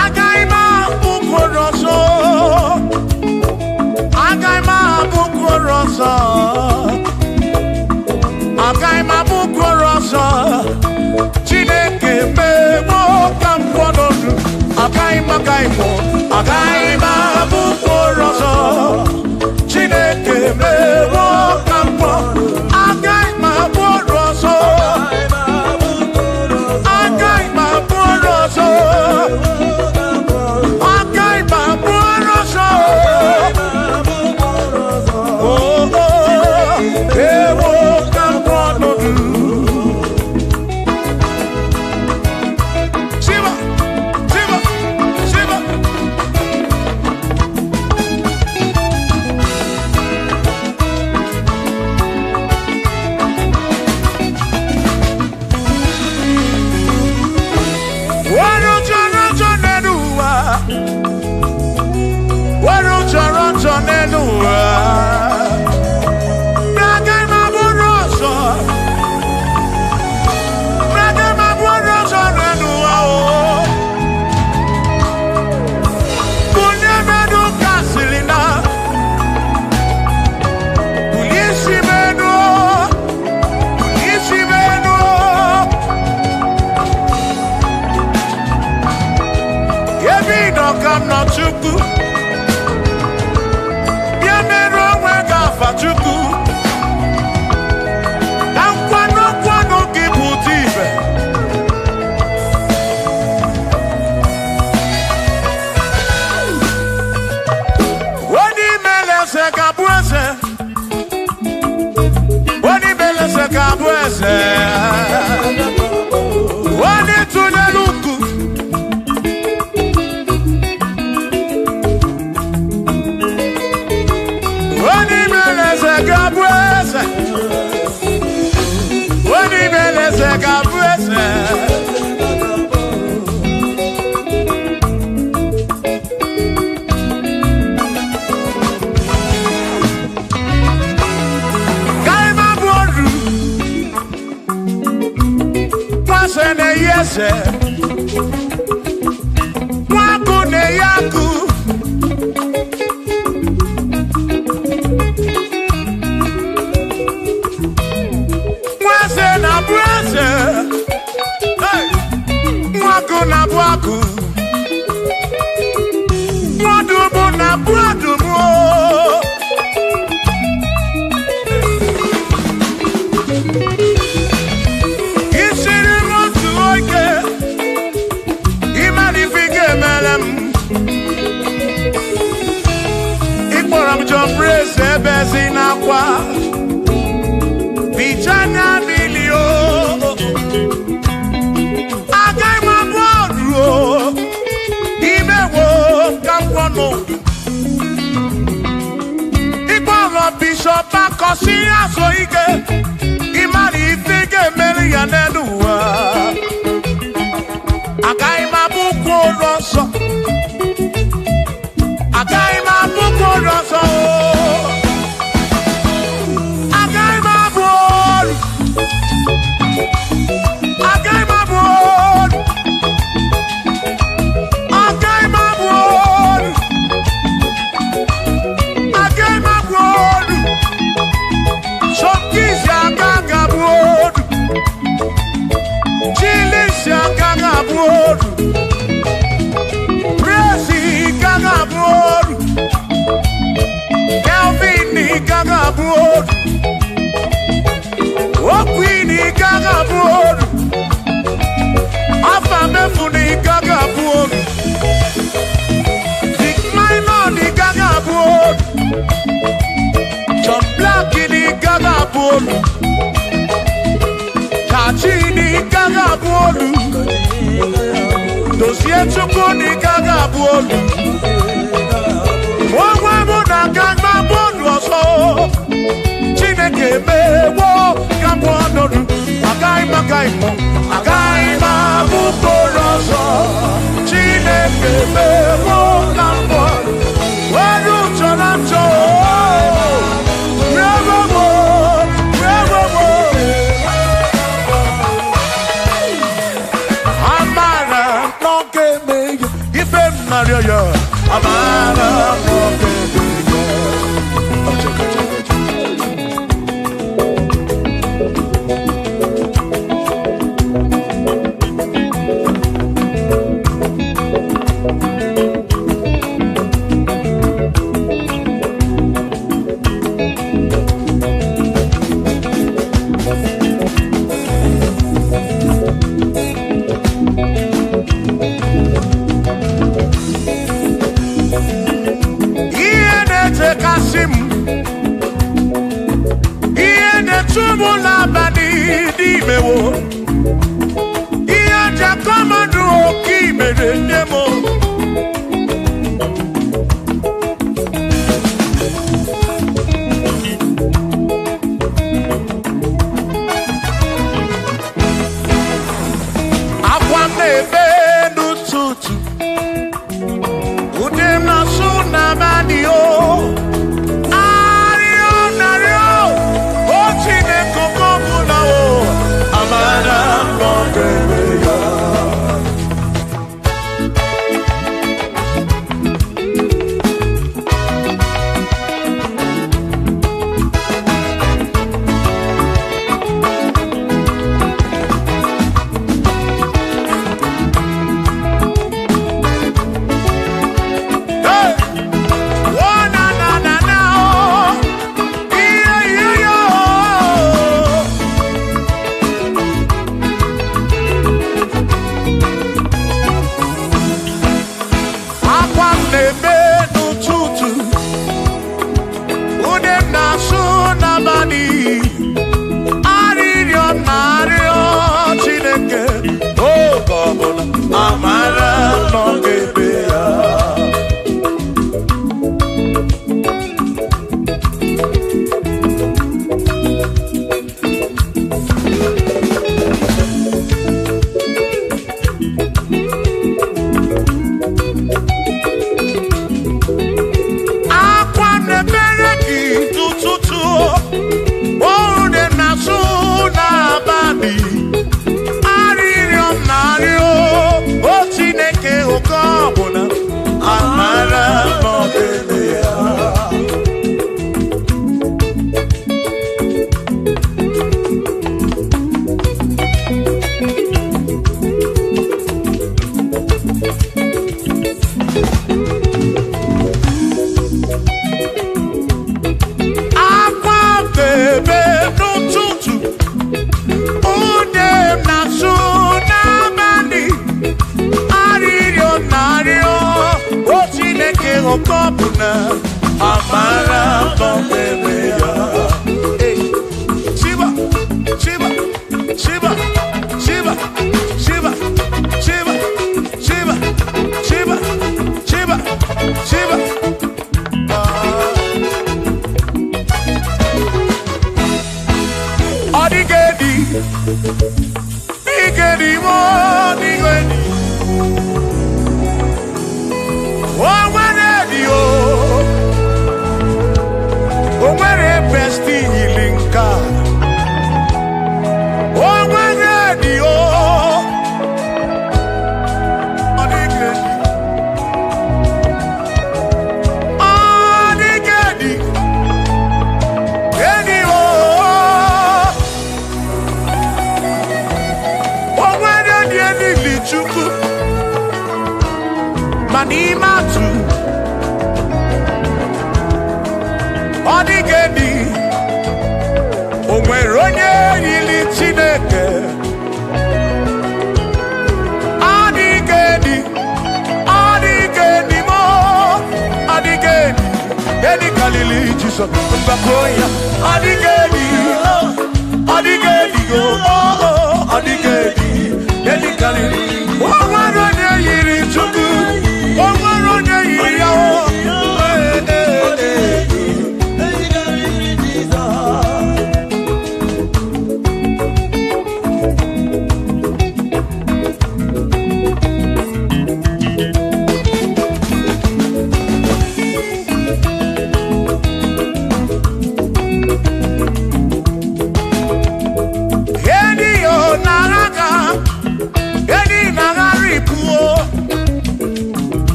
Speaker 3: agaghị m abụkworo ọzọ agaghị m abụkworo ọzọ agaghị m abụkworo ọzọ Chineke emewo ka mpụ n'odu agaghị m abụkworo ọzọ Chineke emewo ka mpụ agaghị m abụkworo ọzọ agaghị m abụkworo ọzọ agaghị m abụkworo ọzọ ewo ka mpụ n'odu Shiva Shiva Shiva I'm not Chukwu bịa mere onwe gị afa Chukwu na nkwanụ gị bụ ụdị ibe onye imele eze ga-abụ eze onye imele eze ga-abụ eze onye tụnyere ukwu Gabuese, Oni Beleze Gabuese. Kaima Boru, Pasene Yese, Wakune Yaku. Mwaku na bwaku Mwadubu na bwadubu Ishiri motu oike Imanifike melem Ikporam John Brace ebezi na kwa Bichanya bilio Bishop Akosi Asoike Imani Ifike Meri Yanedua Akaima Buko Rosso Akaima Buko Rosso Akaima Buko Akaima Buko Akaima Buko Akaima Buko Shokisha Gagabwood Chilisha Gagabwood Prezi Gagabwood Calvini Gagabwood Okwini Gagabwood Afamefuni Gagabwood Dick Minor Gagabwood John Black in Gagabolu Kachini Gagabolu Dossier Choko ni Gagabolu Wawabo na Gagabolu Oso Chineke mewo Gagabolu Agaima Bukoroso Chineke mewo Gagabolu Wadu Chonacho amara n'oge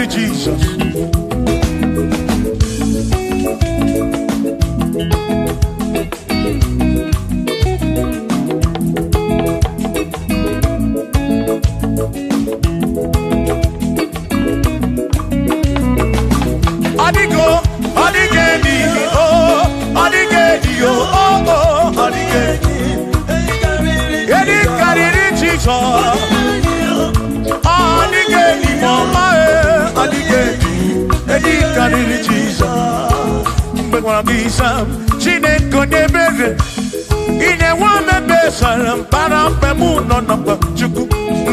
Speaker 3: carry Jesus. Adigo, adigeni, oh, adigeni, oh, adigeni. Edi carry Jesus. Adigeni, mama, adigeni. Edi carry Jesus. But when I be some, she ain't gonna be. In a woman, Bessalam, Parampamu, no number, Chuku,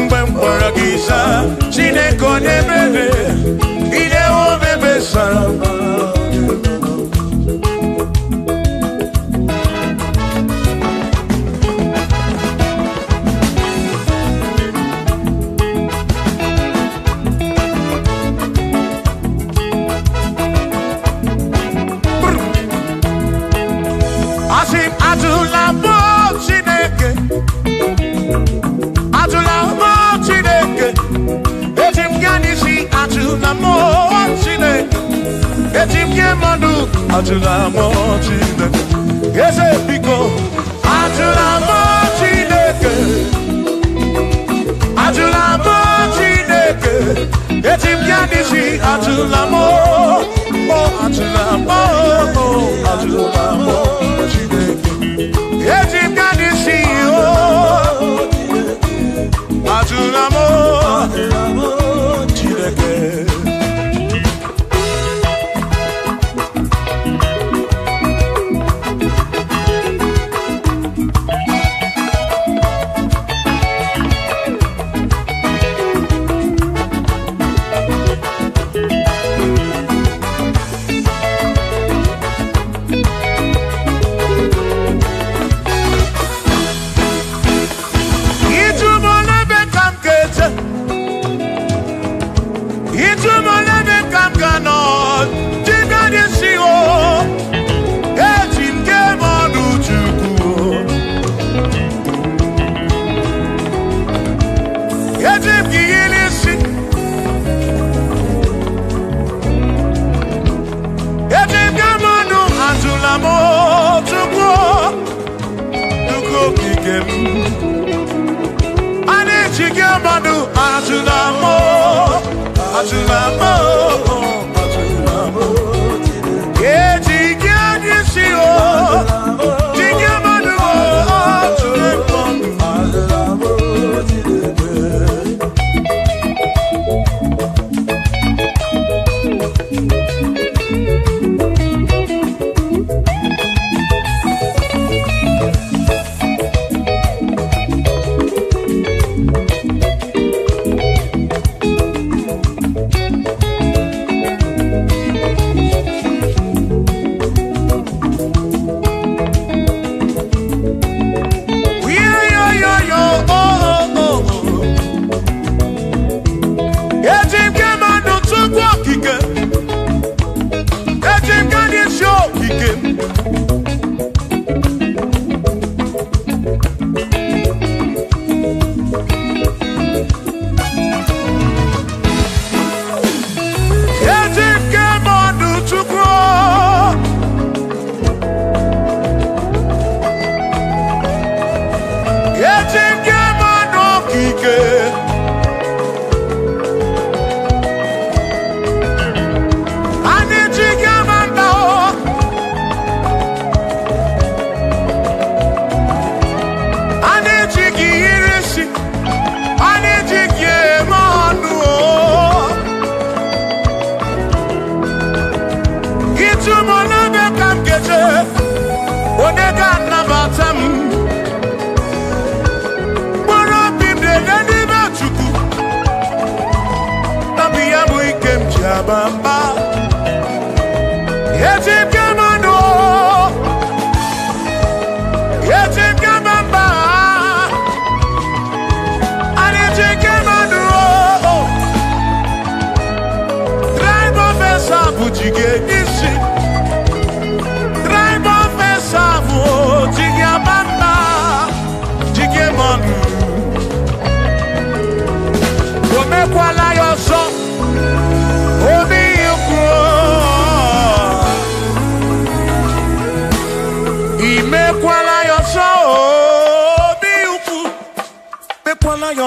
Speaker 3: Mbemparagisa, she ain't gonna be. In a woman, Bessalam. Atula mochine, yes, Pico. Atula mochine, Atula mochine. Etim yanisi atula mo, oh atula mo, oh atula mochine. Etim yanisi oh, atula mo, chine.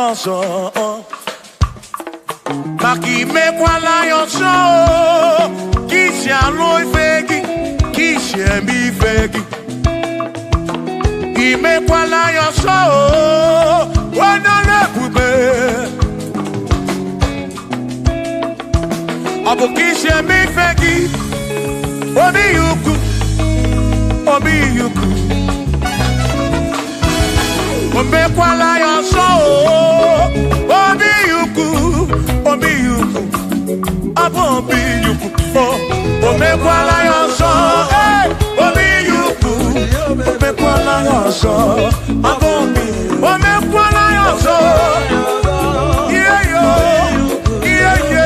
Speaker 3: ọzọ maka imekwala ya ọzọ ka isi alụ ife gị ka isi eme ife gị imekwala ya ọzọ onye na-ebube ọ bụ ka isi eme ife gị obi ya ukwu obi ya ukwu omekwala ya ọsọ obi ya ukwu obi ya ukwu abụ obi ya ukwu omekwala ya ọsọ obi ya ukwu omekwala ya ọsọ abụ obi omekwala ya ọsọ ihe yo ihe ye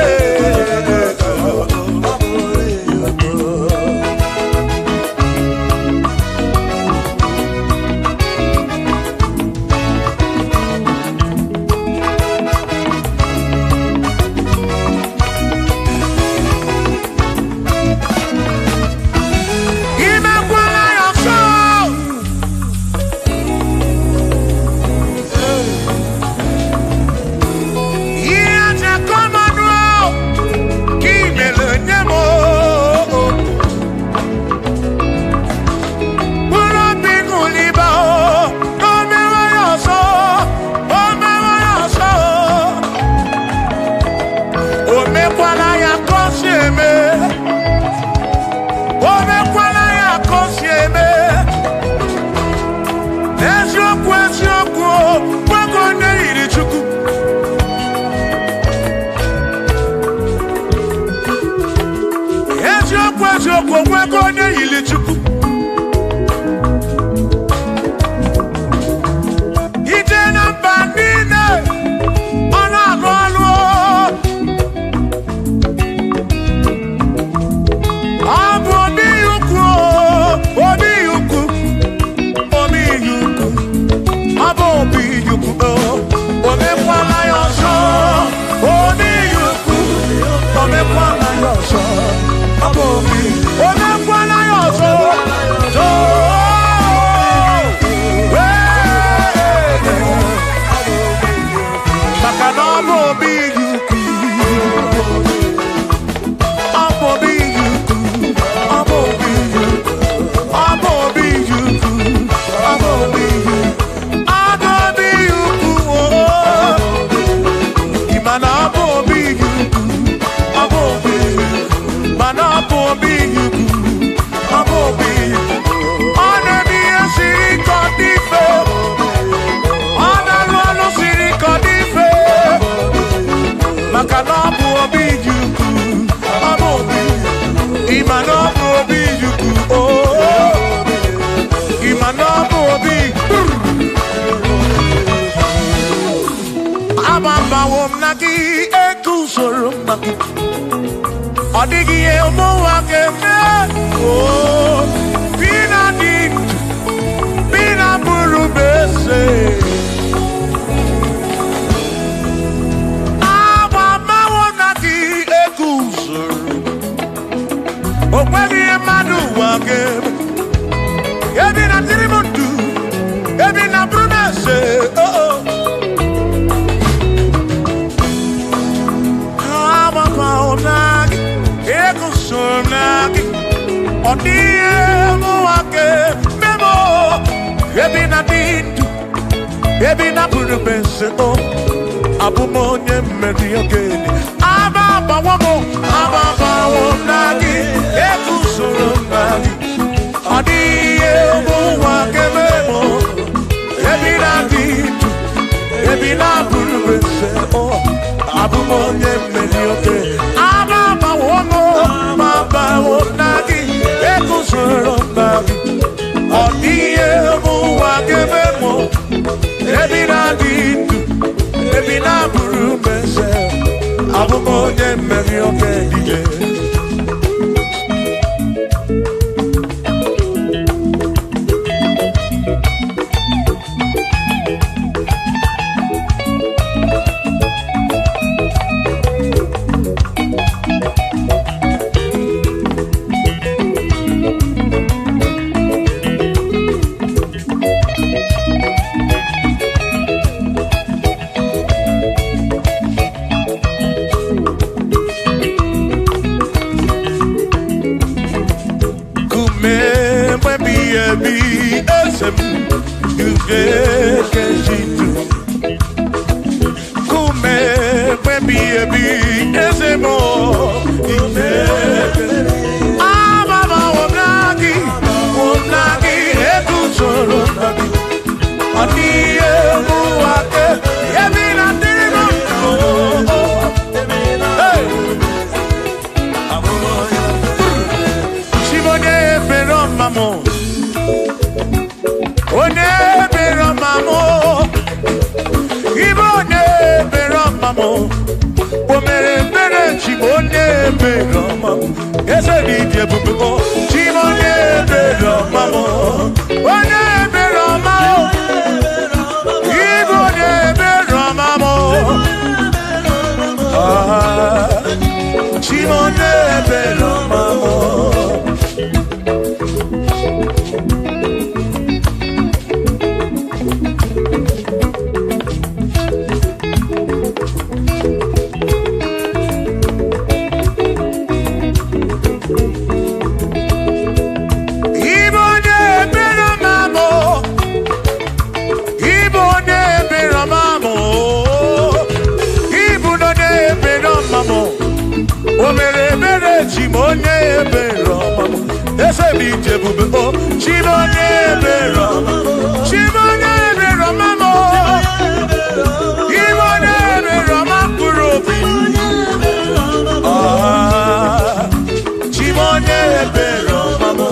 Speaker 3: ebi ezemo ime amama wonagi etu soro nagi aniye muake yemina dirimo Shimone pero mamo one pero mamo Ibone pero mamo Omere mere chimone pero mamo Ese DJ bubuko chimone pero mamo One pero mamo Ibone pero mamo Chimone pero mamo Chimone pero mamo ese DJ bubuko chimone pero chimone pero mamo chimone pero makurobi chimone pero mamo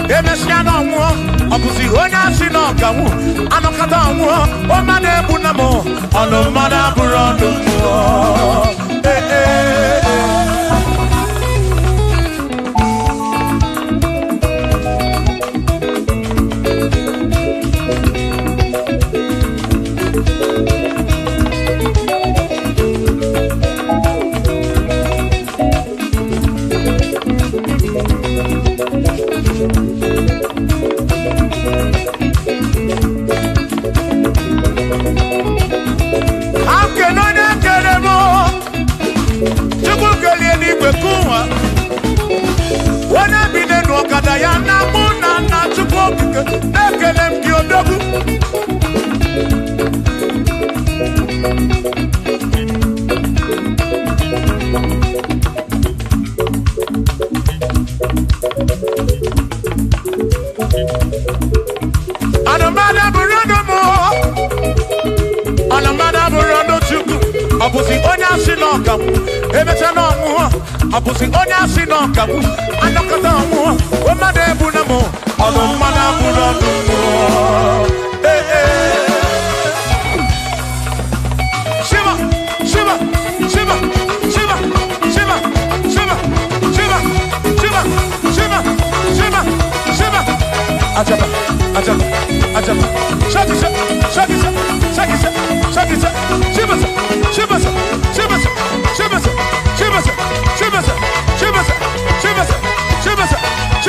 Speaker 3: emesia no nwo obusi onya si no gawu anokata nwo o ma na ebu na mo ono ma na buru onu Abusi onya sinoka ebeta no mu abusi onya sinoka anokata mu o ma de bu na mo ono ma na bu ro do Shiva Shiva Shiva Shiva Shiva Shiva Shiva Shiva Shiva Shiva Shiva Ajaba Ajaba Ajaba Shakisa Shakisa Shakisa Shakisa Shiva Shiva Shiva Shiva Shiva Shiva Shiva Shiva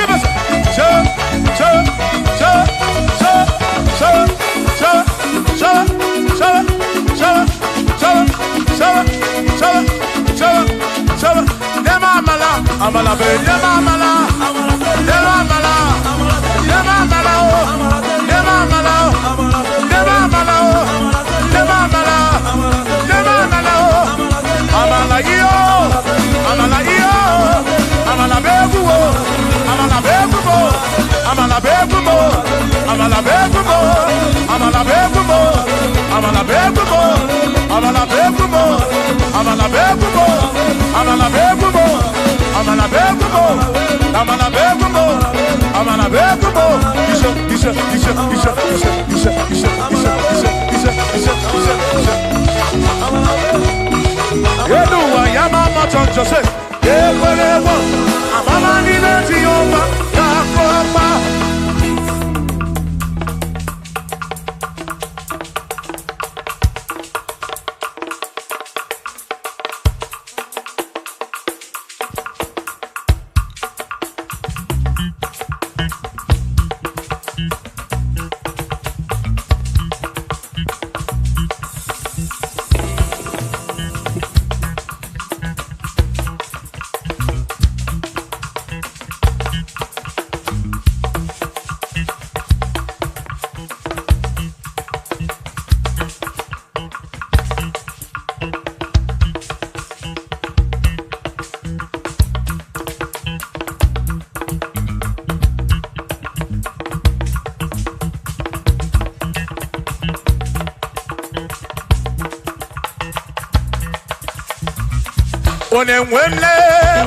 Speaker 3: Shiva Shiva Amala be amala amala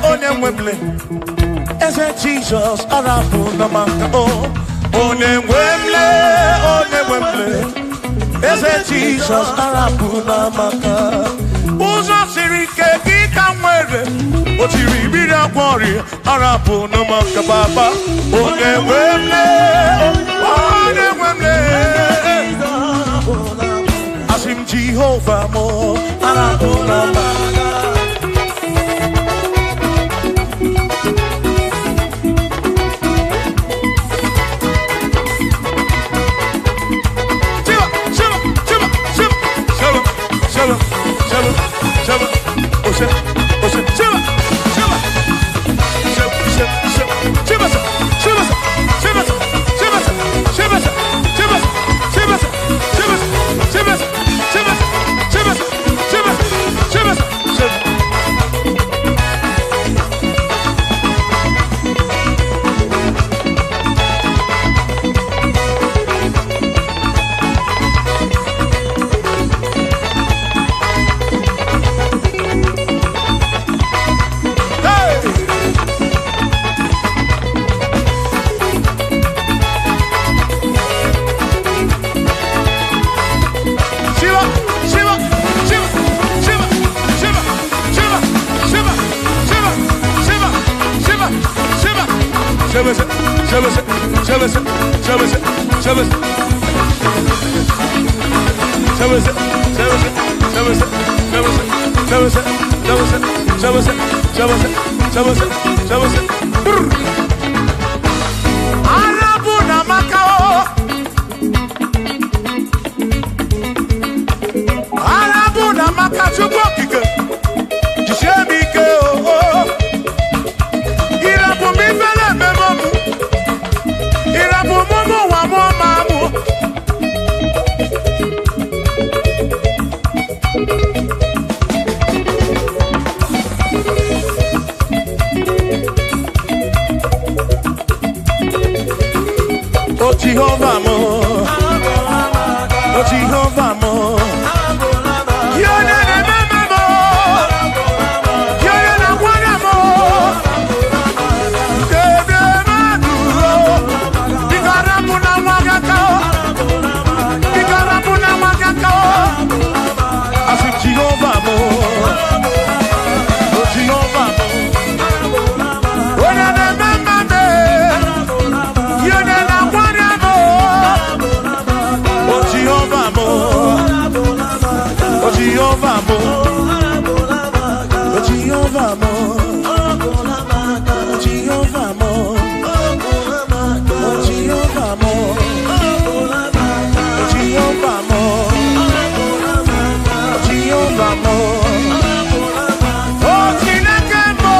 Speaker 3: Onemwemle, ese Jesus arabu na maka oh. Onemwemle, ese Jesus arabu na maka. Uzo sirike kita mwere, otiri bira kwori arabu na maka baba. Onemwemle, asim Jehovah mo arabu na maka. Jehovah mo, oh Jehovah mo, you're not a mama mo, you're not a one mo, I said Jehovah mo, oh Jehovah mo, you're not a mama mo, you're not a one. Jehovah mo, oh Jehovah mo, oh Jehovah mo, oh Jehovah mo, oh Jehovah mo, oh Jehovah mo, oh Jehovah mo, oh Chineke mo.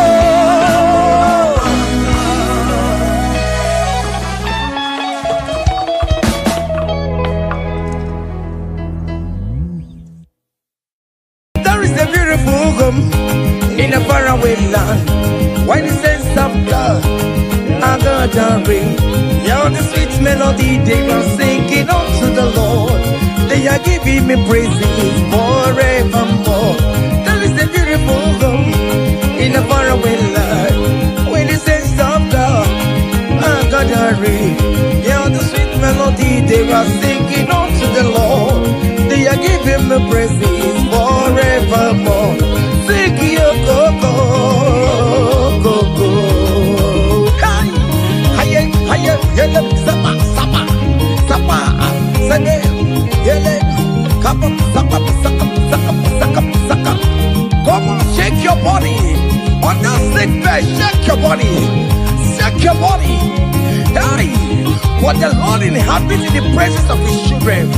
Speaker 4: In a faraway land, why the sense of God, I got a ring. Yeah, the sweet melody they are singing unto the Lord. They are giving me praises forevermore. There is a beautiful home in a faraway land, where the sense of God, I got a ring. Yeah, the sweet melody they are singing unto the Lord. They are giving me praises forevermore. Sing your go-go, go-go. Hi, hi, yele, sapa, sapa, sapa, sane, yele, kapa, sapa, saka, saka, saka, saka. Come on, shake your body. On the sick bed, shake your body. Shake your body. Hey, what the Lord inhabits in the presence of His children.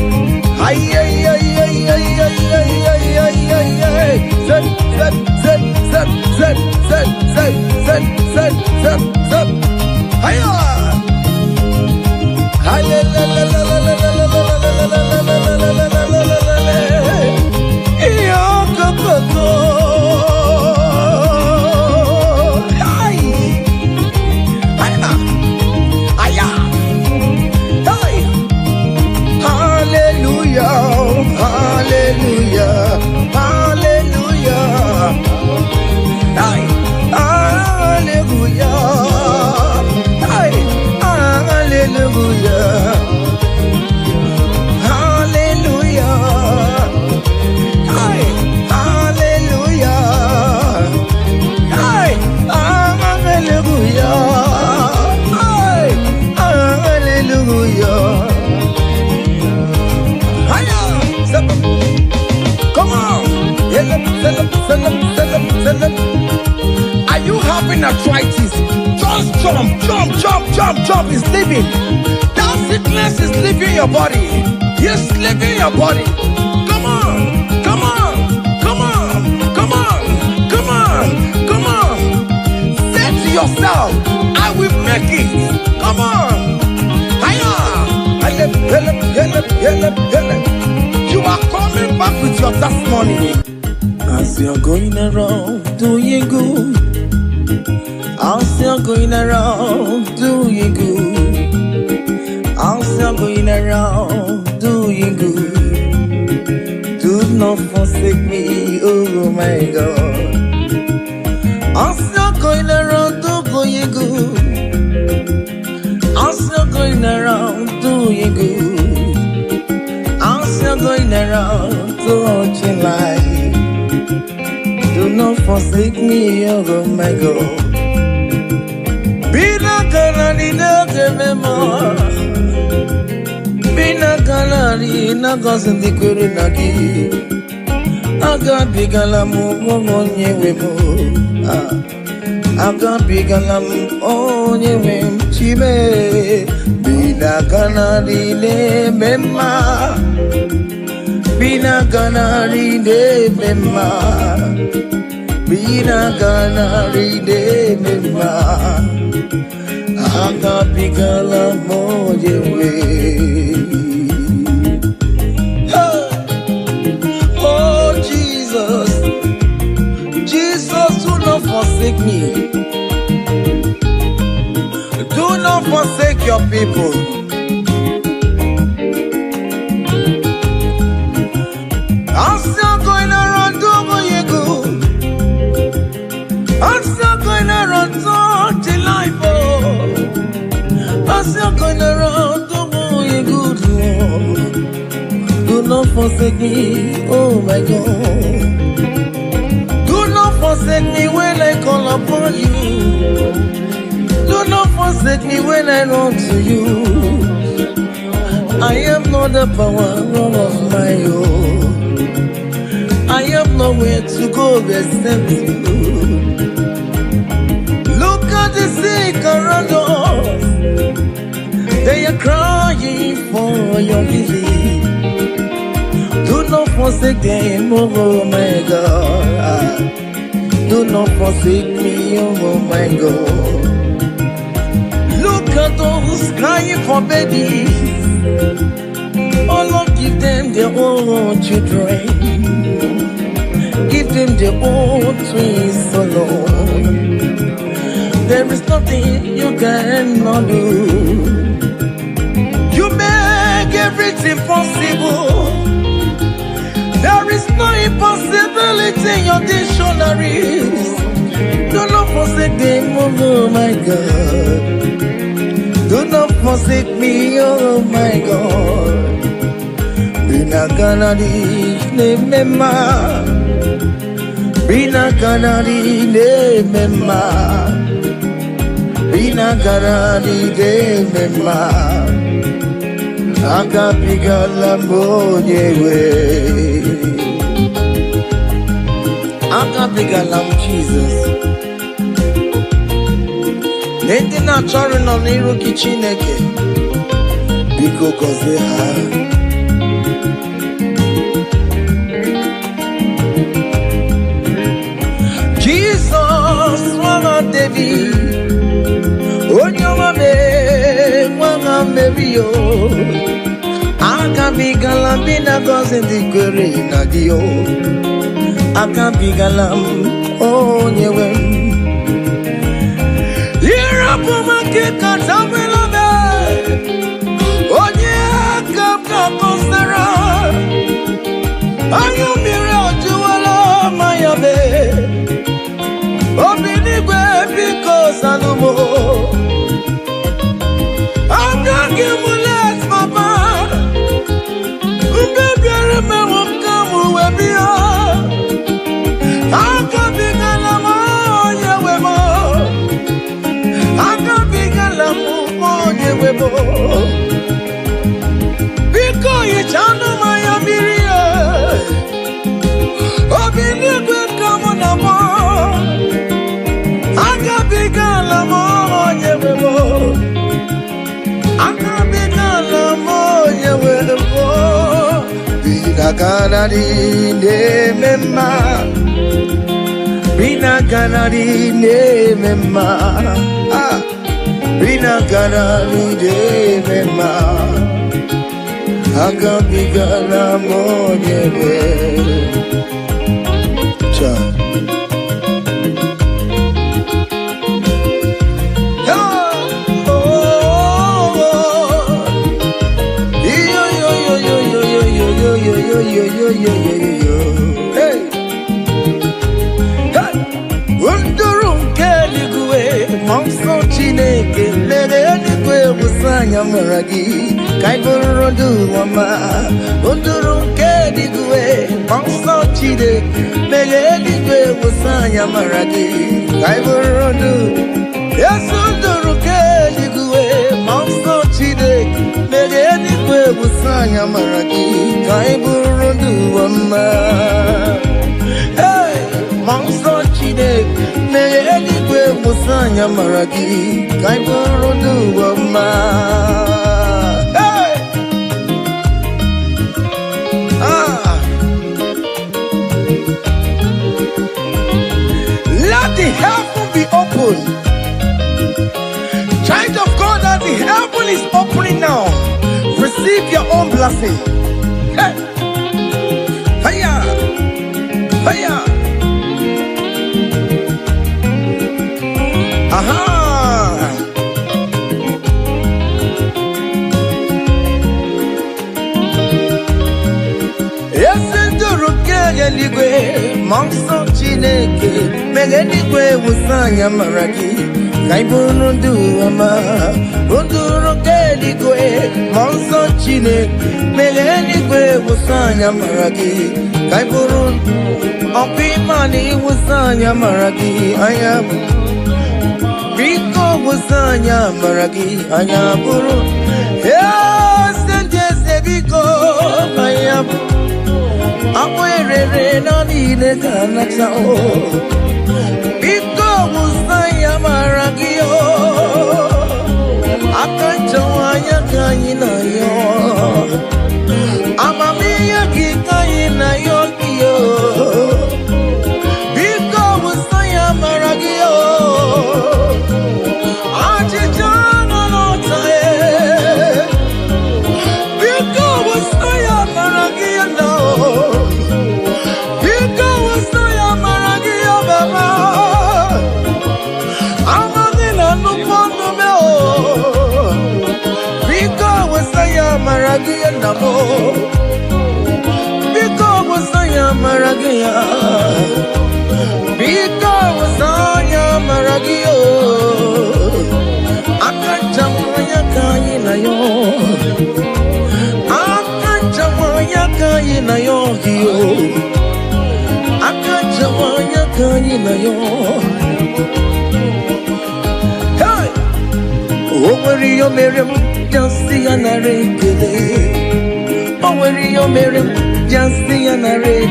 Speaker 4: Hi, hi, hi, hi, hi, hi, hi, hi, hi. Zed, zed, zed, zed, zed, zed, zed, zed, zed, zed, zed. Hiya! Hi, la, la, la, la, la, la, la, la, la, la, la, la, la, la, la, la, la, la, la. Iyo, go, go, go. Hi! Hiya! Hiya! Hi! Hallelujah! Hallelujah! Hallelujah! Hi! Hallelujah! Hi! Hallelujah! Hallelujah! Hi! Hallelujah! Hi! Hallelujah! Hi! Hallelujah! Hiya! Come on! Are you having arthritis? Just jump, jump, jump, jump, jump. It's leaving. That sickness is leaving your body. It's leaving your body. Come on, come on, come on, come on, come on, come on. Say to yourself, I will make it. Come on. Hiya! You are coming back with your testimony. As you're going around doing good, as you're going around doing good, as you're going around doing good, do not forsake me, oh my God. As you're going around doing good, as you're going around doing good, as you're going around touching life, do not forsake me, oh my God. Be not gonna need memema. Bina galari na gozin di kwere na gi. Aga bigala mu onye wemo. Aga bigala mu onye wem chibe. Bina galari ne mema. Bina galari ne mema. Bina galari ne mema. Aga bigala moje we. Oh Jesus, Jesus, do not forsake me. Do not forsake your people. I'm still going around doing you good. I'm still going around touching life. I'm still going around doing you good, Lord. Do not forsake me, oh my God. Do not forsake me when I call upon you. Do not forsake me when I run to you. I am not the power of my own. I have nowhere to go except you. Look at the sick around us. They are crying for your healing. Do not forsake them, oh my God. Do not forsake me, oh my God. Look at those crying for babies. Oh Lord, give them their own children. Give them their own twins, oh Lord. There is nothing you cannot do. You make everything possible. There is no impossibility in your dictionaries. Do not forsake them, oh my God. Do not forsake me, oh my God. Bina kanari ne mema. Bina kanari ne mema. Bina kanari ne mema. Aga bigala moyewe. Aga bigala Jesus. Nende na chọrọ nọ n'iru gị Chineke. Biko gọzie ha. Jesus, nwa David. Onye ọma mee, nwa Mary o. Aka bigala m na gọzie ndị kwere na gị o. Aka bigala m onye nwe m. Irapumake katabelame. Onye kapka kosera. Ayumire ojuwala mayabe. Obinigwe biko salumo. Agagimulet papa. Umbebiere me wakamu webia. Akabigala mo yewemo. Akabigala monye webo. Biko yichanu mayamirie. Obinigwe kamona mo. Akabigala monye webo. Akabigala monye webo. Bina kanari ne mema. Bina kanari ne mema. Bina kanari ne mema. Aga bigala monyewe. Cha. Hey. Unduru keligwe monso Chineke lere eligwe busanya maragi kaiborodu wama. Unduru keligwe monso Chineke lere eligwe busanya maragi kaiborodu. Yes, unduru keligwe wusanya maragi kai burundu amma. Hey, mangso chide megeni kwe wusanya maragi kai burundu amma. Hey, let the heaven be open. Child of God, that the heaven is opening now. Receive your own blessing. Hey, hiya, hiya. Aha. Eligwe mangso chineke megeligwe wusanya maragi kaibunundu ama unduru keligwe mangso chineke megeligwe wusanya maragi kaibunun opimani wusanya maragi ayam biko wusanya maragi ayaburu yes ndese biko ayam Apoerere na nile kana chao Biko musaya maragio Akachawanya kanyina yo Amamiya kikayina yo kiyo Biko musaya maragio Achichana notae Biko musaya maragio no Maragia namo Biko wasaya maragia Biko wasaya maragio Akachamaya kaina yo Akachamaya kaina yo hiyo Akachamaya kaina yo Hey! Over your Miriam just see an array. Oh, where you Miriam, just see an array.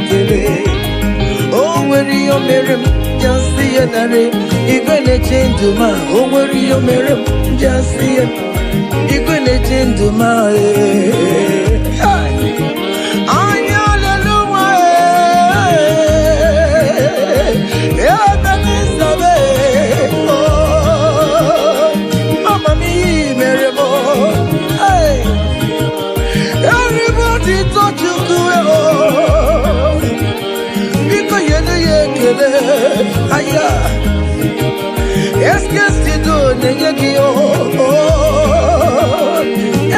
Speaker 4: Oh, where you Miriam, just see an array. You're gonna change to my. Oh, where you Miriam, just see it. You're gonna change to my. Aya, esqueci do negio.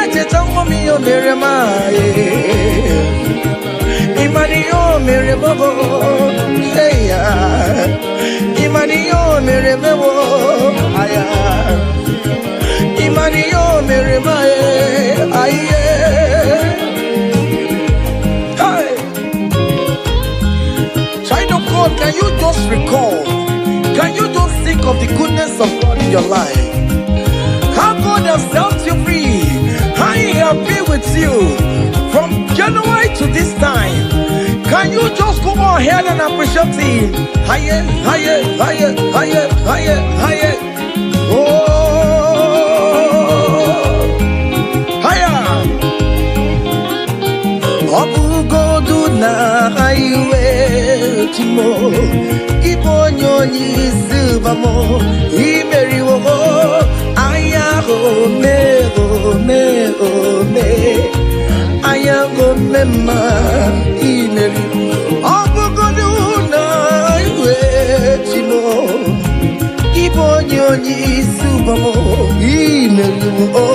Speaker 4: Ete tango mio meremae, imanio meremabo. Eya, imanio meremabo. Aya, imanio meremae. Aye. Can you just recall? Can you just think of the goodness of God in your life? How God has set you free? How He has been with you from January to this time? Can you just go ahead and appreciate Him? Higher, higher, higher, higher, higher, higher. Oh, higher. Obu godu na highway timo. Ibonyo ni subamo. Imeri wo. Aya go me go me go me. Aya go me ma. Imeri. Obu godu na highway timo. Ibonyo ni subamo. Imeri wo.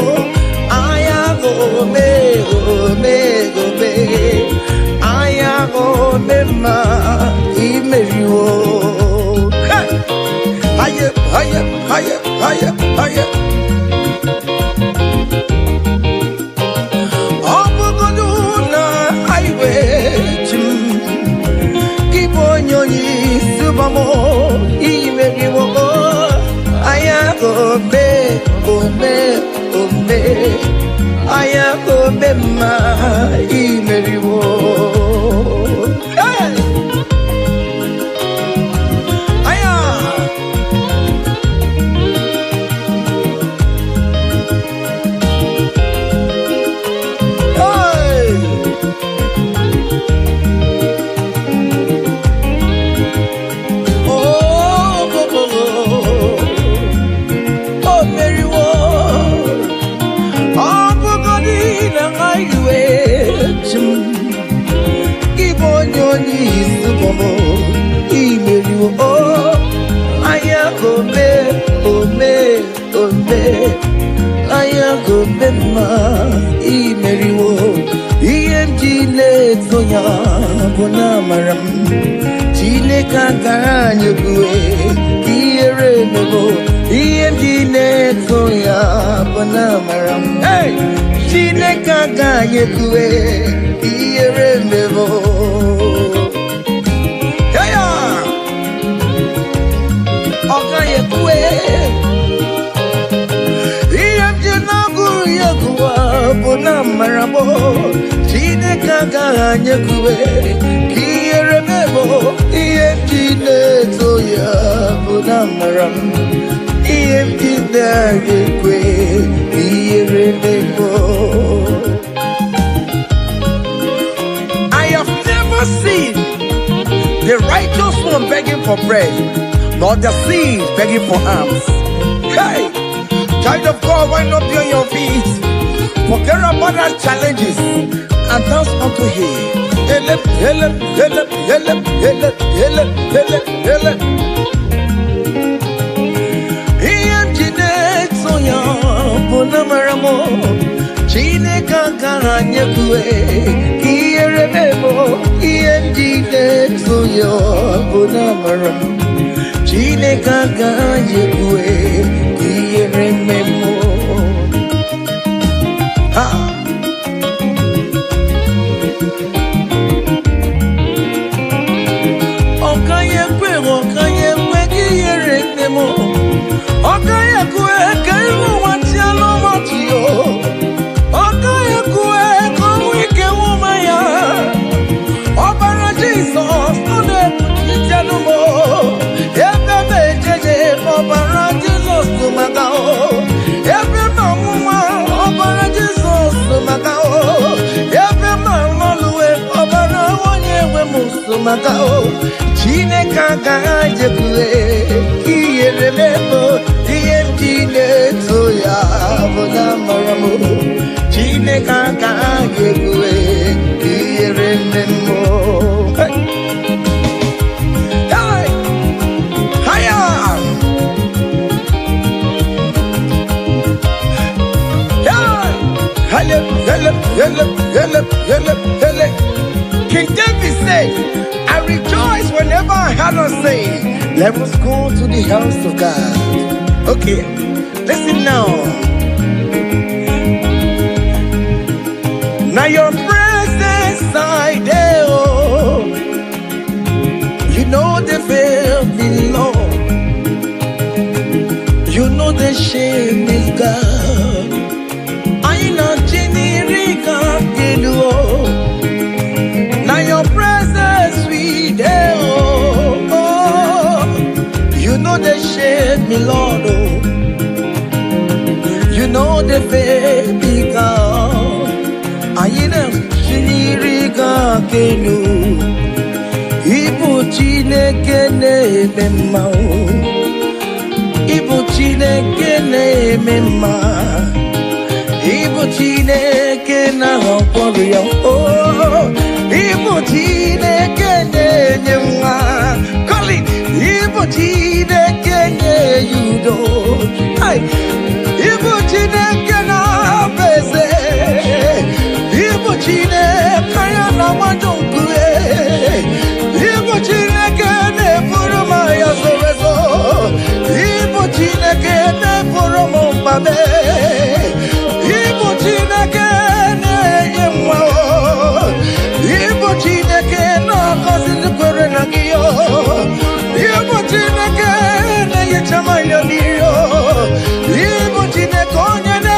Speaker 4: Aya go me go me go me. Aya go me ma. Imeri wo. Higher, higher, higher, higher, higher. Obuguduna highway chim. Kibonyoni subamo imeri wo. Aya go me, go me, go me. aya omemma imeriwo. Hey! Aya! Hey! Ayagomema imeriwo EMG toya bona maram Chineke aganyegwe iyere mebo EMG toya bona maram hey Chineke aganyegwe iyere mebo ya aganyegwe bona marabo Chineke aganyegwe kiyere mebo EMG toya bona maram EMG aganyegwe kiyere mebo. I have never seen the righteous one begging for bread, nor the seed begging for alms. Hey, child of God, why not be on your feet? Forget about our challenges and dance unto Him. Ele, ele, ele, ele, ele, ele, ele, ele. EMG soya bona maramo Chineke aganyegwe kiyere mebo EMG soya bona maramo Chineke aganyegwe kiyere mebo. Chineke aganyegwe iyere mebo EMG toya bona maram Chineke aganyegwe iyere mebo. Hey! Haya! Hele, hele, hele, hele, hele, hele. King David said, I rejoice whenever I had us say, let us go to the house of God. Okay, listen now. Now your presence I there, oh, you know the fear below, you know the shame is God. I know Jenny-Rika Gelu. Now your presence we there, oh, you know the shame me Lord, oh, you know the baby God. I know Jenny-Rika Gelu. Ibu Chineke na-eme Ibu Chineke na-eme Ibu Chineke na-akwọrọ ya, oh, Ibu Chineke na-enye nwa. Calling Ibu Chineke na-enye udo. Ibu Chineke na-abeze. Ibu Chineke ya na-agbado nkwe. Ibu Chineke na-eburu ma ya zorezo. Ibu Chineke na-eburu m mbabe. Ibu Chineke na-enye nwa. Ibu Chineke na-agọzi ndị kwere na gị. Ibu Chineke na-enyecha mmanya n'iyo. Ibu Chineke onye na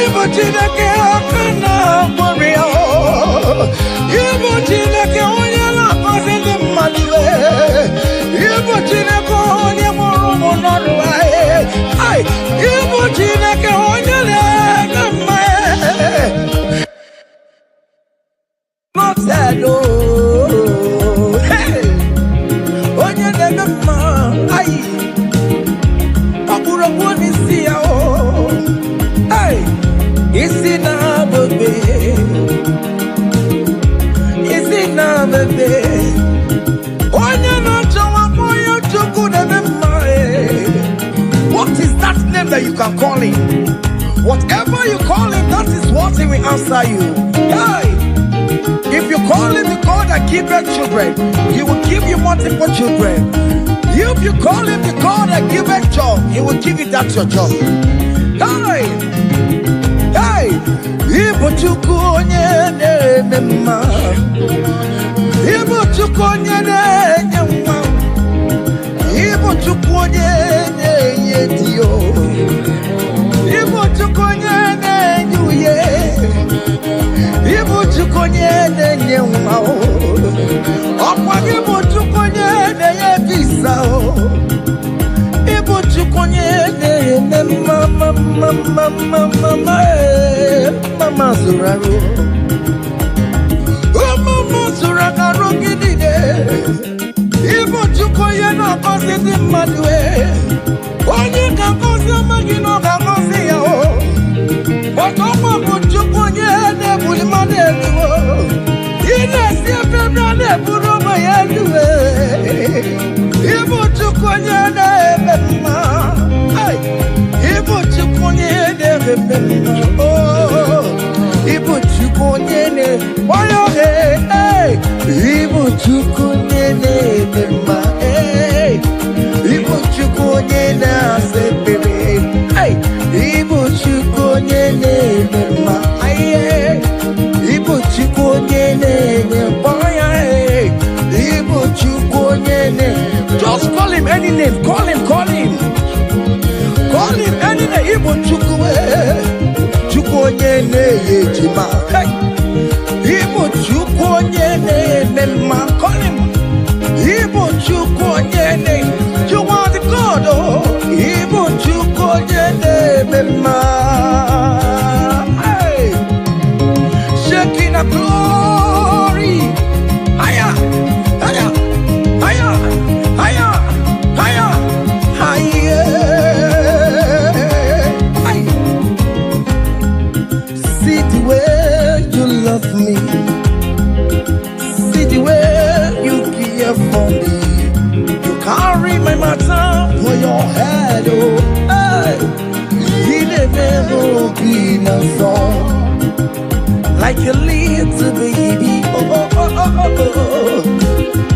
Speaker 4: Ibu Chineke akana morio. Ibu Chineke onye na-akọzi ndị mmadụ. Ibu Chineke onye mụrụ ụmụ n'ọrụ anyị. Ibu Chineke onye na-eme mma. Not that onye na-eme mma. Ọbụrụ onye isi ya isi na-abebe. Isi na-abebe. Onye na-achọwa onye Chukwu na-eme mma. What is that name that you can call him? Whatever you call him, that is what he will answer you. Hey! If you call him the God that giveth children, he will give you multiple children. If you call him the God that giveth job, he will give you that your job. Hey! Hey! Ibu Chukwu onye na-eme mma. Ibu Chukwu onye na-enye nwa. Ibu Chukwu onye na-enye dio. Ibu Chukwu onye na-enye uye. Ibu Chukwu onye na-enye nwa. Ọkwa Ibu Chukwu onye na-enye visa. Ibu Chukwu onye na-eme mama zuraru. Mama zuraru gidide. Ibu Chukwu onye na-akọzi ndị mmadụ. Onye ga-akọzi amaghị na ọ ga-akọzi ya. Ọkọkwa bụ Chukwu onye na-ebuli mmadụ elu. Ị na-esi efebra na-eburu ụmụ ya elu. Ibu Chukwu onye na-eme mma. Ibu Chukwu onye na-eme mma. Ibu Chukwu onye na-eme. Ibu Chukwu onye na-eme mma. Ibu Chukwu onye na-asa ekpere. Ibu Chukwu onye na-eme mma. Ibu Chukwu onye na-enye mkpọnya. Ibu Chukwu onye na-enye. Just call him any name. Call him. Call him any name. Ibu Chukwu. Chukwu onye na-enye ejima. Ibu Chukwu onye na-eme mma. Call him. Ibu Chukwu onye na-enye. You are the God. Ibu Chukwu onye na-eme mma. Shaking a glory. Higher, higher, higher, higher, higher, higher. See the way you love me. See the way you care for me. You carry my matter for your head. Oh, hey. You never be no song. Like a little baby,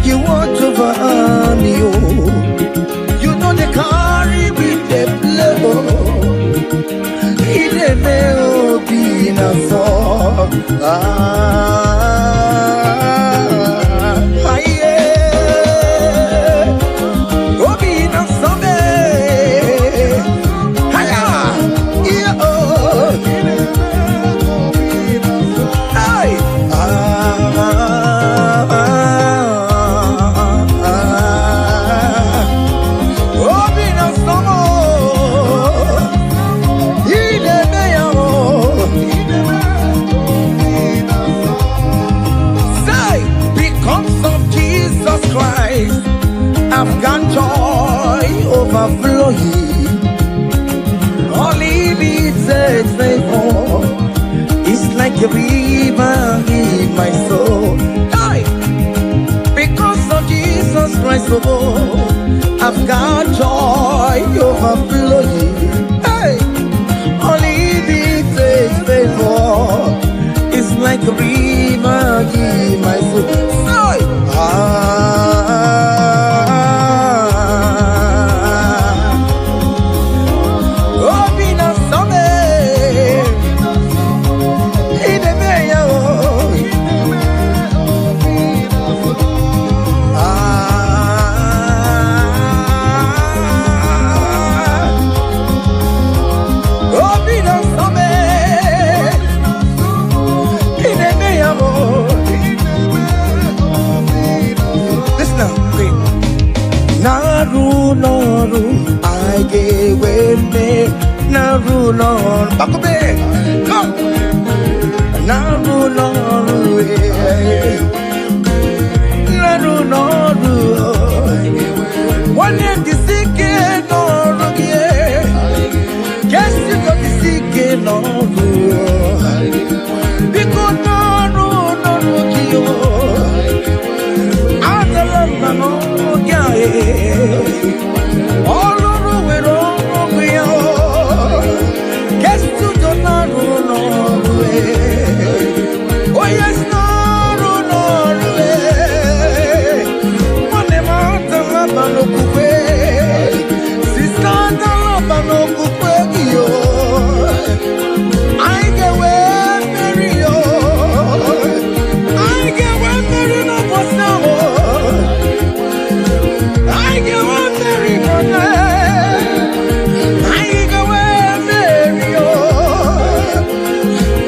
Speaker 4: you watch over me, you know they carry with the blow. It may be in a song. I've got joy overflowing. Only needs a favor. It's like a river in my soul. Hey! Because of Jesus Christ, oh, I've got joy overflowing. Hey! Only needs a favor. It's like a river in my soul. Hey! Lord. Back up there. Come. Naru Lord. Naru Lord. One day the sick Lord. Guess you got the sick Lord. Because Naru Lord. Adalama no yeah. All over we wrong we are. Guess to the Naru Lord. Oh yes, Naru Lord. One mountain no kupe. Sister no kupe yo. I get where Mary yo. I get where Mary no was now. I get where Mary no. I get where Mary yo.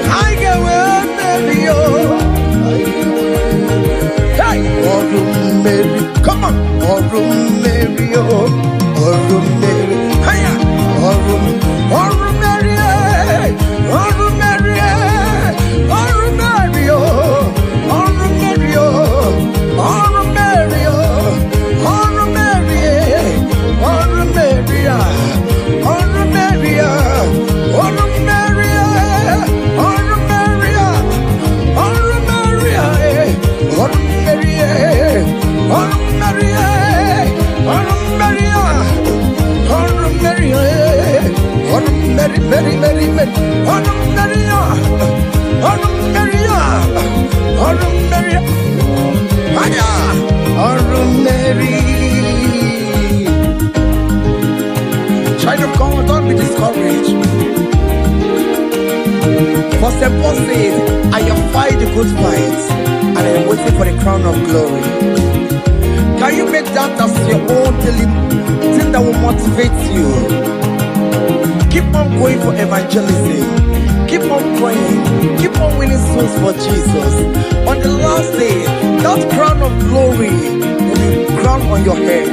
Speaker 4: I get where Mary yo. Hey, oh Mary, come on, oh Mary yo, oh Mary, hiya, oh Mary, oh Mary, oh Mary yo, oh Mary yo, oh Mary yo, oh Mary, oh Mary, oh Mary, oh Mary, oh Mary, oh Mary, oh Mary, oh Mary, Mary, Mary, Mary, oh Mary, oh Mary, oh Mary, hiya, oh Mary. Child of God, don't be discouraged. For St. Paul says, I have fight the good fight, and I am waiting for the crown of glory. Can you make that as your own daily thing that will motivate you? Keep on going for evangelism. Keep on praying. Keep on winning souls for Jesus. On the last day, that crown of glory will be crowned on your head.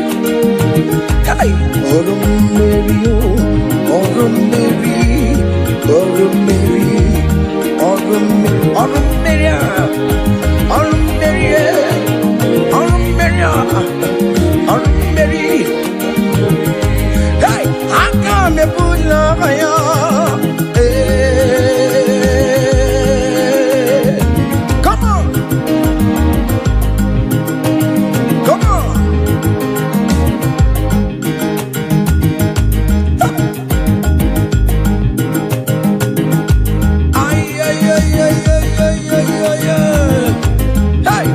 Speaker 4: Hey. Oh Mary, oh Mary, oh Mary, oh Mary, oh Mary, oh Mary, oh Mary, oh Mary. Hey, I come and put love on you. Come on, come on. Ay, ay, ay, ay, ay, ay, ay, ay, ay. Hey,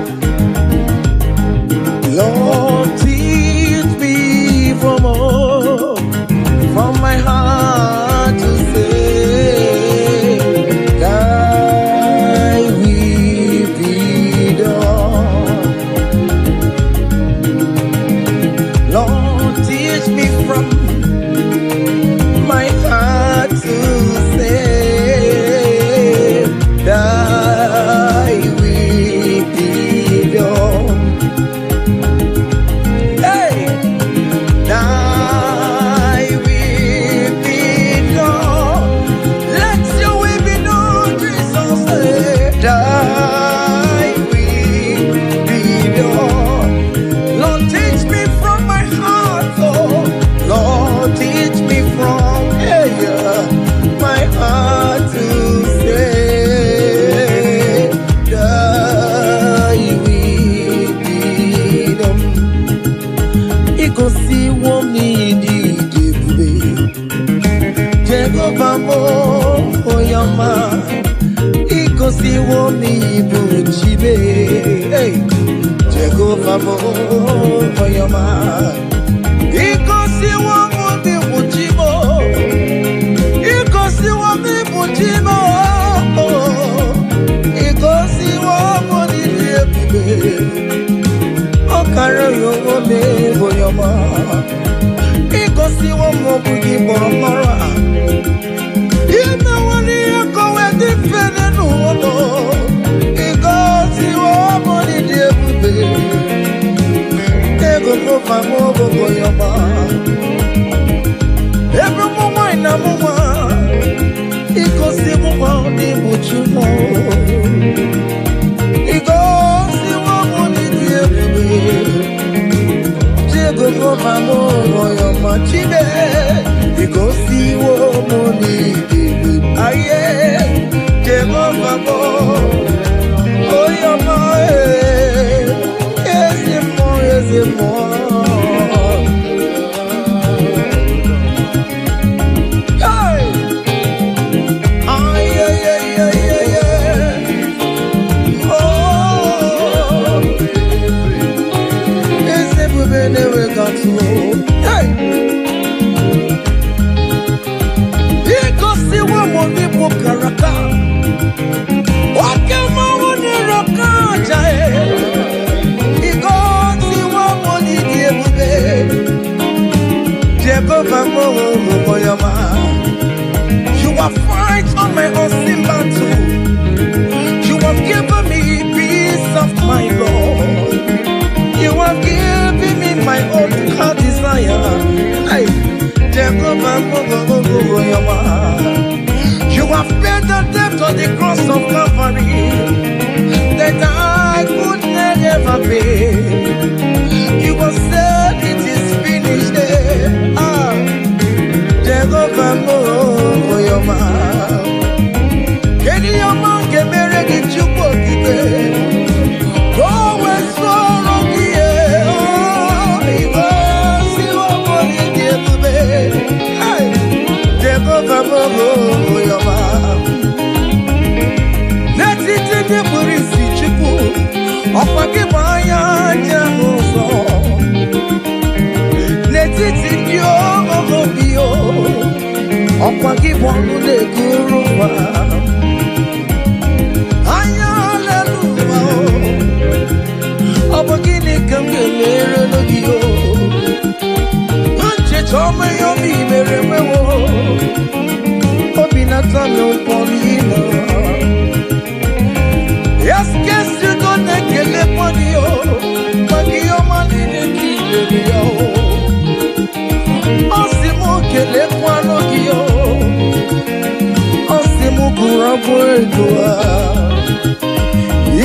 Speaker 4: Lord, teach me from all. From my heart to say, thy will be done. Lord, teach me from my heart to say, thy will be done. Hey, thy will be done. Let your will be done, Jesus. Thy will be done. Lord, teach me from my heart, oh. Lord, teach me from my heart to say, thy will be done. Ikosi womi di debube, Jehovah mo oyama. Ikosi womi buchibe, Jehovah mo oyama. Ikosi womi buchibo, Ikosi womi buchibo, Ikosi womi debube. Okara yowo me boyoma. Ikosi womo bugi boromara. Ina wani yako wedi fene nuwono. Ikosi womo ni debube. Ego kofa mo boyoma. Every moment na mama. see what they put you know. He goes, see what money they go for my mom, your machine. He goes, see what money they aye, Jego Mamo, oh, your man, yes, more, hey, aye, oh, yes, we never got to, hey. Karaka, wakema wone roka jae. Igoti wa moni diebube, Jehovah moyama. You have fight on my own battle. You have given me peace of my Lord. You have given me my own heart desire. Hey, Jehovah moyama. You have paid the debt on the cross of Calvary that I could never pay. You have said it is finished. Jehovah Moyama. Can you man get married in Chukwukibe? Go and swallow the air. Because you are born in the Jehovah Moyama. Purisi Chiku, Opaki Maya Jamoso, Netiti Dio Obio, Opaki Wanu de Kuruwa, Ayaleluwa, Opaki Nikamere Logio, Anche Tome Yomi Meremewo, Obinata no Polino. Yes, guess you don't get the money, but your money didn't keep you. Osimo kele kwano kio, Osimo kurabuedua.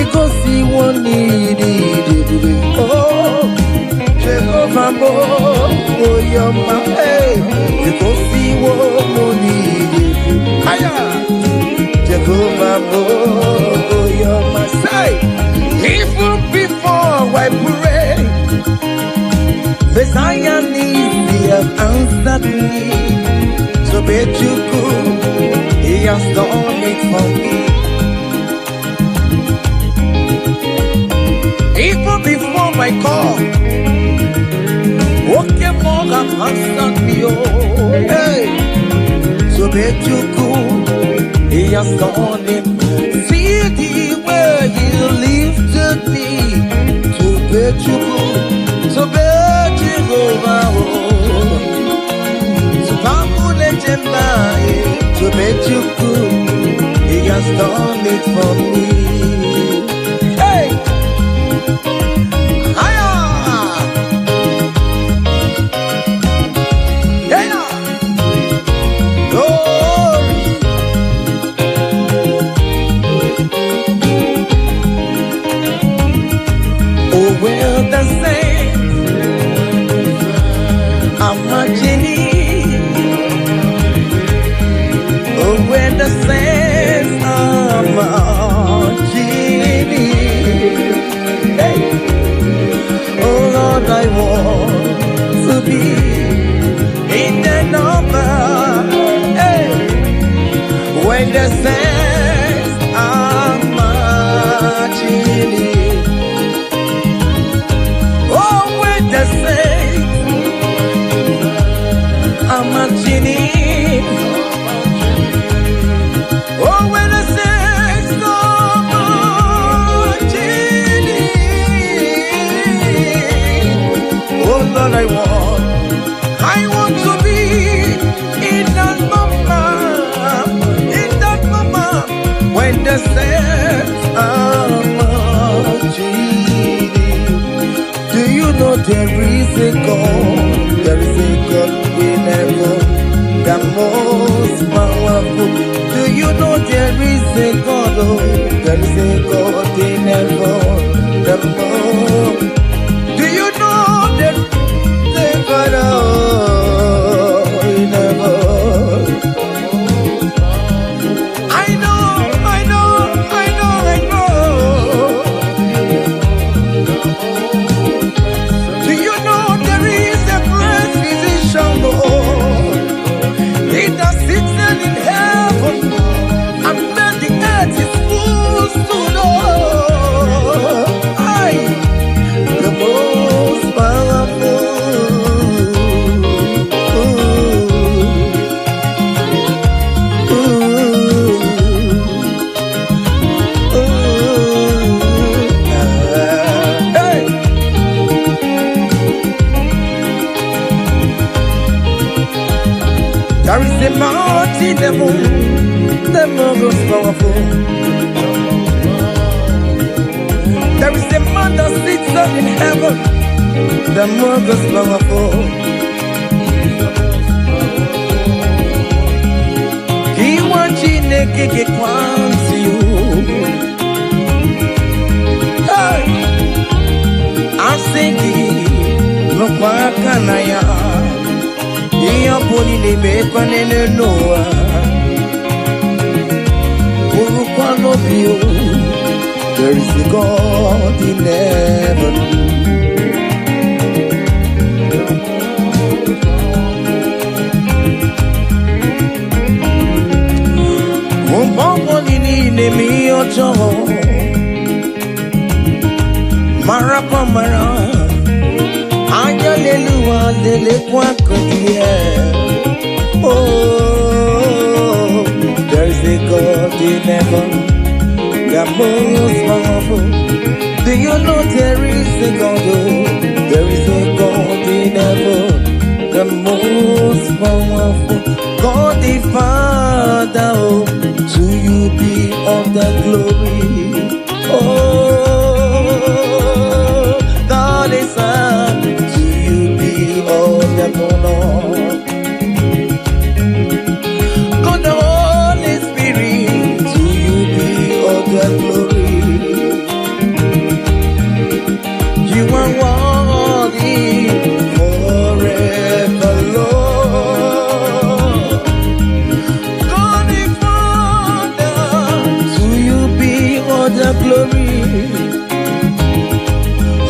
Speaker 4: Iko si woni di. Oh, Jehovah mo, oh your man, hey. Iko si woni di. Haya, Jehovah mo. Even before I pray, Messiah needs you have answered me. So bet you could, He has done it for me. Even before my call, okay, more have answered me. Oh, hey, so bet you could, He has done it. See the way He lifted me to bet you over. So Pamule Jembae, to bet you could, He has done it for me. Hey! Hiya! Yeah! Glory! Oh, well, the saints are marching in. Oh, when the saints are marching in. Hey. Oh, Lord, I want to be in the number. Hey. When the saints are marching in. The saints are marching in. Oh, when the saints are marching in. Oh, Lord, I want to be in that moment when the saints are marching. Do you know there is a God? There is a God in heaven, the most powerful. Do you a God, oh, there is a God in heaven. Do you know there is a God, oh, in heaven? I know. Do you know there is a great physician, Lord? He that sits in heaven and made the earth his footstool. The most powerful. Hey. There is a mighty devil, the most powerful. There is a man that sits up in heaven, the most powerful. He wants you naked, he wants you. Hey, I'm singing, look what can I am. You're putting the bacon in the Noah. One of you, there is a God in heaven. Marapamara, Ayalelua, Lelequa, oh, there's a God in heaven, the most powerful. Do you know there is a God? Oh, there is a God in heaven, the most powerful. God the Father, oh, to you be all the glory. Oh, God the Son, to you be all the honor. God the Holy Spirit, to you be all the glory. You are worthy forever, Lord. God the Father, to you be all the glory.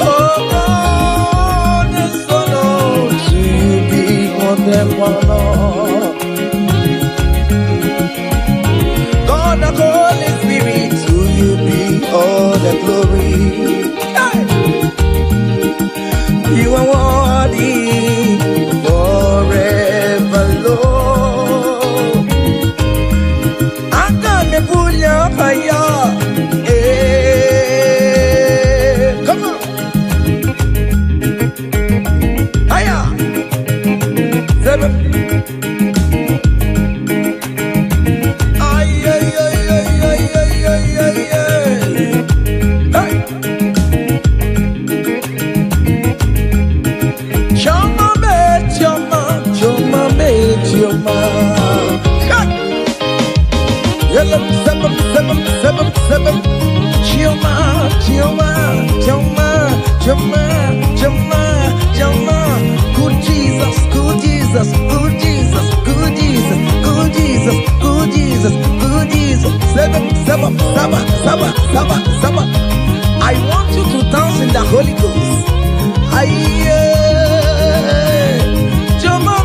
Speaker 4: Oh God the Son, to you be all the honor. God the Holy Spirit, to you be all the glory. Hey! You are worthy forever, Lord. I can't pull your fire. Come on. Hiya. Seven. Ay, ay, ay, ay, ay, ay, ay, ay, ay. Hey. Choma, choma, choma, choma. Yellow, seven, seven, seven, seven. Choma, choma, choma, choma, choma, choma. Good Jesus, good Jesus, good Jesus, good Jesus, good Jesus, good Jesus, good Jesus. Seven, seven, seven, seven, seven, seven. I want you to dance in the Holy Ghost. Aye. Choma,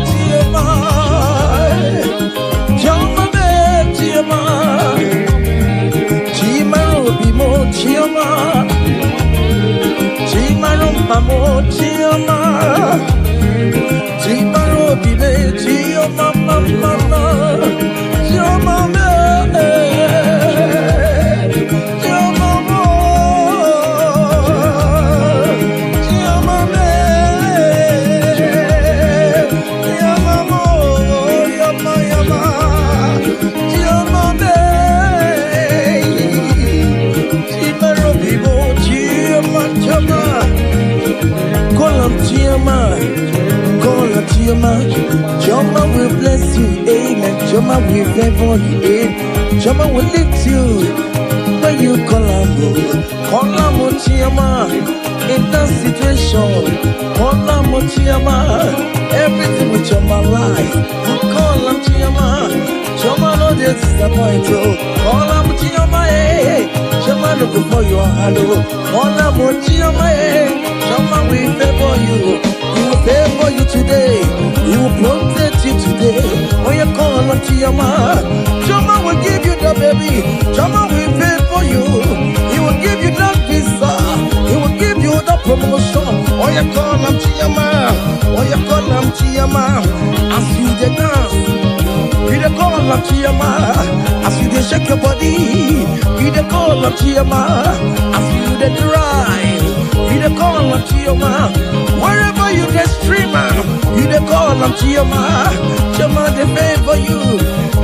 Speaker 4: choma, choma, choma. Chimaro bimo choma, chimaro mamo choma, chimaro bime choma mama, choma me, choma mo, choma me, choma mo, yama yama, choma me. Choma will bless you, amen. Choma will favor you, amen. Chama will lift you when you call him Chiama. In that situation, call him Chiama. Everything with your life, call him Chiama. Chama no disappoint you. Call him Chiama. Chama look for your hello. Call him Chiama. Chama will favor you. He will favor you today. He will protect you today. When you call him Chiama, Chama will give you the baby. Chama will favor you. He will give you that visa. He will give you the promotion. Oh, you call him Chiama. Oh, you call him Chiama. As you dey dance, you dey call him Chiama. As you dey shake your body, you dey call him Chiama. As you dey drive, you dey call him Chiama. Wherever you dey stream, you dey call him Chiama. Chiama dey favor you.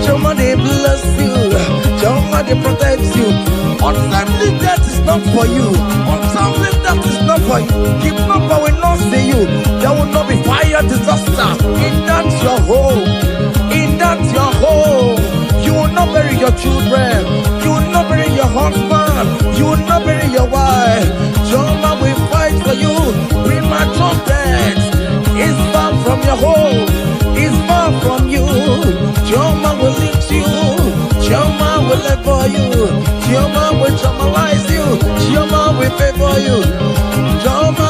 Speaker 4: Chiama dey bless you. Chiama dey protect you. Untimely death is not for you. Untimely death is not for you. Kidnapper will not see you. There will not be fire disaster in that your home. In that your home, you will not bury your children. You will not bury your husband. You will not bury your wife. Jehovah will fight for you. Premature death is far from your home. Is far from you. Jehovah will lift you. Jehovah will live for you. Jehovah will traumatize you. Jehovah will favor you. Jehovah,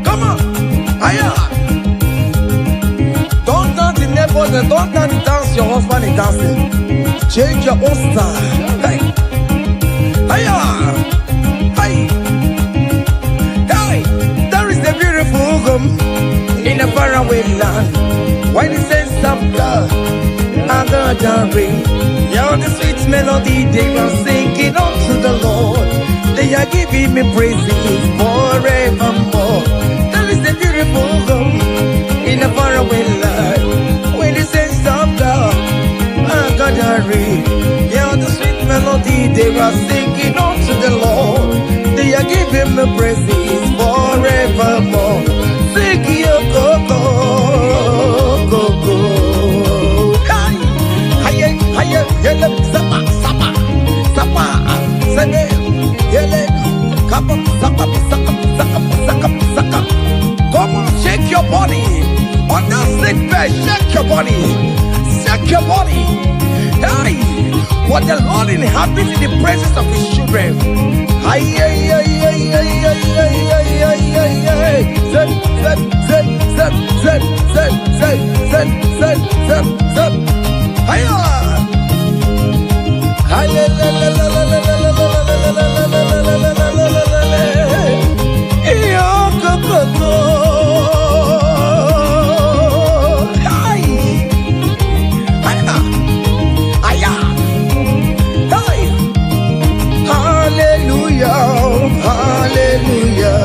Speaker 4: come on, don't dance the neighbors and don't dance your husband is dancing. Change your own style. Hey, there is a beautiful home in a faraway land. Why the sense of God, I got a ring. You're the sweet melody they are singing unto the Lord. They are giving me praises forevermore. There is a beautiful home in a faraway land. When the sense of God, I got a ring. You're the sweet melody they are singing unto the Lord. They are giving me praises forevermore. Sing your go go go go. Hey, hey, yele sapa sapa sapa sene yele kapa sapa sapa sapa sapa sapa. Come on, shake your body on that sick bed. Shake your body, shake your body. Hey, what the Lord inhabits in the presence of His children. Hey, hey, hey, hey, hey, hey, hey, hey, hey, hey. Zed, zed, zed, zed, zed, zed, zed, zed, zed, zed, zed. Hiya! Hiya, la, la, la, la, la, la, la, la, la, la, la, la, la, la, la, la, la, la. Iyo, go, go, go. Hi! Hiya! Hiya! Hi! Hallelujah! Hallelujah!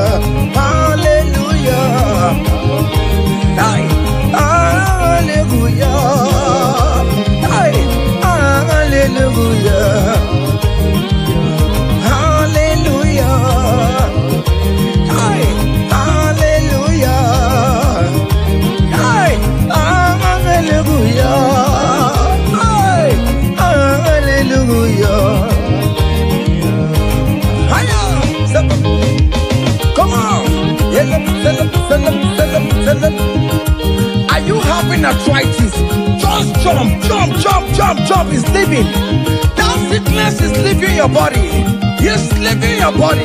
Speaker 4: Hallelujah! Hi! Hallelujah! Hi! Hallelujah! Hallelujah! Hi! Hallelujah! Hi! Hallelujah! Hi! Hallelujah! Hiya! Come on! Are you having arthritis? Just jump, jump, jump, jump, jump. It's leaving. That sickness is leaving your body. It's leaving your body.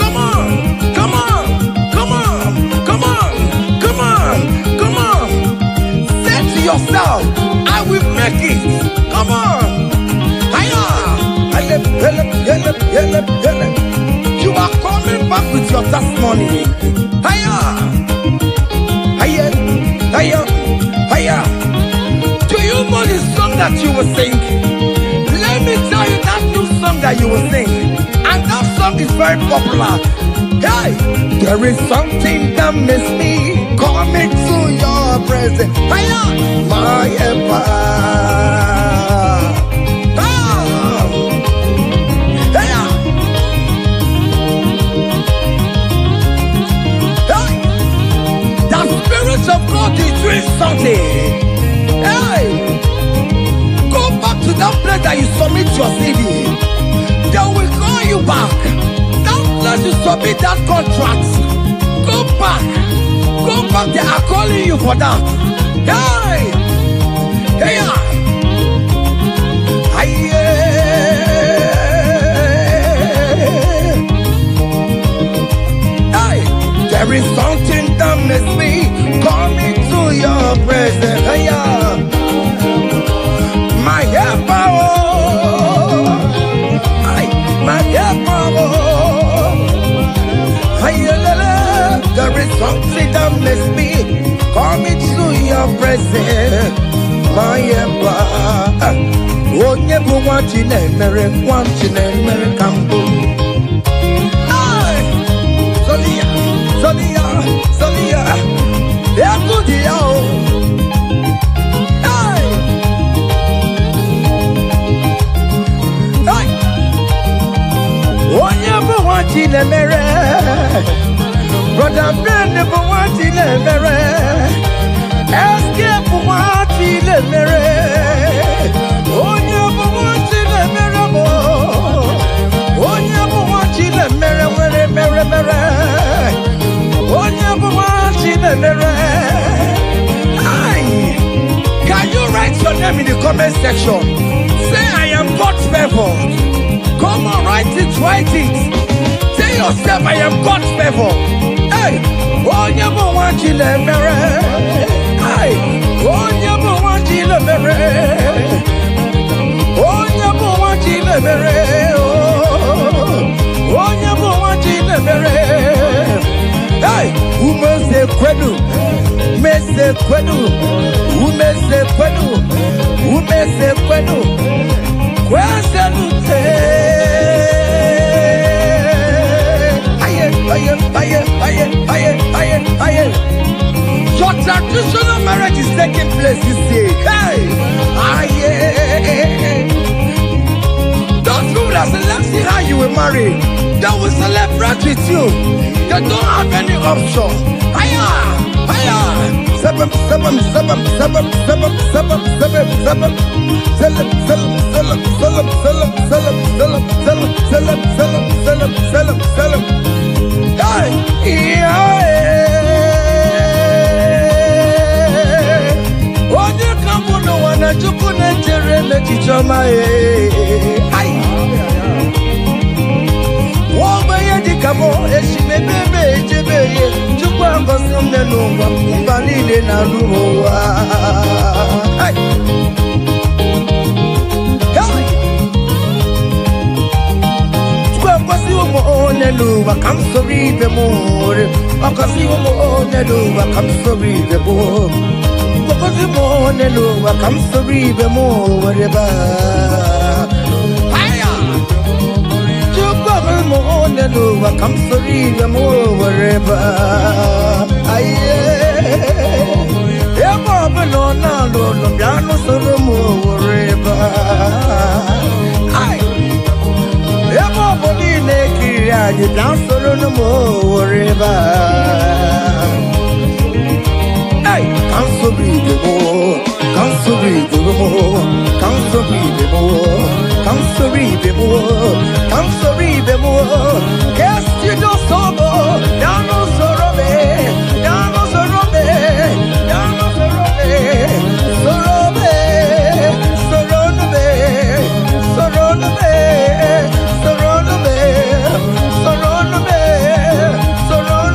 Speaker 4: Come on, come on, come on, come on, come on, come on. Say to yourself, I will make it. Come on. Hiya! You are coming back with your testimony. Hiya! Hiya! Hiya! Hiya! Do you know the song that you will sing? Let me tell you that new song that you will sing. And that song is very popular. Hey, there is something that makes me coming to your presence. Hiya, my empire. Of God is doing something. Hey, go back to that place that you submit your CV. They will call you back. That place you submit that contract. Go back. Go back. They are calling you for that. Hey, hey, hey, there is something that makes me coming to your presence. Hey, my helper, my helper. There is something that makes me coming to your presence. My helper. Onye bụ nwa Chineke, nwa Chineke ka mbụ. Solia, Solia, Solia. Yeah, good yo. Hey, hey. Onye bụ nwa Chineke, brother friend bụ nwa Chineke, escape bụ nwa Chineke. Onye bụ nwa Chineke bụ, onye bụ nwa Chineke mere mere. Onye bụ nwa Chineke. Can you write your name in the comment section? Say I am God's favor. Come on, write it, write it. Say yourself, I am God's favor. Hey, onye bụ nwa Chineke. Hey, onye bụ nwa Chineke. Onye bụ nwa Chineke. Onye bụ nwa Chineke. Hey, umeze kwenu, umeze kwenu, umeze kwenu, umeze kwenu, kwezelute. Aye. Your traditional marriage is taking place this day. Hey, aye. Those people that select see how you will marry, they will celebrate with you. They don't have any option. Hiya, hiya. Seven. Hey, yeah. Oje kambu no wana chukune tere chichoma eh. Kamo eshime bebe jebeye chukwa ngosi mnenungwa mbalile na ruwa. Hey, chukwa ngosi wo one luwa kam sorry be more. Ngosi wo one luwa kam sorry be more. Ngosi wo one luwa kam sorry be more ba. Come sorry, I'm over. Aye, Papa, no, piano, solo more. Aye, Papa, you dance solo no more. Hey, come sorry, the more. Come sorry, the more. Come sorry, the more. Come sorry, the more. Come sorry, the more. Guess you don't sober. Down on Sorobe. Down on Sorobe. Down on Sorobe. Sorobe. Sorobe. Sorobe. Sorobe. Sorobe.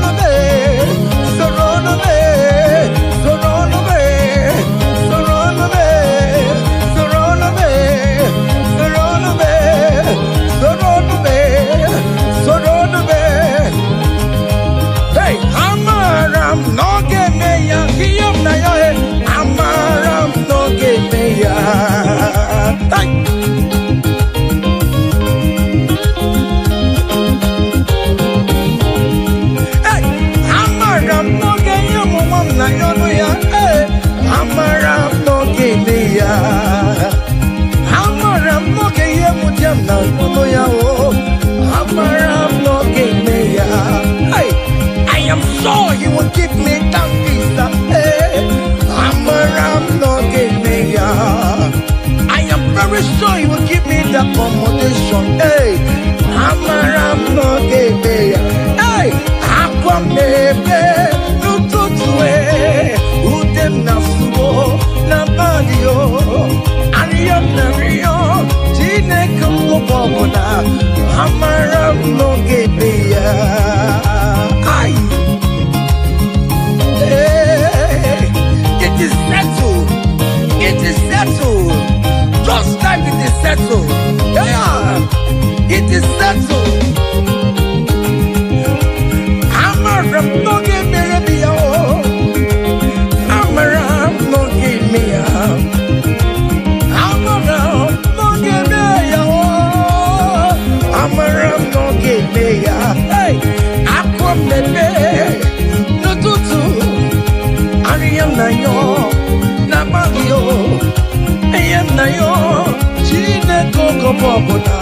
Speaker 4: Sorobe. Sorobe. sure He will give me that visa. Hey, I'm around no give me I am very sure He will give me the accommodation. Hey, I'm around no give me Hey, aqua baby, no tutue, udem na suo na badio, ariam na rio, jine kumbo bomona, I'm around no give me Ay, hey, it is settled. It is settled. Just like it is settled. Yeah, it is settled. I'm around, no give me a I'm around, no give me a I'm around, no give me a I'm around, no give me a Hey, I come baby, no tutu, Ariam na yo. I am na yo, Chine Coco Popona,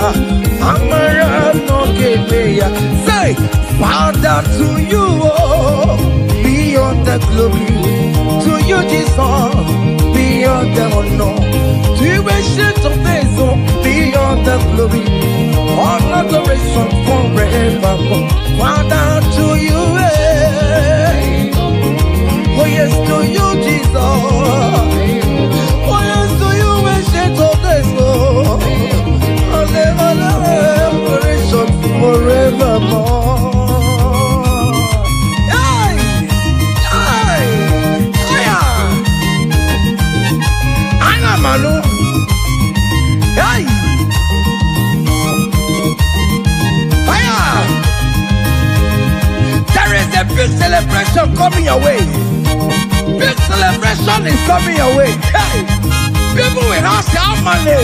Speaker 4: Amara no Kepeya. Say, Father, to you, beyond the glory, to you, Jesus, beyond the honor, to you, ancient of days, beyond the glory, all adoration forevermore. Father, to you, oh yes, to you, Jesus. Forevermore. Hey, hey, aya, ana manu. Hey, aya. There is a big celebration coming your way. Big celebration is coming your way. Hey, people will ask how money,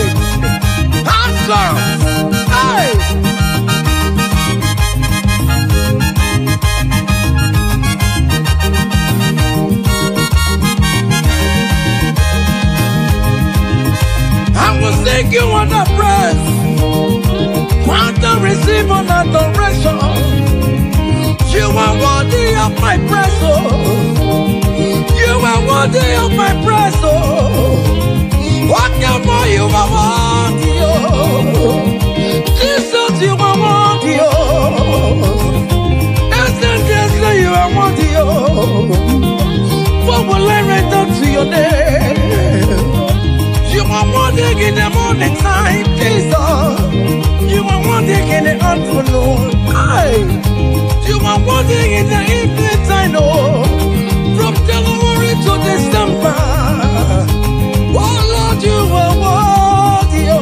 Speaker 4: how come? Hey. Thank you on the praise. Want to receive on adoration. You are worthy of my praise. You are worthy of my praise. What more you are worthy. Jesus, you are worthy. Essentially, you are worthy. What will I render to your name? You are wanting in the morning time, Jesus. You are wanting in the afternoon. You are wanting in the evening time, oh. From January to December. Oh Lord, you are worthy, oh.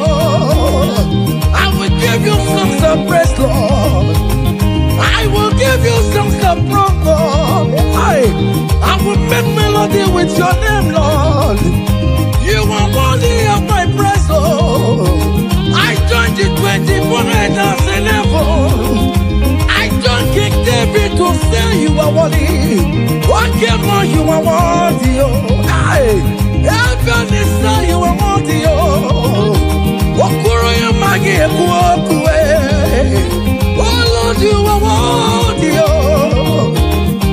Speaker 4: I will give you songs of praise, Lord. I will give you songs of praise, Lord. I will make melody with your name, Lord. You are worthy of my praise, oh. I joined the 24 elders in heaven. I joined King David to say you are worthy. What more you are worthy, oh. Heaven is say you are worthy, oh. Okuro ya magi ekuokue. Oh Lord, you are worthy, oh.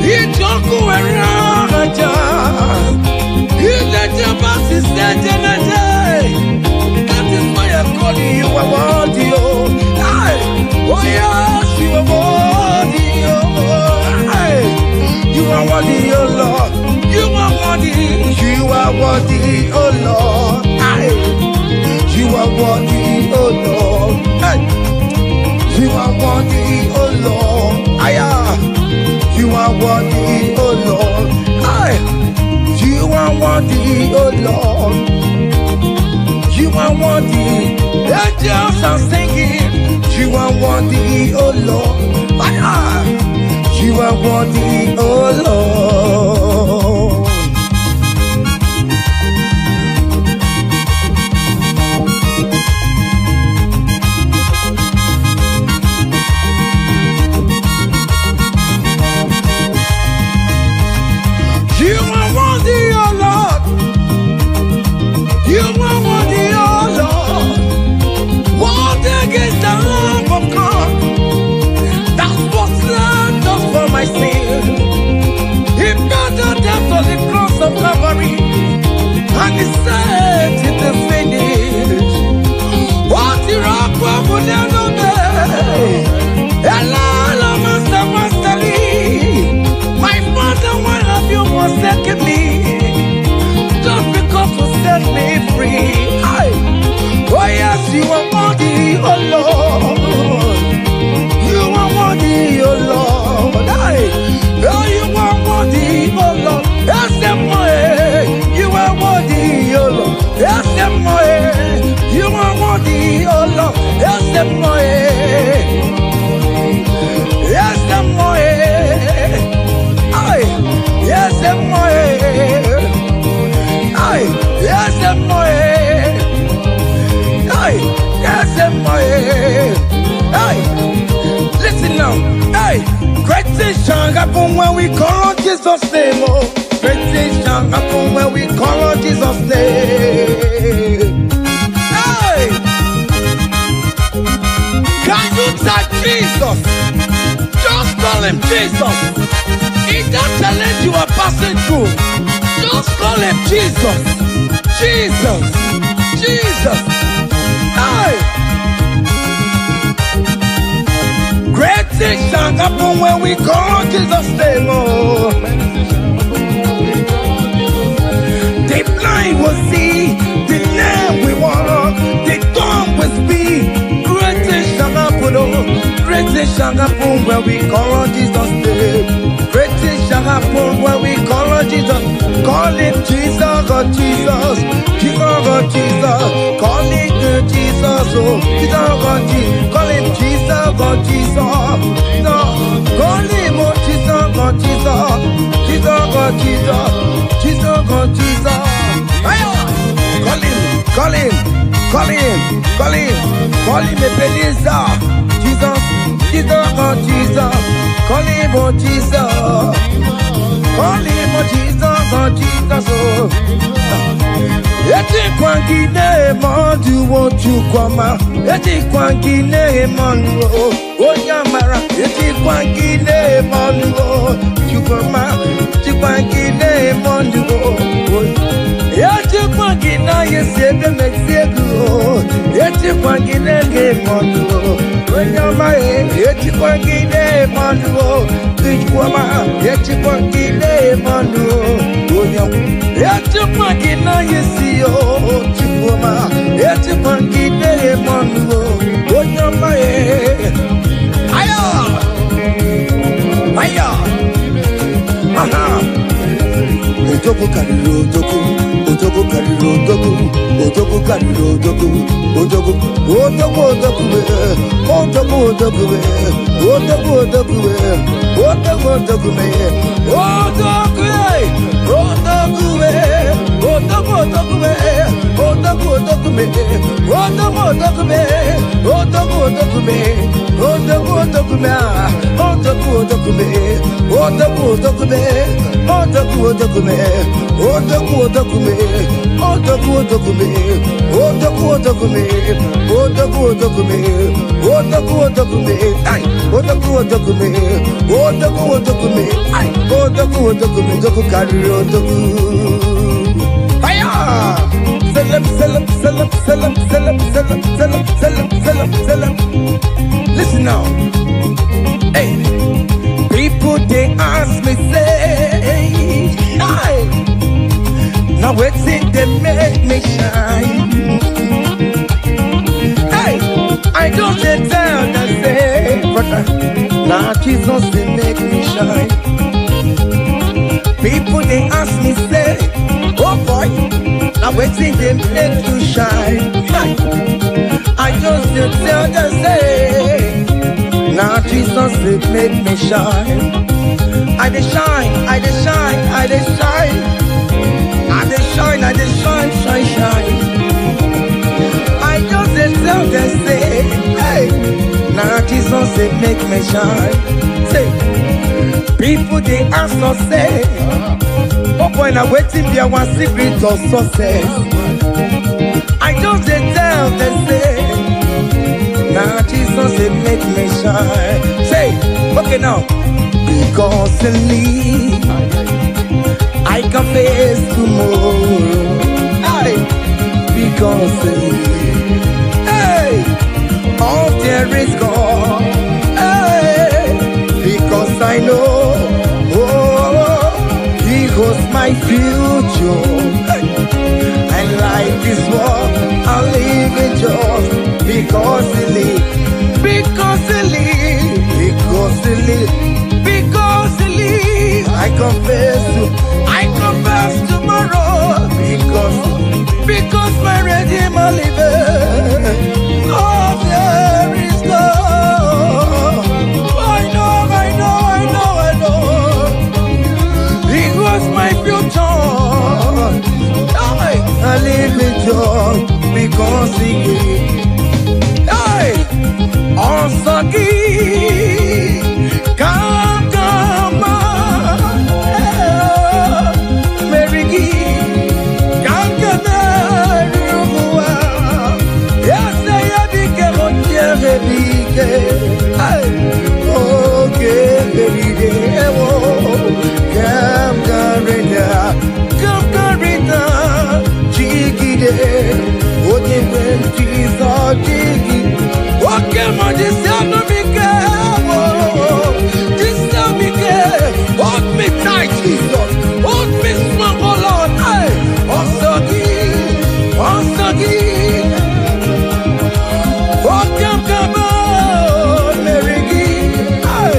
Speaker 4: Ijoku eraja. That is why I'm calling you a worthy, oh. Oh yes, you are worthy, oh. You are worthy, oh Lord. You are worthy. You are worthy, oh Lord. You are worthy, oh Lord. You are worthy, oh Lord. You are worthy, oh Lord. You are worthy, oh Lord. You are worthy. Angels are singing. You are worthy, oh Lord. You are worthy, oh Lord. My sin. on the cross of Calvary, and he said it is finished. What the rock will never be. Hello, Master, Master Lee. My father, why have you forsaken me? Just because you set me free. Oh yes, you are worthy, oh Lord. You are worthy, oh Lord. Oh, you are worthy, oh Lord. Yes, you are worthy, oh Lord. Yes, you are worthy, oh Lord. Yes, yes, yes, yes, listen now. Hey, great things shall happen when we call on Jesus' name. Oh, great things shall happen when we call on Jesus' name. Hey, can you touch Jesus? Just call him Jesus. In that challenge you are passing through, just call him Jesus. Jesus. Jesus. Hey. Great things shall happen when we call Jesus' name. Oh. The blind will see, the lame will walk, the dumb will speak. Great things shall happen. Oh. Great things shall happen when we call on Jesus' name. Great things shall happen when we call on Jesus. Call him Jesus, oh Jesus. Jesus, oh Jesus. Call him Jesus, oh Jesus, oh Jesus. Call him Jesus, oh Jesus. Call him oh Jesus, oh Jesus. Jesus, oh Jesus. Jesus, oh Jesus. Call him, call him, call him, call him, call him Ebenezer. Jesus, Jesus, oh Jesus. Call him oh Jesus. Call him oh Jesus, oh Jesus, oh. Eti kwangine mondu wotu kwama. Eti kwangine mondu onyamara. Eti kwangine mondu chukwama. Eti kwangine mondu eti kwangina yesebe mexiego. Eti kwangine mondu onyama. Eti kwangine mondu chukwama. Eti kwangine mondu onyama. Eti kwangina yesio chukwama. Eti kwangine mondu onyama. Aya, aya, aha. Ojogo kariro ojogo, ojogo kariro ojogo, ojogo kariro ojogo, ojogo, ojogo ojogo we, ojogo ojogo we, ojogo ojogo we, ojogo ojogo we, ojogo we, ojogo we, ojogo ojogo we, ojogo ojogo we, ojogo ojogo we, ojogo ojogo we, ojogo ojogo we, ojogo ojogo we, ojogo ojogo we. Odoku odokume, odoku odokume, odoku odokume, odoku odokume, odoku odokume, odoku odokume, ay, odoku odokume, odoku odokume, ay, odoku odokume, odoku kariro odoku. Aya! Selam, selam, selam, selam, selam, selam, selam, selam, selam, selam. Listen now. Hey. People they ask me say, hey, now what's it they make me shine? Hey, I don't tell them say, brother, now Jesus they make me shine. People they ask me say, oh boy, now what's it they make you shine? Hey, I just tell them say, now Jesus they make me shine. I dey shine, I dey shine, I dey shine. I dey shine, I dey shine, shine, shine. I just dey tell them say, hey, now Jesus they make me shine. Say, people they ask us say, oh boy, now waiting be our secret of success. I just dey tell them say, now Jesus they make me shine. Say, okay now. Because in me, I can face tomorrow. Hey, because hey, all there is gone. Hey, because I know, oh, He holds my future. And life is what I live in just because He lives. Because He lives. Because He lives. Because He lives. I confess tomorrow. Because my Redeemer liveth. Oh, there is love. I know. He was my future. I live in joy because He gave. Hey, also give. Come, Mary give. Come, Mary. Yes, I became on okay, baby. Come, Garina. Jiggy, only when Jesus jiggy. Okay, my disciple, hold me tight, Jesus. Hold me strong, oh Lord. Hey, also give. Oh, come on, Mary. Hey,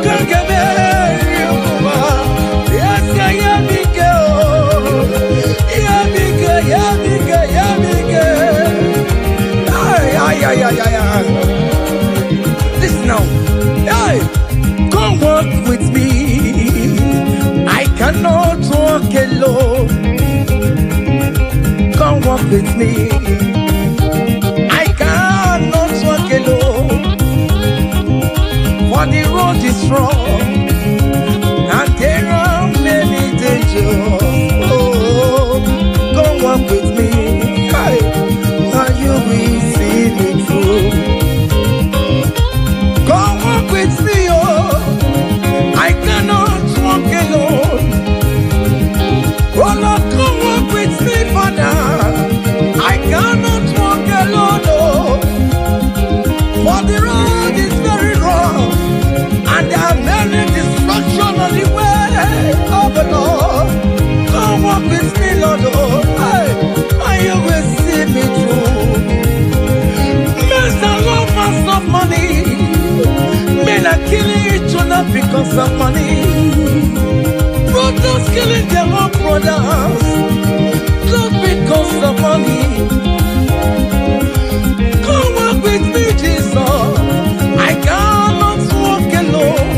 Speaker 4: come, Mary. Yes, I am big. Listen now. Hey, come walk with me. I cannot walk alone. Come walk with me. I cannot walk alone. For the road is wrong, and there are many dangers. Oh, come walk with me. Hey, and you will see me through. Come walk with me, oh. I cannot walk alone. Oh Lord, come walk with me, Father. I cannot walk alone, oh. For the road is very wrong, and there are many distractions on the way. Oh, the Lord, come walk with me, Lord, oh. Hey, and you will see me through. Men are lovers of money. Men are killing each other because of money. Brothers killing their own brothers just because of money. Come walk with me, Jesus. I cannot walk alone.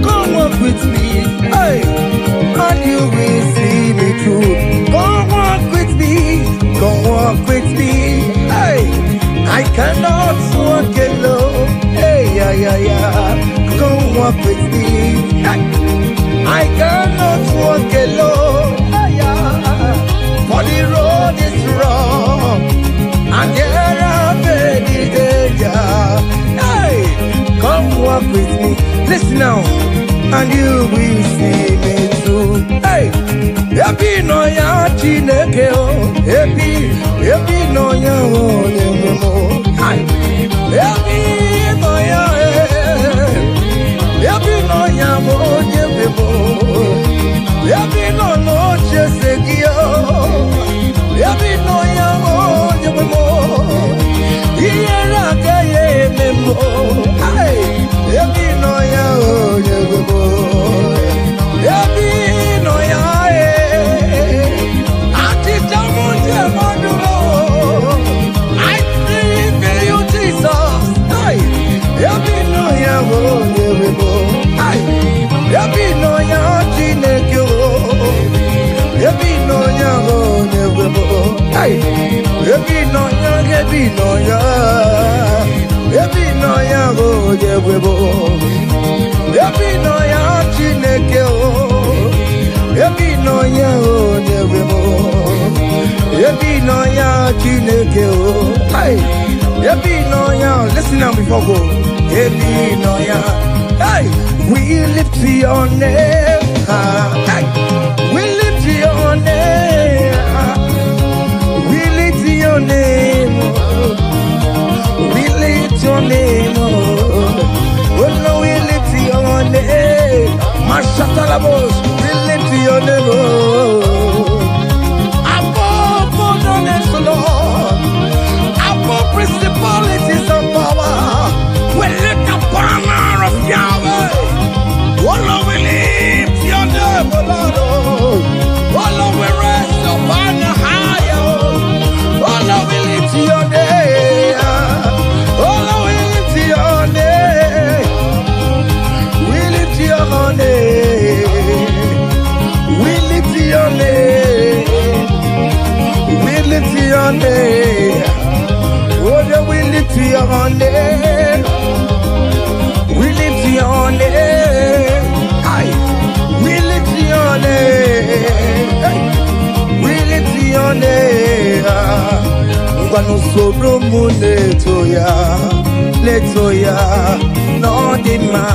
Speaker 4: Come walk with me, hey, and you will see me through. Come walk with me, hey. I cannot walk alone. Hey, come walk with me. I cannot walk alone. For the road is wrong, and there are many dangers. Hey, come walk with me. Listen now, and you will see me through. Hey, happy no ya chineke o. Happy no ya o nyemo. Happy no ya happy no ya mo nyemo. Happy no chesegio. Happy no ya o nyemo. Iyera kaye memo. Happy no ya o nyemo. Happy no ya I thank you, Jesus. Happy no ya o nyemo. Happy no ya chineke o. Happy no ya o nyemo. Happy no ya o nyemo. Happy no ya chineke o. Happy no ya o nyemo. Happy no ya chineke o. Happy no ya. Listen now before go. Happy no ya. Hey, we lift your name. We lift your name. We lift your name. We lift your name. Oh no, we lift your name. Mashatalabos, we lift your name. Above all names, Lord. Above principalities and power. We lift the banner of Yahweh. Oh Lord, we lift your name, oh Lord. Oh Lord, we raise your banner higher. Oh Lord, we lift your name. Oh Lord, we lift your name. We lift your name. We lift your name. We lift your name. Oh Lord, we lift your name. We lift your name. Aye. We lift your name. We lift your name. Ngwanu soro mu letoya, no dima.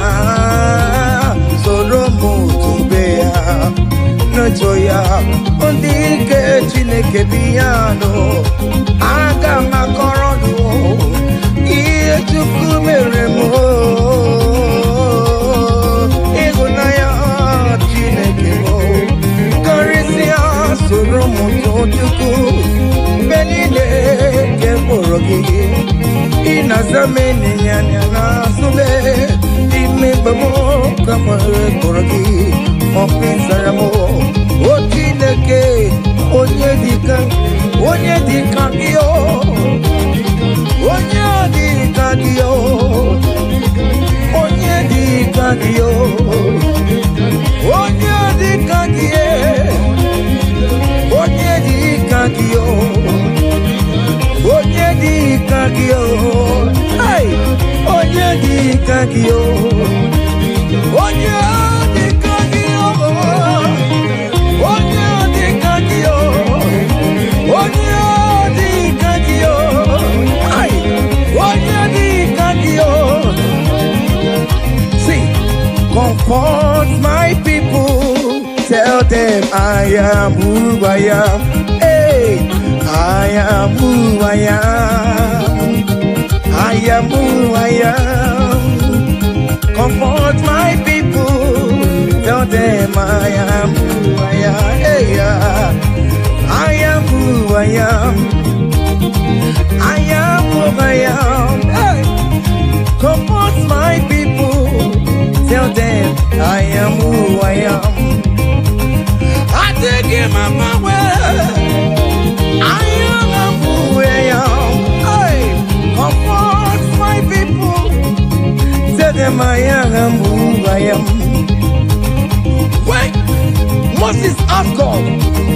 Speaker 4: Soro mu tubeya, no joya. Ondike Chineke biyano, aga makorodu. Iye chukwu mere mo. Ịhụnanya Chineke mo. Karịsịa soro mụ Chukwu. Mgbe niile nke mkpụrụ gị. Ị na-aza m enyinya na-asụbe. Ime mgbe mụ ka nwere mkpụrụ gị. Ọ kpịsara m. O Chineke onye dịka gị o. Onye dịka gị o. Onye dịka gị o. Onye dịka gị e. Onye dịka gị o. Onye dịka gị o. Hey! Onye dịka gị o. Onye dịka gị o. Onye dịka gị o. Onye dịka gị o. Hey! Onye dịka gị o. See, comfort my people. Tell them I am who I am. Hey, I am who I am. I am who I am. Comfort my people. Tell them I am who I am. Hey, I am who I am. I am who I am. Hey, comfort my people. Tell them I am who I am. I take him my way. I am who I am. Hey, comfort my people. Tell them I am who I am. Wait, Moses asked God,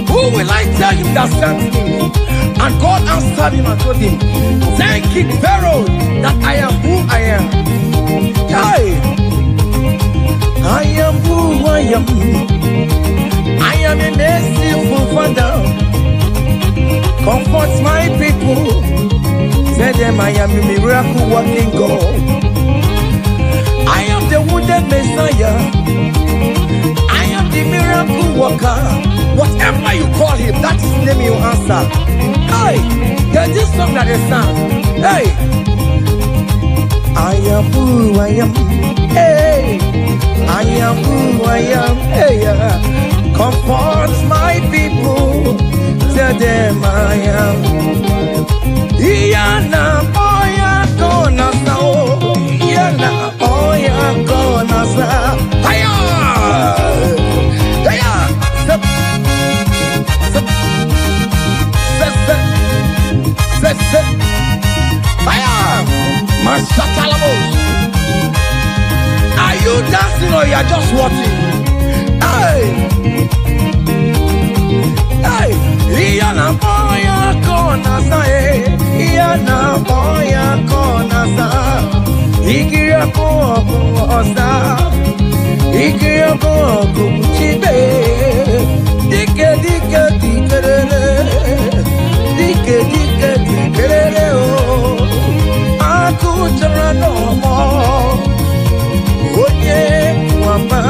Speaker 4: who will I tell him that sent me? And God answered him and told him, tell King Pharaoh that I am who I am. Hey, I am who I am. I am a merciful Father. Comfort my people. Tell them I am a miracle working God. I am the wounded Messiah. I am the miracle worker. Whatever you call him, that is the name you answer. Hey, there's this song that is sung. Hey, I am who I am. Hey, I am who I am. Hey, comfort my people. Tell them I am. Iyana oya kona sao. Iyana oya kona sao. Hiya, hiya. Step, step, step, step, step. Hiya, Mashatalamos. Are you dancing or you are just watching? Hey, hey, Iyana oya kona sao. Iyana oya kona sao. Ikiya koko osa. Ikiya koko chibe. Dike dike dikerere. Dike dike dikerere o. Aku chara no mo. Onye wama.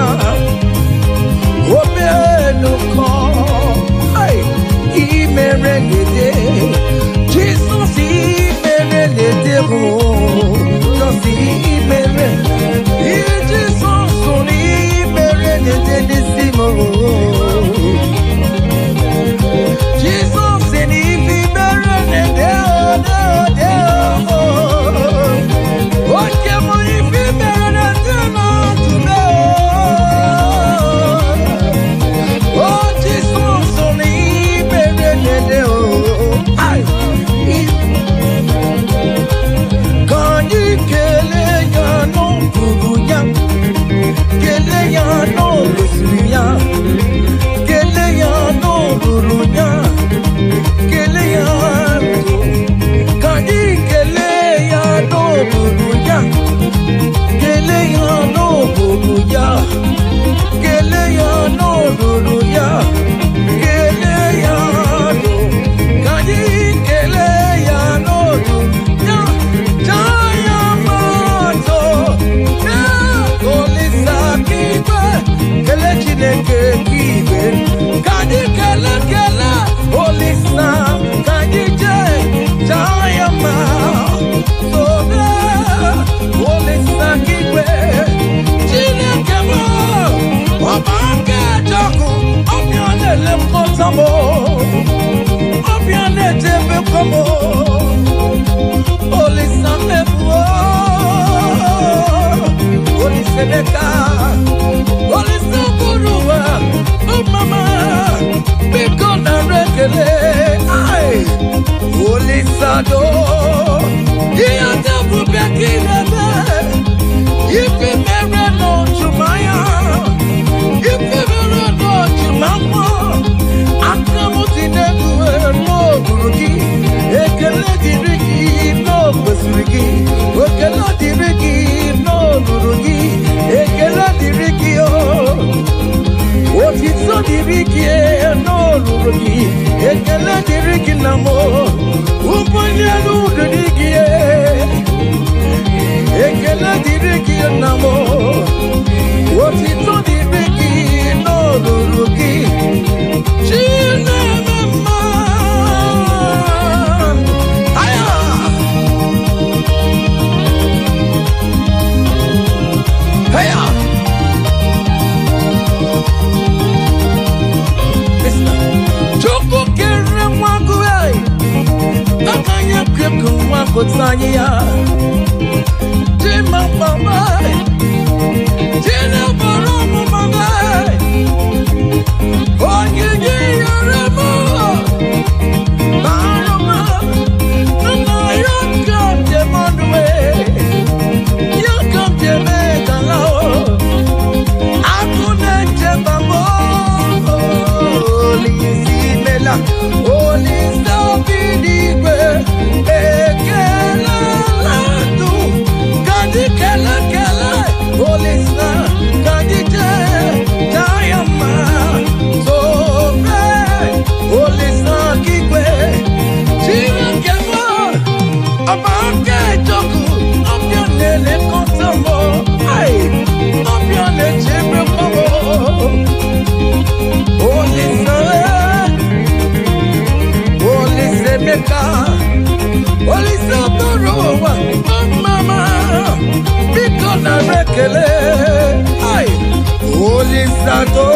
Speaker 4: Jesus in the what can we be better than oh, Jesus only better than can you kill ya no kuya kill ya no lusuya kill ya no luruya kill ya can you kill ya no luruya kill ya no luruya kill ya no luruya kill ya no can you kill ya no luruya jaya mato kolisa kibe kele chineke kibe kadi kele kele kolisa kadi je jaya mato kolisa kibe chineke mo obange joku obiane le mkotamo obiane tebe komo kolisa mebuo Oliseneka, Olisaburuwa, oh mama, Bikona rekele, ay, Olisado, Yata Bubiakilebe, Yipi mere no Jumaya, Yipi mere no Jumama, Akamuti Nedu no Buruki, Ekele Diriki no Basuriki, Okela Diriki no Buruki, Ekela Diriki oh, what is so Diriki no Buruki, Ekela Diriki namo, Upanya no Diriki, Ekela Diriki namo, what is so Diriki no Buruki, China mama, Hey! Choko kere mwangu ai, akanya kweku mwangu tanya. Jima mama, jina boromu mama. Onye yaremo, baroma, nana yakam demonwe, yakam demegalao. Akune jebamo, olisimela, olisabidigwe, ekela landu, kadi kela kela, olisa, kadi je, jayama, sobe, olisa kigwe, chirangemo, amange joku, ambianele kontamo, ay, ambianele chebemo, olisa, olisemeka, olisaburuwa, mama, bikona rekele, ay, olisato.